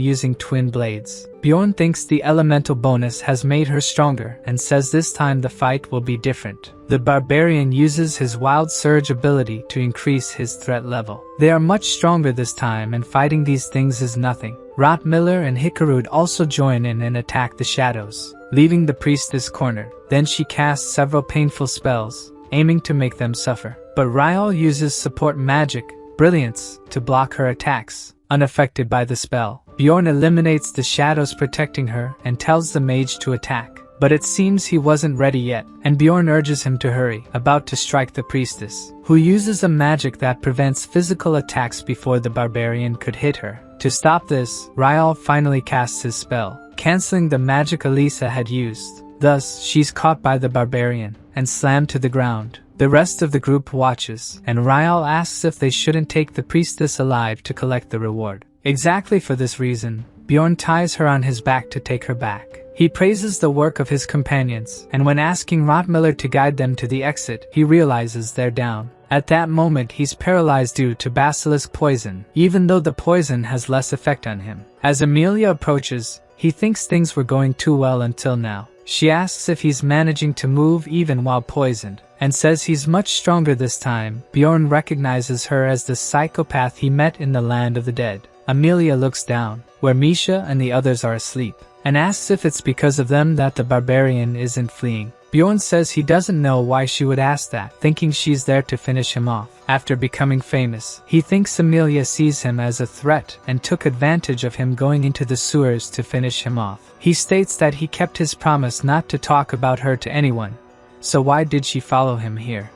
using twin blades. Bjorn thinks the elemental bonus has made her stronger and says this time the fight will be different. The barbarian uses his wild surge ability to increase his threat level. They are much stronger this time and fighting these things is nothing. Rotmiller and Hikarud also join in and attack the shadows, leaving the priestess cornered. Then she casts several painful spells, aiming to make them suffer. But Ryal uses support magic, Brilliance, to block her attacks. Unaffected by the spell, Bjorn eliminates the shadows protecting her and tells the mage to attack. But it seems he wasn't ready yet, and Bjorn urges him to hurry, about to strike the priestess, who uses a magic that prevents physical attacks before the barbarian could hit her. To stop this, Ryal finally casts his spell, cancelling the magic Elisa had used. Thus, she's caught by the barbarian and slammed to the ground. The rest of the group watches, and Ryal asks if they shouldn't take the priestess alive to collect the reward. Exactly for this reason, Bjorn ties her on his back to take her back. He praises the work of his companions, and when asking Rotmiller to guide them to the exit, he realizes they're down. At that moment he's paralyzed due to basilisk poison, even though the poison has less effect on him. As Amelia approaches, he thinks things were going too well until now. She asks if he's managing to move even while poisoned, and says he's much stronger this time. Bjorn recognizes her as the psychopath he met in the land of the dead. Amelia looks down, where Misha and the others are asleep, and asks if it's because of them that the barbarian isn't fleeing. Bjorn says he doesn't know why she would ask that, thinking she's there to finish him off. After becoming famous, he thinks Amelia sees him as a threat and took advantage of him going into the sewers to finish him off. He states that he kept his promise not to talk about her to anyone, so why did she follow him here?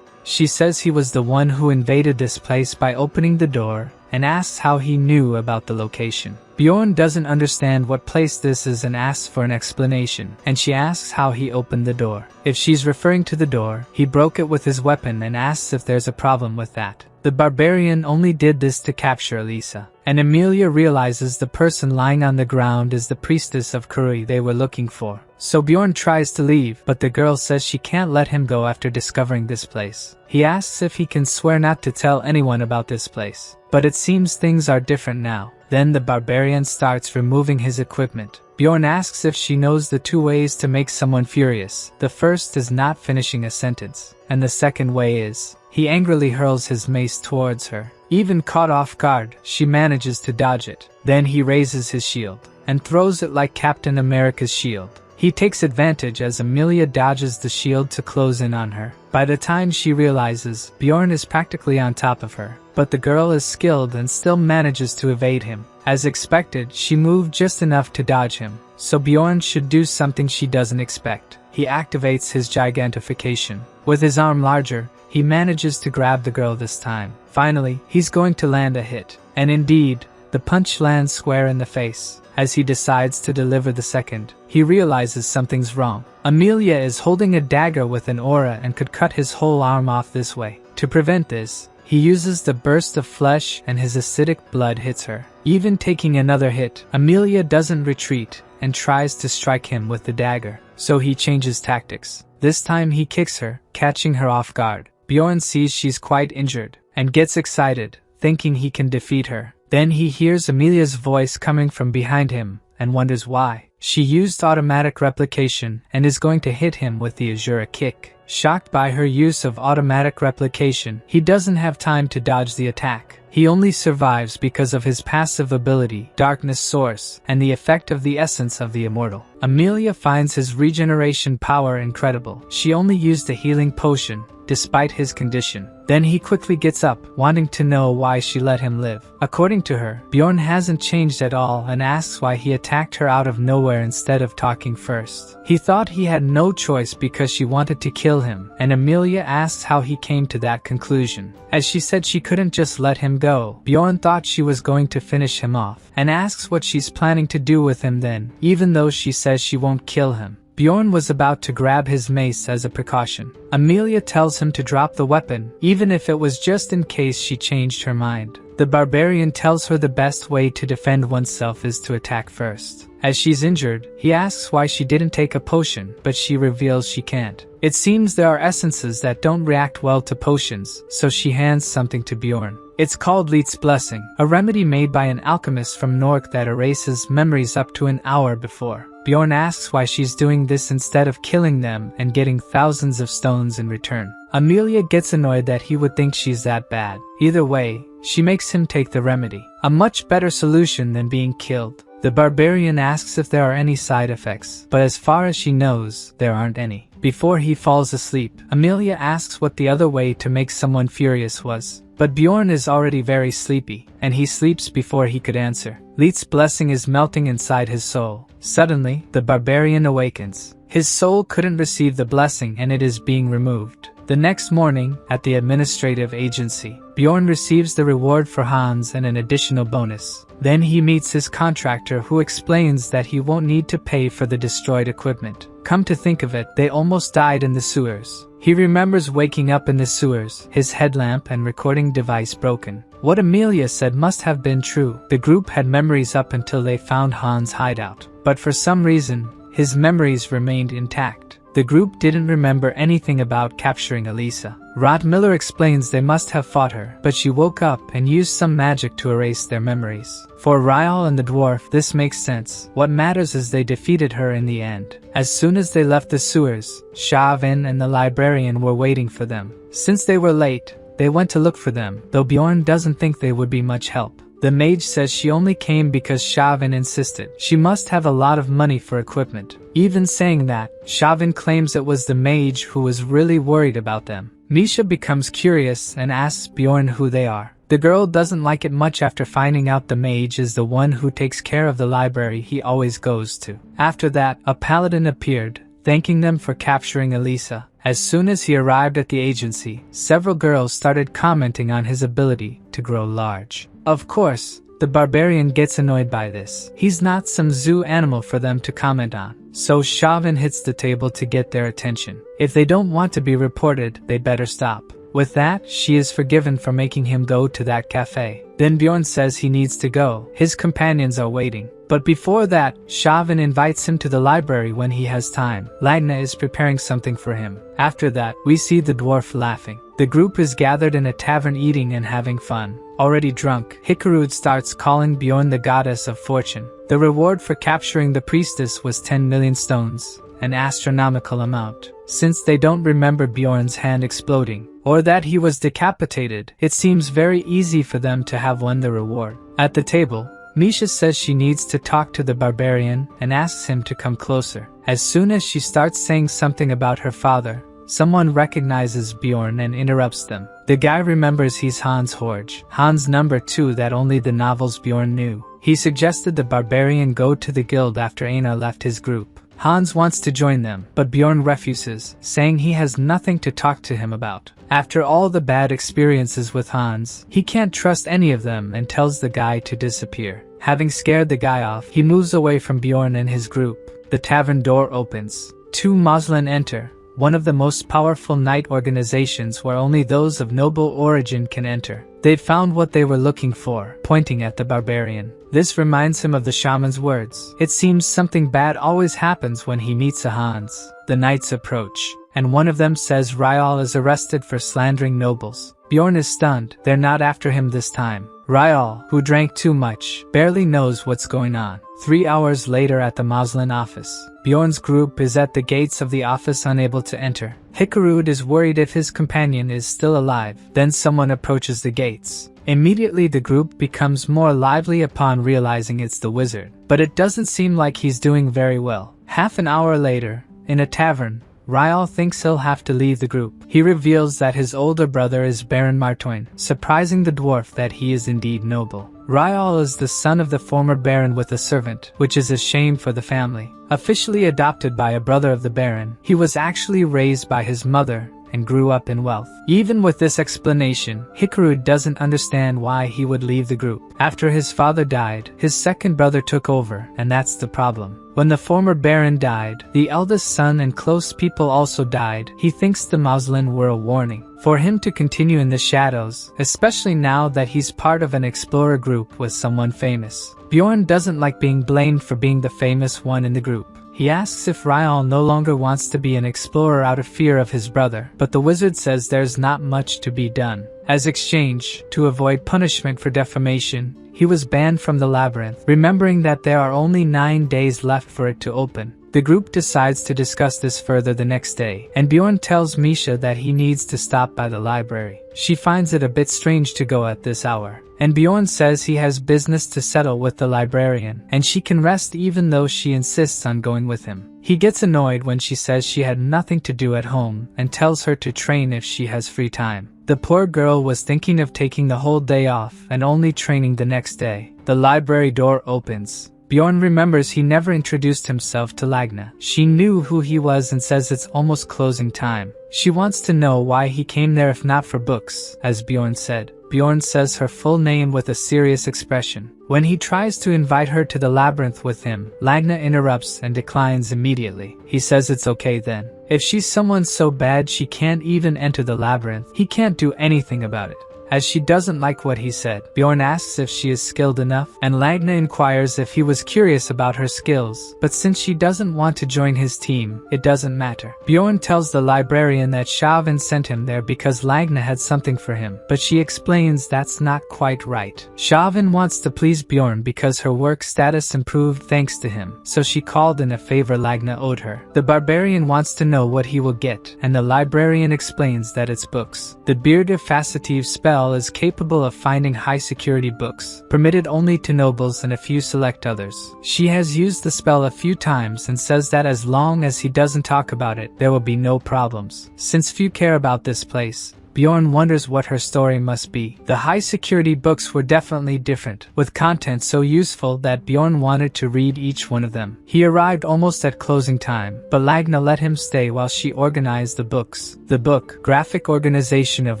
She says he was the one who invaded this place by opening the door, and asks how he knew about the location. Bjorn doesn't understand what place this is and asks for an explanation, and she asks how he opened the door. If she's referring to the door, he broke it with his weapon and asks if there's a problem with that. The barbarian only did this to capture Elisa, and Emilia realizes the person lying on the ground is the priestess of Kurui they were looking for. So Bjorn tries to leave, but the girl says she can't let him go after discovering this place. He asks if he can swear not to tell anyone about this place, but it seems things are different now. Then the barbarian starts removing his equipment. Bjorn asks if she knows the 2 ways to make someone furious. The first is not finishing a sentence, and the second way is, he angrily hurls his mace towards her. Even caught off guard, she manages to dodge it. Then he raises his shield, and throws it like Captain America's shield. He takes advantage as Emilia dodges the shield to close in on her. By the time she realizes, Bjorn is practically on top of her, but the girl is skilled and still manages to evade him. As expected, she moved just enough to dodge him, so Bjorn should do something she doesn't expect. He activates his gigantification. With his arm larger, he manages to grab the girl this time. Finally, he's going to land a hit, and indeed, the punch lands square in the face. As he decides to deliver the second, he realizes something's wrong. Emilia is holding a dagger with an aura and could cut his whole arm off this way. To prevent this, he uses the burst of flesh and his acidic blood hits her. Even taking another hit, Emilia doesn't retreat and tries to strike him with the dagger. So he changes tactics. This time he kicks her, catching her off guard. Bjorn sees she's quite injured and gets excited, thinking he can defeat her. Then he hears Emilia's voice coming from behind him and wonders why. She used automatic replication and is going to hit him with the Azura kick. Shocked by her use of automatic replication, he doesn't have time to dodge the attack. He only survives because of his passive ability, Darkness Source, and the effect of the essence of the immortal. Emilia finds his regeneration power incredible. She only used a healing potion, despite his condition. Then he quickly gets up, wanting to know why she let him live. According to her, Bjorn hasn't changed at all and asks why he attacked her out of nowhere instead of talking first. He thought he had no choice because she wanted to kill him, and Emilia asks how he came to that conclusion. As she said she couldn't just let him go, Bjorn thought she was going to finish him off, and asks what she's planning to do with him then, even though she says she won't kill him. Bjorn was about to grab his mace as a precaution. Emilia tells him to drop the weapon, even if it was just in case she changed her mind. The barbarian tells her the best way to defend oneself is to attack first. As she's injured, he asks why she didn't take a potion, but she reveals she can't. It seems there are essences that don't react well to potions, so she hands something to Bjorn. It's called Leet's Blessing, a remedy made by an alchemist from Nork that erases memories up to an hour before. Bjorn asks why she's doing this instead of killing them and getting thousands of stones in return. Emilia gets annoyed that he would think she's that bad. Either way, she makes him take the remedy. A much better solution than being killed. The barbarian asks if there are any side effects, but as far as she knows, there aren't any. Before he falls asleep, Emilia asks what the other way to make someone furious was. But Bjorn is already very sleepy, and he sleeps before he could answer. Leet's blessing is melting inside his soul. Suddenly, the barbarian awakens. His soul couldn't receive the blessing and it is being removed. The next morning, at the administrative agency, Bjorn receives the reward for Hans and an additional bonus. Then he meets his contractor who explains that he won't need to pay for the destroyed equipment. Come to think of it, they almost died in the sewers. He remembers waking up in the sewers, his headlamp and recording device broken. What Emilia said must have been true. The group had memories up until they found Hans' hideout. But for some reason, his memories remained intact. The group didn't remember anything about capturing Elisa. Rod Miller explains they must have fought her, but she woke up and used some magic to erase their memories. For Ryal and the dwarf, this makes sense. What matters is they defeated her in the end. As soon as they left the sewers, Shavin and the librarian were waiting for them. Since they were late, they went to look for them, though Bjorn doesn't think they would be much help. The mage says she only came because Shavin insisted. She must have a lot of money for equipment. Even saying that, Shavin claims it was the mage who was really worried about them. Misha becomes curious and asks Bjorn who they are. The girl doesn't like it much after finding out the mage is the one who takes care of the library he always goes to. After that, a paladin appeared, thanking them for capturing Elisa. As soon as he arrived at the agency, several girls started commenting on his ability to grow large. Of course, the barbarian gets annoyed by this. He's not some zoo animal for them to comment on. So Chauvin hits the table to get their attention. If they don't want to be reported, they better stop. With that, she is forgiven for making him go to that cafe. Then Bjorn says he needs to go. His companions are waiting. But before that, Chauvin invites him to the library when he has time. Lagna is preparing something for him. After that, we see the dwarf laughing. The group is gathered in a tavern eating and having fun. Already drunk, Hikaru starts calling Bjorn the goddess of fortune. The reward for capturing the priestess was 10 million stones, an astronomical amount. Since they don't remember Bjorn's hand exploding, or that he was decapitated, it seems very easy for them to have won the reward. At the table, Misha says she needs to talk to the barbarian and asks him to come closer. As soon as she starts saying something about her father, someone recognizes Bjorn and interrupts them. The guy remembers he's Hans Horge, Hans number 2 that only the novels Bjorn knew. He suggested the barbarian go to the guild after Aina left his group. Hans wants to join them, but Bjorn refuses, saying he has nothing to talk to him about. After all the bad experiences with Hans, he can't trust any of them and tells the guy to disappear. Having scared the guy off, he moves away from Bjorn and his group. The tavern door opens. 2 Moslin enter, one of the most powerful knight organizations where only those of noble origin can enter. They'd found what they were looking for, pointing at the barbarian. This reminds him of the shaman's words. It seems something bad always happens when he meets a Hans. The knights approach, and one of them says Ryal is arrested for slandering nobles. Bjorn is stunned. They're not after him this time. Ryal, who drank too much, barely knows what's going on. 3 hours later at the Moslin office, Bjorn's group is at the gates of the office unable to enter. Hikaru is worried if his companion is still alive. Then someone approaches the gates. Immediately the group becomes more lively upon realizing it's the wizard. But it doesn't seem like he's doing very well. Half an hour later, in a tavern, Ryal thinks he'll have to leave the group. He reveals that his older brother is Baron Martoin, surprising the dwarf that he is indeed noble. Ryal is the son of the former Baron with a servant, which is a shame for the family. Officially adopted by a brother of the Baron, he was actually raised by his mother and grew up in wealth. Even with this explanation, Hikaru doesn't understand why he would leave the group. After his father died, his second brother took over, and that's the problem. When the former Baron died, the eldest son and close people also died. He thinks the Moslin were a warning for him to continue in the shadows, especially now that he's part of an explorer group with someone famous. Bjorn doesn't like being blamed for being the famous one in the group. He asks if Ryal no longer wants to be an explorer out of fear of his brother, but the wizard says there's not much to be done. As exchange, to avoid punishment for defamation, he was banned from the labyrinth, remembering that there are only 9 days left for it to open. The group decides to discuss this further the next day, and Bjorn tells Misha that he needs to stop by the library. She finds it a bit strange to go at this hour, and Bjorn says he has business to settle with the librarian, and she can rest even though she insists on going with him. He gets annoyed when she says she had nothing to do at home and tells her to train if she has free time. The poor girl was thinking of taking the whole day off and only training the next day. The library door opens. Bjorn remembers he never introduced himself to Lagna. She knew who he was and says it's almost closing time. She wants to know why he came there if not for books, as Bjorn said. Bjorn says her full name with a serious expression. When he tries to invite her to the labyrinth with him, Lagna interrupts and declines immediately. He says it's okay then. If she's someone so bad she can't even enter the labyrinth, he can't do anything about it. As she doesn't like what he said, Bjorn asks if she is skilled enough, and Lagna inquires if he was curious about her skills, but since she doesn't want to join his team, it doesn't matter. Bjorn tells the librarian that Chauvin sent him there because Lagna had something for him, but she explains that's not quite right. Chauvin wants to please Bjorn because her work status improved thanks to him, so she called in a favor Lagna owed her. The barbarian wants to know what he will get, and the librarian explains that it's books. The Beard of Facetive spell is capable of finding high-security books, permitted only to nobles and a few select others. She has used the spell a few times and says that as long as he doesn't talk about it, there will be no problems. Since few care about this place, Bjorn wonders what her story must be. The high-security books were definitely different, with content so useful that Bjorn wanted to read each one of them. He arrived almost at closing time, but Lagna let him stay while she organized the books. The book, Graphic Organization of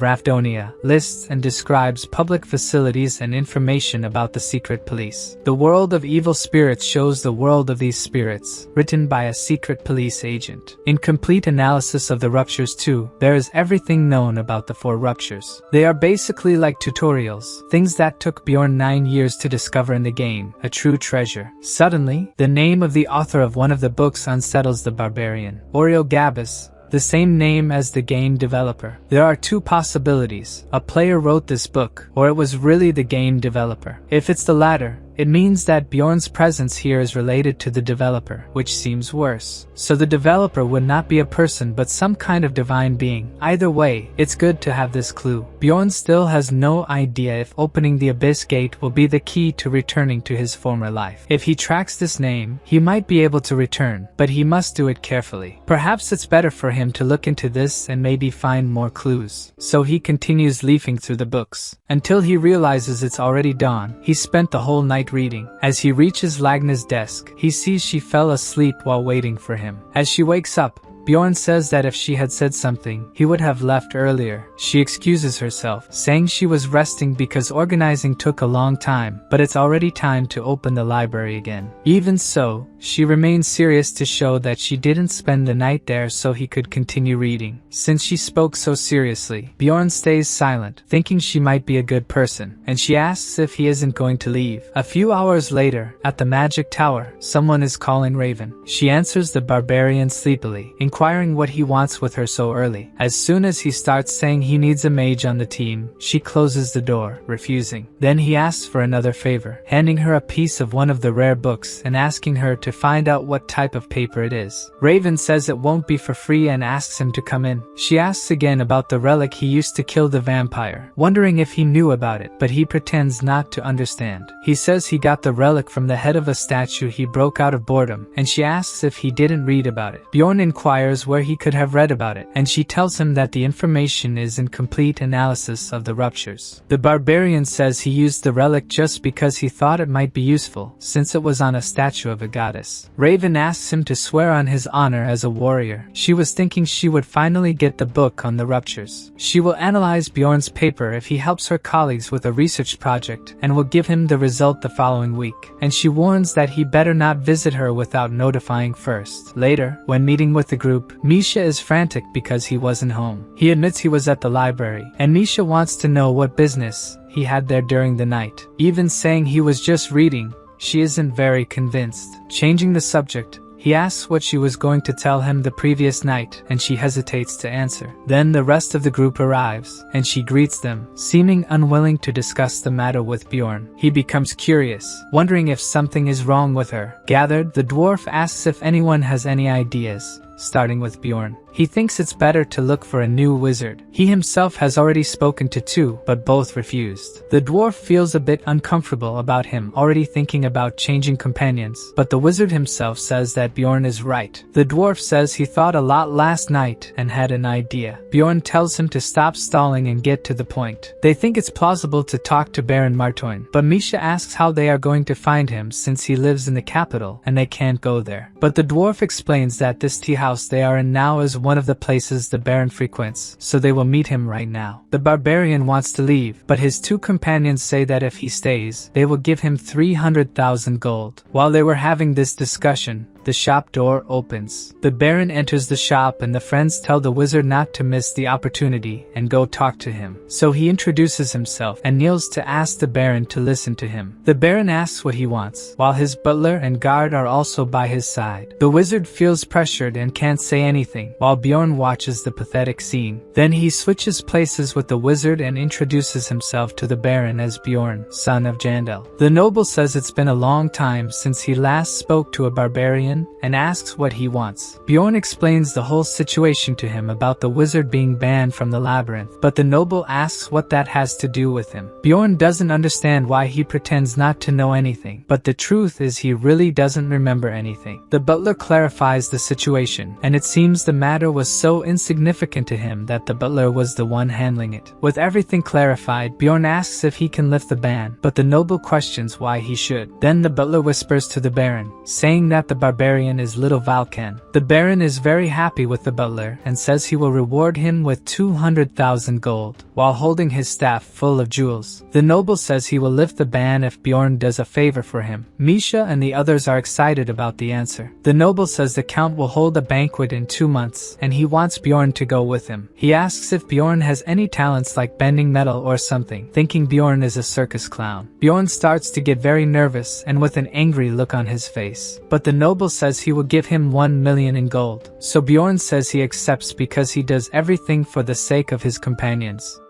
Rafdonia, lists and describes public facilities and information about the secret police. The World of Evil Spirits shows the world of these spirits, written by a secret police agent. In complete analysis of the ruptures too, there is everything known about the 4 ruptures. They are basically like tutorials, things that took Bjorn 9 years to discover in the game, a true treasure. Suddenly, the name of the author of one of the books unsettles the barbarian. Oriel Gabus, the same name as the game developer. There are 2 possibilities. A player wrote this book, or it was really the game developer. If it's the latter, it means that Bjorn's presence here is related to the developer, which seems worse. So the developer would not be a person but some kind of divine being. Either way, it's good to have this clue. Bjorn still has no idea if opening the Abyss Gate will be the key to returning to his former life. If he tracks this name, he might be able to return, but he must do it carefully. Perhaps it's better for him to look into this and maybe find more clues. So he continues leafing through the books, until he realizes it's already dawn. He spent the whole night reading. As he reaches Lagna's desk, he sees she fell asleep while waiting for him. As she wakes up, Bjorn says that if she had said something, he would have left earlier. She excuses herself, saying she was resting because organizing took a long time, but it's already time to open the library again. Even so, she remains serious to show that she didn't spend the night there so he could continue reading. Since she spoke so seriously, Bjorn stays silent, thinking she might be a good person, and she asks if he isn't going to leave. A few hours later, at the magic tower, someone is calling Raven. She answers the barbarian sleepily, inquiring what he wants with her so early. As soon as he starts saying he needs a mage on the team, she closes the door, refusing. Then he asks for another favor, handing her a piece of one of the rare books and asking her to find out what type of paper it is. Raven says it won't be for free and asks him to come in. She asks again about the relic he used to kill the vampire, wondering if he knew about it, but he pretends not to understand. He says he got the relic from the head of a statue he broke out of boredom, and she asks if he didn't read about it. Bjorn inquires where he could have read about it, and she tells him that the information is in complete analysis of the ruptures. The barbarian says he used the relic just because he thought it might be useful, since it was on a statue of a goddess. Raven asks him to swear on his honor as a warrior. She was thinking she would finally get the book on the ruptures. She will analyze Bjorn's paper if he helps her colleagues with a research project, and will give him the result the following week. And she warns that he better not visit her without notifying first. Later, when meeting with the group, Misha is frantic because he wasn't home. He admits he was at the library, and Misha wants to know what business he had there during the night. Even saying he was just reading, she isn't very convinced. Changing the subject, he asks what she was going to tell him the previous night, and she hesitates to answer. Then the rest of the group arrives, and she greets them, seeming unwilling to discuss the matter with Bjorn. He becomes curious, wondering if something is wrong with her. Gathered, the dwarf asks if anyone has any ideas, starting with Bjorn. He thinks it's better to look for a new wizard. He himself has already spoken to 2, but both refused. The dwarf feels a bit uncomfortable about him already thinking about changing companions, but the wizard himself says that Bjorn is right. The dwarf says he thought a lot last night and had an idea. Bjorn tells him to stop stalling and get to the point. They think it's plausible to talk to Baron Martoin, but Misha asks how they are going to find him since he lives in the capital and they can't go there. But the dwarf explains that this tea house they are in now is one of the places the Baron frequents, so they will meet him right now. The barbarian wants to leave, but his 2 companions say that if he stays, they will give him 300,000 gold. While they were having this discussion, the shop door opens. The Baron enters the shop and the friends tell the wizard not to miss the opportunity and go talk to him. So he introduces himself and kneels to ask the Baron to listen to him. The Baron asks what he wants, while his butler and guard are also by his side. The wizard feels pressured and can't say anything, while Bjorn watches the pathetic scene. Then he switches places with the wizard and introduces himself to the Baron as Bjorn, son of Jandel. The noble says it's been a long time since he last spoke to a barbarian barbarian and asks what he wants. Bjorn explains the whole situation to him about the wizard being banned from the labyrinth, but the noble asks what that has to do with him. Bjorn doesn't understand why he pretends not to know anything, but the truth is he really doesn't remember anything. The butler clarifies the situation, and it seems the matter was so insignificant to him that the butler was the one handling it. With everything clarified, Bjorn asks if he can lift the ban, but the noble questions why he should. Then the butler whispers to the baron, saying that the barbarian is little Valken. The baron is very happy with the butler and says he will reward him with 200,000 gold, while holding his staff full of jewels. The noble says he will lift the ban if Bjorn does a favor for him. Misha and the others are excited about the answer. The noble says the count will hold a banquet in 2 months, and he wants Bjorn to go with him. He asks if Bjorn has any talents like bending metal or something, thinking Bjorn is a circus clown. Bjorn starts to get very nervous and with an angry look on his face, but the noble says he will give him 1 million in gold. So Bjorn says he accepts because he does everything for the sake of his companions.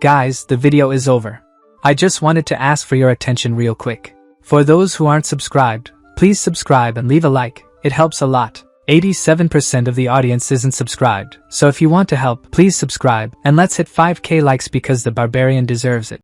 Guys, the video is over. I just wanted to ask for your attention real quick. For those who aren't subscribed, please subscribe and leave a like. It helps a lot. 87% of the audience isn't subscribed, so if you want to help, please subscribe, and let's hit 5k likes because the barbarian deserves it.